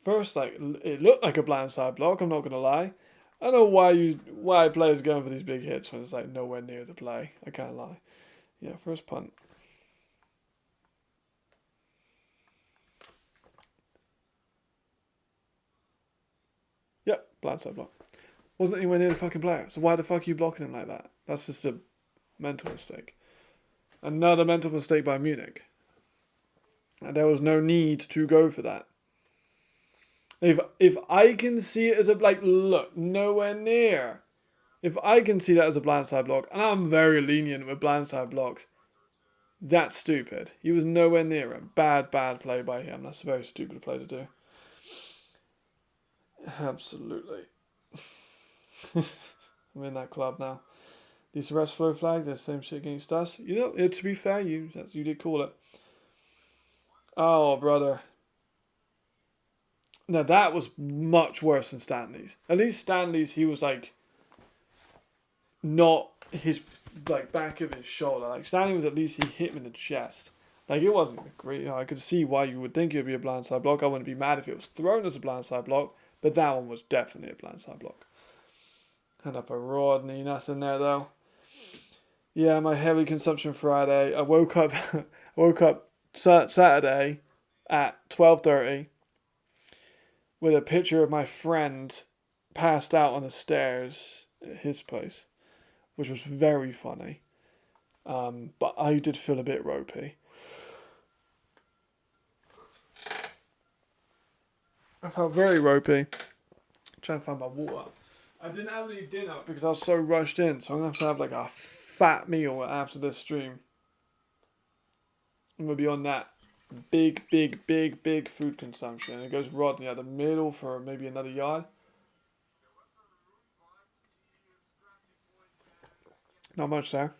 First, it looked like a blindside block, I'm not going to lie. I don't know why players are going for these big hits when it's nowhere near the play. I can't lie. Yeah, first punt. Yep, blindside block. Wasn't anywhere near the fucking player. So why the fuck are you blocking him like that? That's just a mental mistake. Another mental mistake by Munich. And there was no need to go for that. If I can see it as look, nowhere near. If I can see that as a blindside block, and I'm very lenient with blindside blocks, that's stupid. He was nowhere near it. Bad play by him. That's a very stupid play to do. Absolutely. I'm in that club now. These arrest flow flag, they're the same shit against us. You know, to be fair, you did call it. Oh, brother. Now that was much worse than Stanley's. At least Stanley's, he was like, not his like back of his shoulder. Like Stanley was, at least he hit him in the chest. Like it wasn't great. You know, I could see why you would think it would be a blindside block. I wouldn't be mad if it was thrown as a blindside block, but that one was definitely a blindside block. Hand up a Rodney, nothing there though. Yeah, my heavy consumption Friday. I woke up Saturday at 12:30 with a picture of my friend passed out on the stairs at his place, which was very funny. But I did feel a bit ropey. I felt very ropey. Trying to find my water. I didn't have any dinner because I was so rushed in, so I'm going to have like a fat meal after this stream. I'm going to be on that big food consumption. It goes Rodney at the middle for maybe another yard. Not much there.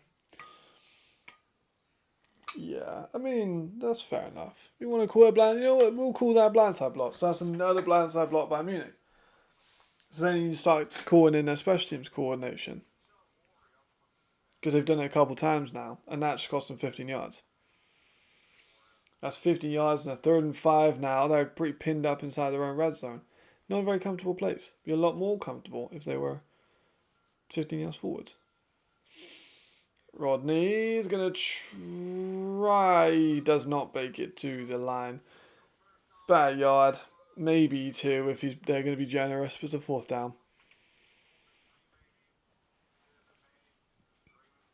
Yeah, I mean, that's fair enough. You want to call it blind, you know what, we'll call that blindside block. So that's another blindside block by Munich. So then you start calling in their special teams coordination. Because they've done it a couple times now, and that just cost them 15 yards. That's 50 yards and a 3rd and 5 now. They're pretty pinned up inside their own red zone. Not a very comfortable place. Be a lot more comfortable if they were 15 yards forwards. Rodney's going to try. He does not make it to the line. Bad yard. Maybe 2 if they're going to be generous, but it's a 4th down.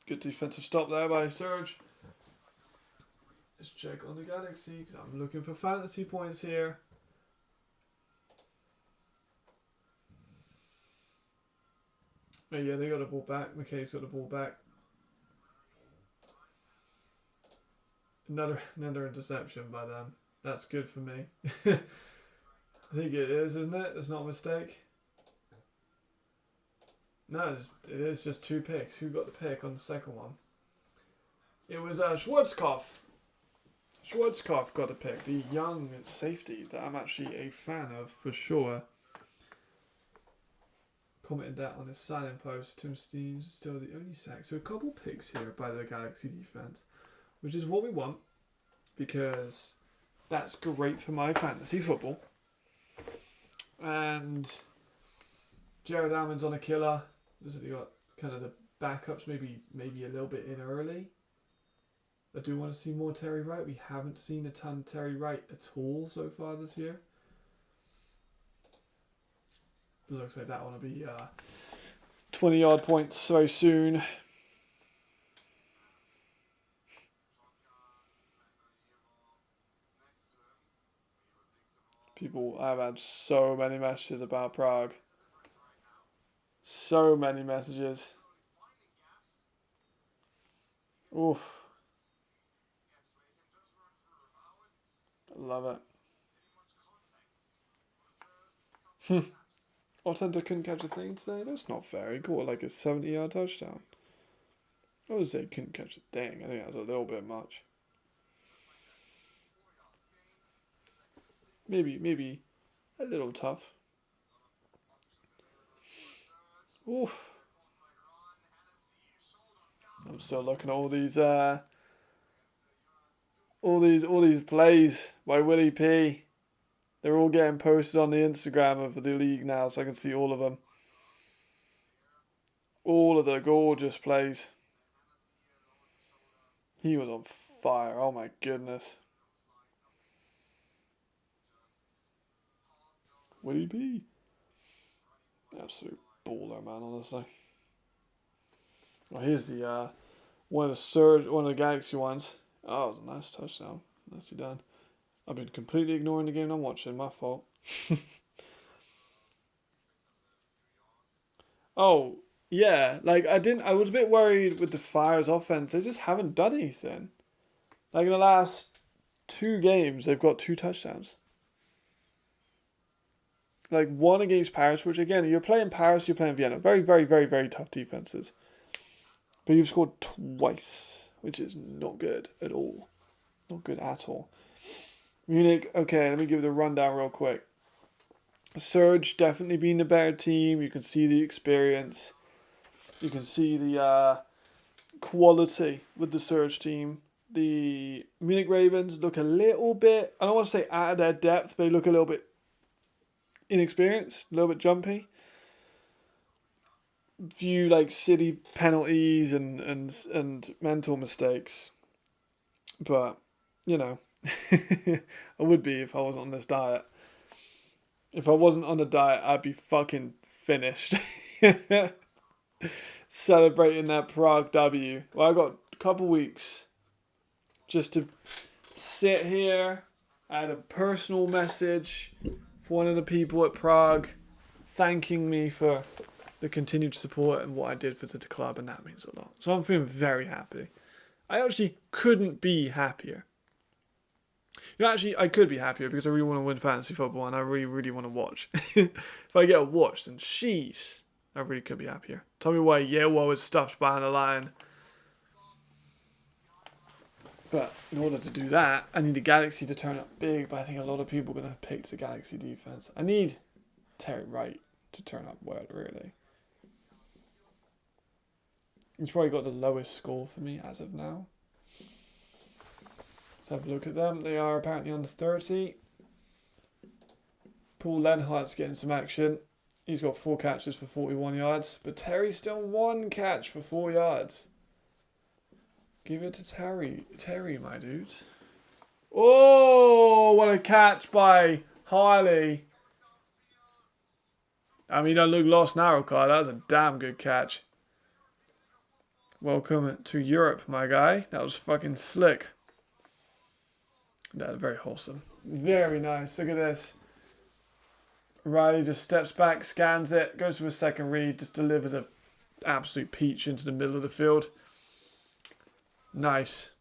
Good defensive stop there by Surge. Let's check on the Galaxy because I'm looking for fantasy points here. Oh yeah, they got the ball back. McKay's got the ball back. Another interception by them. That's good for me. I think it is, isn't it? It's not a mistake. No, it is just 2 picks. Who got the pick on the second one? It was Schwarzkopf. Schwarzkopf got the pick. The young safety that I'm actually a fan of for sure. Commented that on his sign-in post. Tim Steen's still the only sack. So a couple picks here by the Galaxy defense, which is what we want because that's great for my fantasy football. And Jared Allen's on a killer. You got kind of the backups maybe a little bit in early. I do want to see more Terry Wright. We haven't seen a ton of Terry Wright at all so far this year. It looks like that one will be 20-yard points very soon. People, I've had so many messages about Prague. So many messages. Oof. Love it. Otenta couldn't catch a thing today? That's not fair. He caught like a 70-yard touchdown. I would say he couldn't catch a thing. I think that's a little bit much. Maybe a little tough. Oof. I'm still looking at all these plays by Willie P. They're all getting posted on the Instagram of the league now, so I can see all of them. All of the gorgeous plays. He was on fire. Oh my goodness. Willie P. Absolute baller, man, honestly. Well, here's the one of the Galaxy ones. Oh, it was a nice touchdown. Nicely done. I've been completely ignoring the game I'm watching. My fault. Oh, Yeah, like I was a bit worried with the Fire's offense. They just haven't done anything. Like in the last 2 games, they've got 2 touchdowns. Like one against Paris, which again, you're playing Paris, you're playing Vienna. Very, very, very, very tough defenses. But you've scored twice, which is not good at all. Not good at all. Munich, okay, let me give it a rundown real quick. Surge definitely being the better team. You can see the experience. You can see the quality with the Surge team. The Munich Ravens look a little bit, I don't want to say out of their depth, but they look a little bit inexperienced, a little bit jumpy. Few like silly penalties and mental mistakes. But, you know, I would be if I wasn't on this diet. If I wasn't on a diet, I'd be fucking finished. Celebrating that Prague W. Well, I got a couple weeks just to sit here. I had a personal message for one of the people at Prague thanking me for the continued support and what I did for the club, and that means a lot. So I'm feeling very happy. I actually couldn't be happier. You know, actually, I could be happier because I really want to win fantasy football and I really, really want to watch. If I get a watch, then sheesh, I really could be happier. Tell me why Yewo is stuffed behind the line. But in order to do that, I need the Galaxy to turn up big, but I think a lot of people are going to pick the Galaxy defense. I need Terry Wright to turn up well, really. He's probably got the lowest score for me as of now. Let's have a look at them. They are apparently under 30. Paul Lenhart's getting some action. He's got 4 catches for 41 yards. But Terry's still 1 catch for 4 yards. Give it to Terry. Terry, my dude. Oh, what a catch by Harley. I mean, don't look lost now, Carl. That was a damn good catch. Welcome to Europe, my guy. That was fucking slick. That was very wholesome. Very nice. Look at this. Riley just steps back, scans it, goes for a second read, just delivers an absolute peach into the middle of the field. Nice.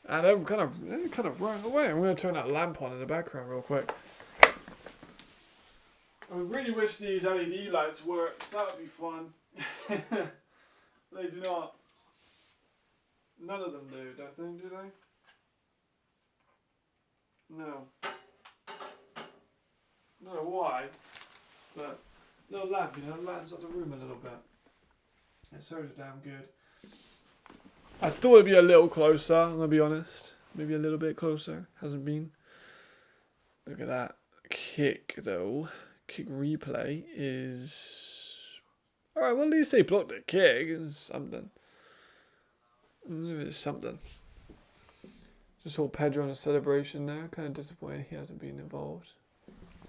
And they're kind of running away. I'm going to turn that lamp on in the background real quick. I really wish these LED lights worked. That would be fun. They do not. None of them do, don't they? Do they? No. I don't know why, but little lamp, you know, lightens up the room a little bit. It's so damn good. I thought it'd be a little closer, I'm gonna be honest. Maybe a little bit closer. Hasn't been. Look at that. Kick though. Kick replay is alright, well at least they blocked the kick. It's something. It's something. Just saw Pedro on a celebration there. Kind of disappointed he hasn't been involved.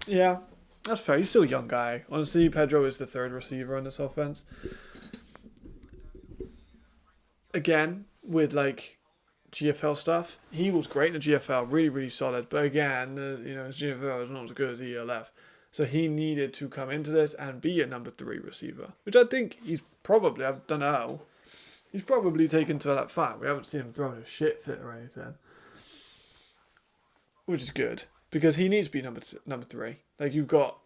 Yeah, that's fair. He's still a young guy. Honestly, Pedro is the 3rd receiver on this offense. Again, with like GFL stuff, he was great in the GFL, really, really solid. But again, his GFL is not as good as the ELF. So he needed to come into this and be a number 3 receiver, which I think he's probably, I don't know, he's probably taken to that far. We haven't seen him throwing a shit fit or anything, which is good. Because he needs to be number 3. Like, you've got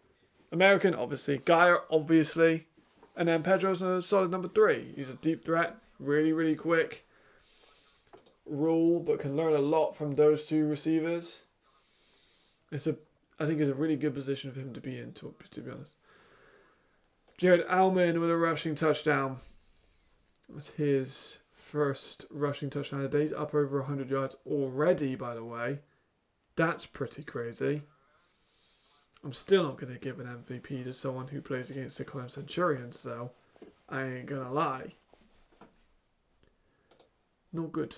American, obviously. Geyer, obviously. And then Pedro's a solid number 3. He's a deep threat. Really, really quick. Rule, but can learn a lot from those 2 receivers. I think it's a really good position for him to be in, to be honest. Jared Alman with a rushing touchdown. That's his first rushing touchdown of the day. He's up over 100 yards already, by the way. That's pretty crazy. I'm still not going to give an MVP to someone who plays against the Cologne Centurions, though. I ain't going to lie. Not good.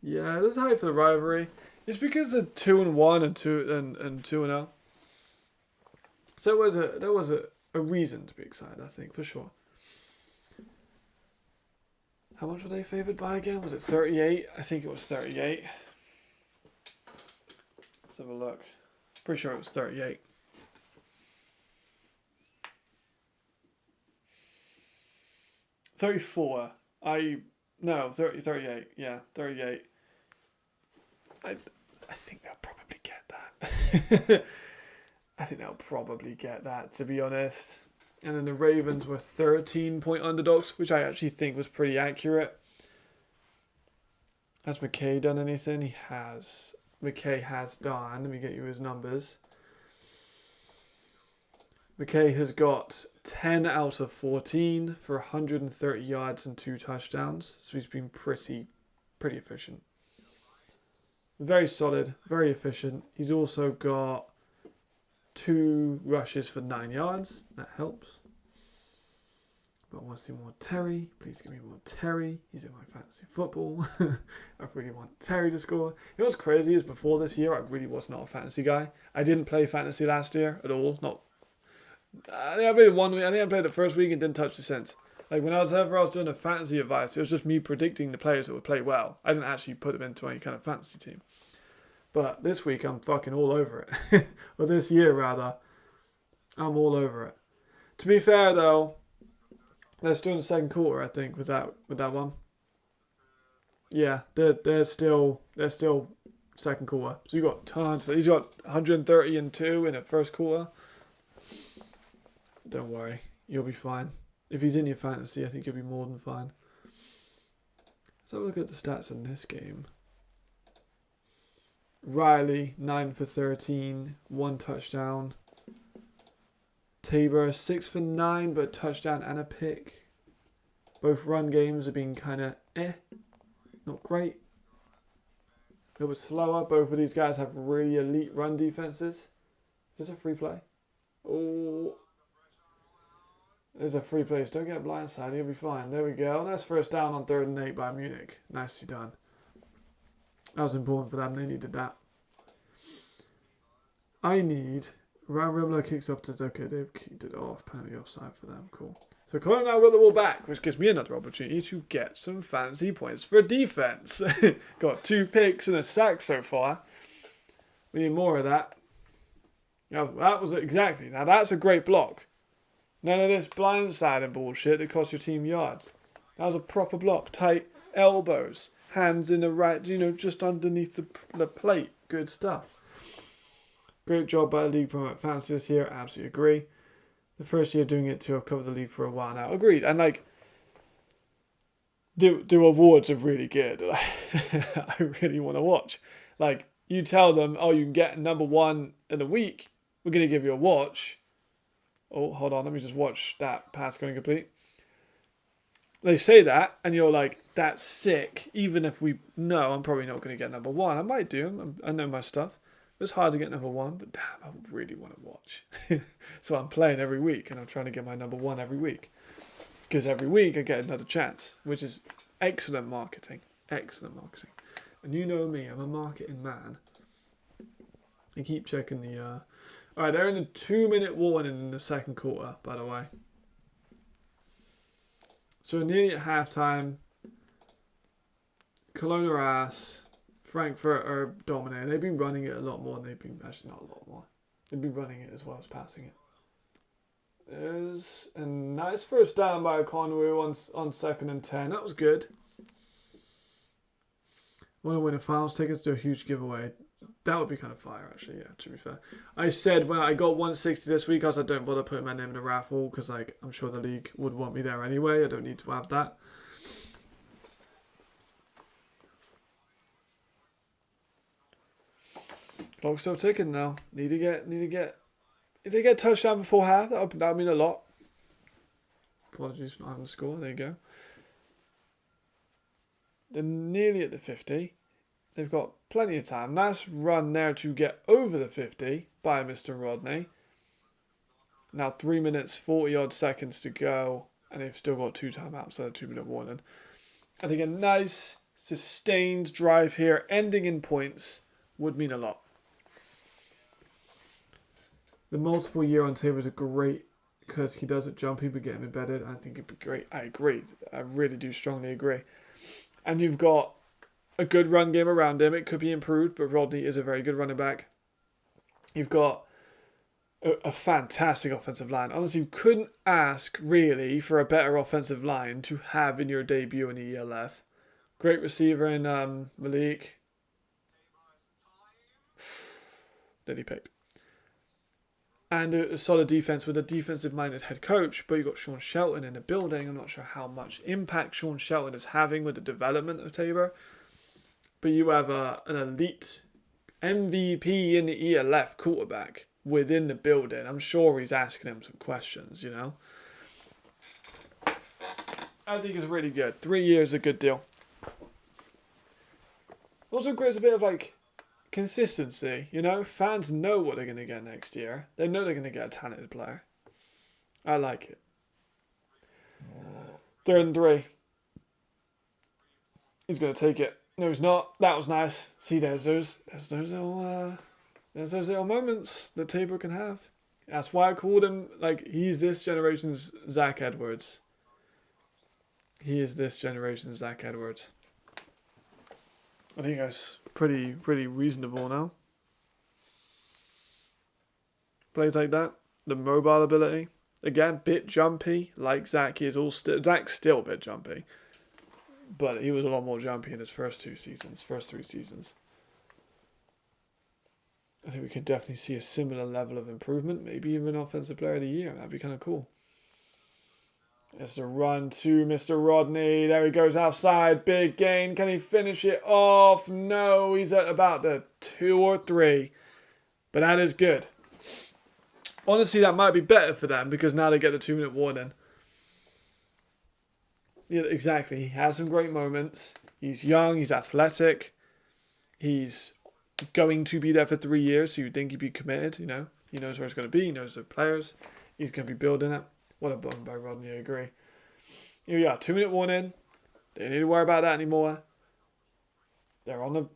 Yeah, there's hype for the rivalry. It's because they're 2-1 and 2-0. So there was a reason to be excited, I think, for sure. How much were they favoured by again? Was it 38? I think it was 38. Let's have a look. Pretty sure it was 38. 34. 38. Yeah, 38. I think they'll probably get that. I think they'll probably get that, to be honest. And then the Ravens were 13-point underdogs, which I actually think was pretty accurate. Has McKay done anything? He has. McKay has done. Let me get you his numbers. McKay has got 10 out of 14 for 130 yards and 2 touchdowns. So he's been pretty efficient. Very solid, very efficient. He's also got 2 rushes for 9 yards. That helps. But I want to see more Terry. Please give me more Terry. He's in my fantasy football. I really want Terry to score. You know what's crazy is before this year, I really was not a fantasy guy. I didn't play fantasy last year at all. I think I played it 1 week. I think I played it the first week and didn't touch it since. Like when I was doing a fantasy advice, it was just me predicting the players that would play well. I didn't actually put them into any kind of fantasy team. But this week I'm fucking all over it. Or this year rather, I'm all over it. To be fair though, they're still in the second quarter, I think, with that one. Yeah, they're still second quarter. So you got tons. He's got 132 in the first quarter. Don't worry, you'll be fine. If he's in your fantasy, I think you'll be more than fine. Let's have a look at the stats in this game. Riley, 9 for 13, 1 touchdown. Tabor, 6 for 9, but a touchdown and a pick. Both run games have been kind of not great. A little bit slower. Both of these guys have really elite run defenses. Is this a free play? Oh, there's a free play. So don't get blindsided. You'll be fine. There we go. That's first down on 3rd and 8 by Munich. Nicely done. That was important for them. They needed that. I need... Raula kicks off to... Okay, they've kicked it off. Penalty offside for them. Cool. So Cologne now got the ball back, which gives me another opportunity to get some fantasy points for defense. Got 2 picks and a sack so far. We need more of that. That was exactly. Now that's a great block. None of this blindsided bullshit that costs your team yards. That was a proper block. Tight elbows. Hands in the right, just underneath the plate. Good stuff. Great job by the League Promote Fantasy this year. Absolutely agree. The first year doing it too. I've covered the league for a while now. Agreed. And the awards are really good. I really want to watch. You tell them, oh, you can get number 1 in a week. We're going to give you a watch. Oh, hold on. Let me just watch that pass going complete. They say that, and you're like, that's sick. Even if we know I'm probably not going to get number 1. I might do. I know my stuff. It's hard to get number 1, but damn, I really want to watch. So I'm playing every week, and I'm trying to get my number 1 every week. Because every week I get another chance, which is excellent marketing. Excellent marketing. And you know me, I'm a marketing man. I keep checking the... Alright, they're in a 2-minute warning in the second quarter, by the way. So nearly at halftime. Cologne are ass. Frankfurt are dominating. They've been running it a lot more than they've been... Actually, not a lot more. They've been running it as well as passing it. There's a nice first down by Conway on 2nd and 10. That was good. Want to win a finals tickets to a huge giveaway. That would be kind of fire, actually, yeah, to be fair. I said when I got 160 this week, I was like, don't bother putting my name in a raffle because I'm sure the league would want me there anyway. I don't need to have that. Clock's still ticking now. Need to get. If they get touchdown before half, that would mean a lot. Apologies for not having to score. There you go. They're nearly at the 50. They've got plenty of time. Nice run there to get over the 50 by Mr. Rodney. Now 3 minutes, 40 odd seconds to go. And they've still got 2 timeouts, so a 2-minute warning. I think a nice, sustained drive here, ending in points, would mean a lot. The multiple year on tables are great because he does it jumpy but get him embedded. I think it'd be great. I agree. I really do strongly agree. And you've got a good run game around him. It could be improved, but Rodney is a very good running back. You've got a fantastic offensive line. Honestly, you couldn't ask really for a better offensive line to have in your debut in the ELF. Great receiver in Malik. That he picked. And a solid defense with a defensive-minded head coach. But you got Sean Shelton in the building. I'm not sure how much impact Sean Shelton is having with the development of Tabor. But you have an elite MVP in the ELF quarterback within the building. I'm sure he's asking him some questions, you know. I think it's really good. 3 years is a good deal. Also creates a bit of like consistency, you know. Fans know what they're going to get next year. They know they're going to get a talented player. I like it. 3rd and 3. He's going to take it. No, he's not. That was nice. See, there's those little moments that Tabor can have. That's why I called him, like, he's this generation's Zach Edwards. He is this generation's Zach Edwards. I think that's pretty reasonable now. Plays like that. The mobile ability. Again, bit jumpy, like Zach. Zach's still a bit jumpy. But he was a lot more jumpy in his first 3 seasons. I think we could definitely see a similar level of improvement. Maybe even Offensive Player of the Year. That'd be kind of cool. It's the run to Mr. Rodney. There he goes outside. Big gain. Can he finish it off? No, he's at about the 2 or 3. But that is good. Honestly, that might be better for them because now they get the 2-minute warning. Yeah, exactly. He has some great moments. He's young. He's athletic. He's going to be there for 3 years, so you'd think he'd be committed, you know. He knows where it's going to be. He knows the players. He's going to be building it. What a bum by Rodney, I agree. Here we are, 2-minute warning. They don't need to worry about that anymore. They're on the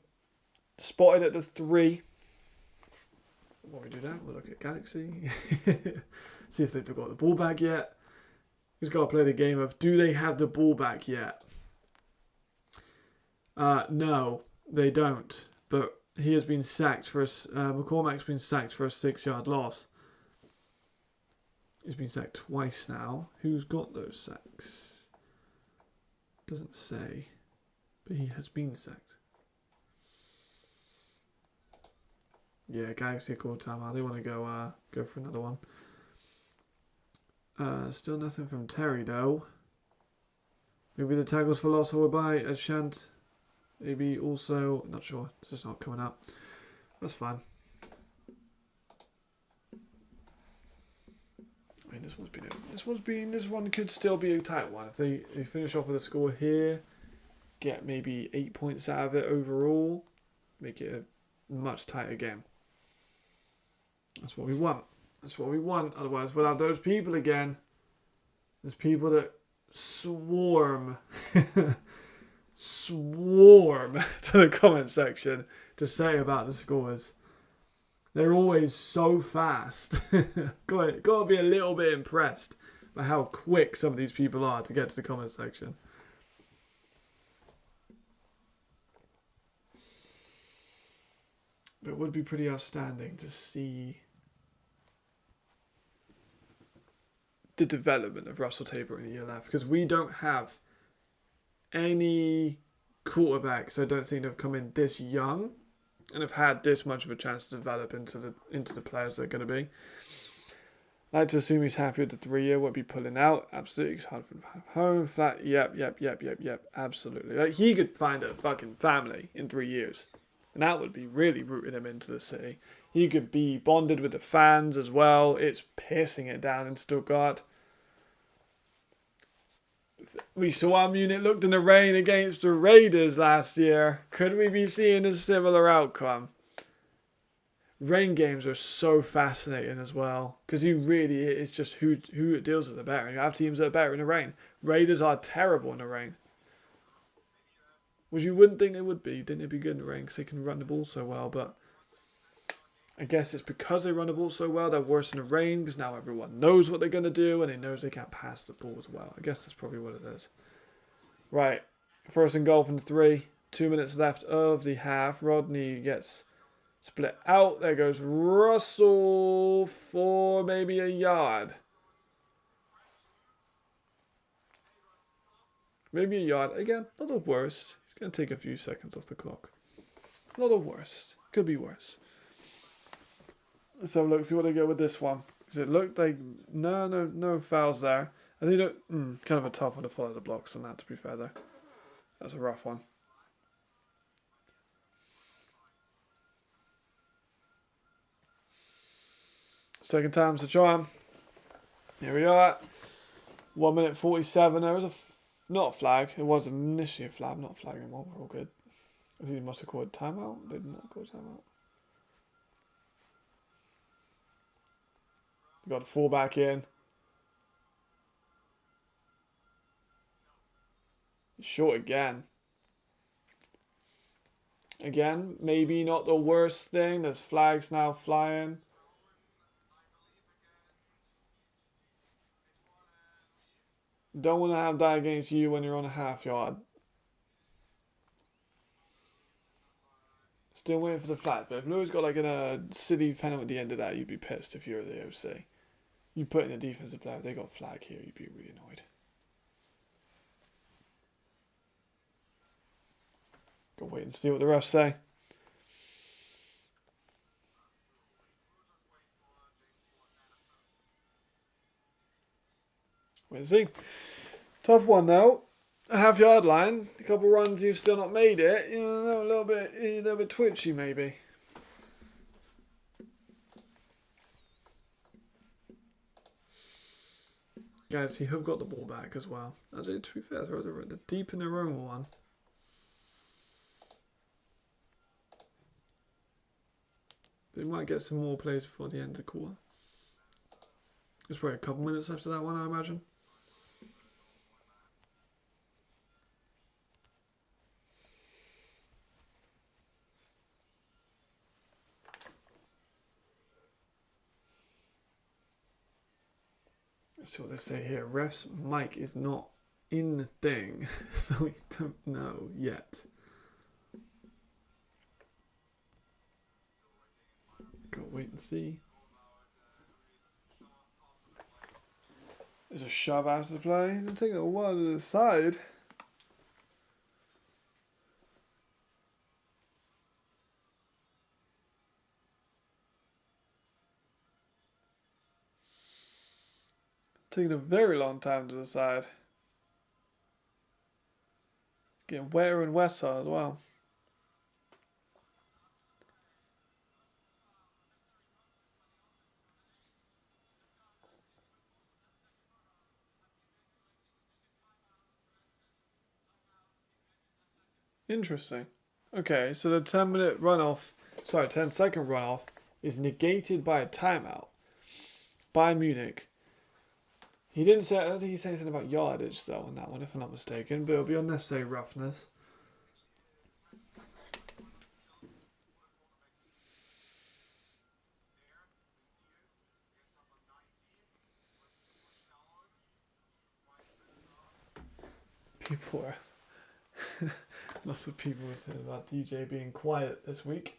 spotted at the 3. While we do that, we'll look at Galaxy. See if they've got the ball back yet. He's got to play the game of, do they have the ball back yet? No, they don't. But he has been sacked for McCormack's been sacked for a 6-yard loss. He's been sacked twice now. Who's got those sacks? Doesn't say. But he has been sacked. Yeah, Galaxy called timeout. They want to go for another one. Still nothing from Terry though. Maybe the tackles for loss or by Ashant. Maybe also, not sure. It's just not coming up. That's fine. I mean, this one could still be a tight one. If they finish off with a score here, get maybe 8 points out of it overall, make it a much tighter game. That's what we want. Otherwise, we'll have those people again. There's people that swarm to the comment section to say about the scores. They're always so fast. Got to be a little bit impressed by how quick some of these people are to get to the comment section. But it would be pretty outstanding to see the development of Russell Tabor in the ELF, because we don't have any quarterbacks, I don't think, that have come in this young and have had this much of a chance to develop into the players they're going to be. I like to assume he's happy with the 3-year, won't be pulling out. Absolutely, it's hard for home, flat, yep, absolutely. Like, he could find a fucking family in 3 years. And that would be really rooting him into the city. He could be bonded with the fans as well. It's pissing it down in Stuttgart. We saw how Munich looked in the rain against the Raiders last year. Could we be seeing a similar outcome? Rain games are so fascinating as well. Because it's just who it deals with the better. You have teams that are better in the rain. Raiders are terrible in the rain. Which you wouldn't think they would be. You'd think they'd be good in the rain because they can run the ball so well. But I guess it's because they run the ball so well, they're worse in the rain because now everyone knows what they're going to do and they knows they can't pass the ball as well. I guess that's probably what it is. Right. First and goal from 3. 2 minutes left of the half. Rodney gets Split out. There goes Russell for maybe a yard. Maybe a yard. Again, not the worst. It's going to take a few seconds off the clock. Not the worst. Could be worse. Let's have a look, see what they get with this one. Because it looked like no fouls there. I think kind of a tough one to follow the blocks on that, to be fair, though. That's a rough one. Second time's the charm. Here we are. 1 minute 47. There was not a flag. It was initially a flag. I'm not flagging them all. We're all good. I think they must have called a timeout. They did not call a timeout. We got the fullback in. Short again. Again, maybe not the worst thing. There's flags now flying. Don't want to have that against you when you're on a half yard. Still waiting for the flag. But if Lewis got like a silly penalty at the end of that, you'd be pissed if you were the OC. You put in a defensive player, if they got a flag here, you'd be really annoyed. Go wait and see what the refs say. Wait and see. Tough one now. A half yard line. A couple runs you've still not made it. You know, a little bit twitchy maybe. Guys, he have got the ball back as well. Actually, to be fair, they're deep in the Romo one. They might get some more plays before the end of the quarter. There's probably a couple minutes after that one, I imagine. That's what they say here. Ref's mic is not in the thing, so we don't know yet. Gotta wait and see. There's a shove after the play. It'll take a while to decide. Taking a very long time to decide. Getting wetter and wetter as well. Interesting. Okay, so the 10-second runoff is negated by a timeout by Munich. He didn't say, I don't think he said anything about yardage though on that one, if I'm not mistaken, but it'll be unnecessary roughness. People are lots of people have said about DJ being quiet this week.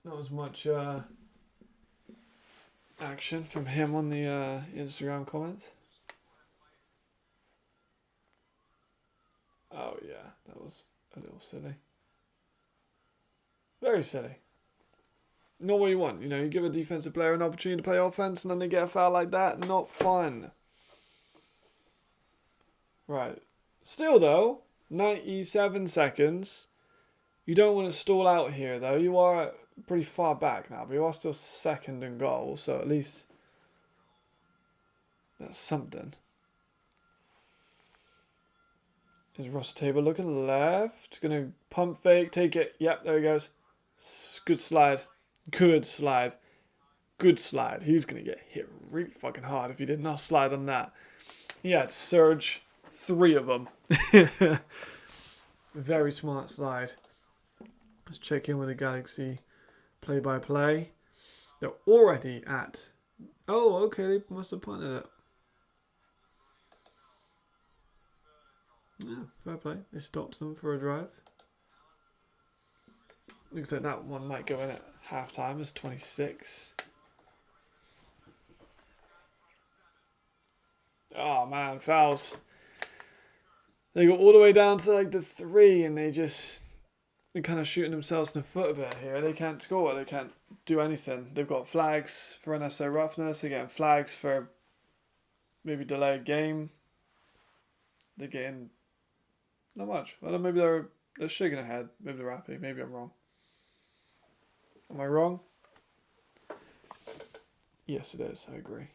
Not as much action from him on the Instagram comments. Oh yeah, that was a little silly. Very silly. Not what you want. You know, you give a defensive player an opportunity to play offense and then they get a foul like that. Not fun. Right. Still though, 97 seconds. You don't want to stall out here though. You are pretty far back now, but you are still second in goal, so at least that's something. Is Ross Tabor looking left? Gonna pump fake, take it. Yep, there he goes. Good slide. Good slide. Good slide. He was gonna get hit really fucking hard if he did not slide on that. He had surge, 3 of them. Very smart slide. Let's check in with the Galaxy play-by-play. They're already at... Oh, okay, they must have punted it. Yeah, fair play. They stopped them for a drive. Looks like that one might go in at half time. It's 26. Oh man, fouls. They go all the way down to like the 3 and they're kind of shooting themselves in the foot a bit here. They can't score. They can't do anything. They've got flags for unnecessary roughness. They're getting flags for maybe delayed game. They're getting not much. I don't know, maybe they're shaking their head. Maybe they're happy. Maybe I'm wrong. Am I wrong? Yes, it is. I agree.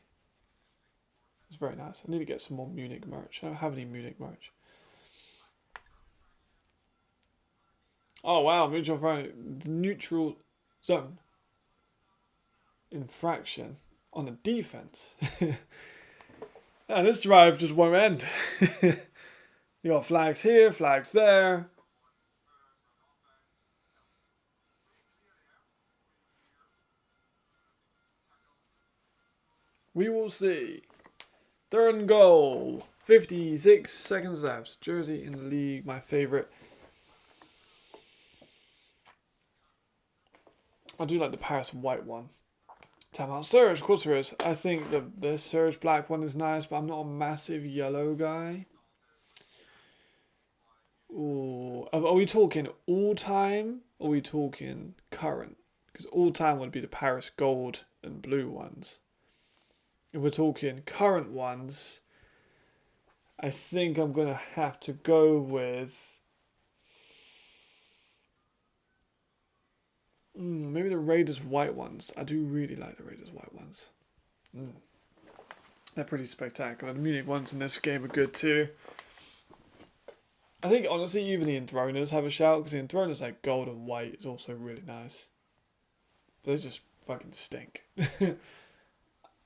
It's very nice. I need to get some more Munich merch. I don't have any Munich merch. Oh wow, neutral zone. Infraction on the defense. And this drive just won't end. You got flags here, flags there. We will see. 3rd and goal. 56 seconds left. Jersey in the league, my favourite. I do like the Paris white one. Timeout Surge, of course there is. I think the Surge black one is nice, but I'm not a massive yellow guy. Ooh. Are we talking all time or are we talking current? Because all time would be the Paris gold and blue ones. If we're talking current ones, I think I'm going to have to go with maybe the Raiders white ones. I do really like the Raiders white ones. They're pretty spectacular. The Munich ones in this game are good too. I think honestly even the Enthroners have a shout because the Enthroners like gold and white is also really nice. But they just fucking stink.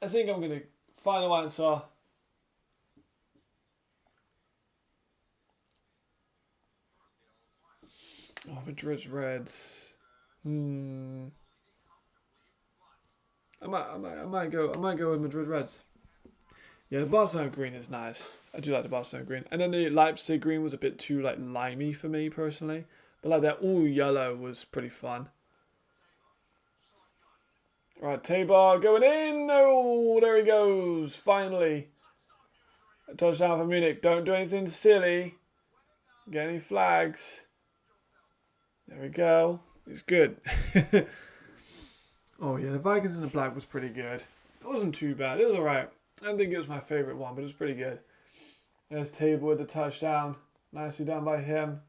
I think I'm going to final answer. Oh, Madrid's reds. I might go with Madrid reds. Yeah, the Barcelona green is nice. I do like the Barcelona green. And then the Leipzig green was a bit too like limey for me personally. But like that all yellow was pretty fun. Right, Tabar going in. Oh, there he goes. Finally. A touchdown for Munich. Don't do anything silly. Get any flags. There we go. It's good. Oh yeah, the Vikings in the black was pretty good. It wasn't too bad. It was alright. I don't think it was my favourite one, but it was pretty good. There's Tabar with the touchdown. Nicely done by him.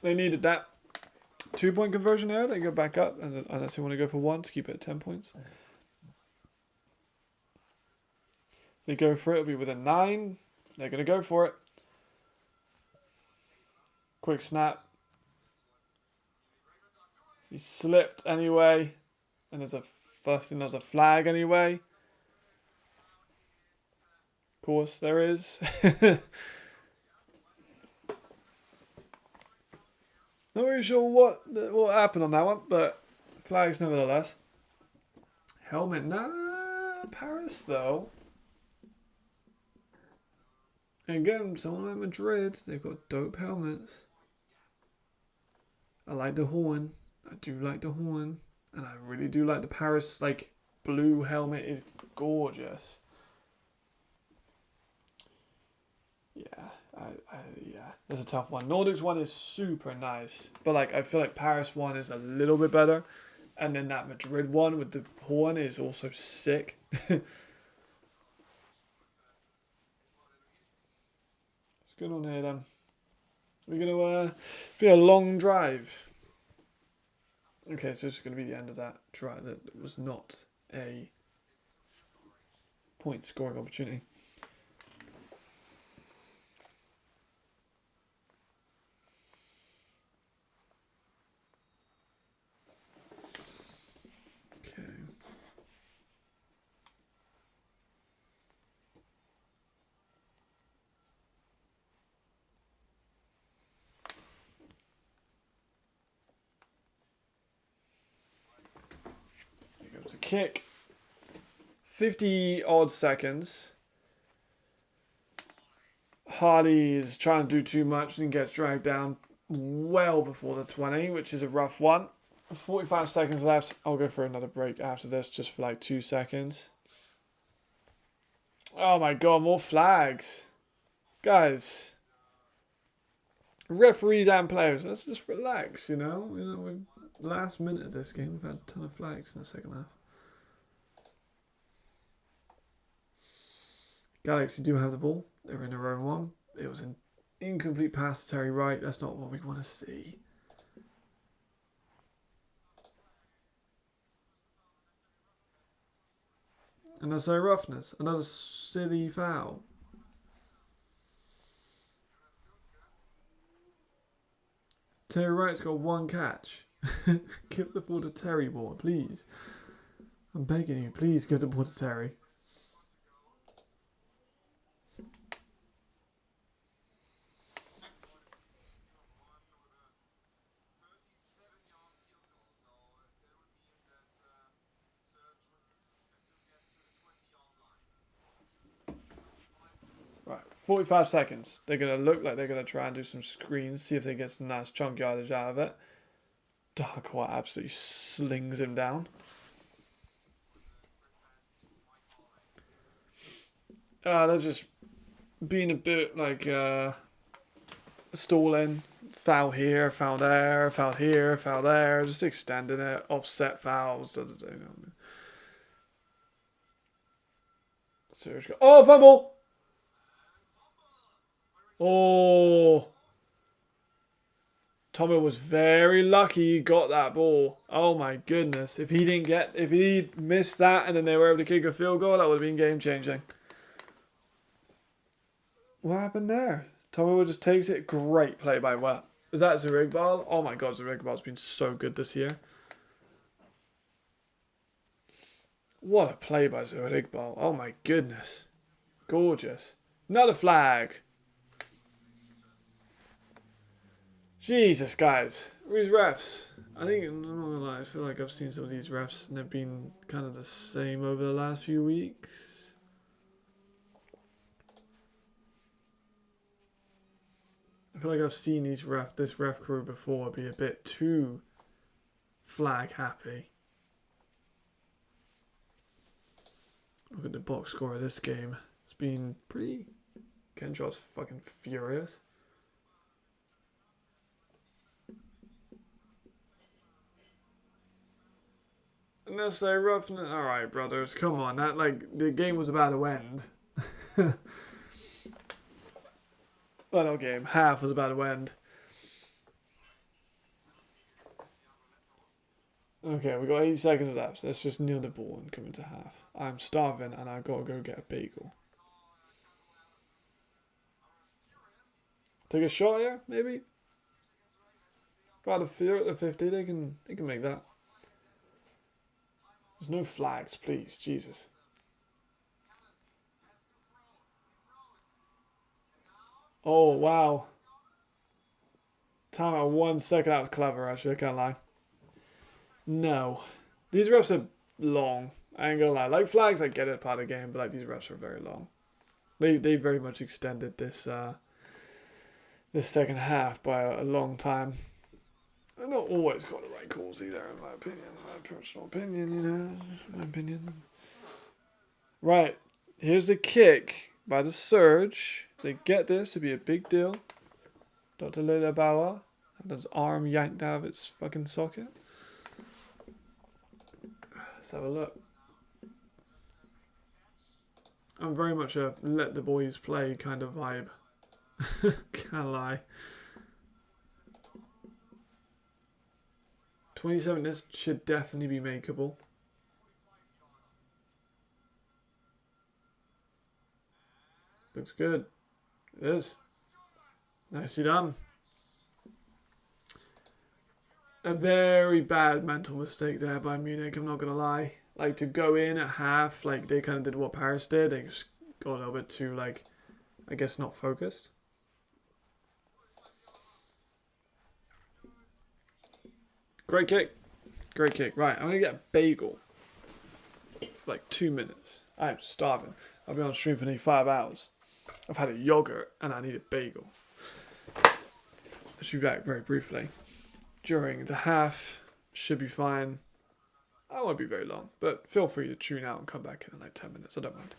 They needed that 2-point conversion there. They go back up, unless they want to go for 1 to keep it at 10 points. They go for it. It'll be within 9. They're going to go for it. Quick snap. He slipped anyway. And there's a flag anyway. Of course there is. Not really sure what happened on that one, but flags nevertheless. Helmet, nah, Paris though. Again, someone like Madrid, they've got dope helmets. I like the horn. I do like the horn. And I really do like the Paris, like, blue helmet is gorgeous. Yeah, yeah, that's a tough one. Nordics one is super nice. But, like, I feel like Paris one is a little bit better. And then that Madrid one with the horn is also sick. It's good on here, then. We're going to be a long drive. Okay, so this is going to be the end of that drive. That was not a point scoring opportunity. Okay. To kick 50 odd seconds. Hardy's trying to do too much and gets dragged down well before the 20, which is a rough one. 45 seconds left. I'll go for another break after this, just for like 2 seconds. Oh my god, more flags. Guys. Referees and players, let's just relax, you know. We've last minute of this game, we've had a ton of flags in the second half. Galaxy do have the ball. They're in their own one. It was an incomplete pass to Terry Wright. That's not what we want to see. Another roughness. Another silly foul. Terry Wright's got 1 catch. Give the ball to Terry, boy, please. I'm begging you, please give the ball to Terry. Right, 45 seconds. They're going to look like they're going to try and do some screens, see if they get some nice chunk yardage out of it. Darkwa absolutely slings him down. They're just being a bit like stalling. Foul here, foul there, foul here, foul there. Just extending it. Offset fouls. Seriously. Oh, fumble! Oh. Tommy was very lucky he got that ball. Oh my goodness. If he missed that and then they were able to kick a field goal, that would have been game changing. What happened there? Tommy just takes it. Great play by what? Is that Zarigbal? Oh my god, Zarigbal's been so good this year. What a play by Zarigbal. Oh my goodness. Gorgeous. Another flag. Jesus, guys. These refs. I'm not gonna lie, I feel like I've seen some of these refs and they've been kind of the same over the last few weeks. I feel like I've seen this ref crew before be a bit too flag happy. Look at the box score of this game. It's been pretty... Kenshaw's fucking furious. Unless they roughen it. Alright, brothers, come on. That, like, the game was about to end. Well, no game. Half was about to end. Okay, we got 80 seconds left. Let's just kneel the ball and come into half. I'm starving and I've got to go get a bagel. Take a shot here, maybe? About a fear at the 50, they can make that. There's no flags, please. Jesus. Oh, wow. Time out 1 second. That was clever, actually. I can't lie. No. These refs are long. I ain't gonna lie. Like flags, I get it, part of the game, but like these refs are very long. They very much extended this this second half by a long time. They're not always got the right calls either, in my opinion. My personal opinion, you know. My opinion. Right. Here's the kick by the Surge. They get this, it'd be a big deal. Dr. Lila Bauer had his arm yanked out of its fucking socket. Let's have a look. I'm very much a let the boys play kind of vibe. Can't lie. 27, this should definitely be makeable. Looks good. It is. Nicely done. A very bad mental mistake there by Munich, I'm not going to lie. Like, to go in at half, like, they kind of did what Paris did. They just got a little bit too, like, I guess not focused. Great kick. Great kick. Right, I'm going to get a bagel for like 2 minutes. I'm starving. I'll be on stream for nearly 5 hours. I've had a yogurt and I need a bagel. I should be back very briefly. During the half, should be fine. I won't be very long, but feel free to tune out and come back in like 10 minutes. I don't mind.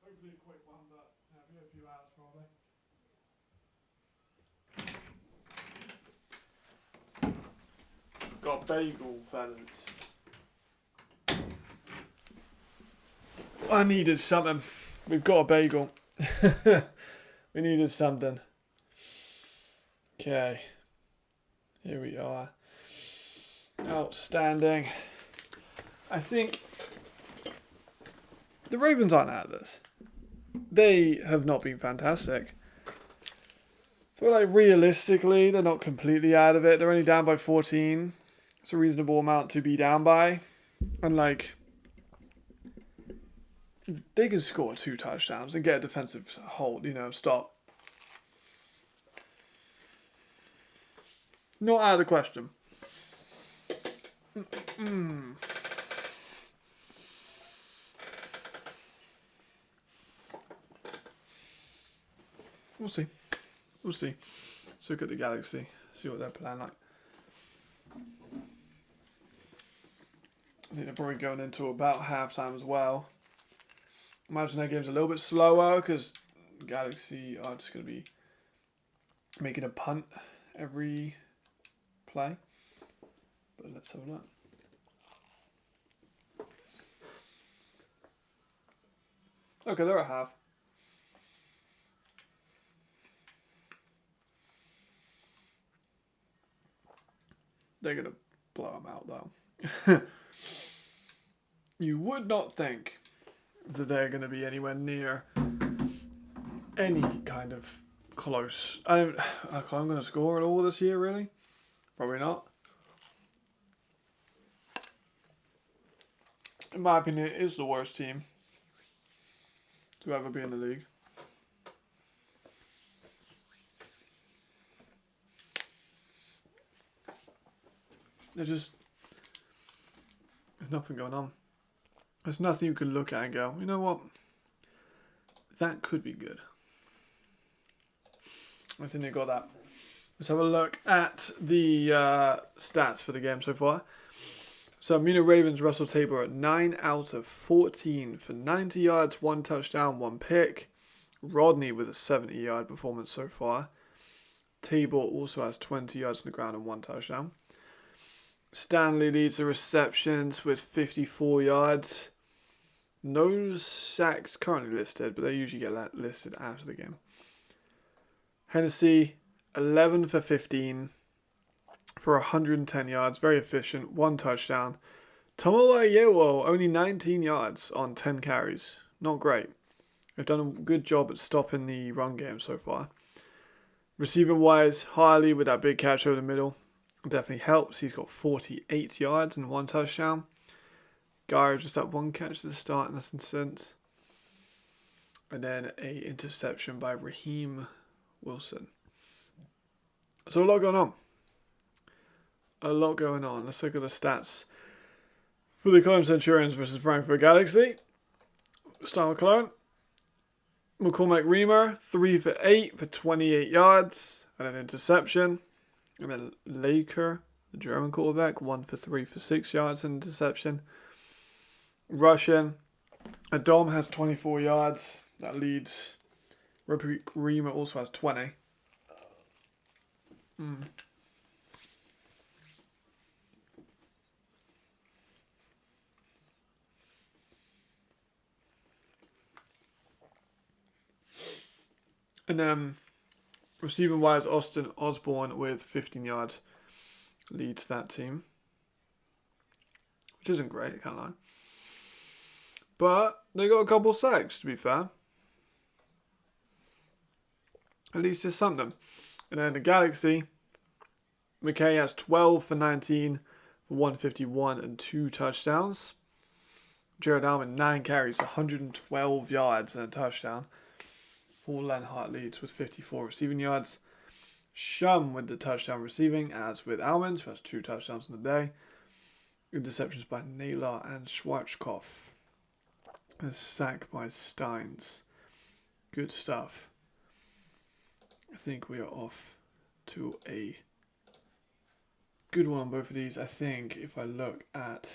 Hopefully a quick one, but it'll be a few hours probably. Got bagel, fellas. I needed something. We've got a bagel. We needed something. Okay. Here we are. Outstanding. I think the Ravens aren't out of this. They have not been fantastic. But like realistically, they're not completely out of it. They're only down by 14. It's a reasonable amount to be down by. And like, they can score 2 touchdowns and get a defensive hold, stop. Not out of the question. We'll see. Let's look at the Galaxy. See what they're playing like. I think they're probably going into about halftime as well. Imagine that game's a little bit slower because Galaxy are just going to be making a punt every play. But let's have a look. Okay, they're at half. They're going to blow them out, though. You would not think that they're going to be anywhere near any kind of close. I'm going to score at all this year, really? Probably not. In my opinion, it is the worst team to ever be in the league. There's nothing going on. There's nothing you can look at and go, you know what? That could be good. I think they got that Let's have a look at the stats for the game so far. So Munich Ravens, Russell Tabor at 9 out of 14 for 90 yards, 1 touchdown, 1 pick. Rodney with a 70-yard performance so far. Tabor also has 20 yards on the ground and 1 touchdown. Stanley leads the receptions with 54 yards. No sacks currently listed, but they usually get listed after the game. Hennessy, 11 for 15 for 110 yards. Very efficient. 1 touchdown. Tomowayewo, only 19 yards on 10 carries. Not great. They've done a good job at stopping the run game so far. Receiving wise, Harley with that big catch over the middle definitely helps. He's got 48 yards and 1 touchdown. Guy just that 1 catch at the start, nothing since. And then a interception by Raheem Wilson. So a lot going on. Let's look at the stats for the Cologne Centurions versus Frankfurt Galaxy. Start with Cologne. McCormack Reamer, 3 for 8 for 28 yards and an interception. And then Laker, the German quarterback, 1 for 3 for 6 yards and interception. Russian, Adom has 24 yards. That leads. Reamer also has 20. And then receiving wise, Austin Osborne with 15 yards leads that team. Which isn't great, can't lie. But they got a couple sacks, to be fair. At least it's something. And then the Galaxy, McKay has 12 for 19 for 151 and 2 touchdowns. Jared Allen, 9 carries, 112 yards and a touchdown. Paul Lenhart leads with 54 receiving yards. Shum with the touchdown receiving, as with Almond, who has 2 touchdowns in the day. Interceptions by Naylor and Schwarzkopf. A sack by Steins. Good stuff. I think we are off to a good one on both of these. I think if I look at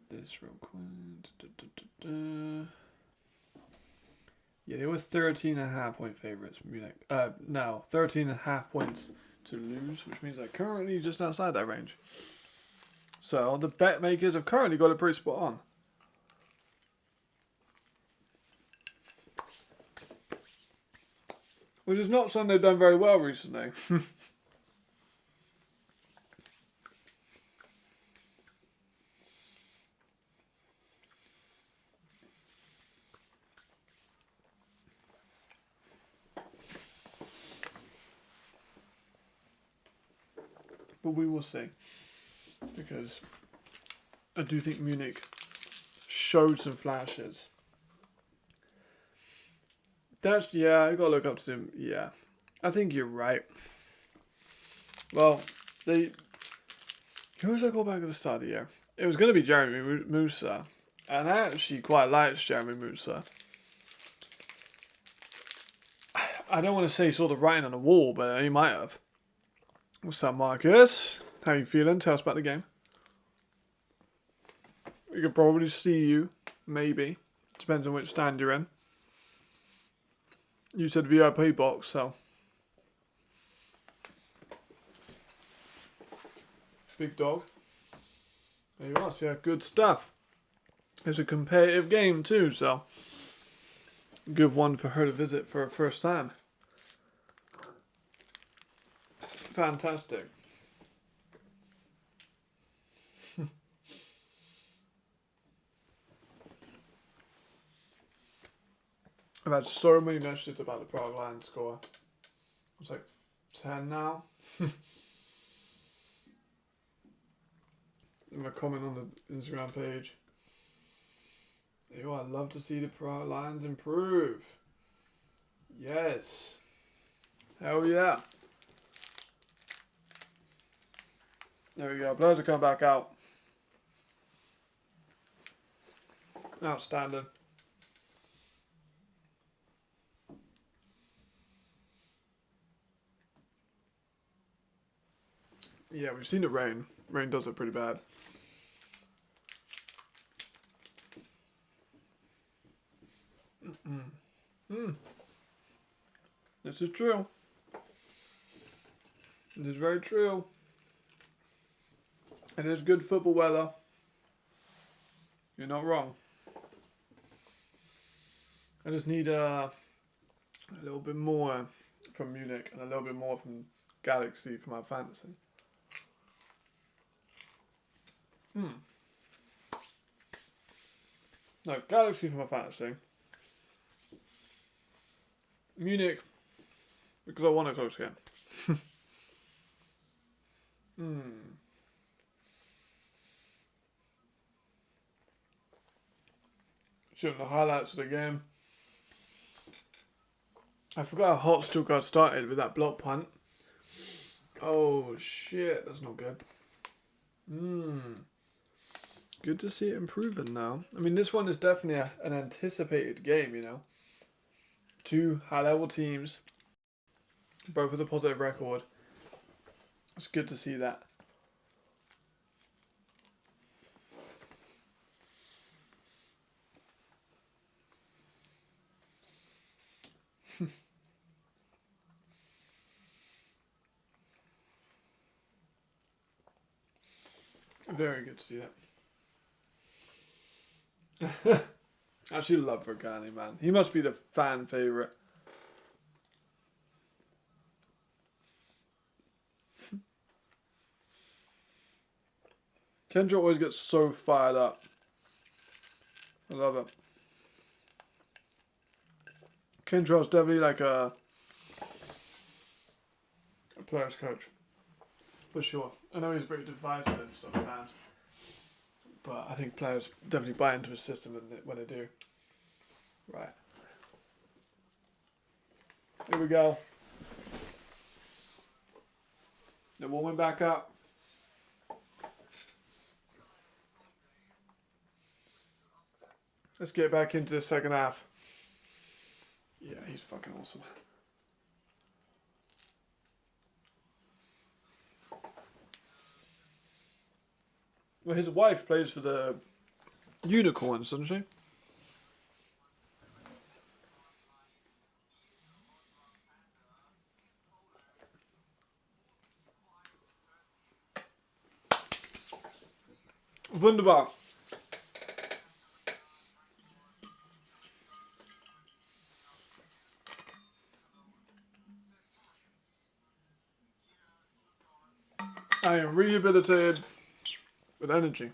this real quick. Yeah, they were 13.5 point favourites. Munich. No, 13.5 points to lose, which means they're currently just outside that range. So the bet makers have currently got it pretty spot on. Which is not something they've done very well recently. But we will see. Because I do think Munich showed some flashes. I gotta look up to them. Yeah, I think you're right. Well, who was I call back at the start of the year? It was going to be Jeremy Musa. And I actually quite liked Jeremy Musa. I don't want to say he saw the writing on the wall, but he might have. What's up, Marcus? How you feeling? Tell us about the game. We could probably see you. Maybe. Depends on which stand you're in. You said VIP box, so. Big dog. There you are. So yeah, good stuff. It's a competitive game too, so. Good one for her to visit for her first time. Fantastic. I've had so many messages about the Prague Lions score. It's like 10 now. In my comment on the Instagram page. I'd love to see the Prague Lions improve. Yes. Hell yeah. There we go. Players are coming back out. Outstanding. Yeah, we've seen it rain. Rain does it pretty bad. This is true. It is very true. It is good football weather. You're not wrong. I just need a little bit more from Munich and a little bit more from Galaxy for my fantasy. No, Galaxy for my fantasy. Munich, because I want a close game. Showing the highlights of the game. I forgot how hot Stuttgart started with that block punt. Oh shit, that's not good. Good to see it improving now. I mean, this one is definitely an anticipated game, you know. Two high-level teams, both with a positive record. It's good to see that. Very good to see that. I actually love Vergani, man. He must be the fan favourite. Kendra always gets so fired up. I love it. Kendra's definitely like a player's coach. For sure. I know he's pretty divisive sometimes. But I think players definitely buy into his system when they do. Right. Here we go. They're warming back up. Let's get back into the second half. Yeah, he's fucking awesome. Well, his wife plays for the Unicorns, doesn't she? Wunderbar. I am rehabilitated with energy.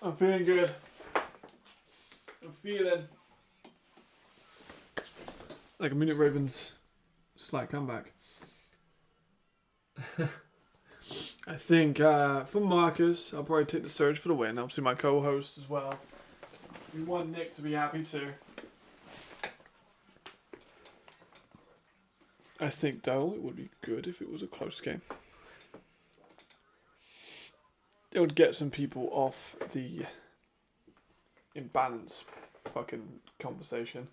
I'm feeling good. I'm feeling like a Munich Ravens slight comeback. I think for Marcus, I'll probably take the Surge for the win. Obviously my co-host as well. We want Nick to be happy too. I think though it would be good if it was a close game. It would get some people off the imbalance fucking conversation.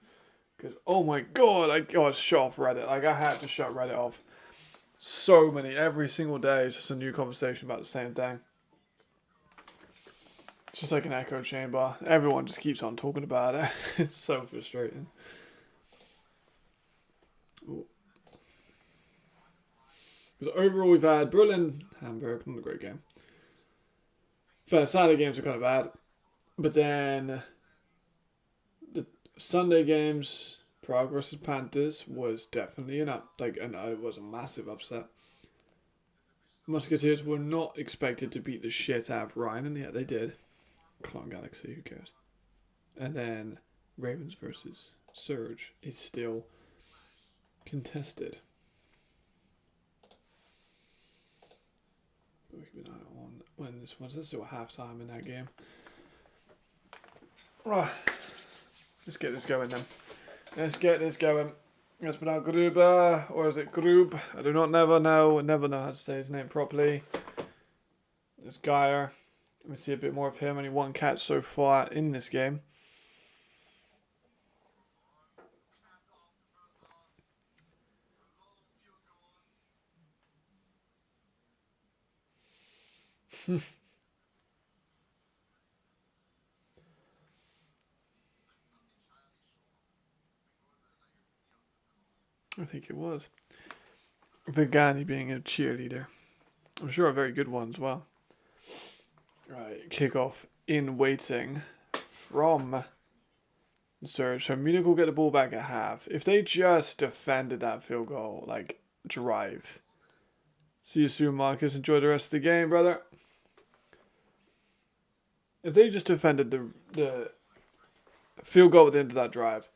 Because, oh my god, I got shut off Reddit. Like, I had to shut Reddit off. So many, every single day is just a new conversation about the same thing. It's just like an echo chamber. Everyone just keeps on talking about it. It's so frustrating. Because overall we've had Berlin, Hamburg, not a great game. First Saturday games were kind of bad. But then the Sunday games, Prague versus Panthers, was definitely and it was a massive upset. Musketeers were not expected to beat the shit out of Ryan, and yet they did. Clone Galaxy, who cares? And then Ravens versus Surge is still contested. But we keep an eye on when this one's. Let's do a halftime in that game. Right. Let's get this going then. Let's get this going. Espenal Gruber, or is it Grub? I do not never know how to say his name properly. This Geyer. Let me see a bit more of him. Only one catch so far in this game. I think it was. Vigani being a cheerleader. I'm sure a very good one as well. Right, kickoff in waiting from Surge. So Munich will get the ball back at half. If they just defended that field goal, like, drive. See you soon, Marcus. Enjoy the rest of the game, brother. If they just defended the field goal at the end of that drive,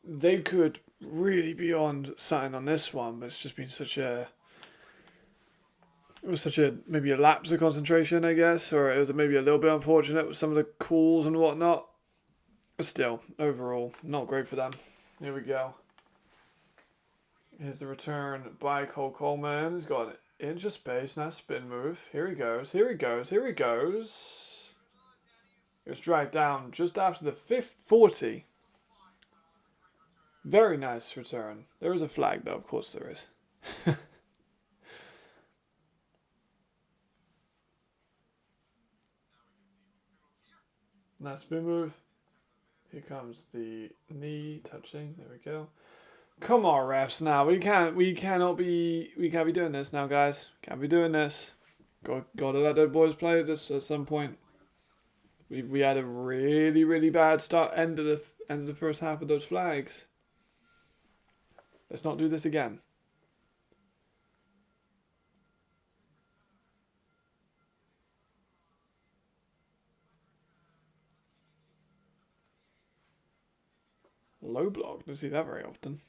they could really be on something on this one, but it's just been such a... It was such a, maybe a lapse of concentration, I guess, or it was maybe a little bit unfortunate with some of the calls and whatnot. But still, overall, not great for them. Here we go. Here's the return by Cole Coleman. He's got an inch of space, nice spin move. Here he goes, here he goes, here he goes. It was dragged down just after the 40. Very nice return. There is a flag though, of course there is. Nice spin move. Here comes the knee touching. There we go. Come on, refs! Now we can't be doing this now, guys. Can't be doing this. Gotta let the boys play this at some point. We had a really bad end of the first half of those flags. Let's not do this again. Low block. Don't see that very often.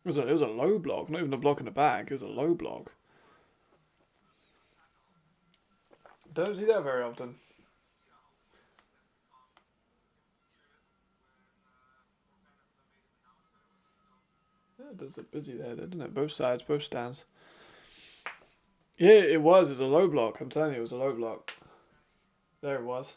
It was a low block, not even a block in the back. It was a low block. Don't see that very often. Yeah, it does look busy there, doesn't it? Both sides, both stands. Yeah, it was. It's a low block. I'm telling you, it was a low block. There it was.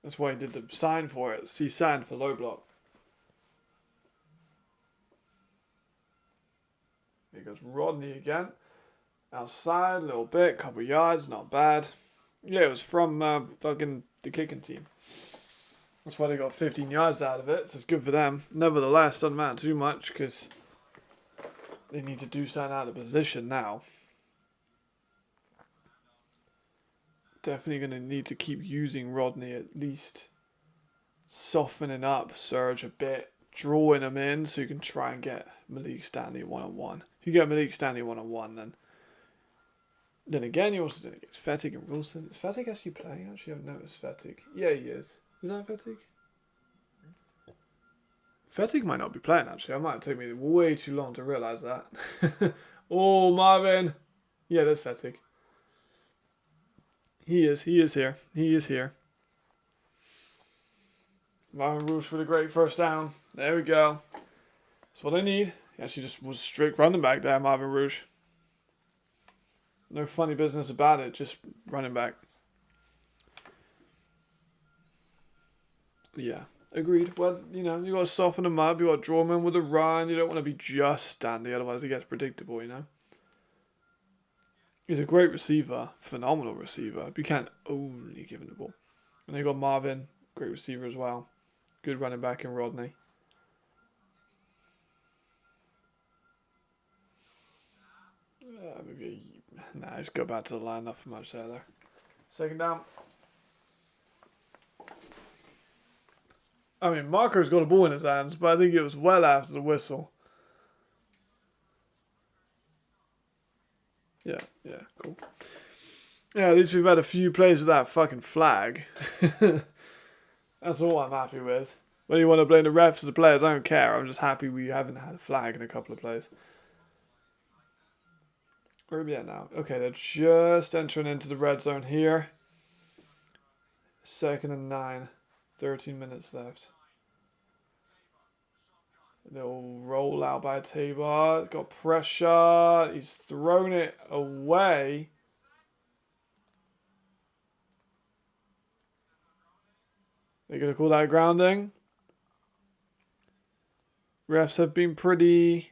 That's why he did the sign for it. See sign for low block. Here goes Rodney again. Outside a little bit, couple yards, not bad. Yeah, it was from fucking the kicking team. That's why they got 15 yards out of it, so it's good for them. Nevertheless, doesn't matter too much because they need to do something out of position now. Definitely going to need to keep using Rodney, at least softening up Surge a bit, drawing him in so you can try and get Malik Stanley one-on-one. If you get Malik Stanley one-on-one, then again, you also didn't get Fettig and Wilson. Is Fettig actually playing? I actually haven't noticed Fettig. Yeah, he is. Is that Fettig? Fettig might not be playing, actually. It might take me way too long to realise that. Oh, Marvin. Yeah, there's Fettig. He is here. He is here. Marvin Rouge for the great first down. There we go. That's what I need. He actually just was straight running back there, Marvin Rouge. No funny business about it, just running back. Yeah, agreed. Well, you know, you got to soften them up. You got to draw them in with a run. You don't want to be just standing, otherwise it gets predictable, you know. He's a great receiver, phenomenal receiver. But you can't only give him the ball. And then you got Marvin, great receiver as well. Good running back in Rodney. Let's go back to the line. Nothing much there. Second down. I mean, Marco's got a ball in his hands, but I think it was well after the whistle. Yeah, cool. Yeah, at least we've had a few plays with that fucking flag. That's all I'm happy with. Whether you want to blame the refs or the players, I don't care. I'm just happy we haven't had a flag in a couple of plays. Where are we at now? Okay, they're just entering into the red zone here. 2nd and 9. 13 minutes left. They'll roll out by Tabor. Got pressure. He's thrown it away. They're going to call that grounding. Refs have been pretty...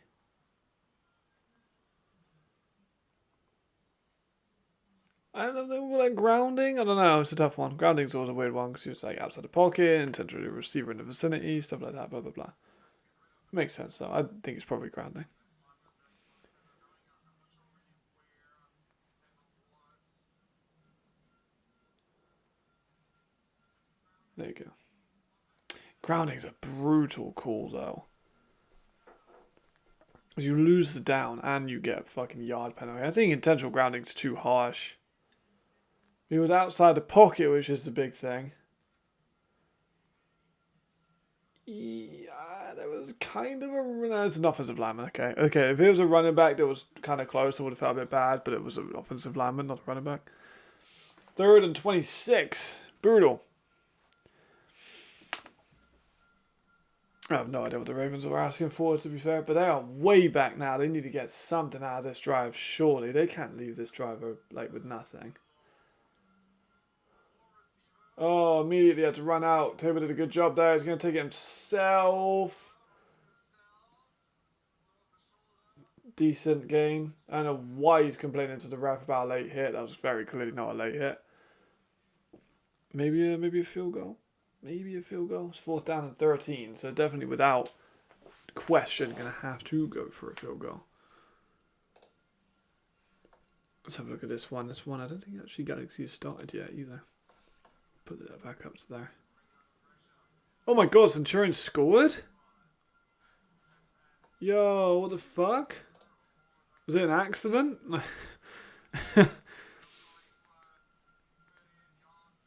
I don't know, like grounding? I don't know, it's a tough one. Grounding's always a weird one because it's like outside the pocket, intentionally receiver in the vicinity, stuff like that, blah, blah, blah. Makes sense though. I think it's probably grounding. There you go. Grounding's a brutal call though. You lose the down and you get a fucking yard penalty. I think intentional grounding's too harsh. He was outside the pocket, which is the big thing. Yeah, there was kind of a... No, it's an offensive lineman, okay. Okay, if it was a running back that was kind of close, I would have felt a bit bad, but it was an offensive lineman, not a running back. 3rd and 26. Brutal. I have no idea what the Ravens were asking for, to be fair, but they are way back now. They need to get something out of this drive, surely. They can't leave this drive like with nothing. Oh, immediately had to run out. Taylor did a good job there. He's going to take it himself. Decent gain. I don't know why he's complaining to the ref about a late hit. That was very clearly not a late hit. Maybe a field goal. Maybe a field goal. It's 4th down and 13, so definitely without question going to have to go for a field goal. Let's have a look at this one. This one, I don't think actually Galaxy has started yet either. Put that back up to there. Oh my god, Centurions scored? Yo, what the fuck? Was it an accident?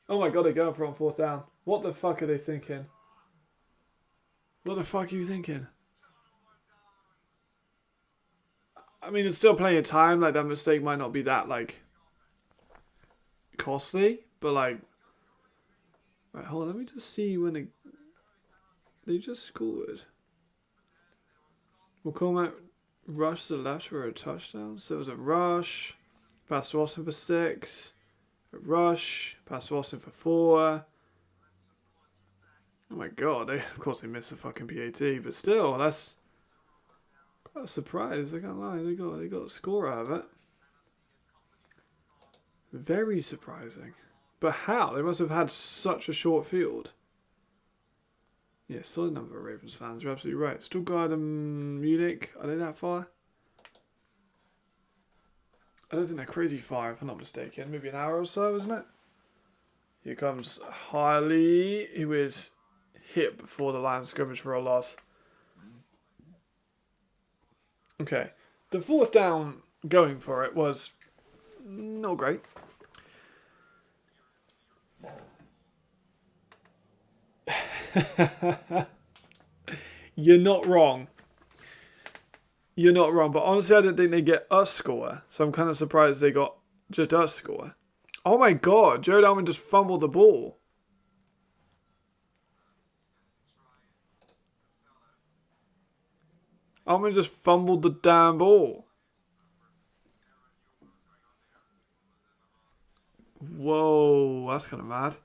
Oh my god, they're going for it on 4th down. What the fuck are they thinking? What the fuck are you thinking? I mean, it's still plenty of time. Like, that mistake might not be that, like, costly. But, like... Right, hold on. Let me just see when they just scored. McCormack rushed to the left for a touchdown. So it was a rush. Pass to Austin for 6. A rush. Pass to Austin for 4. Oh my god. Of course they missed a fucking PAT. But still, that's quite a surprise. I can't lie. They got a score out of it. Very surprising. But how? They must have had such a short field. Yeah, solid number of Ravens fans. You're absolutely right. Stuttgart and Munich, are they that far? I don't think they're crazy far, if I'm not mistaken. Maybe an hour or so, isn't it? Here comes Harley, who is hit before the line of scrimmage for a loss. Okay. The 4th down going for it was not great. You're not wrong. You're not wrong. But honestly, I didn't think they'd get a score. So I'm kind of surprised they got just a score. Oh my god. Jared Allen just fumbled the ball. Allen just fumbled the damn ball. Whoa. That's kind of mad.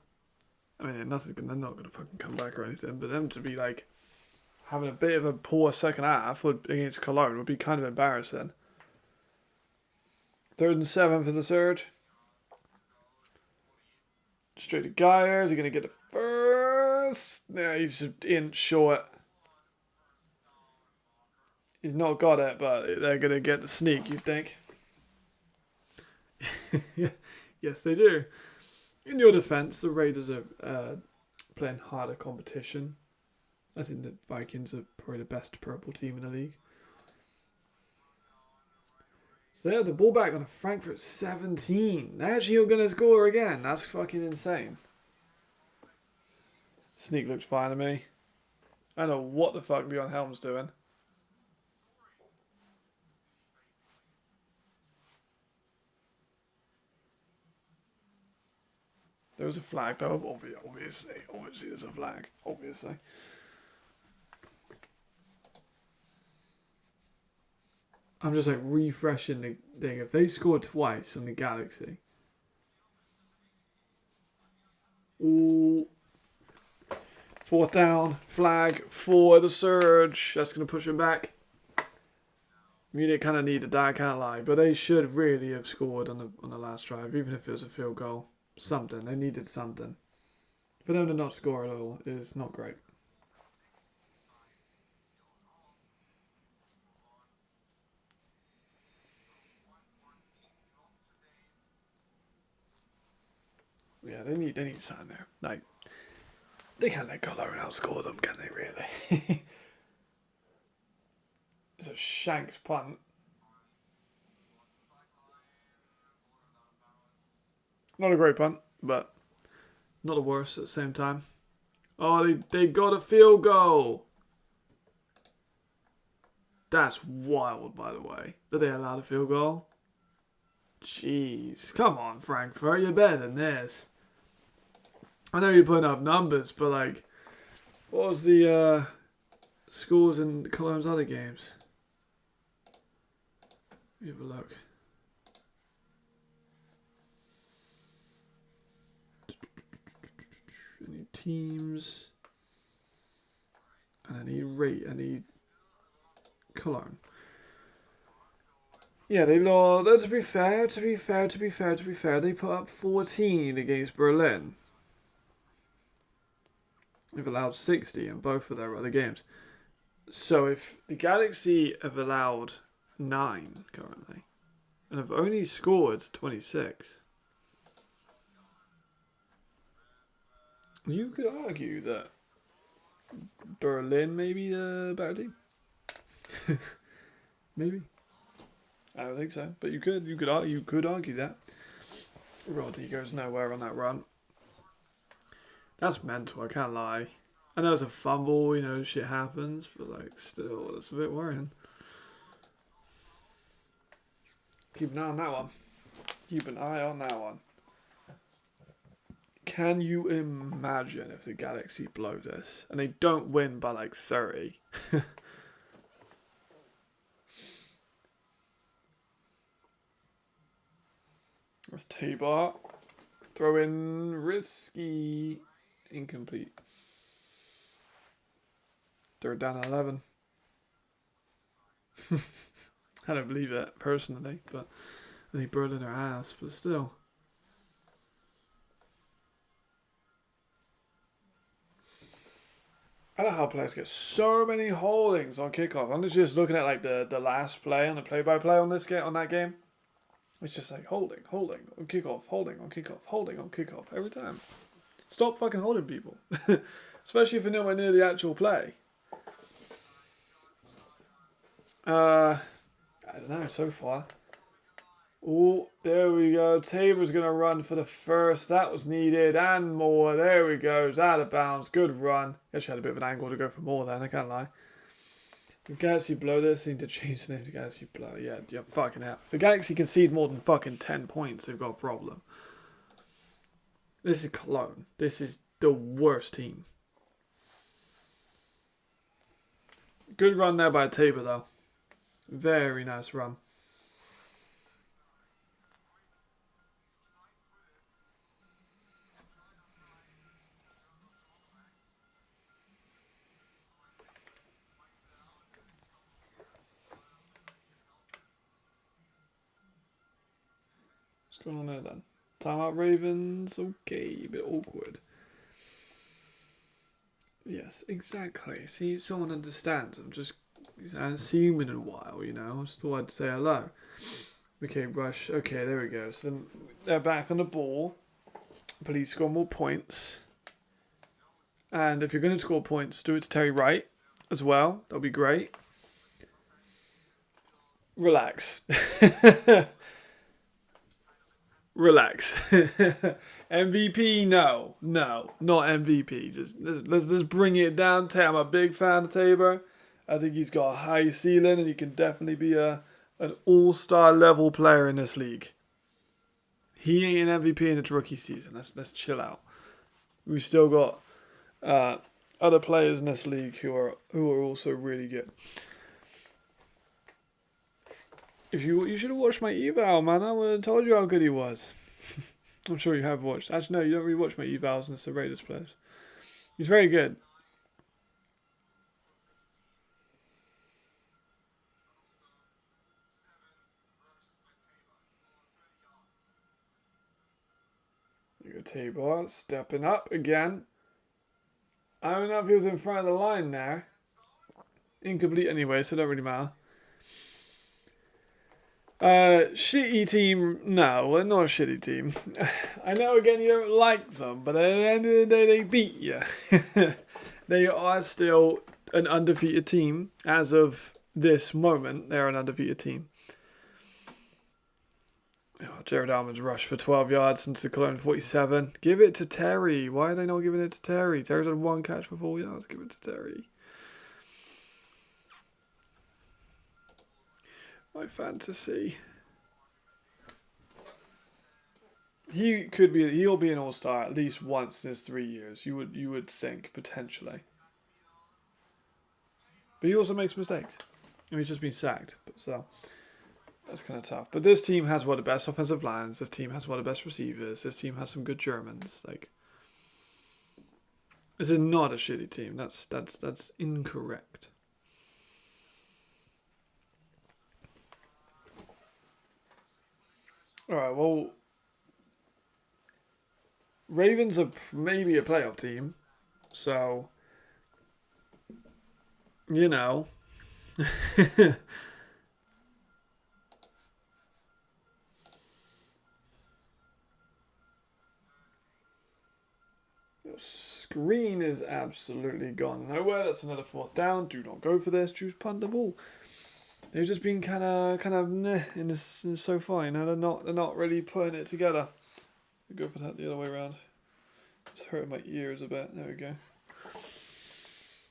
I mean, they're not going to fucking come back or anything, but them to be, like, having a bit of a poor second half against Cologne would be kind of embarrassing. 3rd and 7 for the Surge. Straight to Geyer. Is he going to get the first? No, he's just in short. He's not got it, but they're going to get the sneak, you'd think. Yes, they do. In your defense, the Raiders are playing harder competition. I think the Vikings are probably the best purple team in the league. So they have the ball back on a Frankfurt 17. They actually are going to score again. That's fucking insane. Sneak looks fine to me. I don't know what the fuck Leon Helm's doing. There was a flag though, obviously there's a flag, obviously. I'm just like refreshing the thing. If they scored twice on the Galaxy. Ooh. 4th down, flag for the Surge. That's going to push him back. Munich kind of needed that, I can't lie. But they should really have scored on the last drive, even if it was a field goal. Something. They needed something. For them to not score at all is not great. Yeah, they need something there. Like, they can't let Cologne outscore them, can they, really? It's a shanked punt. Not a great punt, but not the worst at the same time. Oh, they got a field goal. That's wild, by the way, that they allowed a field goal. Jeez. Come on, Frankfurt. You're better than this. I know you're putting up numbers, but, like, what was the scores in Cologne's other games? Let me have a look. I need teams. And I need Cologne. Yeah, they lost. To be fair, they put up 14 against Berlin. They've allowed 60 in both of their other games. So if the Galaxy have allowed 9 currently, and have only scored 26, you could argue that Berlin may be the better team. Maybe. I don't think so, but you could argue that. Roddy goes nowhere on that run. That's mental, I can't lie. I know it's a fumble, shit happens, but, like, still, it's a bit worrying. Keep an eye on that one. Keep an eye on that one. Can you imagine if the Galaxy blow this and they don't win by, like, 30? That's T-Bar. Throw in risky. Incomplete. 3rd down 11. I don't believe it personally, but I think Berlin are ass, but still. I don't know how players get so many holdings on kickoff. I'm just looking at, like, the last play on the play-by-play on that game. It's just like holding on kickoff, holding on kickoff every time. Stop fucking holding people. Especially if you're nowhere near the actual play. I don't know, so far. Oh, there we go. Tabor's going to run for the first. That was needed. And more. There we go. It's out of bounds. Good run. Actually had a bit of an angle to go for more then, I can't lie. If Galaxy blow this, they need to change the name to Galaxy Blow. Yeah, fucking hell. If the Galaxy concede more than fucking 10 points, they've got a problem. This is Cologne. This is the worst team. Good run there by Tabor, though. Very nice run. What's going on there, then? Timeout Ravens. Okay, a bit awkward. Yes, exactly. See, someone understands. I haven't seen in a while, I just thought I'd say hello. Okay, rush. Okay, there we go. So they're back on the ball. Please score more points. And if you're going to score points, do it to Terry Wright as well. That'll be great. Relax. Relax. MVP, no, not MVP. Let's bring it down. I'm a big fan of Tabor. I think he's got a high ceiling and he can definitely be an all-star level player in this league. He ain't an MVP in its rookie season. Let's chill out. We've still got other players in this league who are also really good. You should have watched my eval, man. I would have told you how good he was. I'm sure you have watched. Actually, no, you don't really watch my evals unless the Raiders players. He's very good. Tabor stepping up again. I don't know if he was in front of the line there. Incomplete anyway, so it don't really matter. Shitty team. No, we're not a shitty team. I know, again, you don't like them, but at the end of the day, they beat you. They are still an undefeated team. As of this moment, they're an undefeated team. Oh, Jared Almond's rushed for 12 yards since the Cologne 47. Give it to Terry. Why are they not giving it to Terry? Terry's had one catch for 4 yards. Give it to Terry. My fantasy. He'll be an all-star at least once in his 3 years. You would think, potentially. But he also makes mistakes. And he's just been sacked. So that's kind of tough. But this team has one of the best offensive lines. This team has one of the best receivers. This team has some good Germans. Like, this is not a shitty team. That's incorrect. Alright, well, Ravens are maybe a playoff team. So, you know. Your screen is absolutely gone nowhere. That's another 4th down. Do not go for this. Choose punt the ball. They've just been kind of meh in this so far. You know, they're not really putting it together. Go for that the other way around. It's hurting my ears a bit. There we go.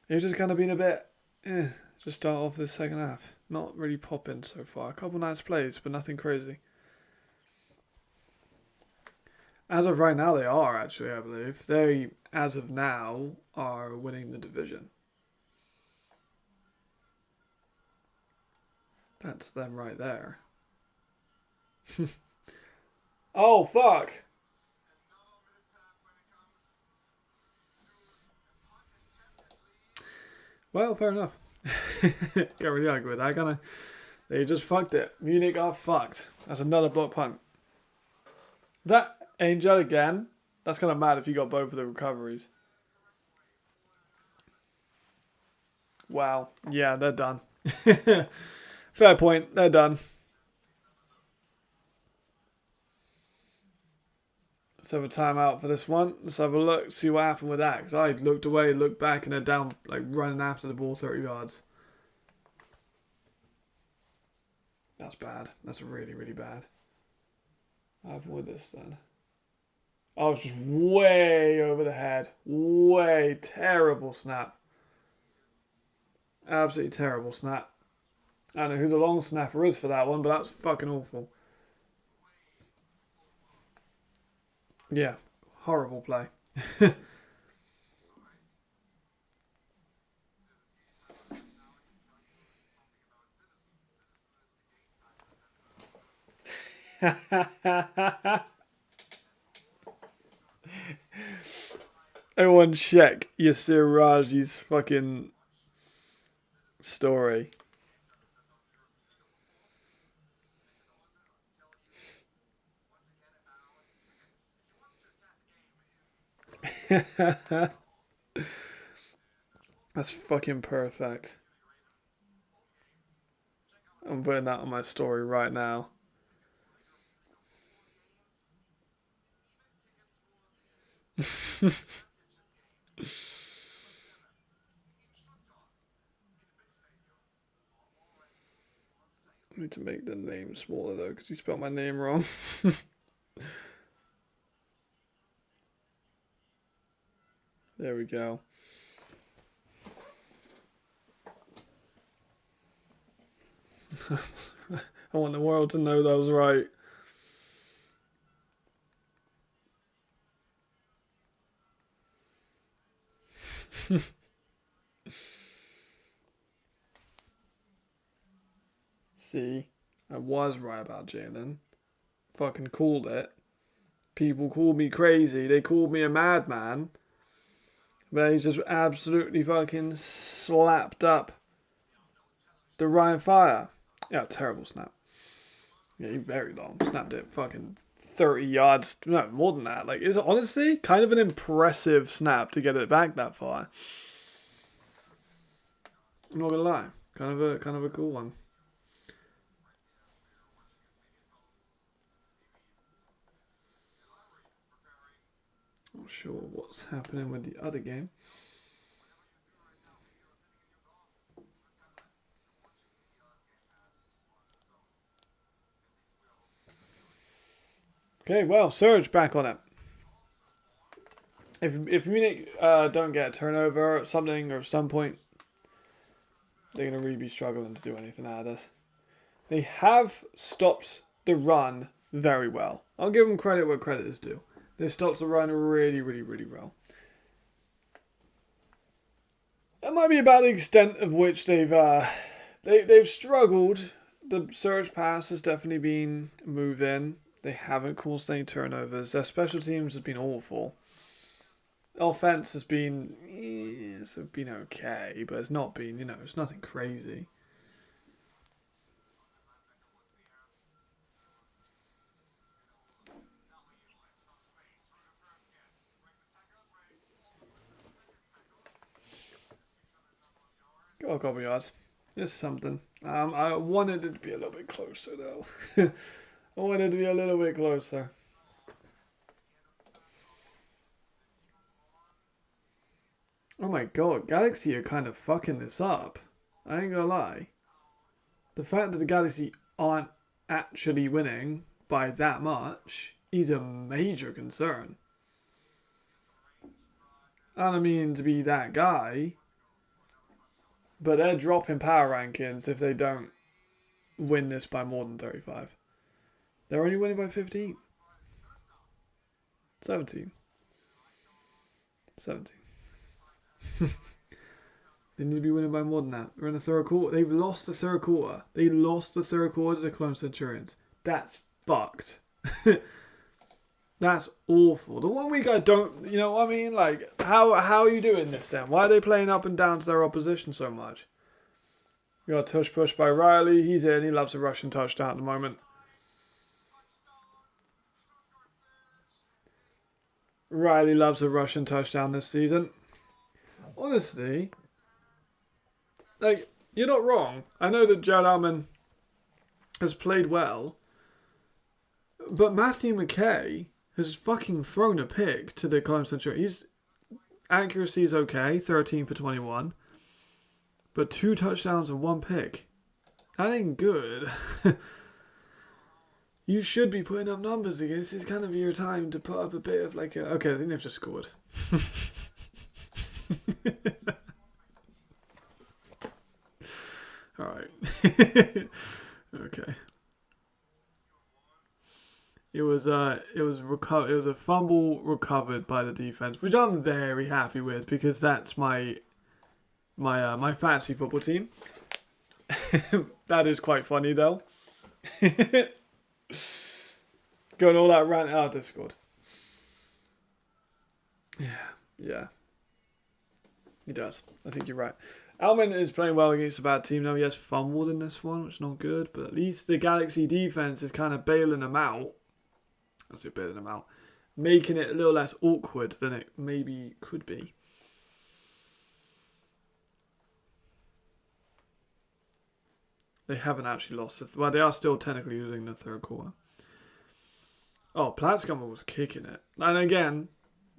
They've just kind of been a bit just start off this second half. Not really popping so far. A couple nice plays, but nothing crazy. As of right now, they are actually, I believe. They, as of now, are winning the division. That's them right there. Oh, fuck. Well, fair enough. Can't really argue with that, can I? They just fucked it. Munich got fucked. That's another block punt. Is that Angel again? That's kind of mad if you got both of the recoveries. Wow. Yeah, they're done. Fair point. They're done. Let's have a timeout for this one. Let's have a look, see what happened with that. Because I looked away, looked back, and they're down, like running after the ball 30 yards. That's bad. That's really, really bad. What happened with this then? Oh, it's just way over the head. Way terrible snap. Absolutely terrible snap. I don't know who the long snapper is for that one, but that's fucking awful. Yeah, horrible play. Everyone check Yasir Raji's fucking story. That's fucking perfect. I'm putting that on my story right now. I need to make the name smaller though, because he spelled my name wrong. There we go. I want the world to know that was right. See, I was right about Jalen. Fucking called it. People called me crazy. They called me a madman. But he's just absolutely fucking slapped up the Ryan Fire. Yeah, terrible snap. Yeah, he very long. Snapped it fucking 30 yards, no, more than that. Like, it's honestly kind of an impressive snap to get it back that far. I'm not gonna lie, kind of a cool one. Not sure what's happening with the other game. Okay, well, Surge back on it. If Munich don't get a turnover or something or some point, they're going to really be struggling to do anything out of this. They have stopped the run very well. I'll give them credit where credit is due. They stopped the run really, really, really well. That might be about the extent of which they've struggled. The surge pass has definitely been moved in. They haven't caused any turnovers. Their special teams has been awful. Offense has been, it's been okay, but it's not been, it's nothing crazy. Got a couple yards. It's something. I wanted it to be a little bit closer, though. I wanted it to be a little bit closer. Oh my god, Galaxy are kind of fucking this up. I ain't gonna lie. The fact that the Galaxy aren't actually winning by that much is a major concern. I don't mean to be that guy, but they're dropping power rankings if they don't win this by more than 35. They're only winning by 15. 17. 17. They need to be winning by more than that. We're in the third quarter. They've lost the third quarter. They lost the third quarter to the Cologne Centurions. That's fucked. That's awful. The one week I don't, you know what I mean? Like, how are you doing this then? Why are they playing up and down to their opposition so much? We got a touch push by Riley. He's in. He loves a Russian touchdown at the moment. Riley loves a Russian touchdown this season. Honestly, like, you're not wrong. I know that Jared Alman has played well, but Matthew McKay has fucking thrown a pick to the Cologne Centurion. His accuracy is okay, 13 for 21, but 2 touchdowns and 1 pick. That ain't good. You should be putting up numbers again. This is kind of your time to put up a bit of like a... Okay, I think they've just scored. All right. Okay. It was a fumble recovered by the defense, which I'm very happy with because that's my fantasy football team. That is quite funny though. Going all that rant out Discord. Yeah. He does. I think you're right. Alman is playing well against a bad team now. He has fumbled in this one, which is not good. But at least the Galaxy defense is kind of bailing him out. I say bailing him out. Making it a little less awkward than it maybe could be. They haven't actually lost it. Well, they are still technically losing the third quarter. Oh, Platzgummer was kicking it. And again,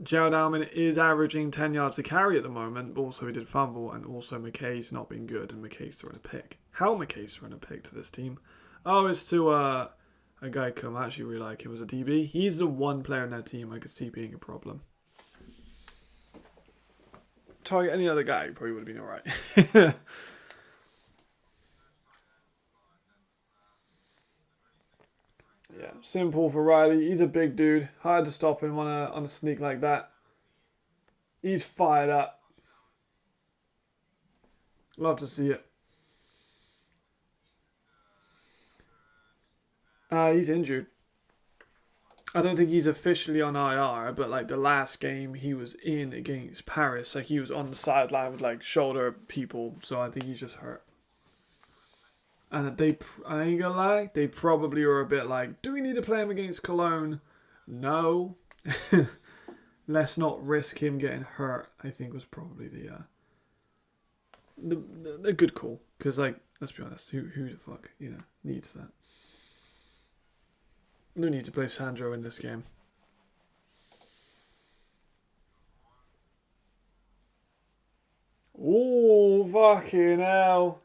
Jared Alman is averaging 10 yards a carry at the moment, but also he did fumble, and also McKay's not been good, and McKay's throwing a pick. How McKay's throwing a pick to this team? Oh, it's to a guy I actually really like him as a DB. He's the one player in that team I could see being a problem. Target any other guy, probably would have been alright. Yeah, simple for Riley. He's a big dude. Hard to stop him on a sneak like that. He's fired up. Love to see it. He's injured. I don't think he's officially on IR, but like the last game he was in against Paris, like he was on the sideline with like shoulder people, so I think he's just hurt. And I ain't gonna lie, they probably were a bit like, do we need to play him against Cologne? No. Let's not risk him getting hurt, I think was probably the good call. Because, like, let's be honest, who the fuck, needs that? No need to play Sandro in this game. Oh, fucking hell.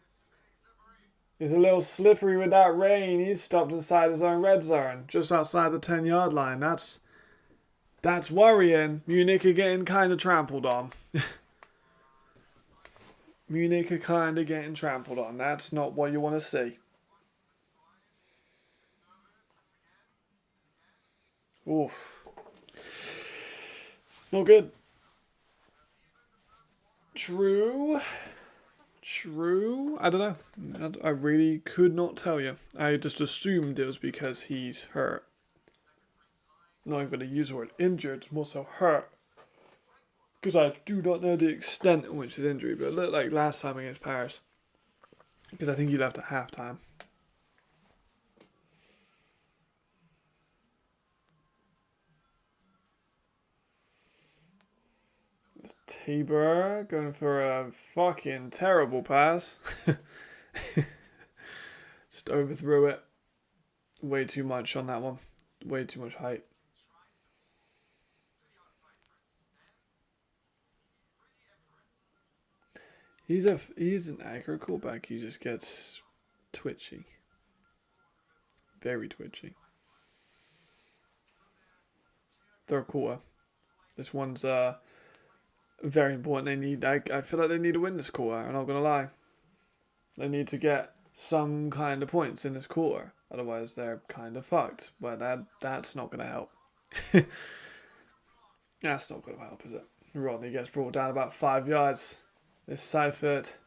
He's a little slippery with that rain. He's stopped inside his own red zone, just outside the 10-yard line. That's worrying. Munich are getting kind of trampled on. Munich are kind of getting trampled on. That's not what you want to see. Oof. Not good. True. I don't know. I really could not tell you. I just assumed it was because he's hurt. I'm not even going to use the word injured, more so hurt. Because I do not know the extent in which his injury, but it looked like last time against Paris. Because I think he left at halftime. Tabor going for a fucking terrible pass. Just overthrew it. Way too much on that one. Way too much height. He's an aggro quarterback. He just gets twitchy. Very twitchy. Third quarter. This one's very important. I feel like they need to win this quarter. I'm not gonna lie. They need to get some kind of points in this quarter. Otherwise, they're kind of fucked. But that's not gonna help. That's not gonna help, is it? Rodney gets brought down about 5 yards. This Seifert,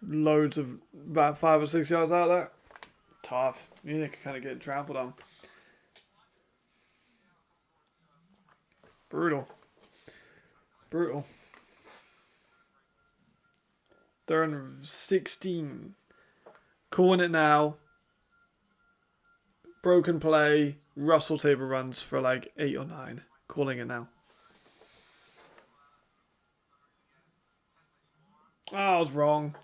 loads of about 5 or 6 yards out there. Tough. Munich can kind of get trampled on. Brutal. They're in 16. Calling it now. Broken play. Russell Tabor runs for like 8 or 9. Calling it now. I was wrong.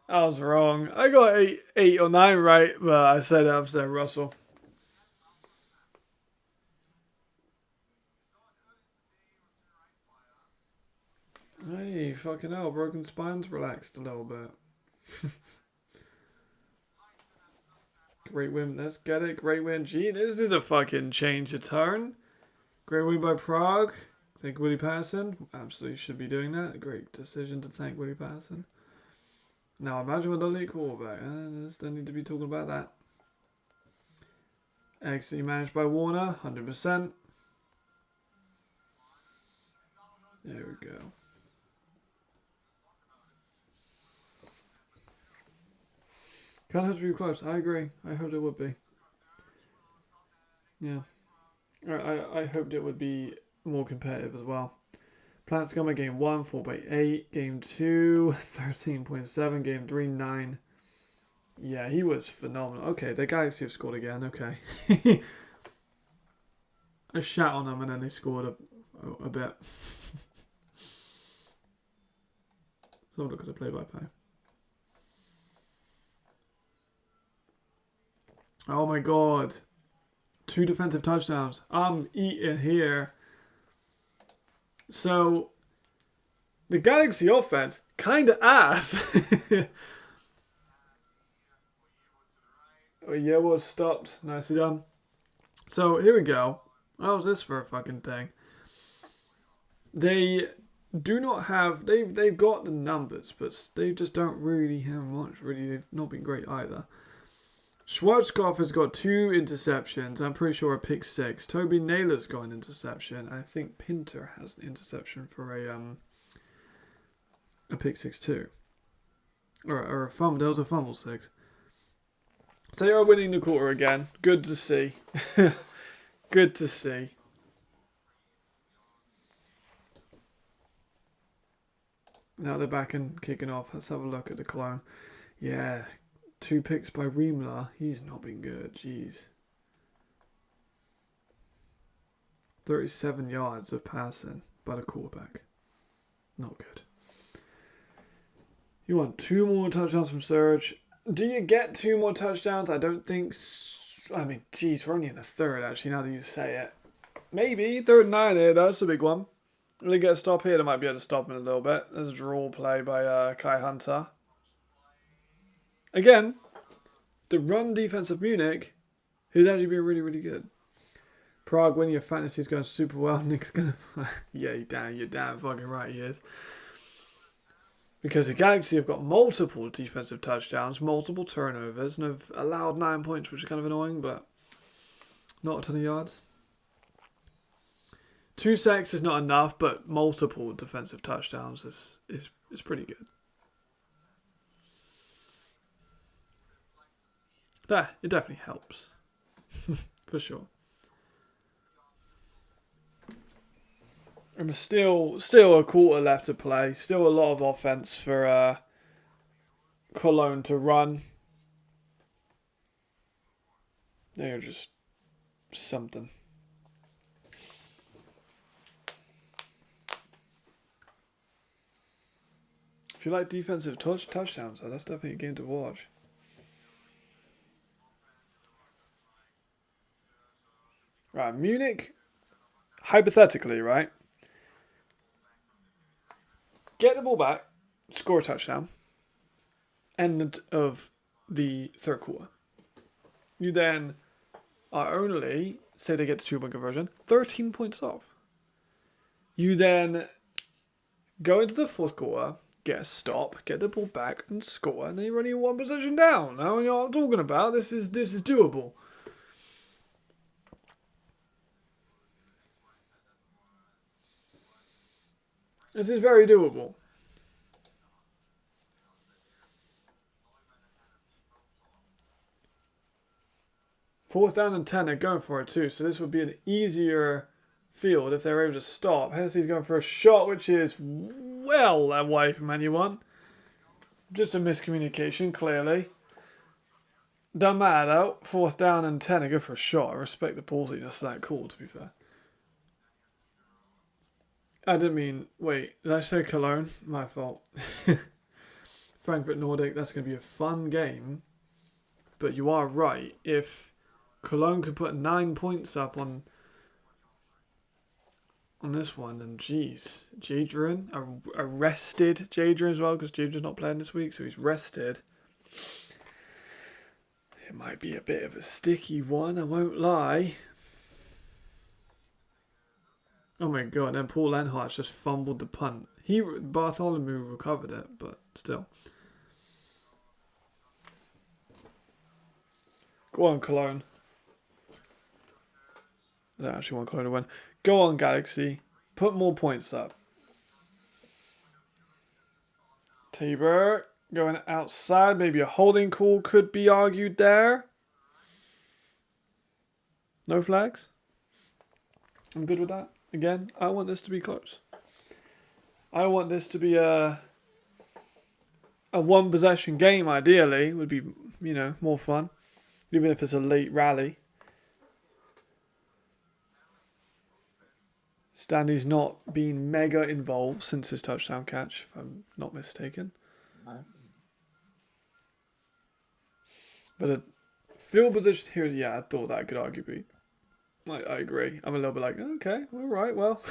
I was wrong. I got 8 or 9 right, but I said upset Russell. Hey, fucking hell, broken spine's relaxed a little bit. Great win, let's get it. Great win. Gee, this is a fucking change of turn. Great win by Prague. Thank Willie Patterson. Absolutely should be doing that. A great decision to thank Willie Patterson. Now imagine with the elite quarterback. Don't need to be talking about that. Excellently managed by Warner, 100%. There we go. Can't have to be close. I agree. I hoped it would be. Yeah. I hoped it would be more competitive as well. Plants Gummer game 1, 4/8. Game 2, 13.7. Game 3, 9. Yeah, he was phenomenal. Okay, the Galaxy have scored again. Okay. I shat on them and then they scored a bit. So look at the play-by-play. Oh my god. 2 defensive touchdowns. I'm eating here. So, the Galaxy offense, kind of ass. Oh, yeah, was stopped. Nicely done. So, here we go. How's this for a fucking thing? They do not have... They've got the numbers, but they just don't really have much. Really, they've not been great either. Schwarzkopf has got 2 interceptions. I'm pretty sure a pick 6. Toby Naylor's got an interception. I think Pinter has an interception for a pick 6 too. Or a fumble. There was a fumble 6. So they are winning the quarter again. Good to see. Good to see. Now they're back and kicking off. Let's have a look at the Cologne Yeah, 2 picks by Reemler. He's not been good. Jeez. 37 yards of passing by the quarterback. Not good. You want 2 more touchdowns from Surge. Do you get 2 more touchdowns? I don't think I mean, geez, we're only in the third, actually, now that you say it. Maybe. 3rd and 9 here, that's a big one. Will they get a stop here? They might be able to stop him a little bit. There's a draw play by Kai Hunter. Again, the run defense of Munich has actually been really, really good. Prague winning your fantasy is going super well. Nick's going to... yeah, you're damn fucking right he is. Because the Galaxy have got multiple defensive touchdowns, multiple turnovers, and have allowed 9 points, which is kind of annoying, but not a ton of yards. 2 sacks is not enough, but multiple defensive touchdowns is pretty good. It definitely helps. For sure. And still a quarter left to play. Still a lot of offense for Cologne to run. They're just something. If you like defensive touchdowns, that's definitely a game to watch. Right, Munich, hypothetically, right? Get the ball back, score a touchdown, end of the 3rd quarter. You then are only, say they get to 2-point conversion, 13 points off. You then go into the 4th quarter, get a stop, get the ball back and score, and then you're only 1 possession down. Now you know what I'm talking about. This is doable. This is very doable. Fourth down and 10, they're going for it too. So this would be an easier field if they're able to stop. Hennessy's going for a shot, which is well away from anyone. Just a miscommunication, clearly. Doesn't matter though. 4th down and 10, they go for a shot. I respect the ballsiness of that call, to be fair. I didn't mean... Wait, did I say Cologne? My fault. Frankfurt Nordic, that's going to be a fun game. But you are right. If Cologne could put 9 points up on this one, then geez. Jadrian, arrested Jadrian as well, because Jadrian's not playing this week, so he's rested. It might be a bit of a sticky one, I won't lie. Oh my god, and Paul Lenhart's just fumbled the punt. Bartholomew recovered it, but still. Go on, Cologne. I don't actually want Cologne to win. Go on, Galaxy. Put more points up. Tabor going outside. Maybe a holding call could be argued there. No flags. I'm good with that. Again, I want this to be close. I want this to be a 1 possession game, ideally. Would be, more fun. Even if it's a late rally. Stanley's not been mega involved since his touchdown catch, if I'm not mistaken. No. But a field position here, yeah, I thought that could arguably. I agree. I'm a little bit like, okay, all right, well.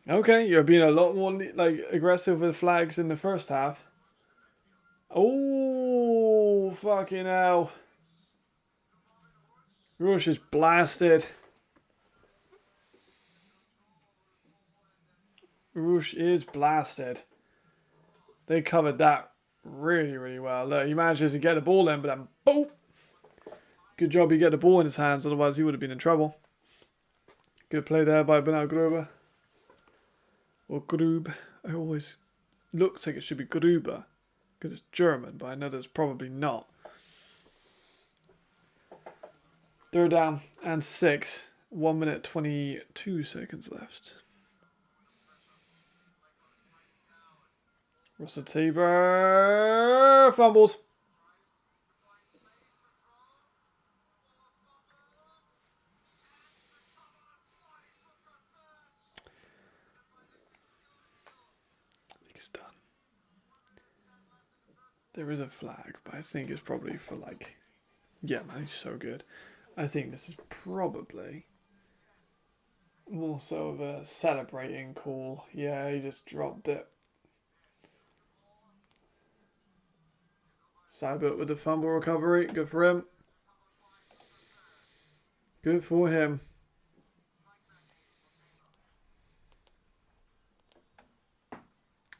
Okay, you're being a lot more aggressive with flags in the first half. Oh, fucking hell. Rush is blasted. Rush is blasted. They covered that really, really well. Look, he manages to get the ball in, but then boom. Good job he get the ball in his hands, otherwise he would have been in trouble. Good play there by Bernal Gruber. Or Grub. It always looks like it should be Gruber, because it's German, but I know that's probably not. 3rd down and 6. 1 minute 22 seconds left. Russell Tabor fumbles. I think it's done. There is a flag, but I think it's probably for like... Yeah, man, he's so good. I think this is probably more so of a celebrating call. Yeah, he just dropped it. Seibert with the fumble recovery. Good for him. Good for him.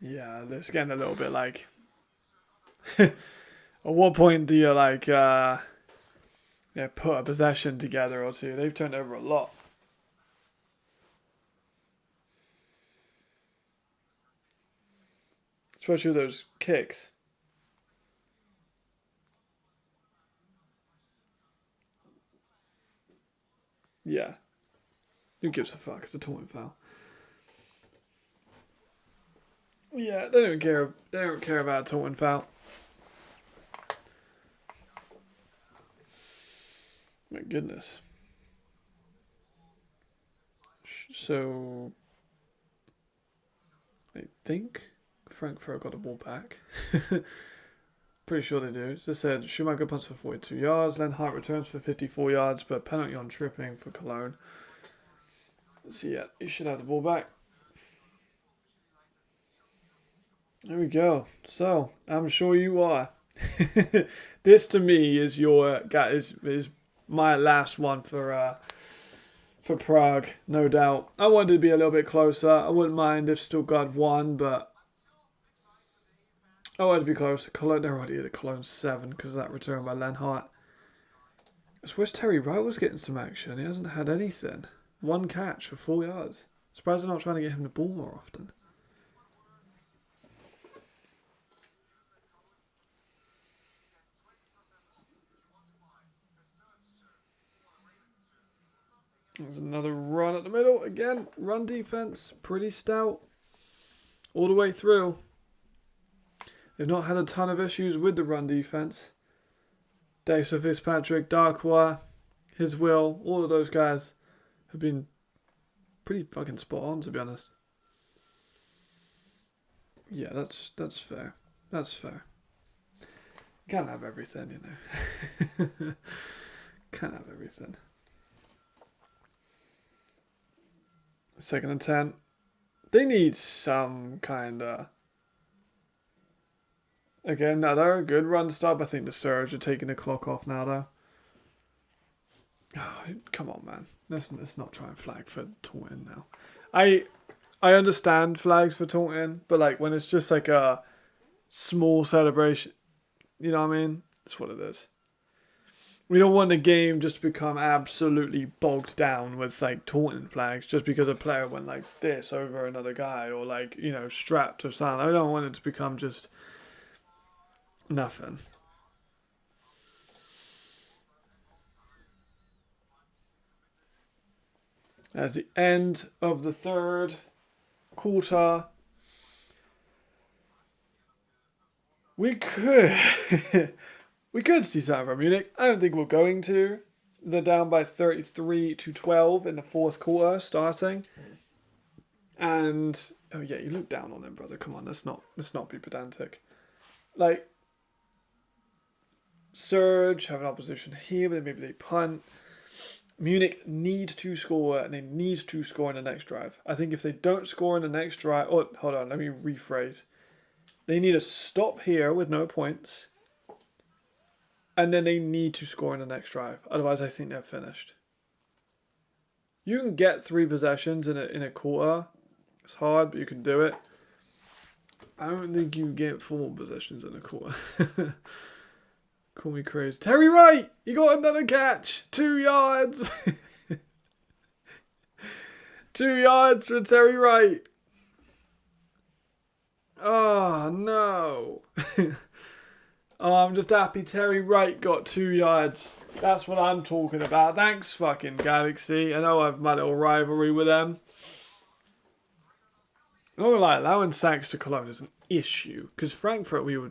Yeah, it's getting a little bit like... At what point do you like put a possession together or two? They've turned over a lot. Especially those kicks. Yeah. Who gives a fuck? It's a taunting foul. Yeah, they don't care. They don't care about a taunting foul. My goodness. So, I think Frankfurt got the ball back. Pretty sure they do. As I said, Schumacher punts for 42 yards. Lenhart returns for 54 yards, but penalty on tripping for Cologne. So yeah, you should have the ball back. There we go. So, I'm sure you are. This to me is is my last one for Prague, no doubt. I wanted to be a little bit closer. I wouldn't mind if Stuttgart won, but I wanted to be closer. Cologne, they're already at the Cologne 7 because of that return by Lenhart. I wish Terry Wright was getting some action. He hasn't had anything. 1 catch for 4 yards. Surprised they're not trying to get him the ball more often. There's another run at the middle. Again, run defense, pretty stout. All the way through. They've not had a ton of issues with the run defense. Dasa Fitzpatrick, Darkwa, his will, all of those guys have been pretty fucking spot on, to be honest. Yeah, that's fair. That's fair. Can't have everything, you know. Can't have everything. 2nd and 10. They need some kind of... Again, another good run stop. I think the Surge are taking the clock off now, though. Oh, come on, man. Let's not try and flag for taunting now. I understand flags for taunting, but like when it's just like a small celebration, you know what I mean? That's what it is. We don't want the game just to become absolutely bogged down with like taunting flags just because a player went like this over another guy or like, you know, strapped or something. I don't want it to become just nothing. As the end of the 3rd quarter. We could see something from Munich. I don't think we're going to. They're down by 33-12 in the 4th quarter starting. And oh yeah, you look down on them, brother. Come on, let's not be pedantic. Like Surge have an opposition here, but maybe they punt. Munich need to score, and they need to score in the next drive. I think if they don't score in the next drive... Oh, hold on, let me rephrase. They need to stop here with no points, and then they need to score in the next drive. Otherwise, I think they're finished. You can get 3 possessions in a quarter. It's hard, but you can do it. I don't think you get 4 possessions in a quarter. Call me crazy. Terry Wright! He got another catch! 2 yards! 2 yards for Terry Wright! Oh, no. Oh, I'm just happy Terry Wright got 2 yards. That's what I'm talking about. Thanks, fucking Galaxy. I know I have my little rivalry with them. I'm not gonna lie, allowing sacks to Cologne is an issue. Because Frankfurt, we were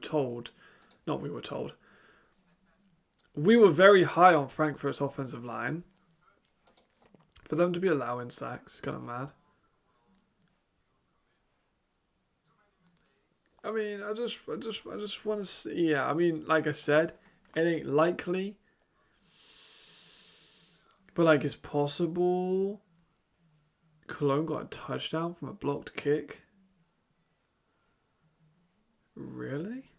very high on Frankfurt's offensive line. For them to be allowing sacks, kind of mad. I mean, I just want to see. Yeah, I mean, like I said, it ain't likely, but like it's possible. Cologne got a touchdown from a blocked kick. Really?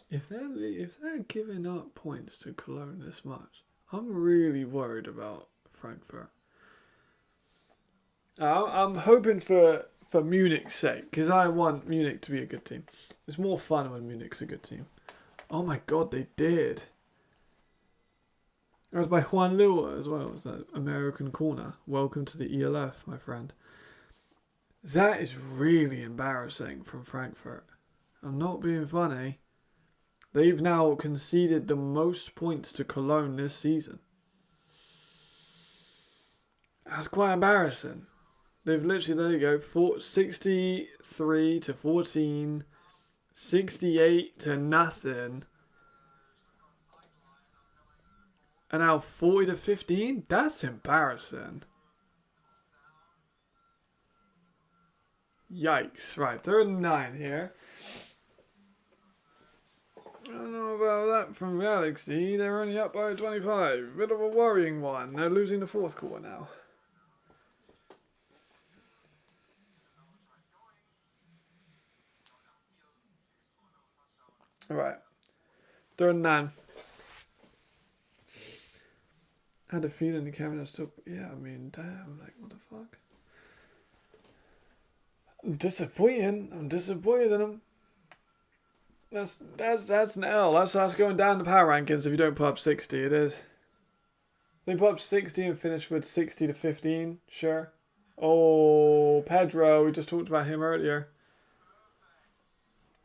If they're giving up points to Cologne this much, I'm really worried about Frankfurt. I'm hoping for Munich's sake, because I want Munich to be a good team. It's more fun when Munich's a good team. Oh my god, they did. It was by Juan Lua as well. It was that American corner. Welcome to the ELF, my friend. That is really embarrassing from Frankfurt. I'm not being funny. They've now conceded the most points to Cologne this season. That's quite embarrassing. They've literally, there you go, 63 to 14, 68 to nothing, and now 40 to 15? That's embarrassing. Yikes. Right, 3rd and 9 here. I don't know about that from Galaxy. They're only up by 25. Bit of a worrying one. They're losing the 4th quarter now. Alright. 3rd and 9. I had a feeling the camera still... Yeah, I mean, damn. Like, what the fuck? I'm disappointed in them. That's an L. That's us going down the power rankings if you don't put up 60. It is. They put up 60 and finish with 60 to 15. Sure. Oh, Pedro. We just talked about him earlier.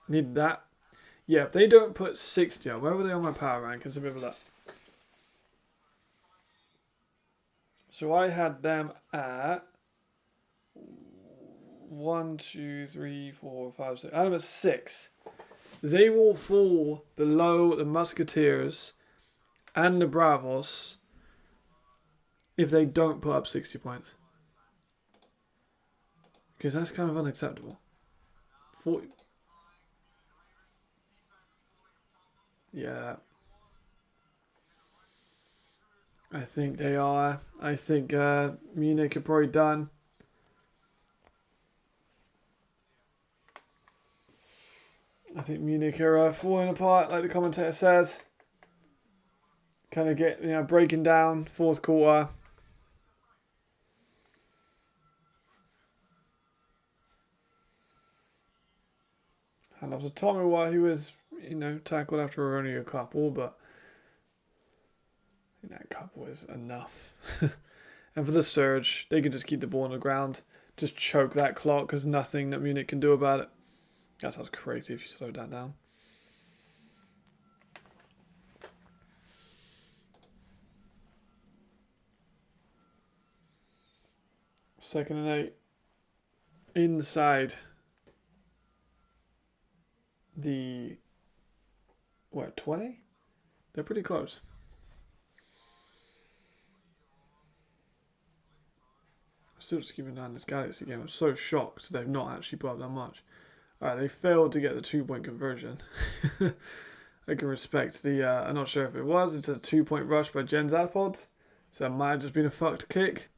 Need that. Yeah, if they don't put 60 up, where were they on my power rankings? Let me have a look. So I had them at 1, 2, 3, 4, 5, 6. I had them at 6. They will fall below the Musketeers and the Bravos if they don't put up 60 points. Because that's kind of unacceptable. 40. Yeah. I think they are. I think Munich are probably done. I think Munich are falling apart, like the commentator says. Kind of breaking down 4th quarter. And up to Tomiwa, who was, tackled after only a couple, but I think that couple is enough. And for the surge, they can just keep the ball on the ground, just choke that clock, because nothing that Munich can do about it. That sounds crazy if you slow that down. Second and 8. Inside the 20? They're pretty close. Still just keeping an eye on this Galaxy game. I'm so shocked they've not actually put up that much. Alright, they failed to get the 2-point conversion. I can respect the, I'm not sure if it was. It's a 2-point rush by Jens Apod. So it might have just been a fucked kick.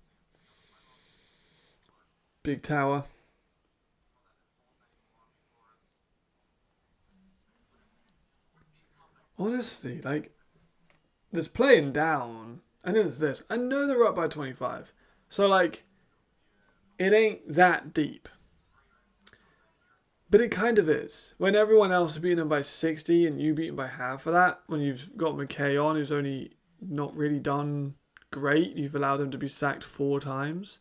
Big tower. Honestly, like, there's playing down. And then there's this. I know they're up by 25. So, like, it ain't that deep. But it kind of is. When everyone else is beating them by 60 and you beat them by half of that, when you've got McKay on, who's only not really done great, you've allowed him to be sacked 4 times.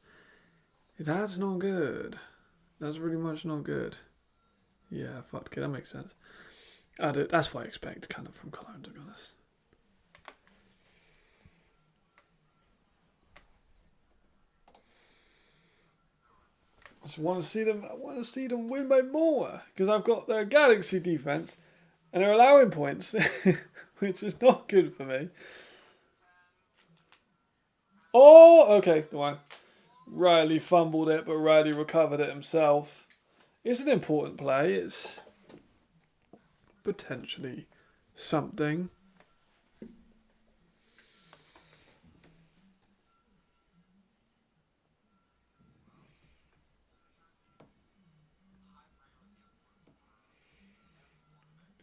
That's not good. That's really much not good. Yeah, fuck it, that makes sense. That's what I expect kind of from Cologne, to be honest. I just want to see them. I want to see them win by more because I've got their Galaxy defense, and they're allowing points, which is not good for me. Oh, okay. Well, Riley fumbled it, but Riley recovered it himself. It's an important play. It's potentially something.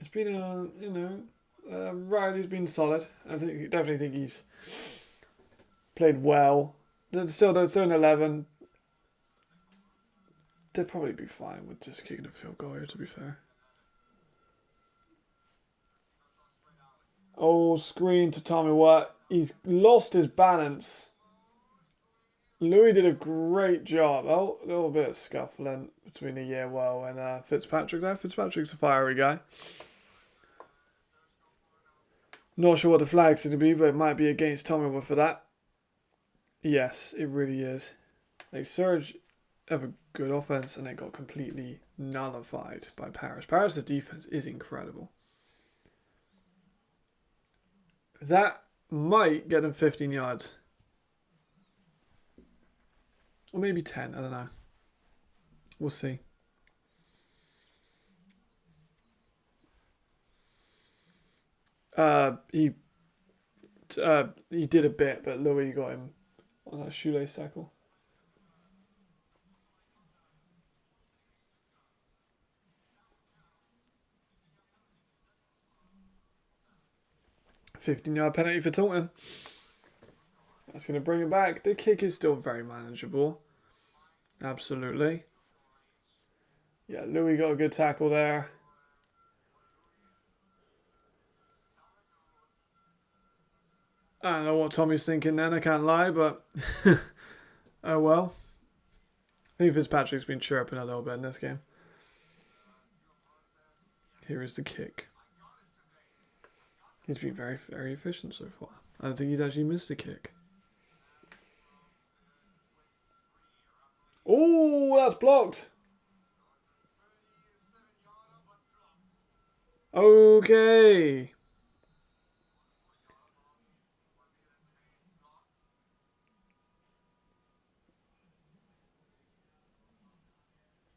It's been Riley's been solid. Definitely think he's played well. Still, they're 3rd and 11. They'd probably be fine with just kicking a field goal here, to be fair. Oh, screen to Tommy Watt. He's lost his balance. Louis did a great job. Oh, a little bit of scuffling between Well and Fitzpatrick there. Fitzpatrick's a fiery guy. Not sure what the flag's going to be, but it might be against Tommy for that. Yes, it really is. Like, Surge have a good offense, and they got completely nullified by Paris. Paris' defense is incredible. That might get them 15 yards. Or maybe 10, I don't know. We'll see. He did a bit, but Louis got him on that shoelace tackle. $15-yard penalty for Taunton. That's going to bring it back. The kick is still very manageable. Absolutely. Yeah, Louis got a good tackle there. I don't know what Tommy's thinking then, I can't lie, but oh well. I think Fitzpatrick's been chirping a little bit in this game. Here is the kick. He's been very, very efficient so far. I don't think he's actually missed a kick. Oh, that's blocked. Okay.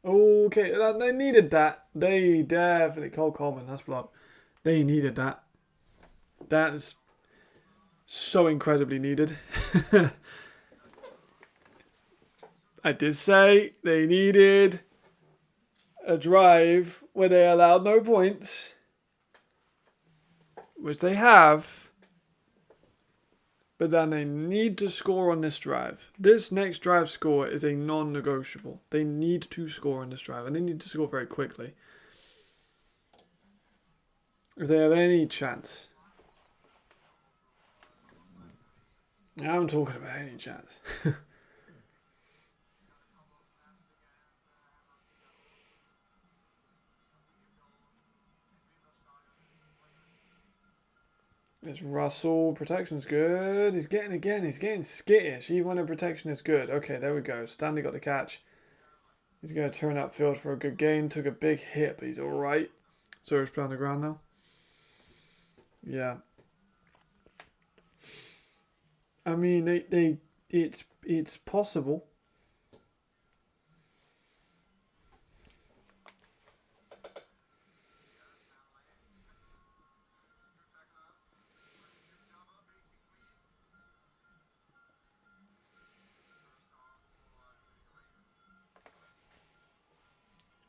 Okay, they needed that. They definitely... Cole Coleman, that's blocked. They needed that. That is so incredibly needed. I did say they needed a drive where they allowed no points, which they have, but then they need to score on this drive. This next drive score is a non-negotiable. They need to score on this drive, and they need to score very quickly. If they have any chance. I'm talking about any chance. It's Russell. Protection's good. He's getting skittish. Even when the protection is good. Okay, there we go. Stanley got the catch. He's going to turn upfield for a good gain. Took a big hit, but he's alright. So he's playing on the ground now. Yeah. I mean, it's possible.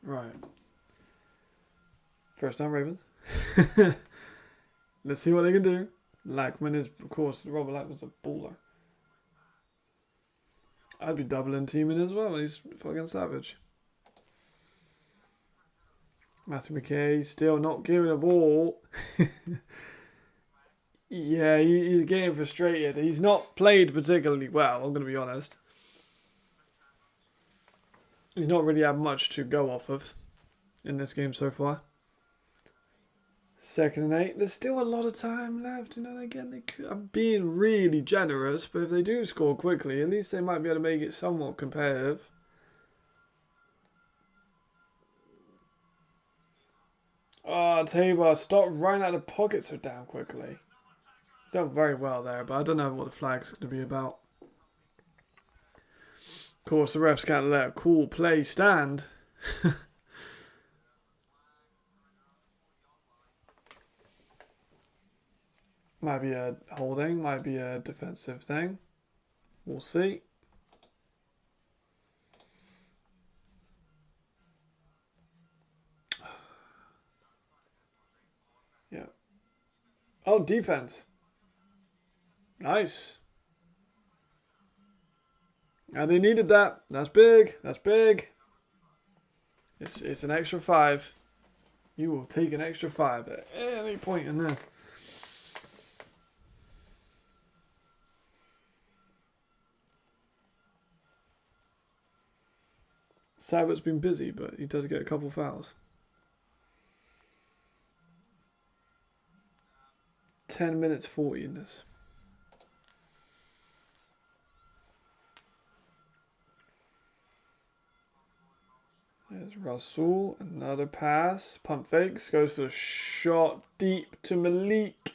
Right. First down, Ravens. Let's see what they can do. Lackman is, of course, Robert Lackman's a baller. I'd be doubling teaming as well. He's fucking savage. Matthew McKay still not giving a ball. Yeah, he's getting frustrated. He's not played particularly well, I'm going to be honest. He's not really had much to go off of in this game so far. 2nd and 8. There's still a lot of time left. You know, again, I'm being really generous, but if they do score quickly, at least they might be able to make it somewhat competitive. Oh, Tabor, stop running out of the pocket so damn quickly. He's done very well there, but I don't know what the flag's going to be about. Of course, the refs can't let a cool play stand. Might be a holding, might be a defensive thing. We'll see. Yeah. Oh, defense. Nice. And they needed that. That's big. That's big. It's an extra 5. You will take an extra 5 at any point in this. Sabbath's been busy, but he does get a couple fouls. 10 minutes 40 in this. There's Russell, another pass. Pump fakes, goes for a shot deep to Malik.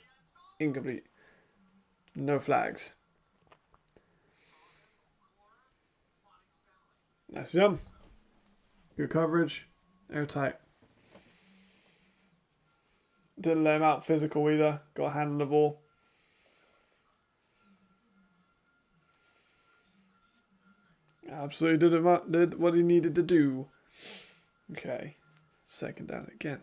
Incomplete. No flags. Nice jump. Good coverage. Airtight. Didn't let him out physical either. Got a hand on the ball. Absolutely did what he needed to do. Okay. Second down again.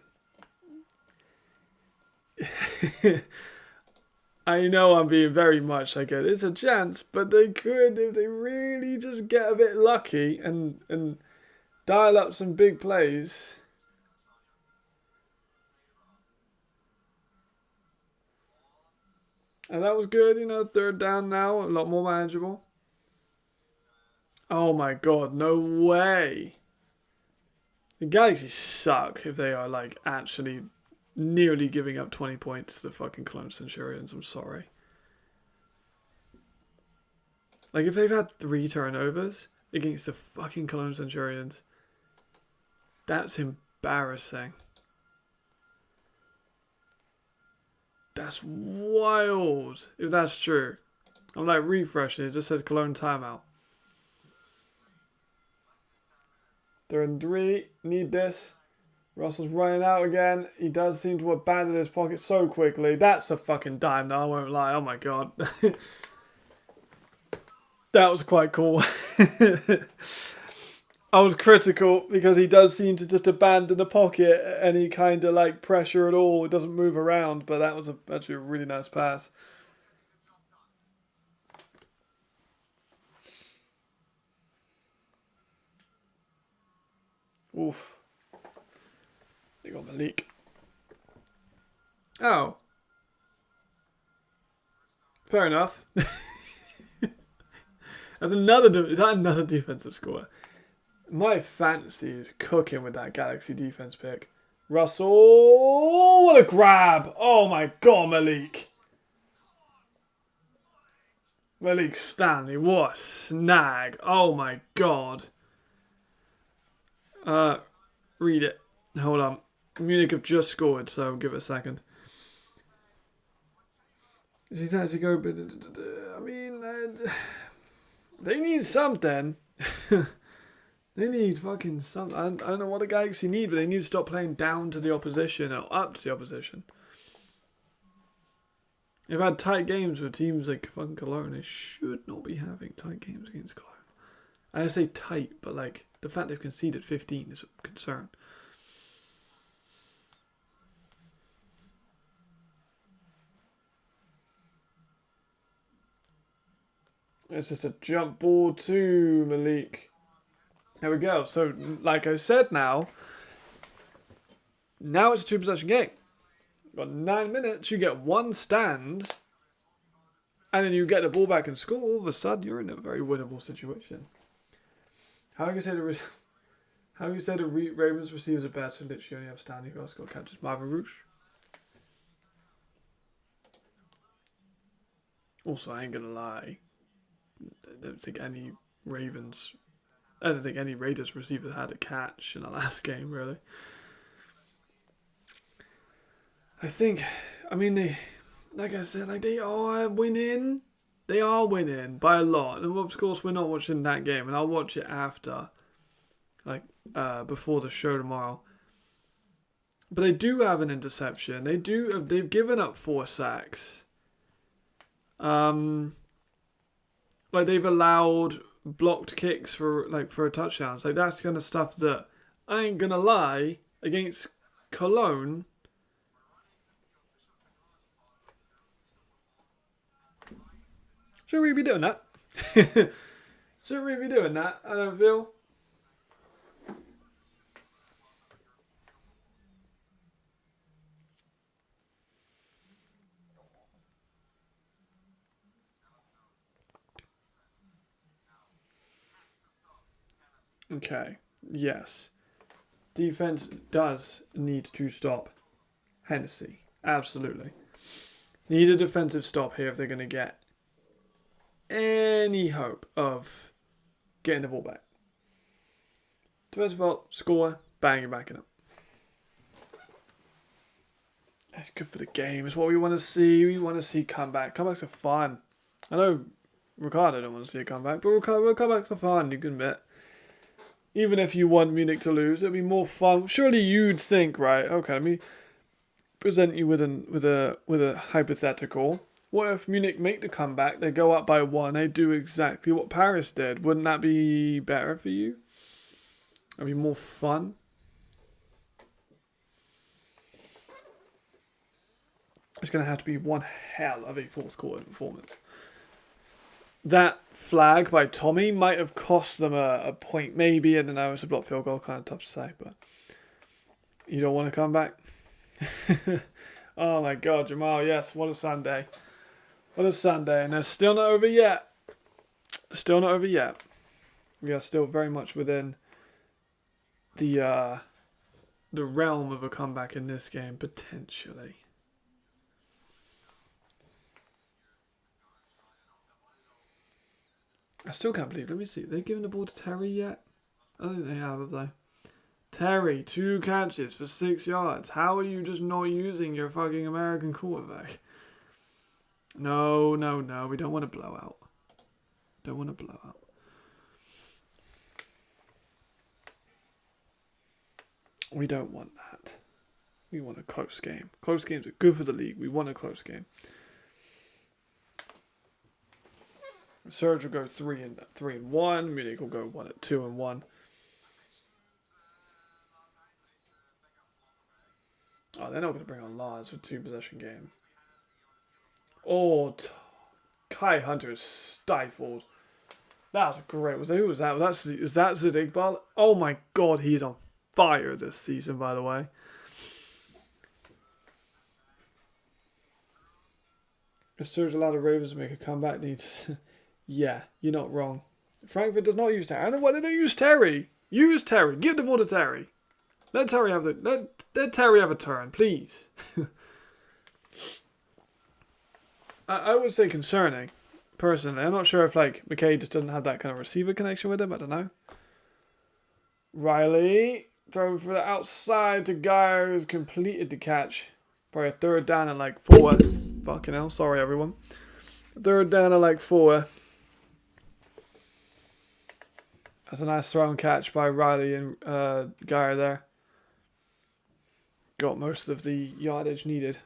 I know I'm being very much like it's a chance, but they could, if they really just get a bit lucky and dial up some big plays. And that was good, you know, third down now, a lot more manageable. Oh my god, no way. The Galaxy suck if they are like actually nearly giving up 20 points to the fucking Clone Centurions. I'm sorry. Like if they've had 3 turnovers against the fucking Clone Centurions, that's embarrassing. That's wild if that's true. I'm like refreshing, it just says Cologne timeout. They're in 3, need this. Russell's running out again. He does seem to abandon his pocket so quickly. That's a fucking dime now, I won't lie. Oh my god. That was quite cool. I was critical because he does seem to just abandon the pocket any kind of like pressure at all. It doesn't move around, but that was actually a really nice pass. Oof. They got Malik. Oh. Fair enough. Is that another defensive score? My fantasy is cooking with that Galaxy defense pick. Russell, what a grab! Oh my god, Malik. Malik Stanley, what a snag. Oh my god. Read it. Hold on. Munich have just scored, so give it a second. Is he actually go? I mean, they need something. They need fucking something. I don't know what the Galaxy need, but they need to stop playing down to the opposition or up to the opposition. They've had tight games with teams like fucking Cologne. They should not be having tight games against Cologne. I say tight, but like the fact they've conceded 15 is a concern. It's just a jump ball to Malik. There we go. So, like I said now it's a 2-possession game. You've got 9 minutes, you get 1 stand, and then you get the ball back and score. All of a sudden, you're in a very winnable situation. How you say the Ravens receivers are better? Literally only have Stanley who else got catches. Bajric. Also, I ain't gonna lie. I don't think any Raiders receivers had a catch in the last game, really. I think, I mean, like I said, like they are winning. They are winning by a lot. And of course, we're not watching that game. And I'll watch it after. Like, before the show tomorrow. But they do have an interception. They've given up 4 sacks. Like they've allowed blocked kicks for a touchdowns. Like that's kind of stuff that I ain't gonna lie, against Cologne. Should we be doing that? Should we be doing that? I don't feel. Okay. Yes. Defense does need to stop Hennessy. Absolutely. Need a defensive stop here if they're going to get any hope of getting the ball back. Defensive fault, score, bang, you're backing up. It's good for the game. It's what we want to see. We want to see comeback. Comebacks are fun. I know Ricardo don't want to see a comeback, but comebacks are fun, you can admit. Even if you want Munich to lose, it'll be more fun. Surely you'd think, right? Okay, let me present you with a hypothetical. What if Munich make the comeback? They go up by 1. They do exactly what Paris did. Wouldn't that be better for you? It'd be more fun. It's going to have to be one hell of a fourth quarter performance. That flag by Tommy might have cost them a point, maybe. I don't know. It's a blocked field goal, kind of tough to say, but you don't want to come back. Oh my God, Jamal! Yes, what a Sunday! What a Sunday, and they're still not over yet. Still not over yet. We are still very much within the realm of a comeback in this game, potentially. I still can't believe. Let me see. They've given the ball to Terry yet? I don't think they have they? Terry, 2 catches for 6 yards. How are you just not using your fucking American quarterback? No. We don't want to blow out. Don't want to blow out. We don't want that. We want a close game. Close games are good for the league. We want a close game. Surge will go 3-1. Munich will go 2-1. Oh, they're not going to bring on Lars for 2-possession game. Oh, Kai Hunter is stifled. That was great. Who was that? Was that Zadig Ball? Oh my God, he's on fire this season, by the way. If Surge allowed the Ravens to make a comeback, needs. Yeah, you're not wrong. Frankfurt does not use Terry. I don't know why they don't use Terry. Use Terry. Give the ball to Terry. Let Terry have a turn, please. I would say concerning, personally. I'm not sure if McKay just doesn't have that kind of receiver connection with him. I don't know. Riley throw for the outside to Geyer, who's completed the catch. Probably a 3rd down and 4. Fucking hell, sorry everyone. 3rd down and 4. That's a nice throw and catch by Riley and Geyer there. Got most of the yardage needed.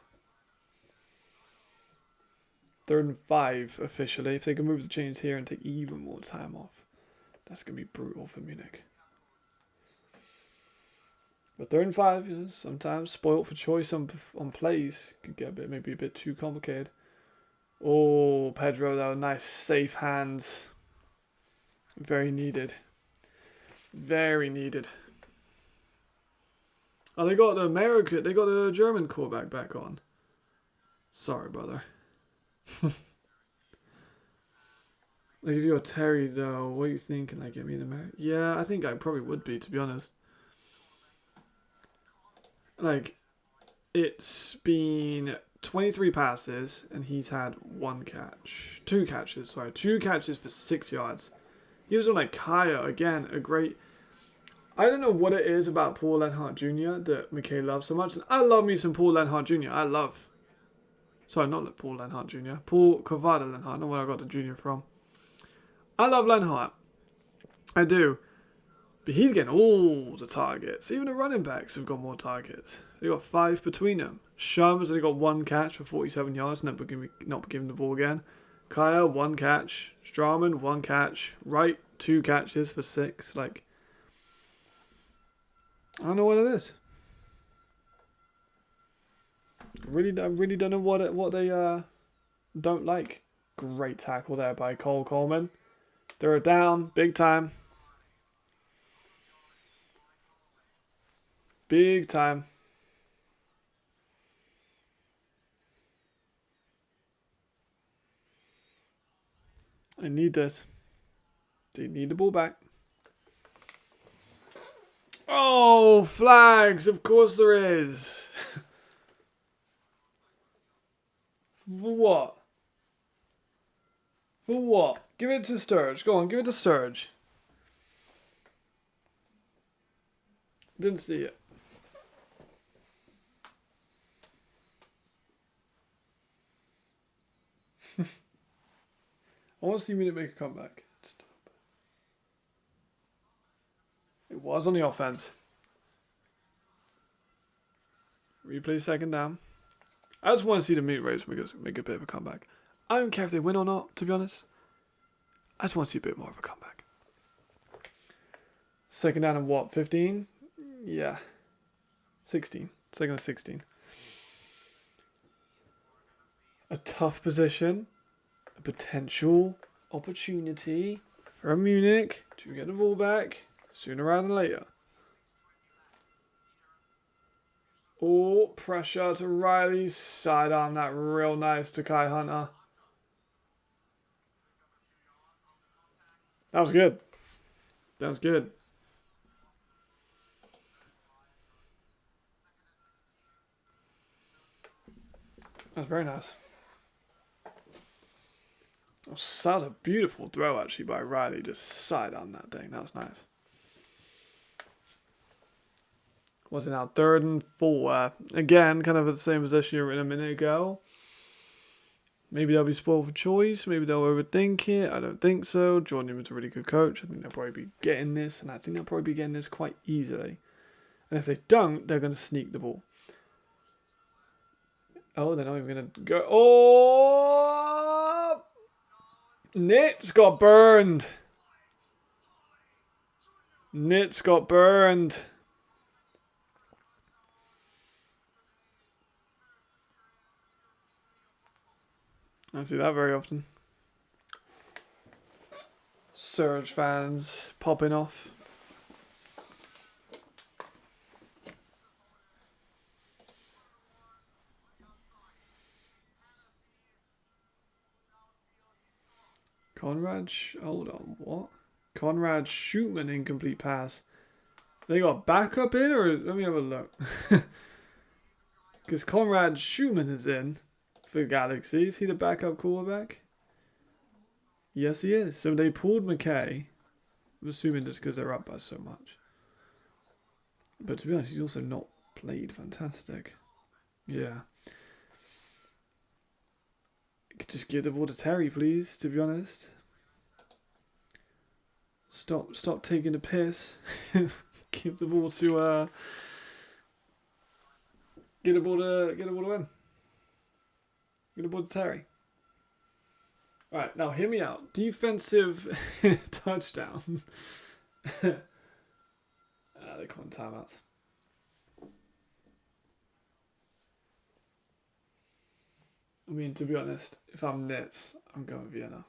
3rd and 5 officially. If they can move the chains here and take even more time off, that's going to be brutal for Munich. But 3rd and 5, sometimes spoilt for choice on plays. Could get maybe a bit too complicated. Oh, Pedro, that was nice, safe hands. Very needed. Very needed. Oh, they got the German quarterback back on. Sorry, brother. If you're Terry, though, what are you thinking? Get me in America? Yeah, I think I probably would be, to be honest. It's been 23 passes, and he's had 1 catch. 2 catches, sorry. 2 catches for 6 yards. He was on Kaya, again, a great... I don't know what it is about Paul Lenhart Jr. that McKay loves so much. I love me some Paul Lenhart Jr. Sorry, not Paul Lenhart Jr. Paul Cavada Lenhart. I don't know where I got the junior from. I love Lenhart. I do. But he's getting all the targets. Even the running backs have got more targets. They got 5 between them. Sherman's only got 1 catch for 47 yards, not given the ball again. Kaya, 1 catch. Strauman, 1 catch. Wright, 2 catches for 6. Like, I don't know what it is. I really don't know what they don't like. Great tackle there by Cole Coleman. They're down big time. Big time. I need this. They need the ball back. Oh, flags. Of course there is. For what? For what? Give it to Sturge. Go on, give it to Sturge. Didn't see it. I want to see Munich make a comeback. Stop. It was on the offense. Replay second down. I just want to see the Munich Raiders make a bit of a comeback. I don't care if they win or not, to be honest. I just want to see a bit more of a comeback. Second down and what? 15? Yeah. 16. Second and 16. A tough position. A potential opportunity for Munich to get the ball back sooner rather than later. Oh, pressure to Riley. Sidearm that real nice to Kai Hunter. That was good. That was good. That was very nice. Oh, that was a beautiful throw actually by Riley. Just sidearm that thing. That was nice. Was it now 3rd and 4? Again, kind of at the same position you were in a minute ago. Maybe they'll be spoiled for choice. Maybe they'll overthink it. I don't think so. Jordan Newman's a really good coach. I think they'll probably be getting this. And I think they'll probably be getting this quite easily. And if they don't, they're going to sneak the ball. Oh, they're not even going to go. Oh! Nitz got burned. Nitz got burned. I don't see that very often. Surge fans popping off. Conrad, hold on, what? Conrad Schutman incomplete pass. They got backup in, or let me have a look. Because Conrad Schutman is in for Galaxy. Is he the backup quarterback? Yes, he is. So they pulled McKay. I'm assuming just because they're up by so much. But to be honest, he's also not played fantastic. Yeah. Could just give the ball to Terry, please, to be honest. Stop taking the piss. Give the ball to get the ball to him. Get the ball to Terry. Alright, now hear me out. Defensive touchdown. They call them timeouts. I mean, to be honest, if I'm Nitz, I'm going Vienna.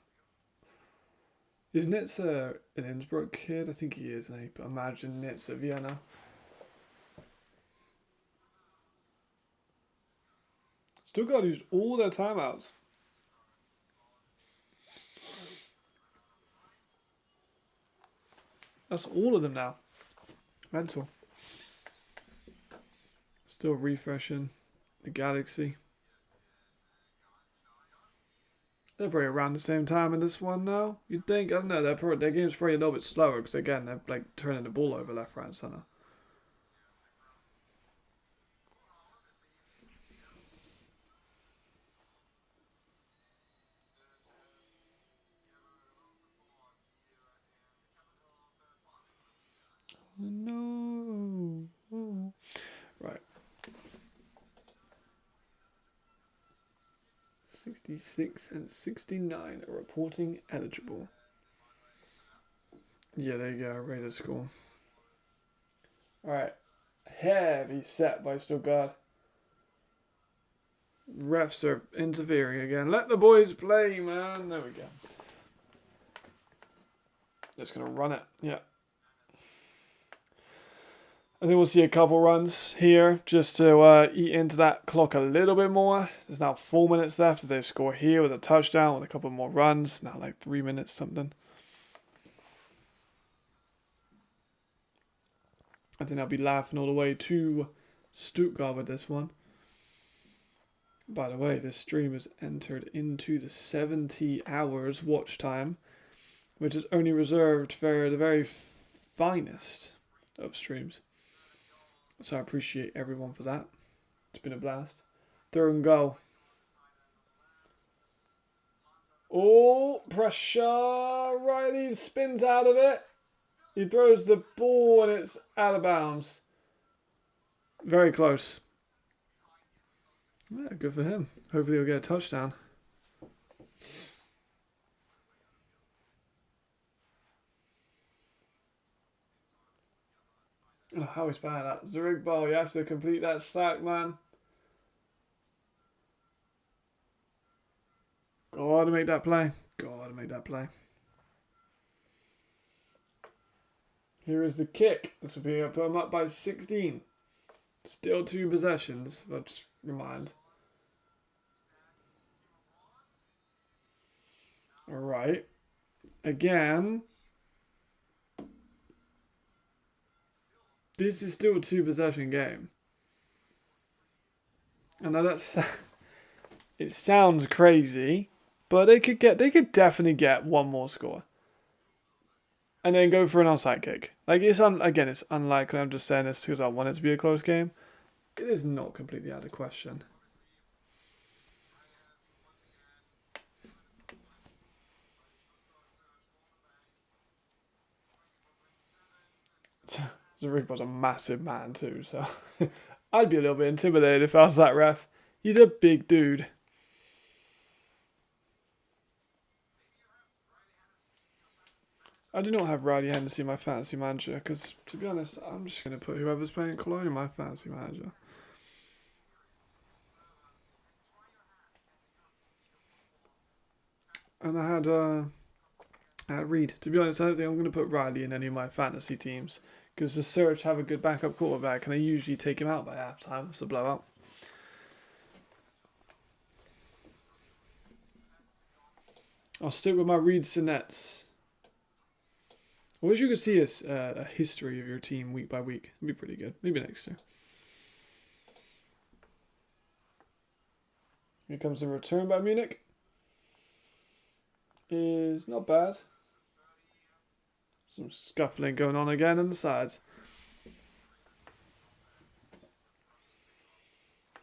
Is Nitz an Innsbruck kid? I think he is, isn't he? But imagine Nitz at Vienna. Stuttgart used all their timeouts. That's all of them now. Mental. Still refreshing the Galaxy. They're probably around the same time in this one now. You'd think, I don't know, their game's probably a little bit slower because again, they're like turning the ball over left, right, and center. No. Right. 66 and 69 are reporting eligible. Yeah, there you go. Raiders score. Alright. Heavy set by Stuttgart. Refs are interfering again. Let the boys play, man. There we go. Just going to run it. Yeah. I think we'll see a couple runs here just to eat into that clock a little bit more. There's now 4 minutes left. If they score here with a touchdown with a couple more runs, now like 3 minutes something. I think I'll be laughing all the way to Stuttgart with this one. By the way, this stream has entered into the 70 hours watch time, which is only reserved for the very finest of streams. So I appreciate everyone for that. It's been a blast. Third and go. Oh, pressure. Riley spins out of it. He throws the ball and it's out of bounds. Very close. Yeah, good for him. Hopefully he'll get a touchdown. Oh, how is bad that? Zurich ball, you have to complete that sack, man. Got to make that play. Got to make that play. Here is the kick. This will be put them up by 16. Still 2 possessions, let's remind. Alright. Again. This is still a 2 possession game. I know that's it sounds crazy, but they could definitely get one more score. And then go for an onside kick. Like it's unlikely. I'm just saying this because I want it to be a close game. It is not completely out of question. Zurich was a massive man too, so I'd be a little bit intimidated if I was that ref. He's a big dude. I do not have Riley Henderson in my fantasy manager because, to be honest, I'm just going to put whoever's playing Cologne in my fantasy manager. And I had Reed. To be honest, I don't think I'm going to put Riley in any of my fantasy teams because the Surge have a good backup quarterback and they usually take him out by halftime. It's a blowout. I'll stick with my Reed Sinettes. I wish you could see a history of your team week by week. It'd be pretty good. Maybe next year. Here comes the return by Munich. Is not bad. Some scuffling going on again on the sides.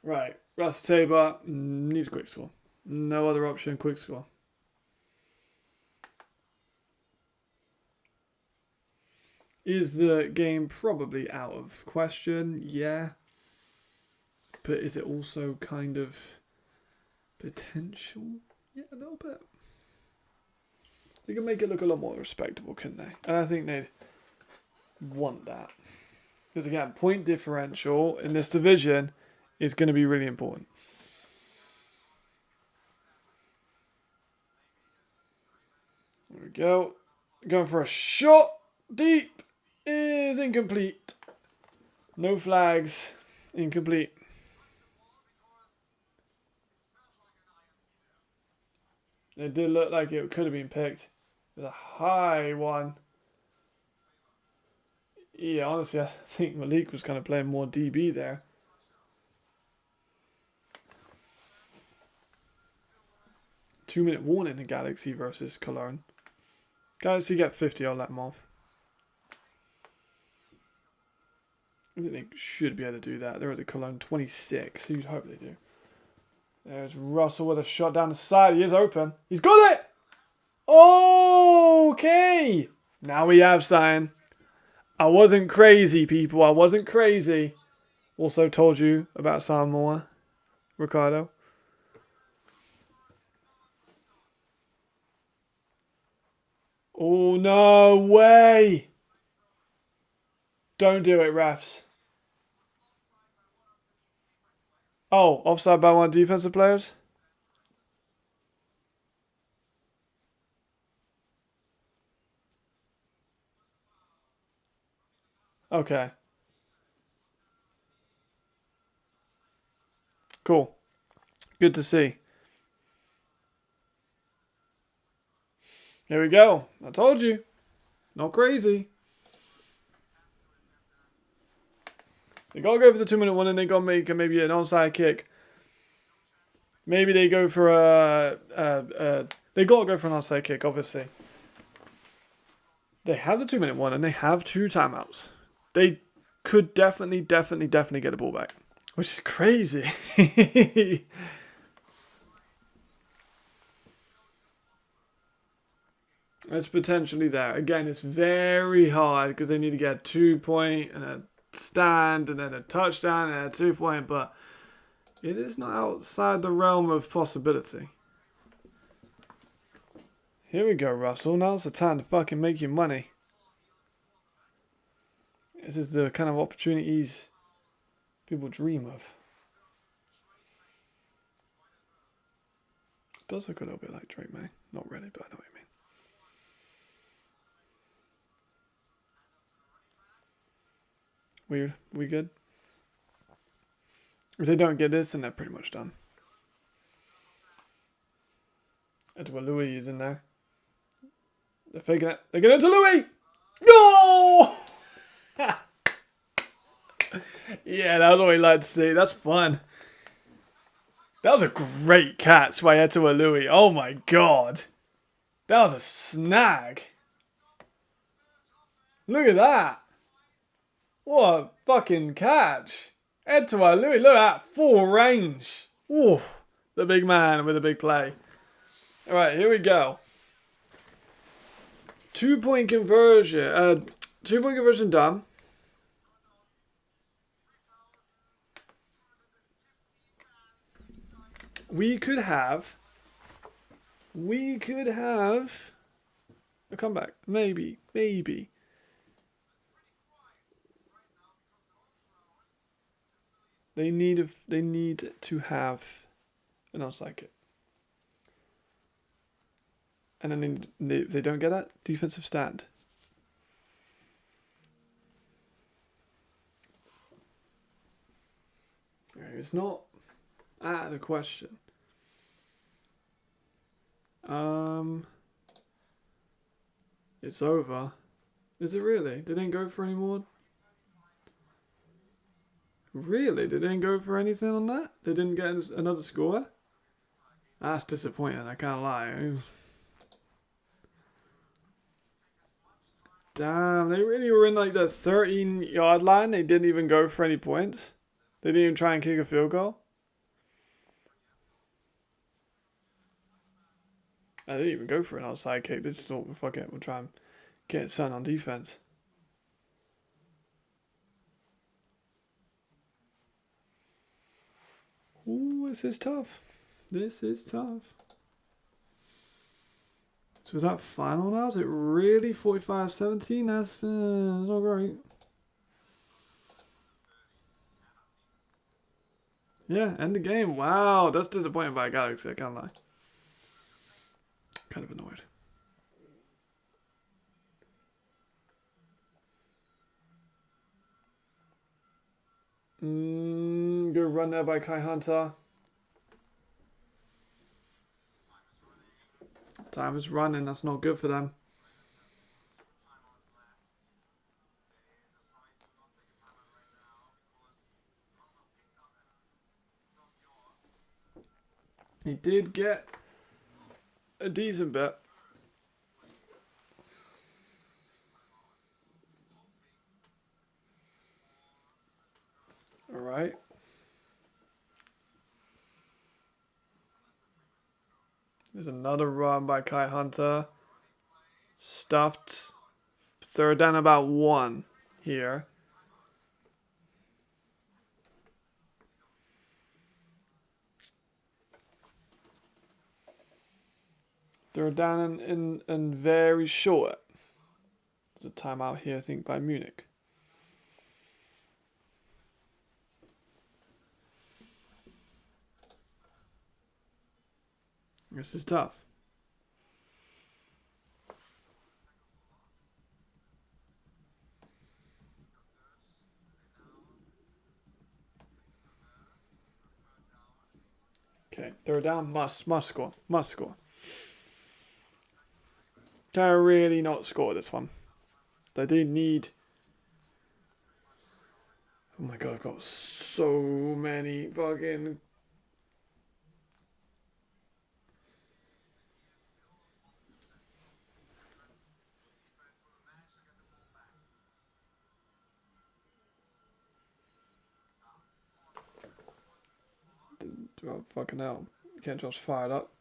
Right. Russ Tabor needs a quick score. No other option, quick score. Is the game probably out of question? Yeah. But is it also kind of potential? Yeah, a little bit. They can make it look a lot more respectable, couldn't they? And I think they'd want that. Because again, point differential in this division is going to be really important. There we go. Going for a shot. Deep. Is incomplete. No flags. Incomplete. It did look like it could have been picked. It was a high one. Yeah, honestly, I think Malik was kind of playing more DB there. 2-minute warning in Galaxy versus Cologne. Galaxy get 50, I'll let them off. I think they should be able to do that. They're at the Cologne 26, so you'd hope they do. There's Russell with a shot down the side. He is open. He's got it! Okay! Now we have sign. I wasn't crazy, people. I wasn't crazy. Also told you about Samoa, Ricardo. Oh, no way! Don't do it, refs. Oh, offside by one defensive players? Okay. Cool. Good to see. Here we go. I told you. Not crazy. They gotta go for the 2-minute one, and they gotta make maybe an onside kick. Maybe they go for they gotta go for an onside kick, obviously. They have the 2-minute one, and they have 2 timeouts. They could definitely get the ball back, which is crazy. It's potentially there. Again, it's very hard because they need to get a 2-point and a stand and then a touchdown and a 2-point, but it is not outside the realm of possibility. Here we go, Russell. Now's the time to fucking make your money. This is the kind of opportunities people dream of. It does look a little bit like Drake May. Not really, but I know what you mean. Weird. We good? If they don't get this, then they're pretty much done. Edward Louis is in there. They're faking it. They're getting into Louis! No! Yeah, that's what we like to see. That's fun. That was a great catch by Edward Louis. Oh my god. That was a snag. Look at that. What a fucking catch. Edward Louis, look at that. Full range. Oof. The big man with a big play. Alright, here we go. 2-point conversion. 2-point conversion done. We could have a comeback. Maybe. They need to have an onside kick. And then if they don't get that, defensive stand. It's not out of the question. It's over. Is it really? They didn't go for any more? Really? They didn't go for anything on that? They didn't get another score? That's disappointing, I can't lie. Damn, they really were in like the 13-yard line. They didn't even go for any points. They didn't even try and kick a field goal. I didn't even go for an outside kick. They just thought, fuck it, we'll try and get it done on defense. Ooh, this is tough. This is tough. So is that final now? Is it really 45-17? That's not great. Yeah, end the game. Wow, that's disappointing by Galaxy, I can't lie. Kind of annoyed. Good run there by Kai Hunter. Time is running, that's not good for them. He did get a decent bit. All right. There's another run by Kai Hunter. Stuffed. Third down about 1 here. Third down and very short. There's a timeout here, I think, by Munich. This is tough. Okay, third down, must score. Can really not score this one. They did need... Oh my god, I've got so many fucking... Oh, fucking hell. Can't just fire it up.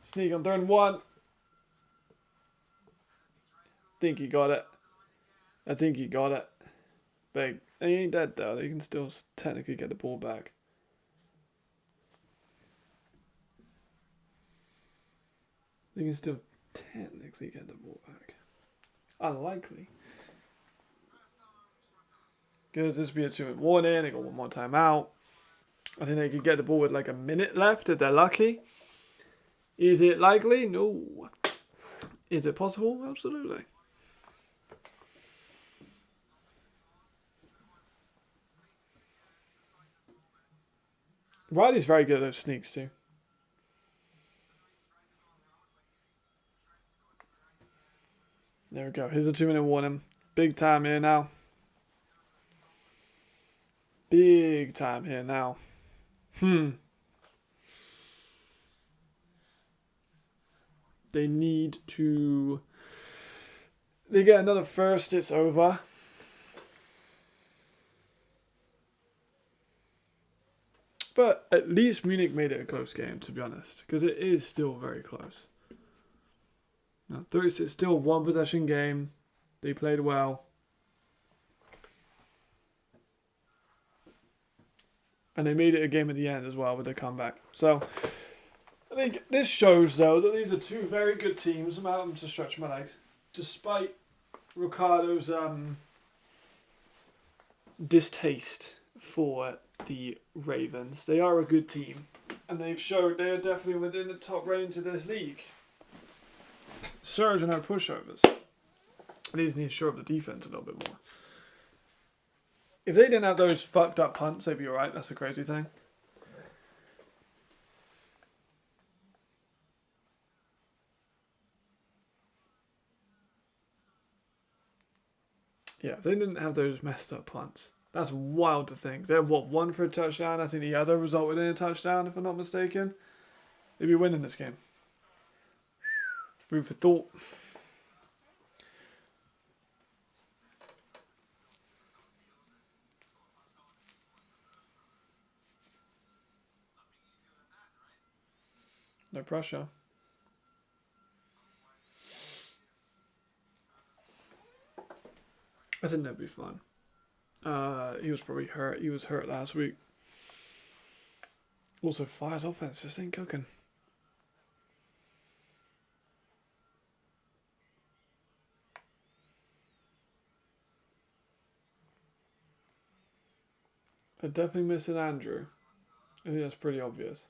Sneak on 3rd and 1. Think he got it. I think he got it. Big. He ain't dead though. They can still technically get the ball back. They can still technically get the ball back. Unlikely. Because this will be a 2-minute warning. They got one more time out. I think they could get the ball with like a minute left if they're lucky. Is it likely? No. Is it possible? Absolutely. Riley's very good at those sneaks too. There we go. Here's a 2-minute warning. Big time here now. Big time here now. They need to... They get another first, it's over. But at least Munich made it a close game, to be honest. Because it is still very close. Now, 36, still 1 possession game. They played well. And they made it a game at the end as well with their comeback. So, I think this shows, though, that these are 2 very good teams. I'm out to stretch my legs. Despite Ricardo's distaste for the Ravens, they are a good team. And they've showed they are definitely within the top range of this league. Surge and no pushovers. They just need to show up the defense a little bit more. If they didn't have those fucked up punts, they'd be alright. That's the crazy thing. Yeah, if they didn't have those messed up punts. That's wild to think. They have, 1 for a touchdown? I think the other resulted in a touchdown, if I'm not mistaken. They'd be winning this game. Food for thought. No pressure. I think that'd be fun. He was probably hurt. He was hurt last week. Also, Fire's offense just ain't cooking. I'm definitely missing Andrew. I think that's pretty obvious.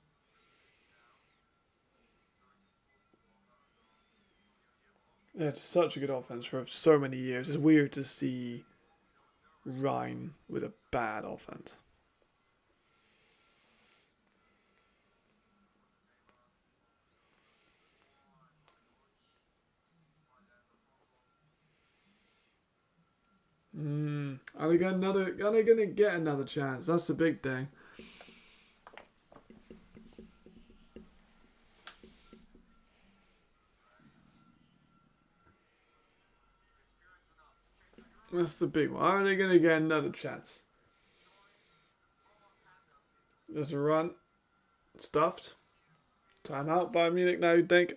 They had such a good offense for so many years. It's weird to see Ryan with a bad offense. Are they gonna get another chance? That's the big thing. That's the big one. Are they going to get another chance? There's a run. Stuffed. Time out by Munich now, you'd think.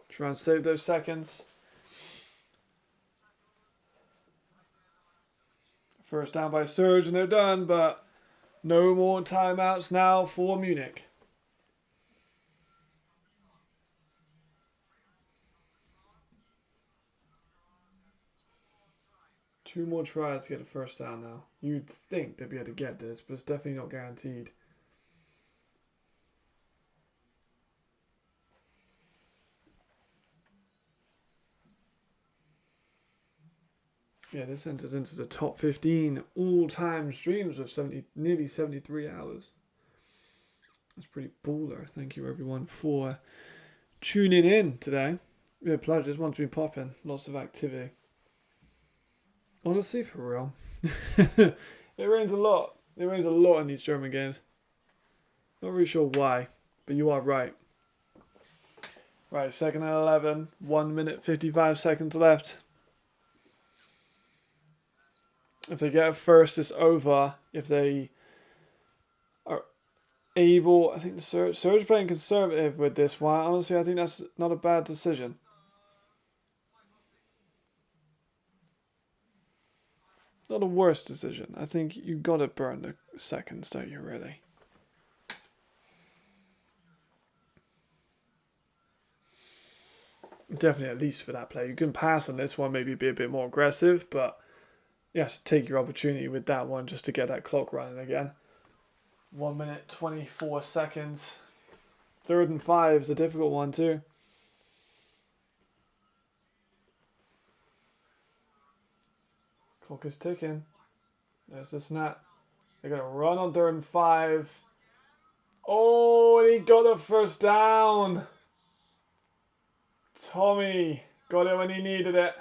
Try and save those seconds. First down by Surge and they're done, but no more timeouts now for Munich. Two more tries to get a first down now. You'd think they'd be able to get this, but it's definitely not guaranteed. Yeah, this enters into the top 15 all-time streams of nearly 73 hours. That's pretty baller. Thank you, everyone, for tuning in today. Yeah, pleasure. This one's been popping. Lots of activity. Honestly, for real. It rains a lot. It rains a lot in these German games. Not really sure why, but you are right. Right, 2nd and 11. 1 minute, 55 seconds left. If they get a first, it's over. If they are able... I think the Surge playing conservative with this one. Honestly, I think that's not a bad decision. Not a worst decision. I think you got to burn the seconds, don't you, really? Definitely at least for that play. You can pass on this one, maybe be a bit more aggressive, but... yes, take your opportunity with that one just to get that clock running again. 1 minute, 24 seconds. 3rd and 5 is a difficult one too. Clock is ticking. There's the snap. They're going to run on 3rd and 5. Oh, and he got a first down. Tommy got it when he needed it.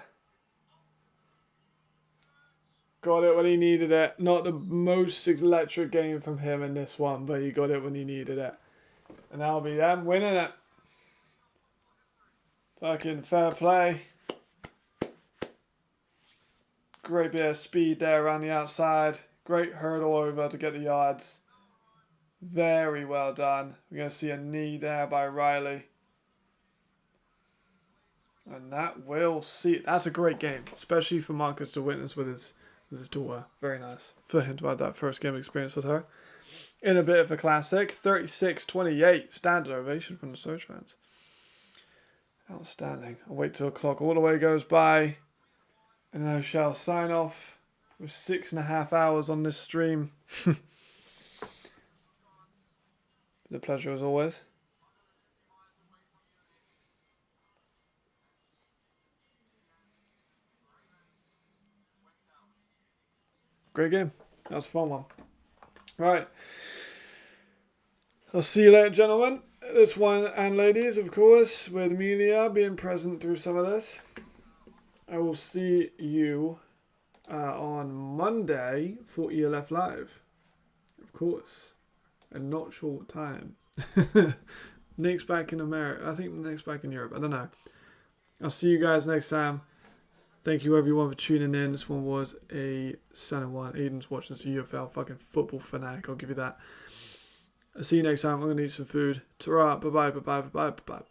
Got it when he needed it. Not the most electric game from him in this one, but he got it when he needed it. And that'll be them winning it. Fucking fair play. Great bit of speed there around the outside. Great hurdle over to get the yards. Very well done. We're going to see a knee there by Riley. And that will see. That's a great game, especially for Marcus to witness with his daughter. Very nice for him to have that first game experience with her. In a bit of a classic. 36-28. Standard ovation from the Surge fans. Outstanding. I'll wait till the clock all the way goes by. And I shall sign off with 6.5 hours on this stream. The pleasure as always. Great game. That was a fun one. Right. I'll see you later, gentlemen. This one, and ladies, of course, with Amelia being present through some of this. I will see you on Monday for ELF Live. Of course. And not short time. Nick's back in America. I think Nick's back in Europe. I don't know. I'll see you guys next time. Thank you everyone for tuning in. This one was a Center one. Aiden's watching this UFL fucking football fanatic. I'll give you that. I'll see you next time. I'm going to eat some food. Ta-ra. Bye-bye. Bye-bye. Bye-bye. Bye-bye.